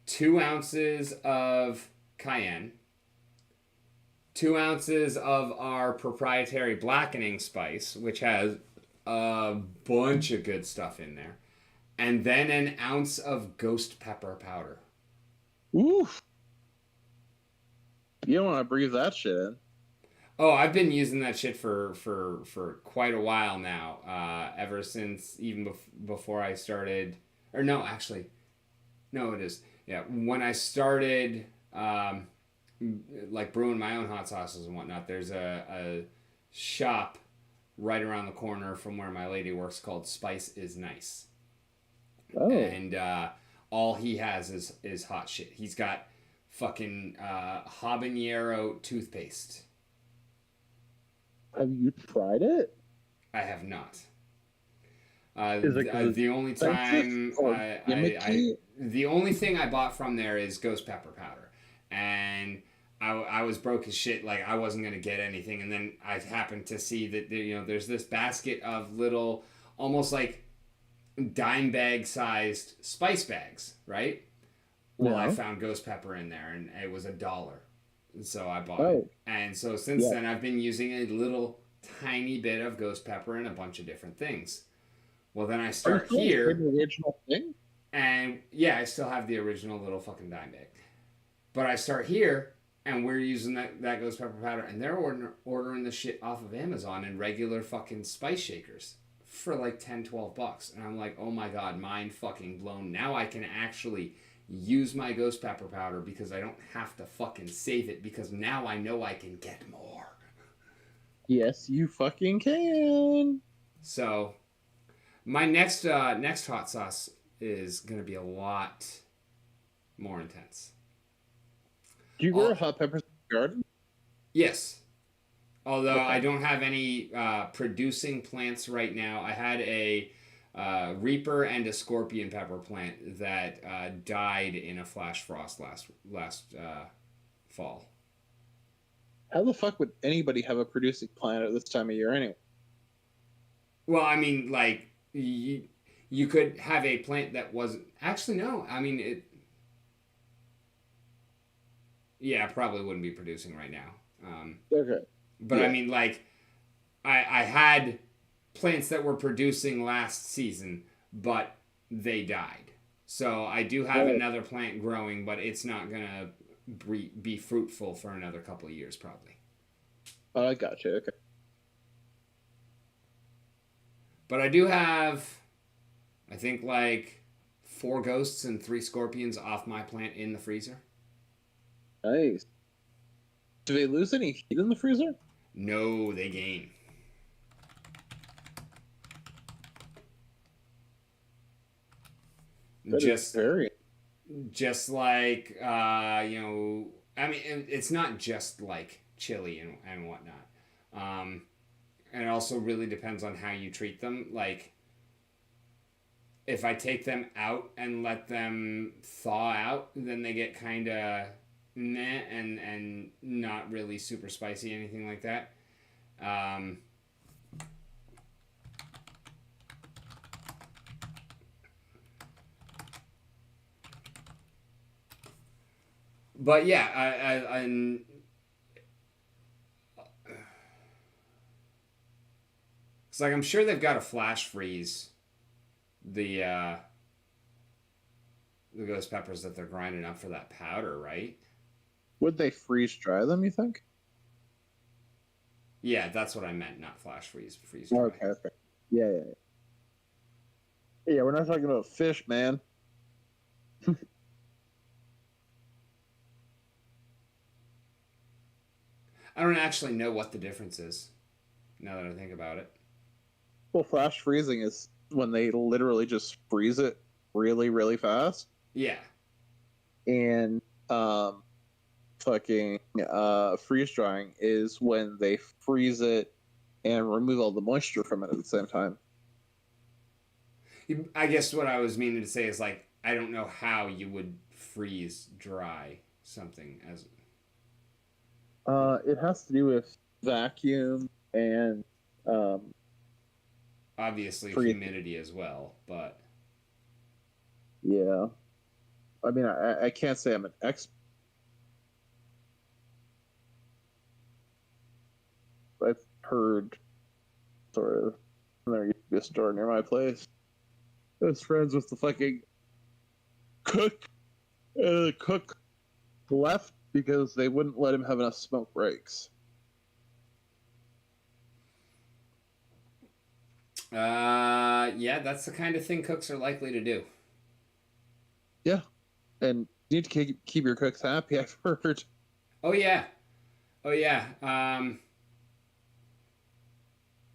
Speaker 1: 2 ounces of cayenne, 2 ounces of our proprietary blackening spice, which has a bunch of good stuff in there, and then an ounce of ghost pepper powder.
Speaker 7: Oof. You don't want to breathe that shit in.
Speaker 1: Oh, I've been using that shit for quite a while now. Ever since even before I started, or no, actually, no, it is. Yeah, when I started like brewing my own hot sauces and whatnot, there's a shop right around the corner from where my lady works called Spice is Nice.
Speaker 7: Oh.
Speaker 1: And all he has is hot shit. He's got fucking habanero toothpaste.
Speaker 7: Have you tried it?
Speaker 1: I have not.
Speaker 7: The
Speaker 1: only time the only thing I bought from there is ghost pepper powder, and I was broke as shit. Like I wasn't gonna get anything, and then I happened to see that there's this basket of little, almost like dime bag sized spice bags, right? Well, I found ghost pepper in there, and it was $1. And so I bought it. And so since then, I've been using a little tiny bit of ghost pepper and a bunch of different things. Well, then I start here.
Speaker 7: The original thing?
Speaker 1: And yeah, I still have the original little fucking dime bag. But I start here, And we're using that ghost pepper powder, and they're ordering the shit off of Amazon in regular fucking spice shakers for like $10-$12. And I'm like, oh my god, mind fucking blown. Now I can actually use my ghost pepper powder because I don't have to fucking save it, because now I know I can get more.
Speaker 7: Yes, you fucking can.
Speaker 1: So my next hot sauce is gonna be a lot more intense.
Speaker 7: Do you grow hot peppers in the garden?
Speaker 1: Yes. Although
Speaker 7: Okay.
Speaker 1: I don't have any producing plants right now. I had a Reaper and a Scorpion pepper plant that died in a flash frost last fall.
Speaker 7: How the fuck would anybody have a producing plant at this time of year anyway?
Speaker 1: Well, I mean, like, you could have a plant that wasn't... Actually, no. I mean, it... Yeah, probably wouldn't be producing right now.
Speaker 7: Okay.
Speaker 1: But
Speaker 7: Yeah.
Speaker 1: I mean, like, I had plants that were producing last season, but they died. So I do have another plant growing, but it's not going to be fruitful for another couple of years, probably.
Speaker 7: Oh, I got you. Okay.
Speaker 1: But I do have, I think, like 4 ghosts and 3 scorpions off my plant in the freezer.
Speaker 7: Nice. Do they lose any heat in the freezer?
Speaker 1: No, they gain.
Speaker 7: That is very.
Speaker 1: Just like I mean, it's not just like chili and whatnot. And it also really depends on how you treat them. Like, if I take them out and let them thaw out, then they get kind of meh and not really super spicy, anything like that. But yeah, it's like I'm sure they've got a flash freeze the ghost peppers that they're grinding up for that powder, right?
Speaker 7: Would they freeze dry them, you think?
Speaker 1: Yeah, that's what I meant, not flash freeze. Freeze dry.
Speaker 7: Okay. Yeah. Yeah, we're not talking about fish, man.
Speaker 1: I don't actually know what the difference is, now that I think about it.
Speaker 7: Well, flash freezing is when they literally just freeze it really, really fast.
Speaker 1: Yeah.
Speaker 7: And fucking freeze drying is when they freeze it and remove all the moisture from it at the same time.
Speaker 1: I guess what I was meaning to say is, like, I don't know how you would freeze dry something as...
Speaker 7: It has to do with vacuum and
Speaker 1: obviously
Speaker 7: freeze.
Speaker 1: humidity as well, but...
Speaker 7: Yeah. I mean, I can't say I'm an expert. I've heard sort of there used to be a store near my place. I was friends with the fucking cook. The cook left because they wouldn't let him have enough smoke breaks.
Speaker 1: Yeah, that's the kind of thing cooks are likely to do.
Speaker 7: Yeah. And you need to keep your cooks happy, I've heard.
Speaker 1: Oh, yeah.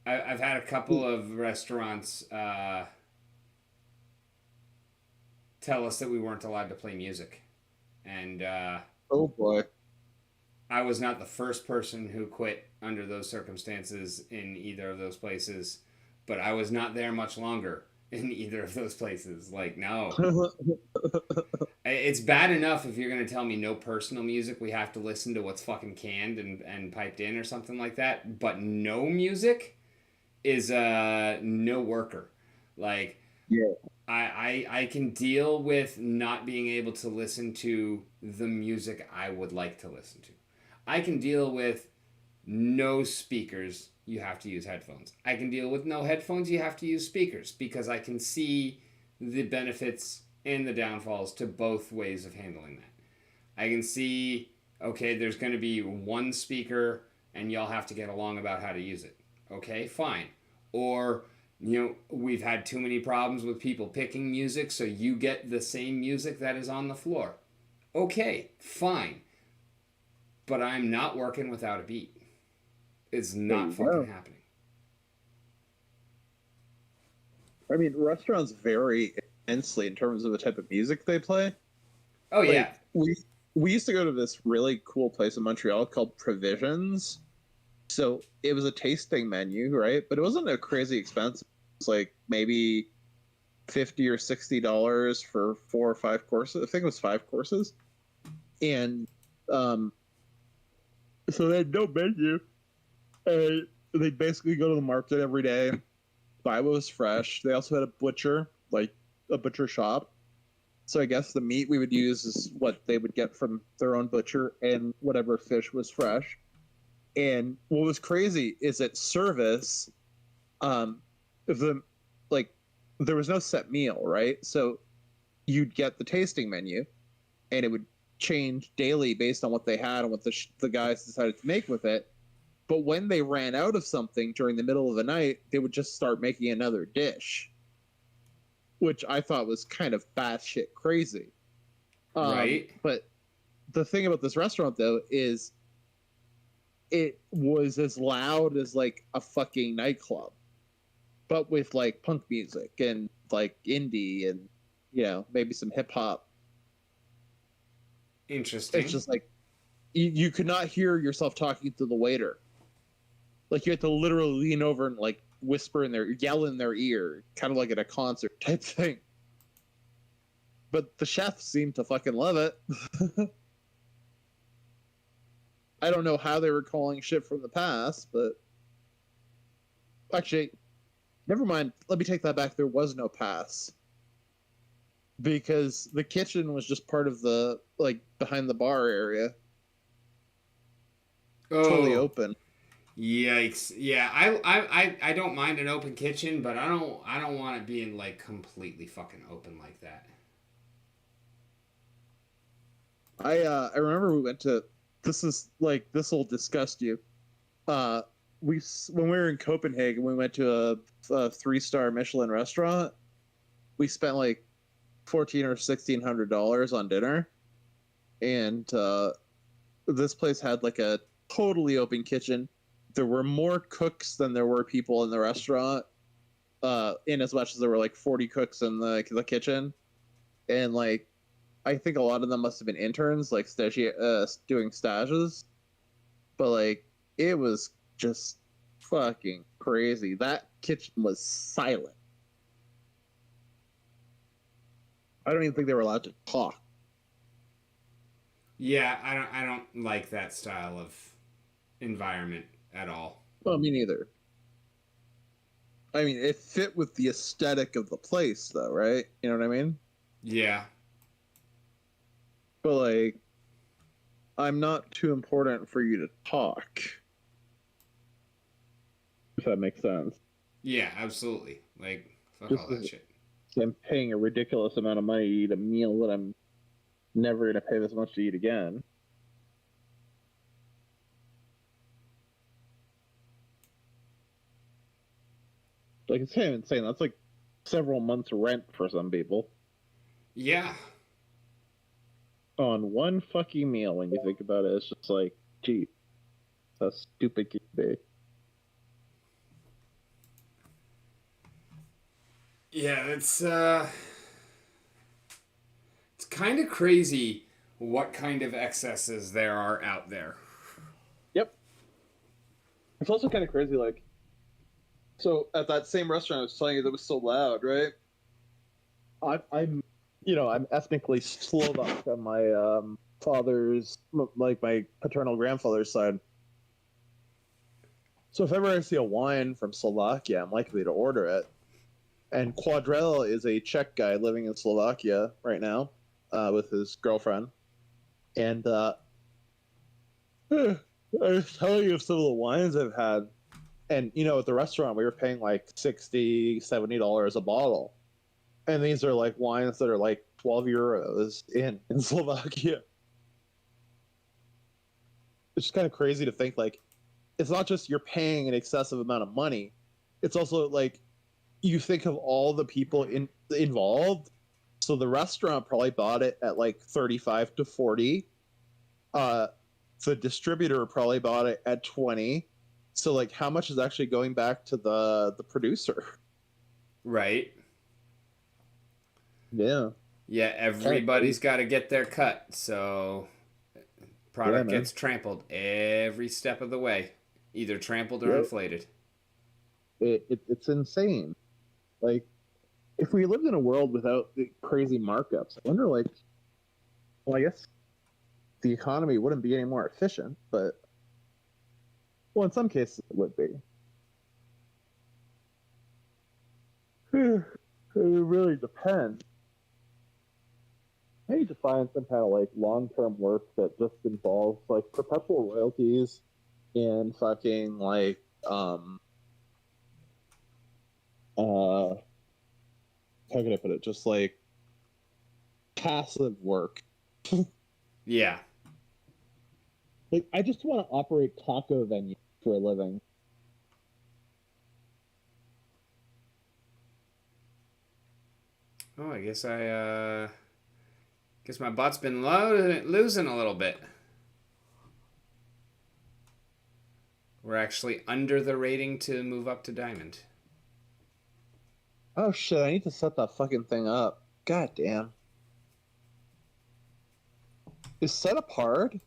Speaker 1: I've had a couple of restaurants tell us that we weren't allowed to play music. And
Speaker 7: Oh boy.
Speaker 1: I was not the first person who quit under those circumstances in either of those places, but I was not there much longer in either of those places. Like, no. It's bad enough if you're going to tell me no personal music, we have to listen to what's fucking canned and piped in or something like that, but no music is no worker. Like,
Speaker 7: yeah.
Speaker 1: I can deal with not being able to listen to the music I would like to listen to. I can deal with no speakers, you have to use headphones. I can deal with no headphones, you have to use speakers, because I can see the benefits and the downfalls to both ways of handling that. I can see, Okay, there's going to be one speaker and y'all have to get along about how to use it. Okay, fine. Or, we've had too many problems with people picking music, so you get the same music that is on the floor. Okay, fine. But I'm not working without a beat. It's not fucking happening.
Speaker 7: I mean, restaurants vary immensely in terms of the type of music they play.
Speaker 1: Oh, yeah.
Speaker 7: We used to go to this really cool place in Montreal called Provisions. So it was a tasting menu, right? But it wasn't a crazy expensive. It's like maybe $50 or $60 for 4 or 5 courses. I think it was 5 courses. And so they had no menu. They basically go to the market every day, buy what was fresh. They also had a butcher, like a butcher shop. So I guess the meat we would use is what they would get from their own butcher, and whatever fish was fresh. And what was crazy is at service, there was no set meal, right? So you'd get the tasting menu, and it would change daily based on what they had and what the guys decided to make with it. But when they ran out of something during the middle of the night, they would just start making another dish, which I thought was kind of batshit crazy.
Speaker 1: Right.
Speaker 7: But the thing about this restaurant, though, is it was as loud as like a fucking nightclub, but with like punk music and like indie and maybe some hip hop.
Speaker 1: Interesting.
Speaker 7: It's just like you could not hear yourself talking to the waiter. Like you had to literally lean over and like whisper yell in their ear, kind of like at a concert type thing. But the chefs seemed to fucking love it. I don't know how they were calling shit from the past, but actually, never mind. Let me take that back. There was no pass because the kitchen was just part of the behind the bar area. Totally open.
Speaker 1: Yikes! Yeah, I don't mind an open kitchen, but I don't want it being like completely fucking open like that.
Speaker 7: I remember we went to. This will disgust you. When we were in Copenhagen, we went to a 3-star Michelin restaurant. We spent like $1,400 or $1,600 on dinner, and this place had like a totally open kitchen. There were more cooks than there were people in the restaurant, in as much as there were like 40 cooks in the kitchen, and like I think a lot of them must have been interns, like doing stages, but like it was just fucking crazy. That kitchen was silent. I don't even think they were allowed to talk.
Speaker 1: Yeah, I don't like that style of environment at all.
Speaker 7: Well, me neither. I mean, it fit with the aesthetic of the place, though, right? You know what I mean?
Speaker 1: Yeah.
Speaker 7: But like, I'm not too important for you to talk. If that makes sense.
Speaker 1: Yeah, absolutely. Like, fuck
Speaker 7: Just
Speaker 1: all that shit.
Speaker 7: I'm paying a ridiculous amount of money to eat a meal that I'm never going to pay this much to eat again. Like, it's kind of insane. That's like several months' rent for some people.
Speaker 1: Yeah.
Speaker 7: On one fucking meal, when you think about it, it's just like, gee, how stupid can you be?
Speaker 1: Yeah, it's kind of crazy what kind of excesses there are out there.
Speaker 5: Yep. It's also kind of crazy, like, so at that same restaurant I was telling you that was so loud, right? I'm ethnically Slovak on my father's, like my paternal grandfather's side. So if ever I see a wine from Slovakia, I'm likely to order it. And Quadrell is a Czech guy living in Slovakia right now with his girlfriend. And I was telling you of some of the wines I've had. And, at the restaurant, we were paying like $60, $70 a bottle. And these are like wines that are like 12 euros in Slovakia.
Speaker 7: it's just kind of crazy to think like it's not just you're paying an excessive amount of money. It's also like you think of all the people involved. So the restaurant probably bought it at like 35 to 40. The distributor probably bought it at 20. So like how much is actually going back to the producer?
Speaker 1: Right.
Speaker 7: Yeah.
Speaker 1: Yeah, everybody's got to get their cut. So product
Speaker 7: man.
Speaker 1: gets trampled every step of the way, either trampled or inflated.
Speaker 7: It's insane. Like, if we lived in a world without the crazy markups, I wonder, like, well, I guess the economy wouldn't be any more efficient, but, well, in some cases it would be. It really depends. I need to find some kind of, like, long-term work that just involves, like, perpetual royalties and fucking, like, how can I put it? Just like passive work.
Speaker 1: Yeah.
Speaker 7: Like I just want to operate taco venues for a living.
Speaker 1: Oh, I guess my butt's been losing a little bit. We're actually under the rating to move up to diamond.
Speaker 7: Oh shit! I need to set that fucking thing up. God damn. Is setup hard?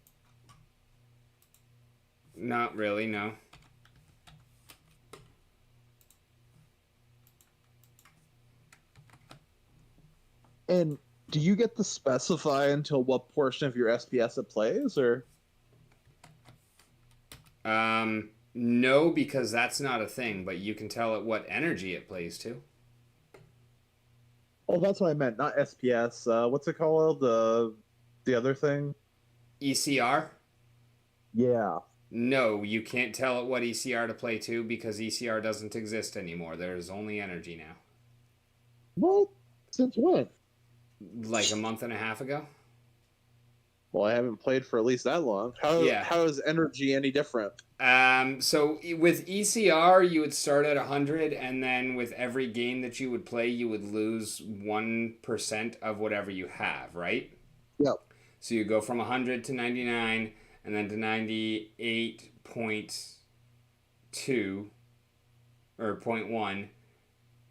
Speaker 1: Not really, no.
Speaker 7: And do you get to specify until what portion of your SPS it plays, or?
Speaker 1: No, because that's not a thing, but you can tell it what energy it plays to.
Speaker 7: Oh, that's what I meant. Not SPS. What's it called? The other thing.
Speaker 1: ECR?
Speaker 7: Yeah.
Speaker 1: No, you can't tell it what ECR to play to because ECR doesn't exist anymore. There's only energy now.
Speaker 7: What? Since when?
Speaker 1: Like a month and a half ago?
Speaker 7: Well, I haven't played for at least that long. How is energy any different?
Speaker 1: So with ECR, you would start at 100, and then with every game that you would play, you would lose 1% of whatever you have, right?
Speaker 7: Yep.
Speaker 1: So you go from 100 to 99, and then to 98.2 or 0.1,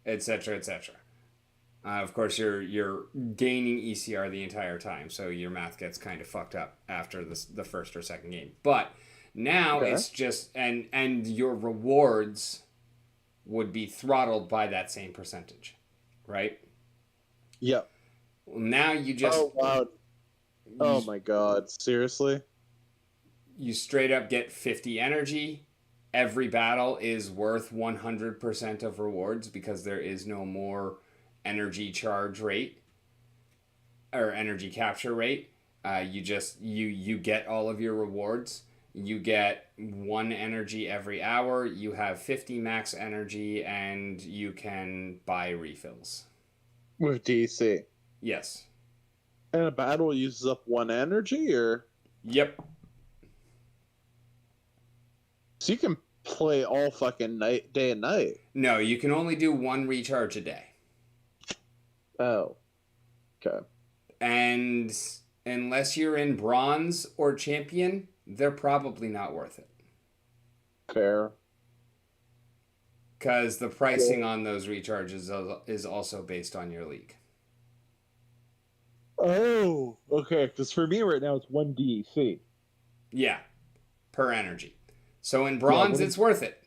Speaker 1: etc., etc. Of course, you're gaining ECR the entire time, so your math gets kind of fucked up after the first or second game. But now it's just and your rewards would be throttled by that same percentage, right?
Speaker 7: Yep.
Speaker 1: Well, now you just
Speaker 7: oh wow. Oh my god! Seriously?
Speaker 1: You straight up get 50 energy. Every battle is worth 100% of rewards because there is no more energy charge rate or energy capture rate. You get all of your rewards. You get 1 energy every hour. You have 50 max energy, and you can buy refills.
Speaker 7: With DC?
Speaker 1: Yes.
Speaker 7: And a battle uses up 1 energy, or?
Speaker 1: Yep.
Speaker 7: So you can play all fucking night, day and night?
Speaker 1: No, you can only do 1 recharge a day.
Speaker 7: Oh. Okay.
Speaker 1: And unless you're in bronze or champion, they're probably not worth it.
Speaker 7: Fair.
Speaker 1: Because the pricing on those recharges is also based on your league.
Speaker 7: Oh, okay. Because for me right now, it's 1 DEC.
Speaker 1: Yeah, per energy. So in bronze, it's worth it.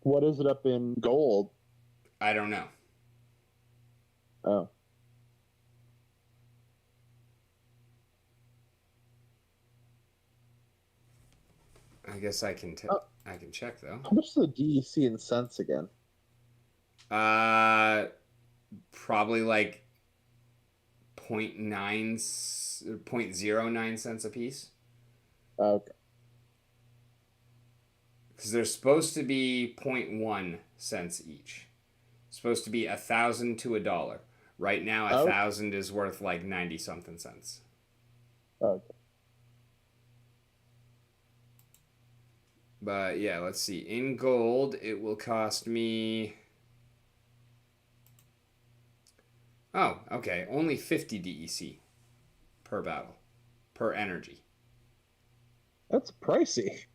Speaker 7: What is it up in gold?
Speaker 1: I don't know.
Speaker 7: Oh.
Speaker 1: I guess I can I can check though.
Speaker 7: How much is the DEC in cents again?
Speaker 1: Probably like 0.09 cents a piece.
Speaker 7: Okay.
Speaker 1: Because they're supposed to be 0.1 cents each. Supposed to be 1,000 to $1. Right now, 1,000 is worth like 90 something cents.
Speaker 7: Okay.
Speaker 1: But yeah, let's see. In gold, it will cost me. Oh, okay. Only 50 DEC per battle, per energy.
Speaker 5: That's pricey.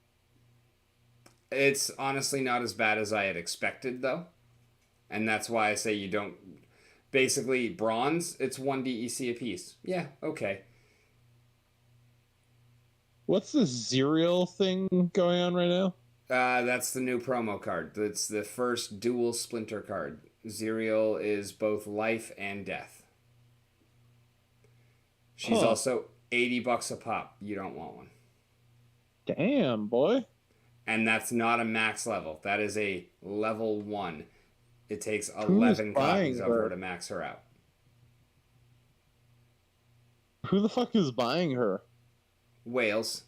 Speaker 1: It's honestly not as bad as I had expected, though. And that's why I say you don't. Basically, bronze, it's 1 DEC apiece. Yeah, okay.
Speaker 5: What's the Zerial thing going on right now?
Speaker 1: That's the new promo card. That's the first dual splinter card. Zerial is both life and death. She's also $80 a pop. You don't want one.
Speaker 5: Damn, boy.
Speaker 1: And that's not a max level. That is a level 1. It takes 11 copies of her to max her out.
Speaker 5: Who the fuck is buying her?
Speaker 1: Wales.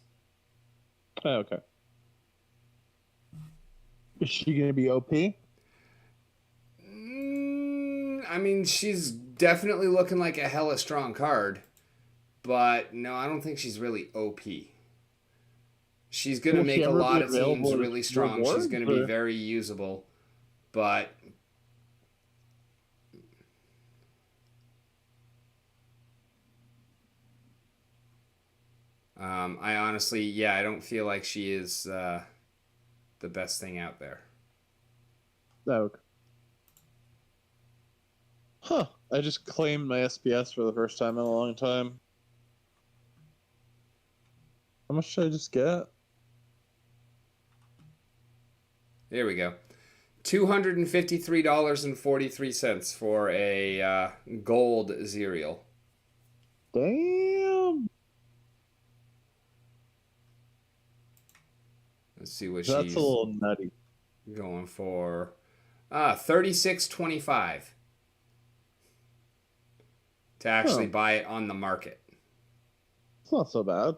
Speaker 5: Oh, okay. Is she gonna be OP?
Speaker 1: I mean, she's definitely looking like a hella strong card. But no, I don't think she's really OP. She's going to make a lot of teams really strong. She's going to be very usable. But I honestly, yeah, I don't feel like she is the best thing out there.
Speaker 5: Okay. Huh. I just claimed my SPS for the first time in a long time. How much should I just get?
Speaker 1: There we go. $253.43 for a gold Zerial.
Speaker 5: Damn.
Speaker 1: Let's see what
Speaker 5: That's
Speaker 1: she's
Speaker 5: a little nutty.
Speaker 1: going for. $36.25 to actually buy it on the market.
Speaker 5: It's not so bad.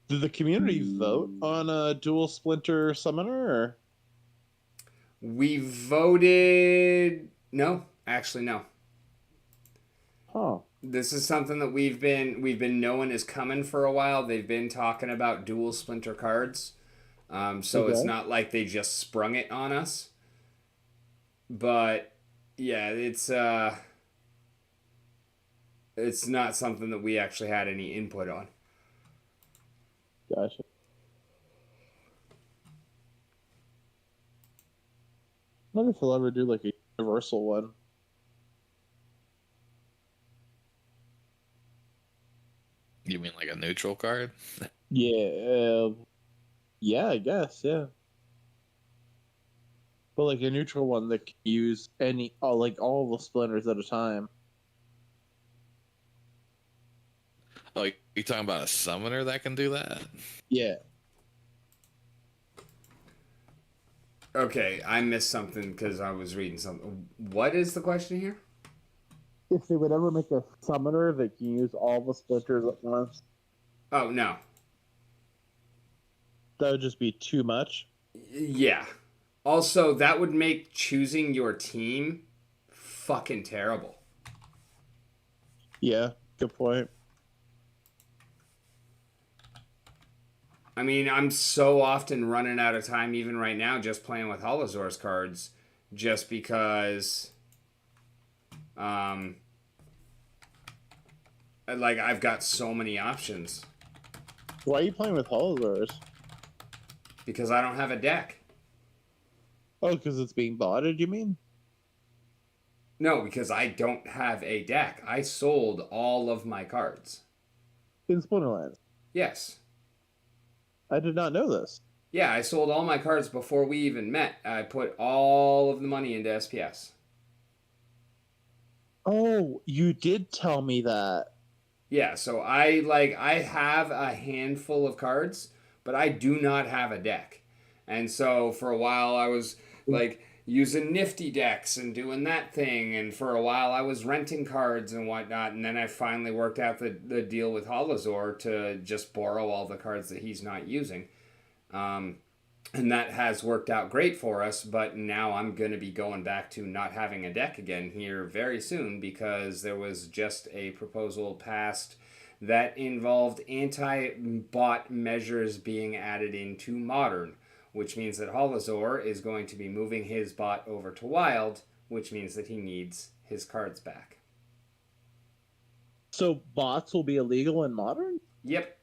Speaker 5: Did the community vote on a dual splinter summoner? Or?
Speaker 1: We voted. No, actually, no.
Speaker 5: Huh.
Speaker 1: This is something that we've been knowing is coming for a while. They've been talking about dual splinter cards, so it's not like they just sprung it on us. But yeah, it's not something that we actually had any input on.
Speaker 5: Gotcha. I wonder if they'll ever do like a universal one.
Speaker 6: You mean like a neutral card?
Speaker 5: Yeah. Yeah, I guess, yeah. But like a neutral one that can use all the splinters at a time.
Speaker 6: Oh, you talking about a summoner that can do that?
Speaker 5: Yeah.
Speaker 1: Okay, I missed something because I was reading something. What is the question here?
Speaker 5: If they would ever make a summoner that can use all the splinters at once,
Speaker 1: Oh, no.
Speaker 5: that would just be too much.
Speaker 1: Yeah. Also, that would make choosing your team fucking terrible.
Speaker 5: Yeah, good point.
Speaker 1: I mean, I'm so often running out of time, even right now, just playing with Holozor's cards, just because, like, I've got so many options.
Speaker 5: Why are you playing with Holozars?
Speaker 1: Because I don't have a deck.
Speaker 5: Oh, because it's being botted, you mean?
Speaker 1: No, because I don't have a deck. I sold all of my cards.
Speaker 5: In Splinterlands.
Speaker 1: Yes.
Speaker 5: I did not know this.
Speaker 1: Yeah, I sold all my cards before we even met. I put all of the money into SPS.
Speaker 5: Oh, you did tell me that.
Speaker 1: Yeah, so I have a handful of cards, but I do not have a deck. And so for a while I was like using nifty decks and doing that thing, and for a while I was renting cards and whatnot, and then I finally worked out the deal with Holozor to just borrow all the cards that he's not using. And that has worked out great for us, but now I'm going to be going back to not having a deck again here very soon because there was just a proposal passed that involved anti-bot measures being added into Modern, which means that Holazor is going to be moving his bot over to Wild, which means that he needs his cards back.
Speaker 7: So bots will be illegal in Modern?
Speaker 1: Yep.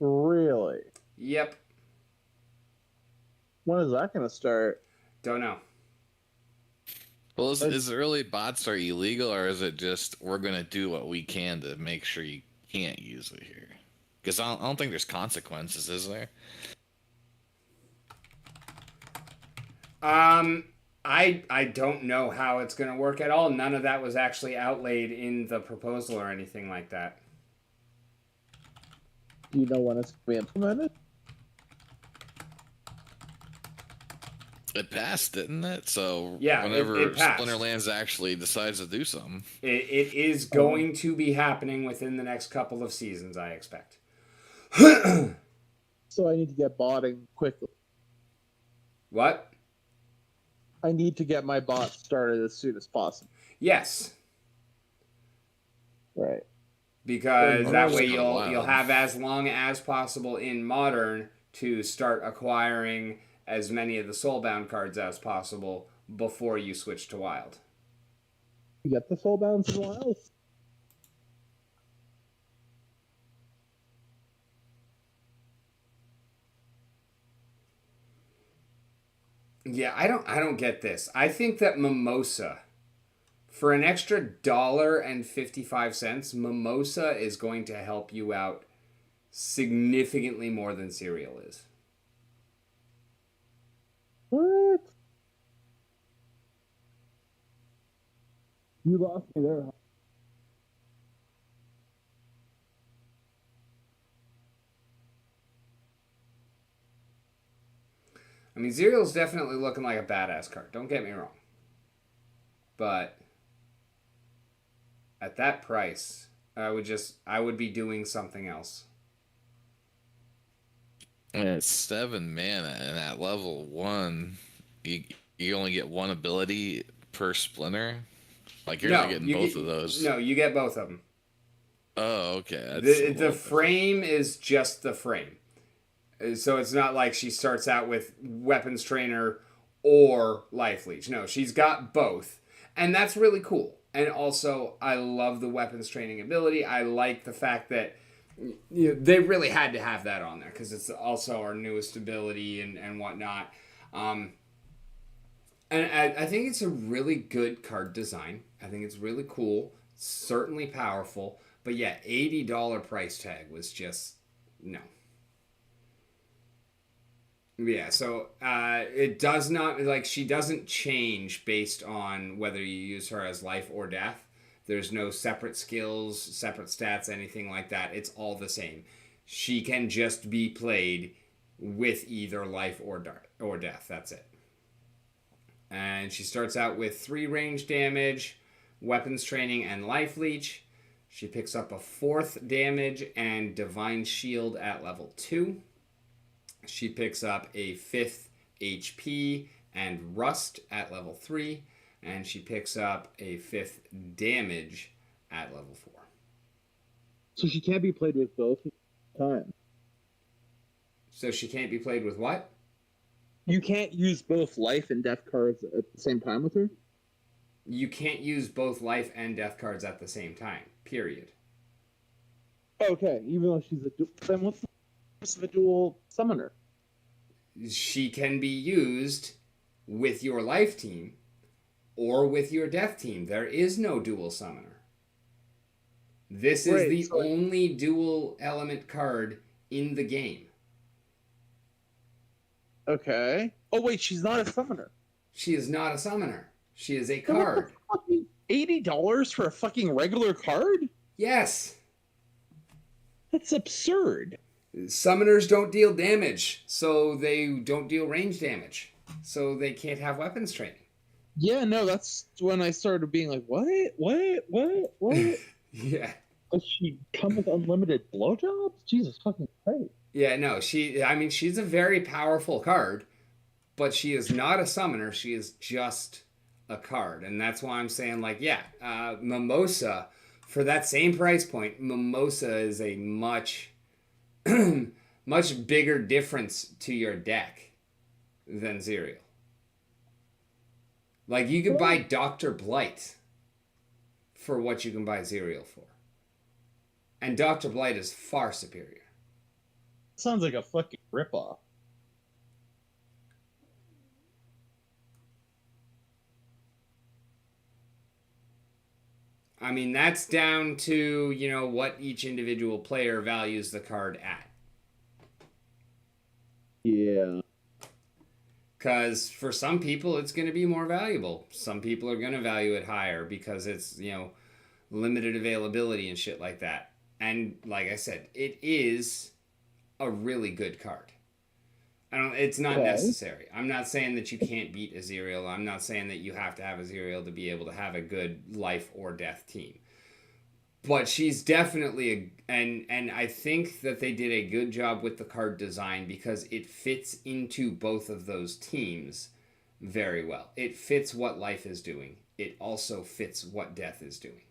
Speaker 7: Really?
Speaker 1: Yep.
Speaker 7: When is that going to start?
Speaker 1: Don't know.
Speaker 6: Well, is it really bots are illegal, or is it just we're going to do what we can to make sure you can't use it here? Because I don't think there's consequences, is there?
Speaker 1: I don't know how it's going to work at all. None of that was actually outlaid in the proposal or anything like that.
Speaker 7: Do you know when it's going to be implemented?
Speaker 6: It passed, didn't it? So
Speaker 1: Yeah,
Speaker 6: whenever
Speaker 1: it passed.
Speaker 6: Splinterlands actually decides to do something.
Speaker 1: It is going to be happening within the next couple of seasons, I expect.
Speaker 7: So I need to get botting quickly.
Speaker 1: What?
Speaker 7: I need to get my bot started as soon as possible.
Speaker 1: Yes.
Speaker 7: Right.
Speaker 1: Because
Speaker 6: Or
Speaker 1: that
Speaker 6: just
Speaker 1: way
Speaker 6: go
Speaker 1: you'll
Speaker 6: wild.
Speaker 1: have as long as possible in Modern to start acquiring as many of the Soulbound cards as possible before you switch to Wild.
Speaker 7: You get the soul bounds in Wild?
Speaker 1: Yeah, I don't get this. I think that Mimosa, for an extra $1.55, Mimosa is going to help you out significantly more than cereal is.
Speaker 7: What? You lost me there.
Speaker 1: I mean, cereal's definitely looking like a badass card. Don't get me wrong. But at that price, I would be doing something else.
Speaker 6: And it's 7 mana, and at level 1, you only get one ability per splinter. Like you're not getting both of those.
Speaker 1: No, you get both of them.
Speaker 6: Oh, okay.
Speaker 1: The frame is just the frame. So it's not like she starts out with Weapons Trainer or Life Leech. No, she's got both. And that's really cool. And also, I love the Weapons Training ability. I like the fact that they really had to have that on there because it's also our newest ability and whatnot. And I think it's a really good card design. I think it's really cool. Certainly powerful. But yeah, $80 price tag was just no. Yeah, so it does not, like, she doesn't change based on whether you use her as life or death. There's no separate skills, separate stats, anything like that. It's all the same. She can just be played with either life or death. That's it. And she starts out with 3 range damage, weapons training, and life leech. She picks up a 4th damage and divine shield at level 2. She picks up a 5th HP and Rust at level 3. And she picks up a 5th damage at level 4.
Speaker 7: So she can't be played with both at the time.
Speaker 1: So she can't be played with what?
Speaker 7: You can't use both life and death cards at the same time with her?
Speaker 1: You can't use both life and death cards at the same time. Period.
Speaker 7: Okay, even though she's a then what's the purpose of a dual summoner?
Speaker 1: She can be used with your life team or with your death team. There is no dual summoner. This is the only dual element card in the game.
Speaker 7: Okay. Oh wait, she's not a summoner.
Speaker 1: She is not a summoner. She is a card.
Speaker 7: $80 for a fucking regular card?
Speaker 1: Yes.
Speaker 7: That's absurd.
Speaker 1: Summoners don't deal damage, so they don't deal range damage. So they can't have weapons training.
Speaker 7: Yeah, no, that's when I started being like, what?
Speaker 1: Yeah.
Speaker 7: Does she come with unlimited blowjobs? Jesus fucking Christ.
Speaker 1: Yeah, no, she's a very powerful card, but she is not a summoner. She is just a card. And that's why I'm saying, like, yeah, Mimosa, for that same price point, Mimosa is a much, much bigger difference to your deck than Zerial. Like, you could buy Dr. Blight for what you can buy Zerial for. And Dr. Blight is far superior.
Speaker 2: Sounds like a fucking ripoff.
Speaker 1: I mean, that's down to, what each individual player values the card at.
Speaker 7: Yeah.
Speaker 1: Because for some people, it's going to be more valuable. Some people are going to value it higher because it's, limited availability and shit like that. And like I said, it is a really good card. It's not necessary. I'm not saying that you can't beat Aziriel. I'm not saying that you have to have Aziriel to be able to have a good life or death team. But she's definitely and I think that they did a good job with the card design because it fits into both of those teams very well. It fits what life is doing. It also fits what death is doing.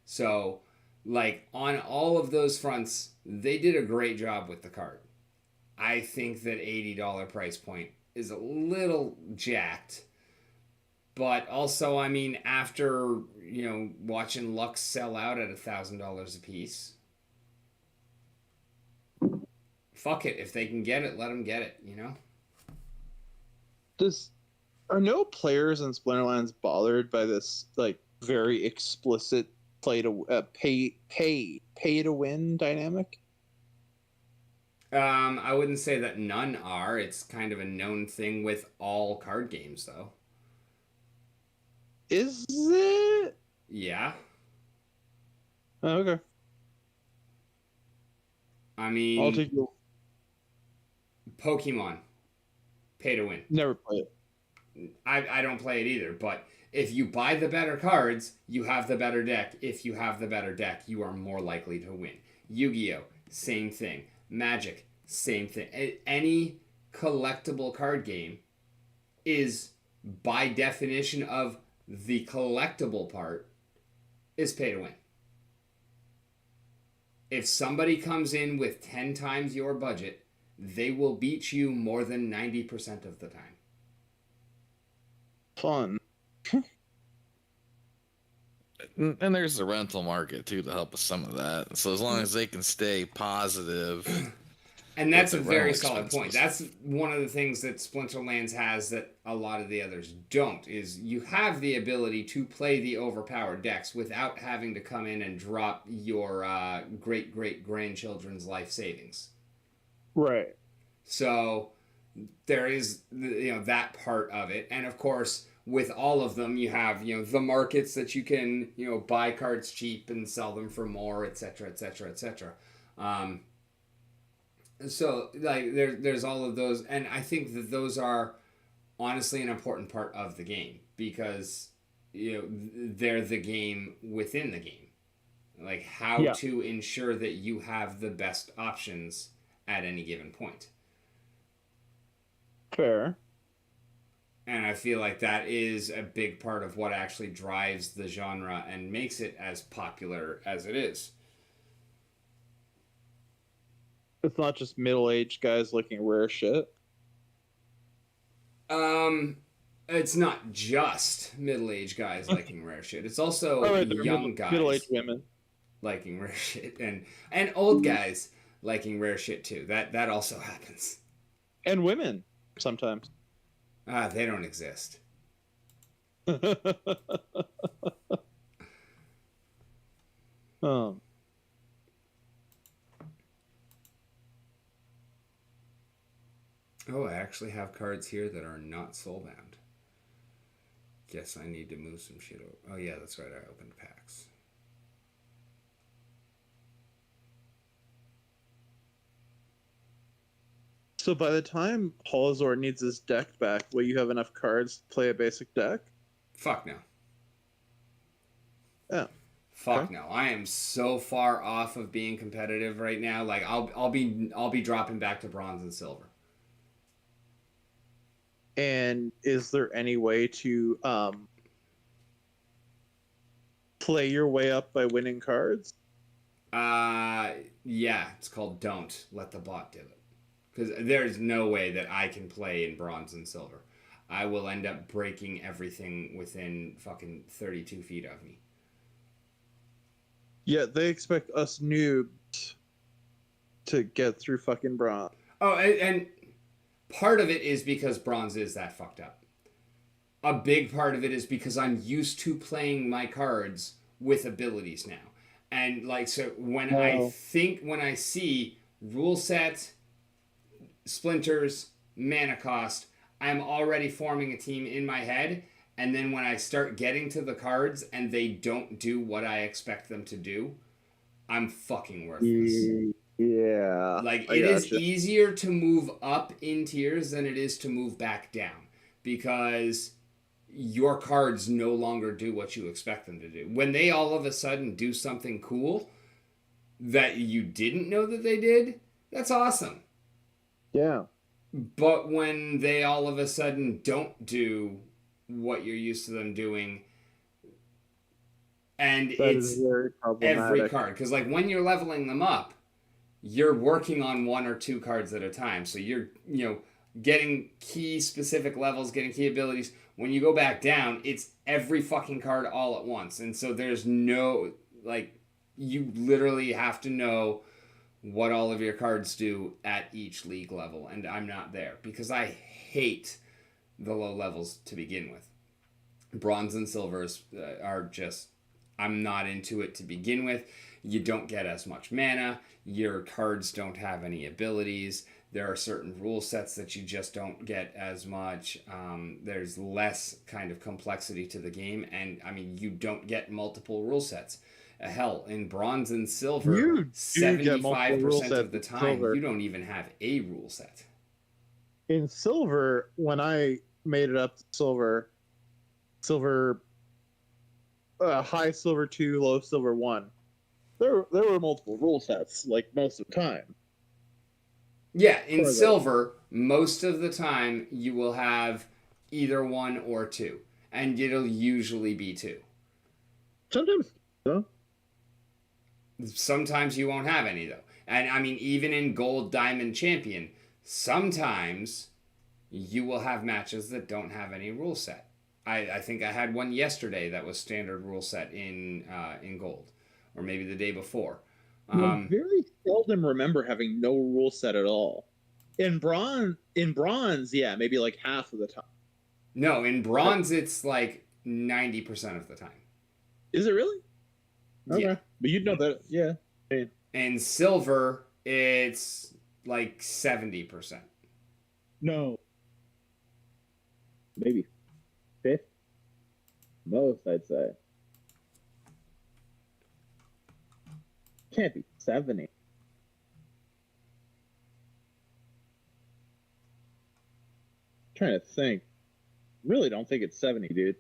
Speaker 1: So, like, on all of those fronts, they did a great job with the card. I think that $80 price point is a little jacked. But also, I mean, after, watching Lux sell out at $1,000 a piece, fuck it. If they can get it, let them get it,
Speaker 7: Are no players in Splinterlands bothered by this, like, very explicit pay to win dynamic?
Speaker 1: I wouldn't say that none are. It's kind of a known thing with all card games, though.
Speaker 7: Is it?
Speaker 1: Yeah.
Speaker 7: Oh, okay.
Speaker 1: I mean,
Speaker 7: I'll take you.
Speaker 1: Pokemon, pay to win.
Speaker 7: Never play it.
Speaker 1: I don't play it either, but if you buy the better cards, you have the better deck. If you have the better deck, you are more likely to win. Yu-Gi-Oh! Same thing. Magic, same thing. Any collectible card game is, by definition of the collectible part, is pay to win. If somebody comes in with 10 times your budget, they will beat you more than 90% of the time.
Speaker 7: Fun.
Speaker 6: And there's the rental market too to help with some of that. So as long as they can stay positive,
Speaker 1: and that's a
Speaker 6: with the
Speaker 1: very
Speaker 6: rental
Speaker 1: solid point.
Speaker 6: expenses.
Speaker 1: That's one of the things that Splinterlands has that a lot of the others don't. Is you have the ability to play the overpowered decks without having to come in and drop your great great grandchildren's life savings.
Speaker 7: Right.
Speaker 1: So there is that part of it, and of course, with all of them, you have the markets that you can buy cards cheap and sell them for more, etc., etc., etc. So like there's all of those, and I think that those are honestly an important part of the game because they're the game within the game, like how to ensure that you have the best options at any given point.
Speaker 7: Fair.
Speaker 1: And I feel like that is a big part of what actually drives the genre and makes it as popular as it is.
Speaker 7: It's not just middle-aged guys looking rare shit.
Speaker 1: It's not just middle-aged guys liking rare shit. It's also young guys
Speaker 7: middle-aged women
Speaker 1: liking rare shit and old guys liking rare shit too. That also happens.
Speaker 7: And women sometimes.
Speaker 1: They don't exist. Oh, I actually have cards here that are not soulbound. Guess I need to move some shit over. Oh yeah, that's right, I opened packs.
Speaker 7: So by the time Holozor needs his deck back, will you have enough cards to play a basic deck?
Speaker 1: Fuck no.
Speaker 7: Yeah.
Speaker 1: Fuck
Speaker 7: Okay.
Speaker 1: no. I am so far off of being competitive right now. Like I'll be dropping back to bronze and silver.
Speaker 7: And is there any way to play your way up by winning cards?
Speaker 1: Yeah, it's called don't let the bot do it. Because there's no way that I can play in bronze and silver. I will end up breaking everything within fucking 32 feet of me.
Speaker 7: Yeah, they expect us noobs to get through fucking bronze.
Speaker 1: Oh, and part of it is because bronze is that fucked up. A big part of it is because I'm used to playing my cards with abilities now. And like so when I see rule set, splinters, mana cost, I'm already forming a team in my head, and then when I start getting to the cards and they don't do what I expect them to do, I'm fucking worthless.
Speaker 7: Yeah.
Speaker 1: Like
Speaker 7: I
Speaker 1: it is
Speaker 7: gotcha.
Speaker 1: easier to move up in tiers than it is to move back down because your cards no longer do what you expect them to do. When they all of a sudden do something cool that you didn't know that they did, that's awesome.
Speaker 7: Yeah.
Speaker 1: But when they all of a sudden don't do what you're used to them doing, and
Speaker 7: That
Speaker 1: it's
Speaker 7: is very
Speaker 1: every
Speaker 7: problematic.
Speaker 1: card, because like when you're leveling them up, you're working on one or two cards at a time. So you're, getting key specific levels, getting key abilities. When you go back down, it's every fucking card all at once. And so there's no, like, you literally have to know what all of your cards do at each league level. And I'm not there because I hate the low levels to begin with. Bronze and silvers are just, I'm not into it to begin with. You don't get as much mana. Your cards don't have any abilities. There are certain rule sets that you just don't get as much. There's less kind of complexity to the game. And I mean, you don't get multiple rule sets. Hell, in bronze and silver,
Speaker 7: You do get multiple rule
Speaker 1: 75%
Speaker 7: sets
Speaker 1: of the
Speaker 7: in
Speaker 1: time,
Speaker 7: silver.
Speaker 1: you don't even have a rule set.
Speaker 7: In silver, when I made it up to silver, high silver 2, low silver 1, there were multiple rule sets, like most of the time.
Speaker 1: Yeah, in
Speaker 7: For the-
Speaker 1: silver, most of the time you will have either one or two, and it'll usually be two.
Speaker 7: Sometimes, though.
Speaker 1: Sometimes you won't have any though. And I mean, even in gold, diamond, champion, sometimes you will have matches that don't have any rule set. I think I had one yesterday that was standard rule set in gold, or maybe the day before.
Speaker 7: I very seldom remember having no rule set at all. In bronze, yeah, maybe like half of the time.
Speaker 1: No, in bronze it's like 90% of the time.
Speaker 7: Is it really? Okay.
Speaker 1: Yeah.
Speaker 7: But you'd know that, yeah.
Speaker 1: And silver, it's like 70%.
Speaker 7: No. Maybe 50. Most, I'd say. Can't be 70. Trying to think. Really don't think it's 70, dude.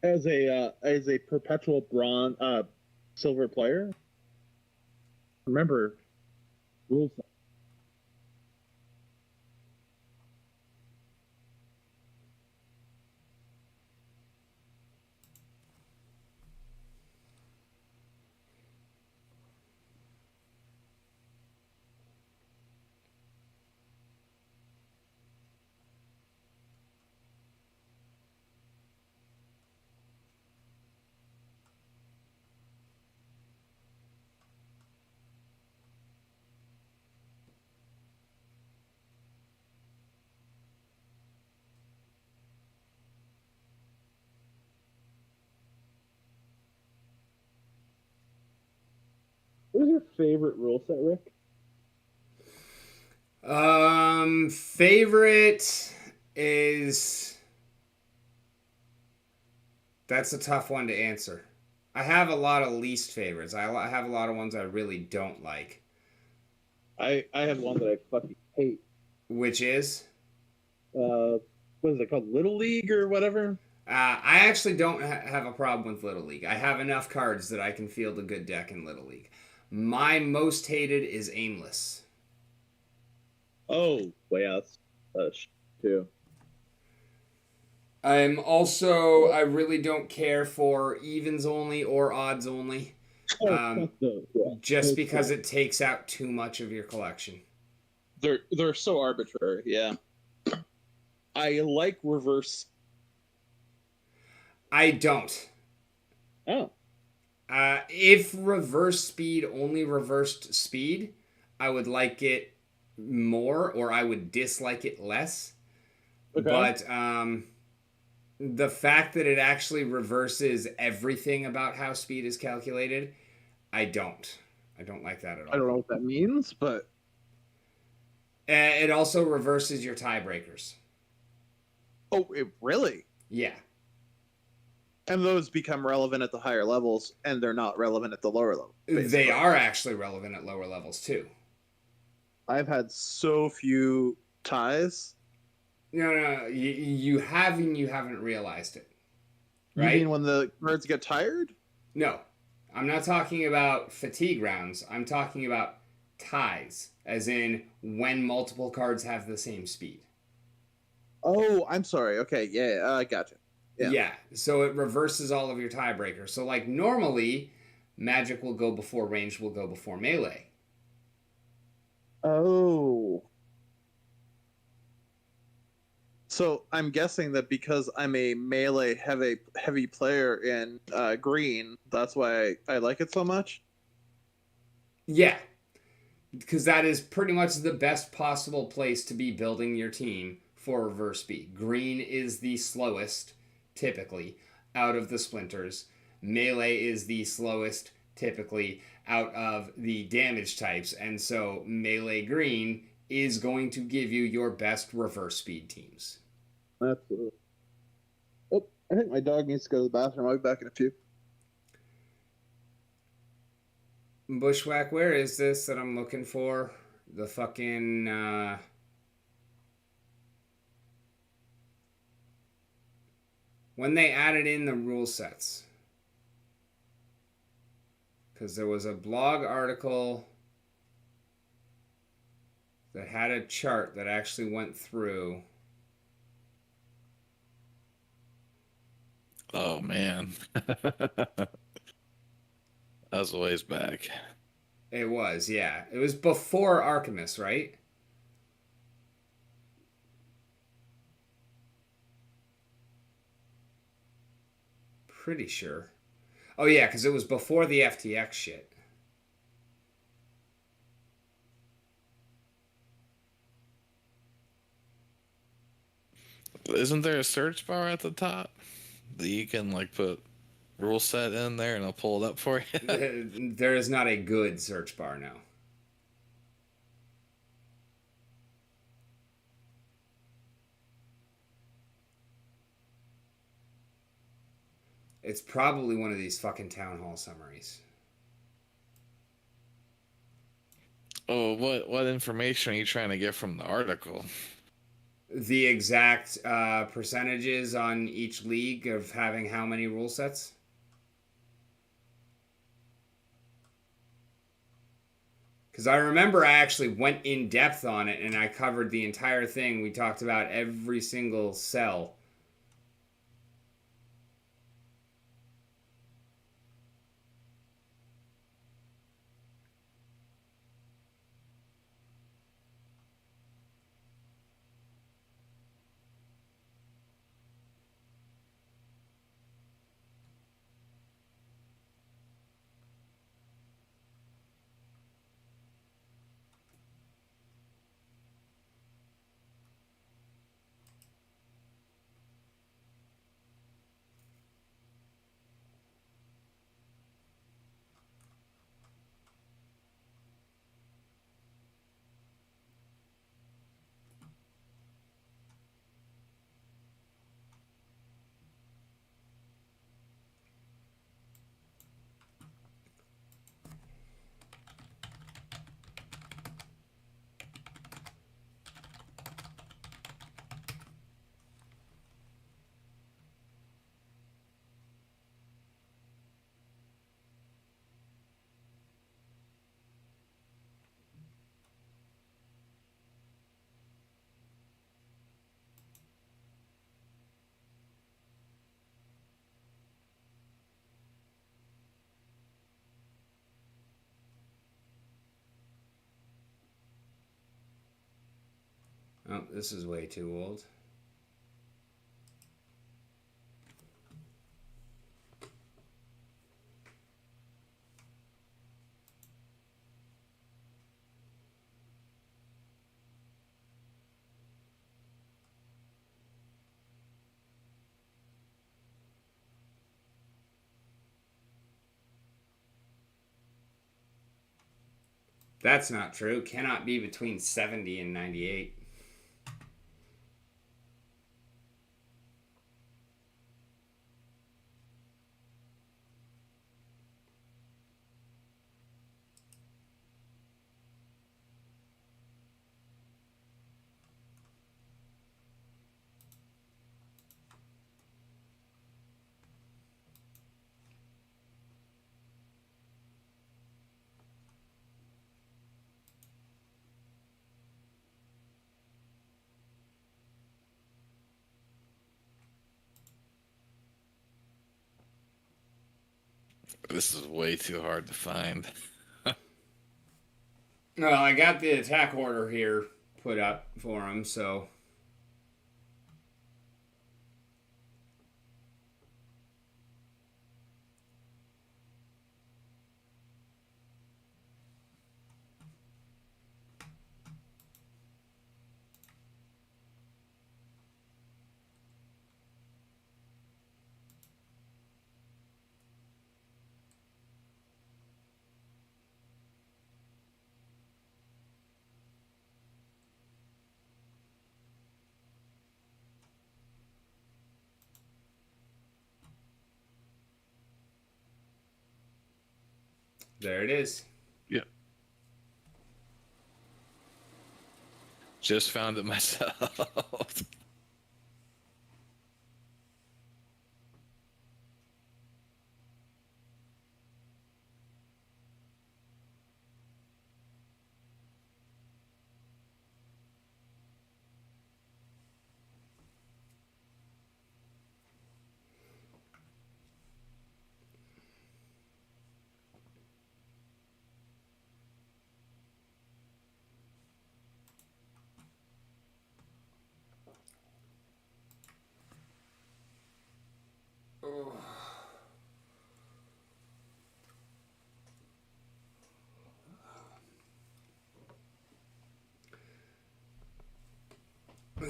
Speaker 7: As a perpetual bronze silver player, remember rules. What was your favorite rule set, Rick?
Speaker 1: Favorite is, that's a tough one to answer. I have a lot of least favorites. I have a lot of ones I really don't like.
Speaker 7: I have one that I fucking hate.
Speaker 1: Which is?
Speaker 7: What is it called? Little League or whatever?
Speaker 1: I actually don't have a problem with Little League. I have enough cards that I can field a good deck in Little League. My most hated is Aimless.
Speaker 7: Oh, well, yeah, that's too.
Speaker 1: I really don't care for evens only or odds only. Just because it takes out too much of your collection.
Speaker 7: They're so arbitrary. Yeah, I like reverse.
Speaker 1: I don't.
Speaker 7: Oh,
Speaker 1: If reverse speed only reversed speed, I would like it more, or I would dislike it less.
Speaker 7: okay.
Speaker 1: But the fact that it actually reverses everything about how speed is calculated, I don't. I don't like that at all.
Speaker 7: I don't know what that means, but
Speaker 1: It also reverses your tiebreakers.
Speaker 7: oh, it really.
Speaker 1: Yeah.
Speaker 7: And those become relevant at the higher levels, and they're not relevant at the lower level.
Speaker 1: They are actually relevant at lower levels too.
Speaker 7: I've had so few ties.
Speaker 1: No. You have and you haven't realized it. Right?
Speaker 7: You mean when the birds get tired?
Speaker 1: No. I'm not talking about fatigue rounds. I'm talking about ties, as in when multiple cards have the same speed.
Speaker 7: Oh, I'm sorry. Okay, yeah, I gotcha.
Speaker 1: Yeah. So it reverses all of your tiebreakers. So like normally, magic will go before range will go before melee.
Speaker 7: Oh. So I'm guessing that because I'm a melee heavy player in green, that's why I like it so much.
Speaker 1: Yeah. Because that is pretty much the best possible place to be building your team for reverse speed. Green is the slowest, typically, out of the splinters. Melee is the slowest, typically, out of the damage types. And so melee green is going to give you your best reverse speed teams.
Speaker 7: Absolutely. Oh, I think my dog needs to go to the bathroom. I'll be back in a few.
Speaker 1: Bushwhack, where is this that I'm looking for? The fucking when they added in the rule sets. Because there was a blog article that had a chart that actually went through.
Speaker 6: Oh man. That was a ways back.
Speaker 1: It was, yeah. It was before Archimus, right? Pretty sure. Oh, yeah, because it was before the FTX shit.
Speaker 6: Isn't there a search bar at the top that you can like put rule set in there and it'll pull it up for you?
Speaker 1: There is not a good search bar now. It's probably one of these fucking town hall summaries.
Speaker 6: Oh, what information are you trying to get from the article?
Speaker 1: The exact percentages on each league of having how many rule sets? Because I remember I actually went in depth on it and I covered the entire thing. We talked about every single cell. Oh, this is way too old. That's not true. Cannot be between 70 and 98.
Speaker 6: This is way too hard to find.
Speaker 1: Well, I got the attack order here put up for him, so... There it is.
Speaker 6: Yeah. Just found it myself.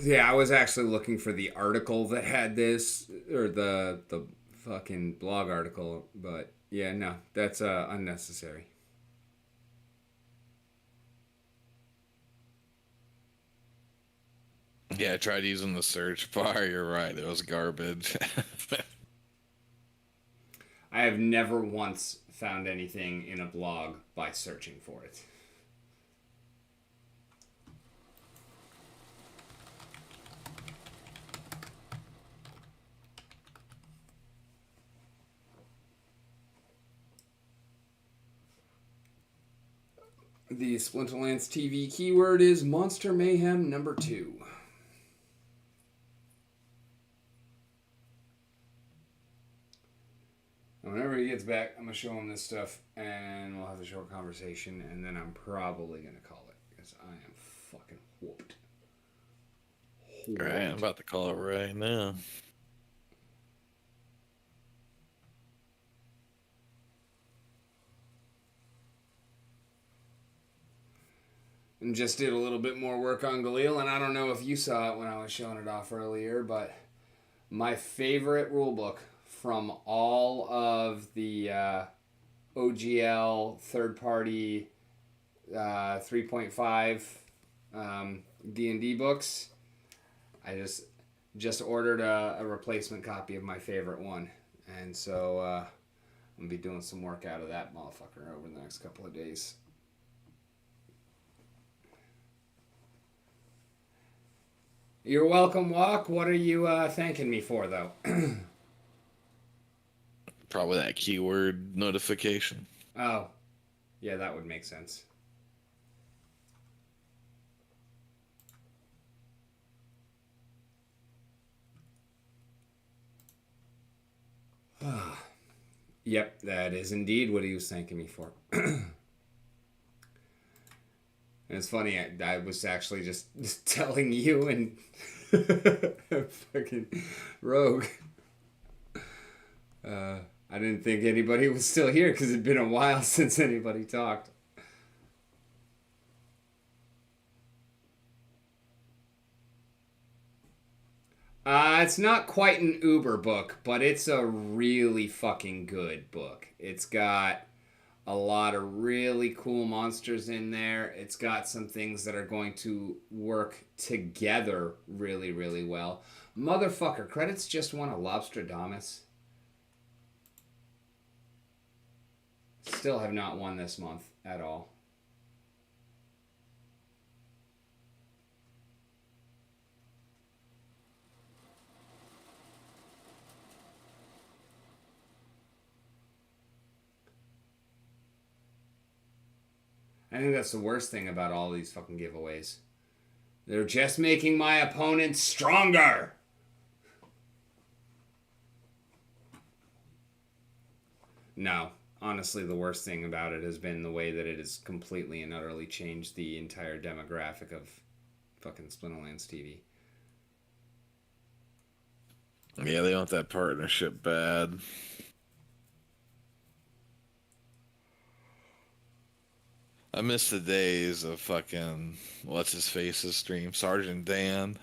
Speaker 1: Yeah, I was actually looking for the article that had this, or the fucking blog article, but yeah, no, that's unnecessary.
Speaker 6: Yeah, I tried using the search bar. You're right. It was garbage.
Speaker 1: I have never once found anything in a blog by searching for it. The Splinterlands TV keyword is Monster Mayhem number 2. Whenever he gets back, I'm going to show him this stuff, and we'll have a short conversation, and then I'm probably going to call it, because I am fucking whooped.
Speaker 6: Right, I'm about to call it right now.
Speaker 1: And just did a little bit more work on Galil, and I don't know if you saw it when I was showing it off earlier, but my favorite rulebook from all of the OGL third-party 3.5 D&D books, I just ordered a replacement copy of my favorite one, and so I'm gonna be doing some work out of that motherfucker over the next couple of days. You're welcome, Walk. What are you thanking me for, though?
Speaker 6: Probably that keyword notification.
Speaker 1: Oh, yeah, that would make sense. Yep, that is indeed what he was thanking me for. And it's funny, I was actually just telling you and fucking Rogue. I didn't think anybody was still here because it'd been a while since anybody talked. It's not quite an Uber book, but it's a really fucking good book. It's got a lot of really cool monsters in there. It's got some things that are going to work together really, really well. Motherfucker, credits just won a Lobstradamus. Still have not won this month at all. I think that's the worst thing about all these fucking giveaways. They're just making my opponents stronger. No, honestly, the worst thing about it has been the way that it has completely and utterly changed the entire demographic of fucking Splinterlands TV.
Speaker 6: Yeah, they want that partnership bad. I miss the days of fucking what's his face's stream, Sergeant Dan.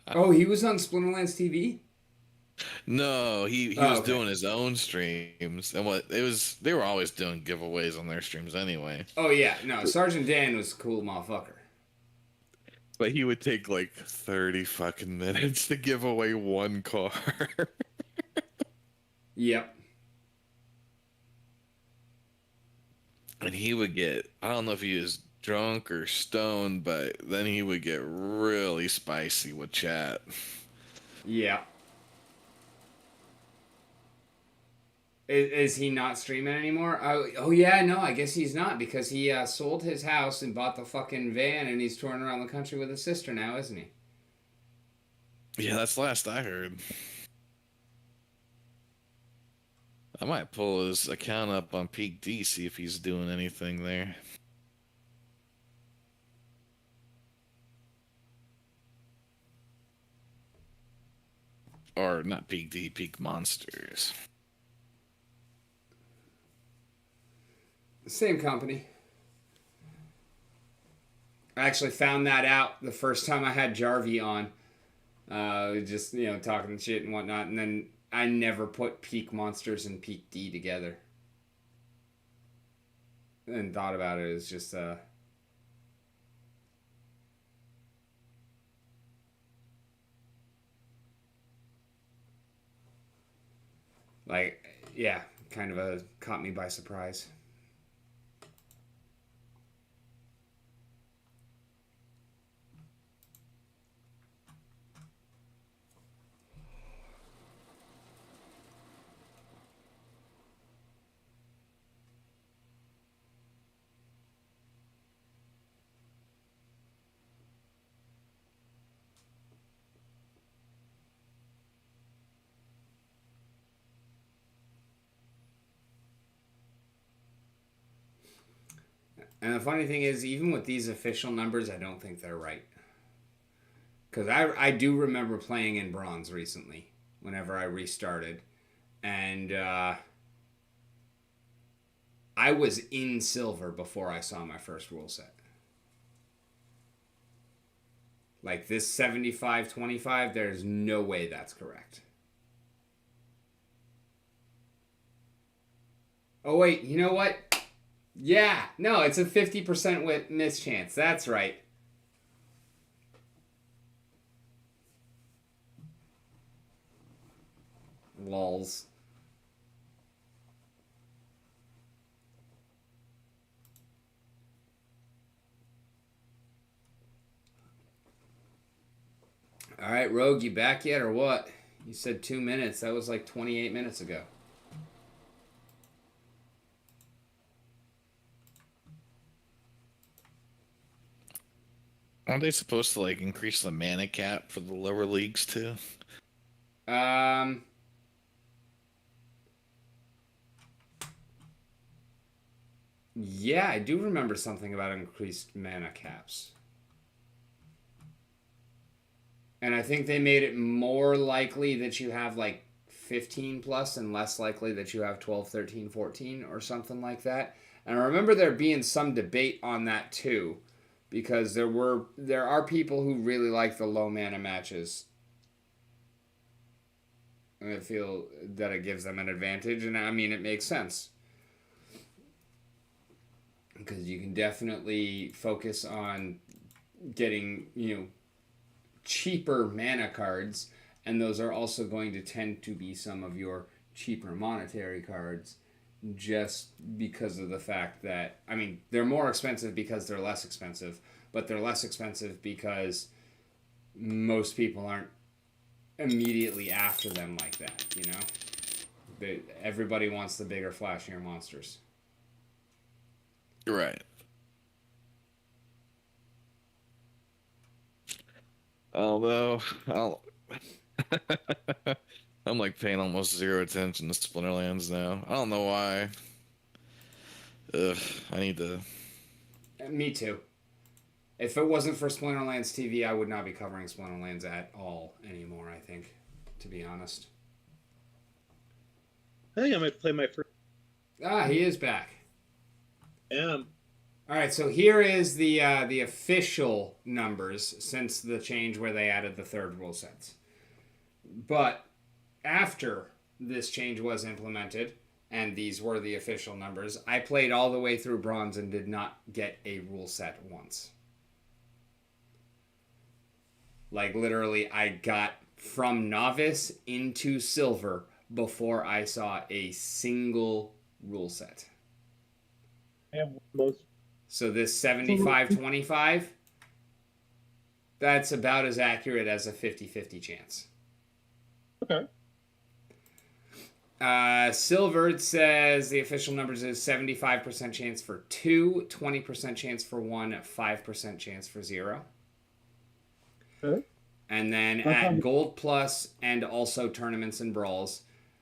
Speaker 1: Oh, he was on Splinterlands TV?
Speaker 6: No, he
Speaker 1: Oh,
Speaker 6: was
Speaker 1: okay.
Speaker 6: doing his own streams, and what it was, they were always doing giveaways on their streams anyway.
Speaker 1: Oh yeah, no, Sergeant Dan was a cool motherfucker.
Speaker 6: But he would take like 30 fucking minutes to give away one car.
Speaker 1: Yep.
Speaker 6: And he would get, I don't know if he was drunk or stoned, but then he would get really spicy with chat.
Speaker 1: Yeah. Is he not streaming anymore? Oh yeah, no, I guess he's not because he sold his house and bought the fucking van and he's touring around the country with his sister now, isn't he?
Speaker 6: Yeah, that's the last I heard. I might pull his account up on Peak D, see if he's doing anything there. Or not Peak D, Peak Monsters.
Speaker 1: Same company. I actually found that out the first time I had Jarvie on. Just, talking shit and whatnot. And then I never put Peak Monsters and Peak D together. And thought about it as just, kind of caught me by surprise. And the funny thing is, even with these official numbers, I don't think they're right. Because I do remember playing in bronze recently, whenever I restarted. And I was in silver before I saw my first rule set. Like this 75-25, there's no way that's correct. Oh wait, you know what? Yeah, no, it's a 50% mischance. That's right. Lols. All right, Rogue, you back yet or what? You said 2 minutes. That was like 28 minutes ago.
Speaker 6: Aren't they supposed to like increase the mana cap for the lower leagues too?
Speaker 1: Yeah, I do remember something about increased mana caps. And I think they made it more likely that you have like 15 plus and less likely that you have 12, 13, 14 or something like that. And I remember there being some debate on that too, because there are people who really like the low mana matches. And I feel that it gives them an advantage, and I mean it makes sense. Because you can definitely focus on getting, cheaper mana cards, and those are also going to tend to be some of your cheaper monetary cards, just because of the fact that, I mean, they're more expensive because they're less expensive, but they're less expensive because most people aren't immediately after them like that, everybody wants the bigger, flashier monsters.
Speaker 6: Right. Although, I'm like paying almost zero attention to Splinterlands now. I don't know why. Ugh, I need to.
Speaker 1: Me too. If it wasn't for Splinterlands TV, I would not be covering Splinterlands at all anymore, I think, to be honest.
Speaker 2: I think I might play my first.
Speaker 1: He is back.
Speaker 2: Yeah.
Speaker 1: All right, so here is the official numbers since the change where they added the third rule sets. But after this change was implemented, and these were the official numbers, I played all the way through Bronze and did not get a rule set once. Like, literally, I got from Novice into Silver before I saw a single rule set.
Speaker 4: I have most.
Speaker 1: So this 75-25, that's about as accurate as a 50-50 chance.
Speaker 4: Okay.
Speaker 1: Silver, it says the official numbers is 75% chance for 2, 20% chance for 1, 5% chance for 0.
Speaker 4: Okay.
Speaker 1: And then at Gold Plus and also Tournaments and Brawls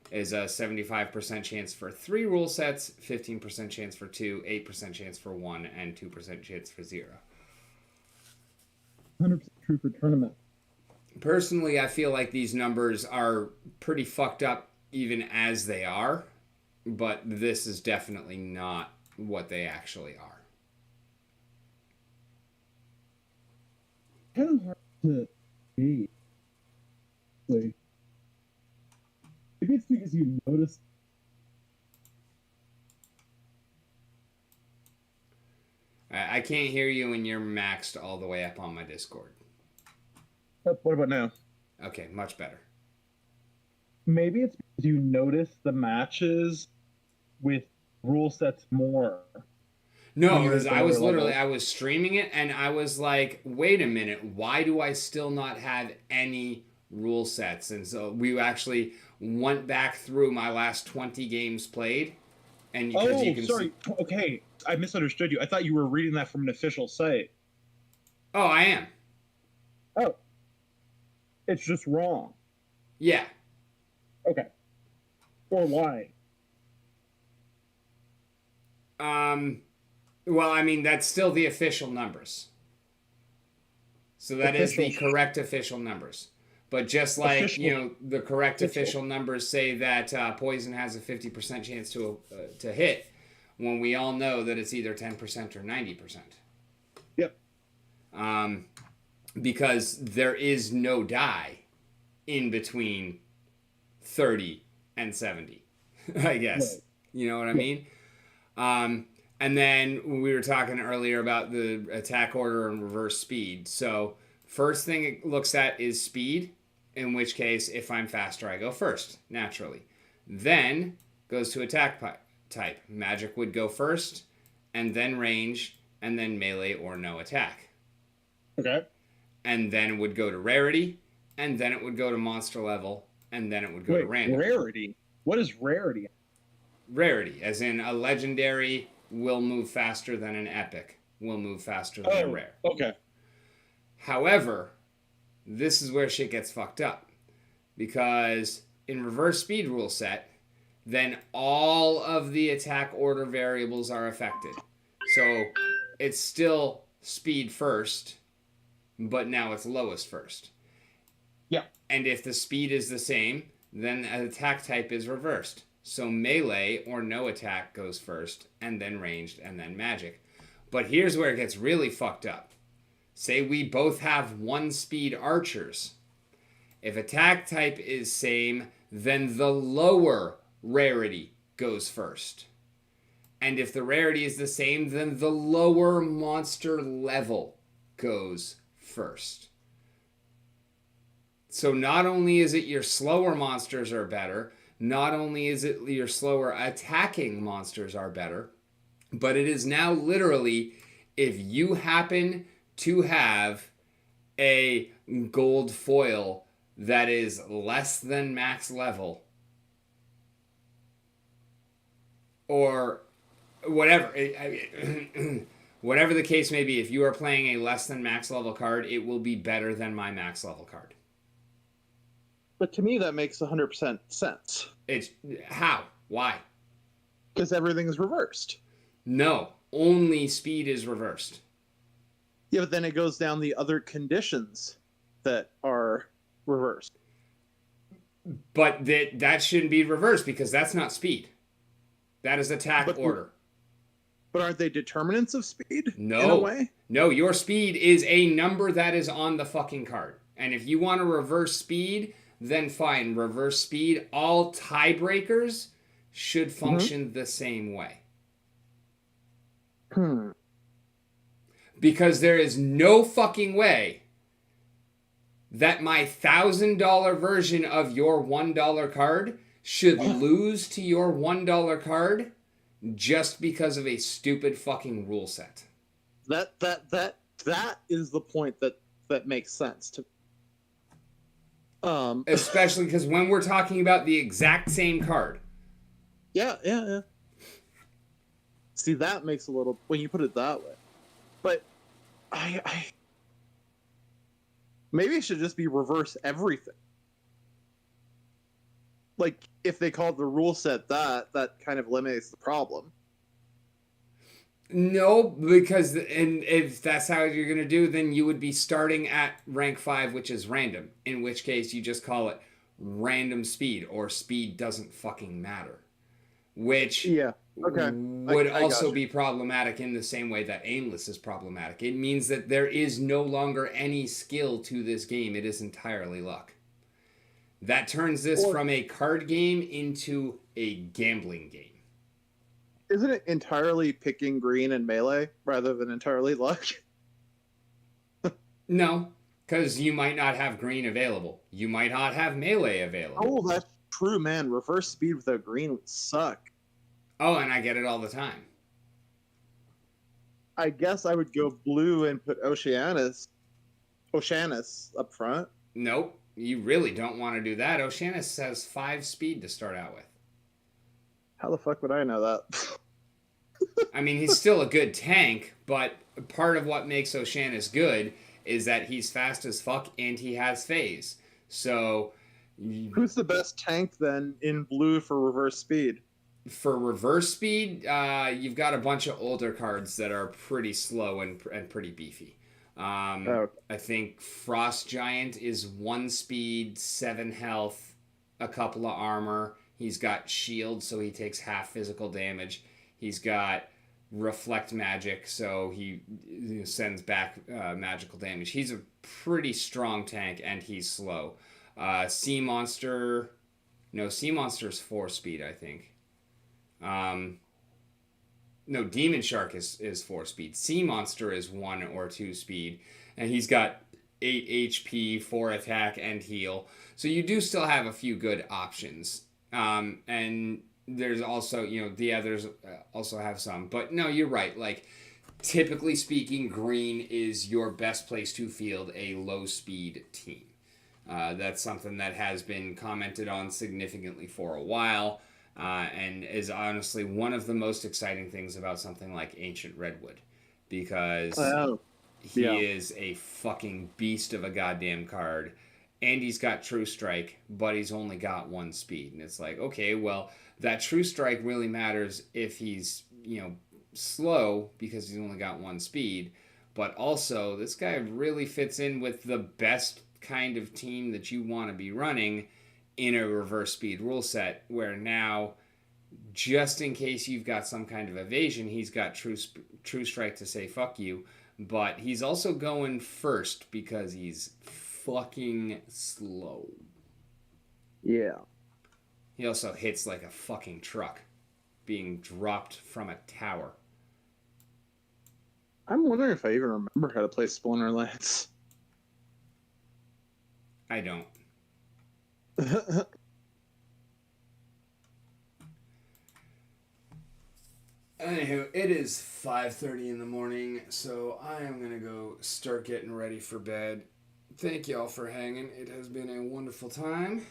Speaker 1: is a 75% chance for 3 rule sets, 15% chance for 2, 8% chance for 1, and 2% chance for 0.
Speaker 4: 100% true for tournament.
Speaker 1: Personally, I feel like these numbers are pretty fucked up even as they are, but this is definitely not what they actually are.
Speaker 4: Kind of hard to see. Like, maybe it's because you notice.
Speaker 1: I can't hear you when you're maxed all the way up on my Discord.
Speaker 4: What about now?
Speaker 1: Okay, much better.
Speaker 4: Maybe it's because you notice the matches with rule sets more.
Speaker 1: No, because I was streaming it and I was like, wait a minute, why do I still not have any rule sets? And so we actually went back through my last 20 games played. And because you can
Speaker 4: sorry. Okay, I misunderstood you. I thought you were reading that from an official site.
Speaker 1: Oh, I am.
Speaker 4: Oh. It's just wrong.
Speaker 1: Yeah.
Speaker 4: Okay. Or why?
Speaker 1: Well, I mean, that's still the official numbers. So that is the correct official numbers. But just like, the correct official numbers say that Poison has a 50% chance to hit, when we all know that it's either 10% or 90%.
Speaker 4: Yep.
Speaker 1: Because there is no die in between 30 and 70, I guess. Right. You know what I mean? And then we were talking earlier about the attack order and reverse speed. So first thing it looks at is speed, in which case, if I'm faster, I go first, naturally. Then goes to attack type. Magic would go first, and then range, and then melee or no attack.
Speaker 4: Okay.
Speaker 1: And then it would go to rarity, and then it would go to monster level, and then it would go to random.
Speaker 4: Rarity? What is rarity?
Speaker 1: Rarity, as in a legendary will move faster than an epic, will move faster than a rare.
Speaker 4: Okay.
Speaker 1: However, this is where shit gets fucked up. Because in reverse speed rule set, then all of the attack order variables are affected. So it's still speed first, but now it's lowest first.
Speaker 4: Yeah.
Speaker 1: And if the speed is the same, then an attack type is reversed. So melee or no attack goes first, and then ranged, and then magic. But here's where it gets really fucked up. Say we both have 1 speed archers. If attack type is same, then the lower rarity goes first. And if the rarity is the same, then the lower monster level goes first. So not only is it your slower monsters are better, not only is it your slower attacking monsters are better, but it is now literally, if you happen to have a gold foil that is less than max level, or whatever, whatever the case may be, if you are playing a less than max level card, it will be better than my max level card.
Speaker 7: But to me, that makes 100% sense.
Speaker 1: It's how? Why?
Speaker 7: Because everything is reversed.
Speaker 1: No, only speed is reversed.
Speaker 7: Yeah, but then it goes down the other conditions that are reversed.
Speaker 1: But that shouldn't be reversed because that's not speed. That is attack order.
Speaker 7: But aren't they determinants of speed?
Speaker 1: No.
Speaker 7: In a way?
Speaker 1: No, your speed is a number that is on the fucking card. And if you want to reverse speed, then fine, reverse speed. All tiebreakers should function the same way. Because there is no fucking way that my $1,000 version of your $1 card should lose to your $1 card just because of a stupid fucking rule set.
Speaker 7: That is the point that makes sense to
Speaker 1: Especially because when we're talking about the exact same card.
Speaker 7: Yeah. See, that makes a little when you put it that way. But I maybe it should just be reverse everything. Like if they called the rule set that kind of eliminates the problem.
Speaker 1: No, because and if that's how you're going to do, then you would be starting at rank 5, which is random. In which case, you just call it random speed, or speed doesn't fucking matter. Which would also be problematic in the same way that aimless is problematic. It means that there is no longer any skill to this game. It is entirely luck. That turns this from a card game into a gambling game.
Speaker 7: Isn't it entirely picking green and melee rather than entirely luck?
Speaker 1: No, because you might not have green available. You might not have melee available.
Speaker 7: Oh, that's true, man. Reverse speed without green would suck.
Speaker 1: Oh, and I get it all the time.
Speaker 7: I guess I would go blue and put Oceanus up front.
Speaker 1: Nope, you really don't want to do that. Oceanus has 5 speed to start out with.
Speaker 7: How the fuck would I know that?
Speaker 1: I mean, he's still a good tank, but part of what makes Oceanus good is that he's fast as fuck and he has phase. So,
Speaker 7: who's the best tank then in blue for reverse speed?
Speaker 1: For reverse speed, you've got a bunch of older cards that are pretty slow and pretty beefy. I think Frost Giant is 1 speed, 7 health, a couple of armor. He's got shield, so he takes half physical damage. He's got reflect magic, so he sends back magical damage. He's a pretty strong tank, and he's slow. Sea Monster's 4 speed, I think. No, Demon Shark is 4 speed. Sea Monster is 1 or 2 speed, and he's got 8 HP, 4 attack, and heal. So you do still have a few good options. And there's also, the others also have some. But no, you're right. Like, typically speaking, green is your best place to field a low-speed team. That's something that has been commented on significantly for a while, and is honestly one of the most exciting things about something like Ancient Redwood. Because he is a fucking beast of a goddamn card. and he's got True Strike, but he's only got 1 speed. And it's like, okay, well, that True Strike really matters if he's, slow because he's only got 1 speed. But also, this guy really fits in with the best kind of team that you want to be running in a reverse speed rule set, where now, just in case you've got some kind of evasion, he's got True Strike to say fuck you. But he's also going first because he's fucking slow.
Speaker 5: Yeah.
Speaker 1: He also hits like a fucking truck being dropped from a tower.
Speaker 7: I'm wondering if I even remember how to play Splinterlands.
Speaker 1: I don't. Anywho, it is 5:30 in the morning, so I am going to go start getting ready for bed. Thank y'all for hanging. It has been a wonderful time.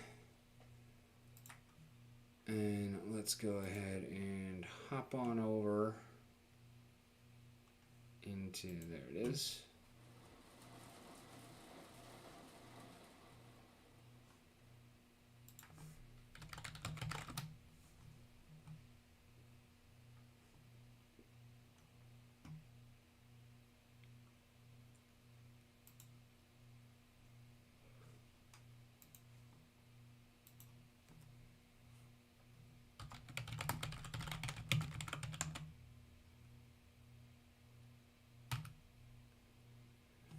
Speaker 1: And let's go ahead and hop on over into, there it is.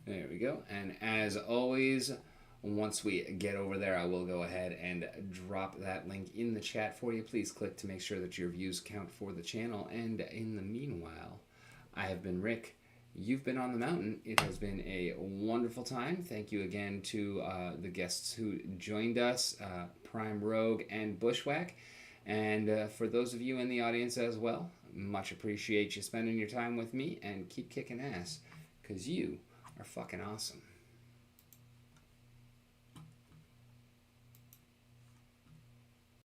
Speaker 1: There we go. And as always, once we get over there, I will go ahead and drop that link in the chat for you. Please click to make sure that your views count for the channel. And in the meanwhile, I have been Rick. You've been on the mountain. It has been a wonderful time. Thank you again to the guests who joined us, Prime Rogue and Bushwhack. And for those of you in the audience as well, much appreciate you spending your time with me, and keep kicking ass, because you are fucking awesome.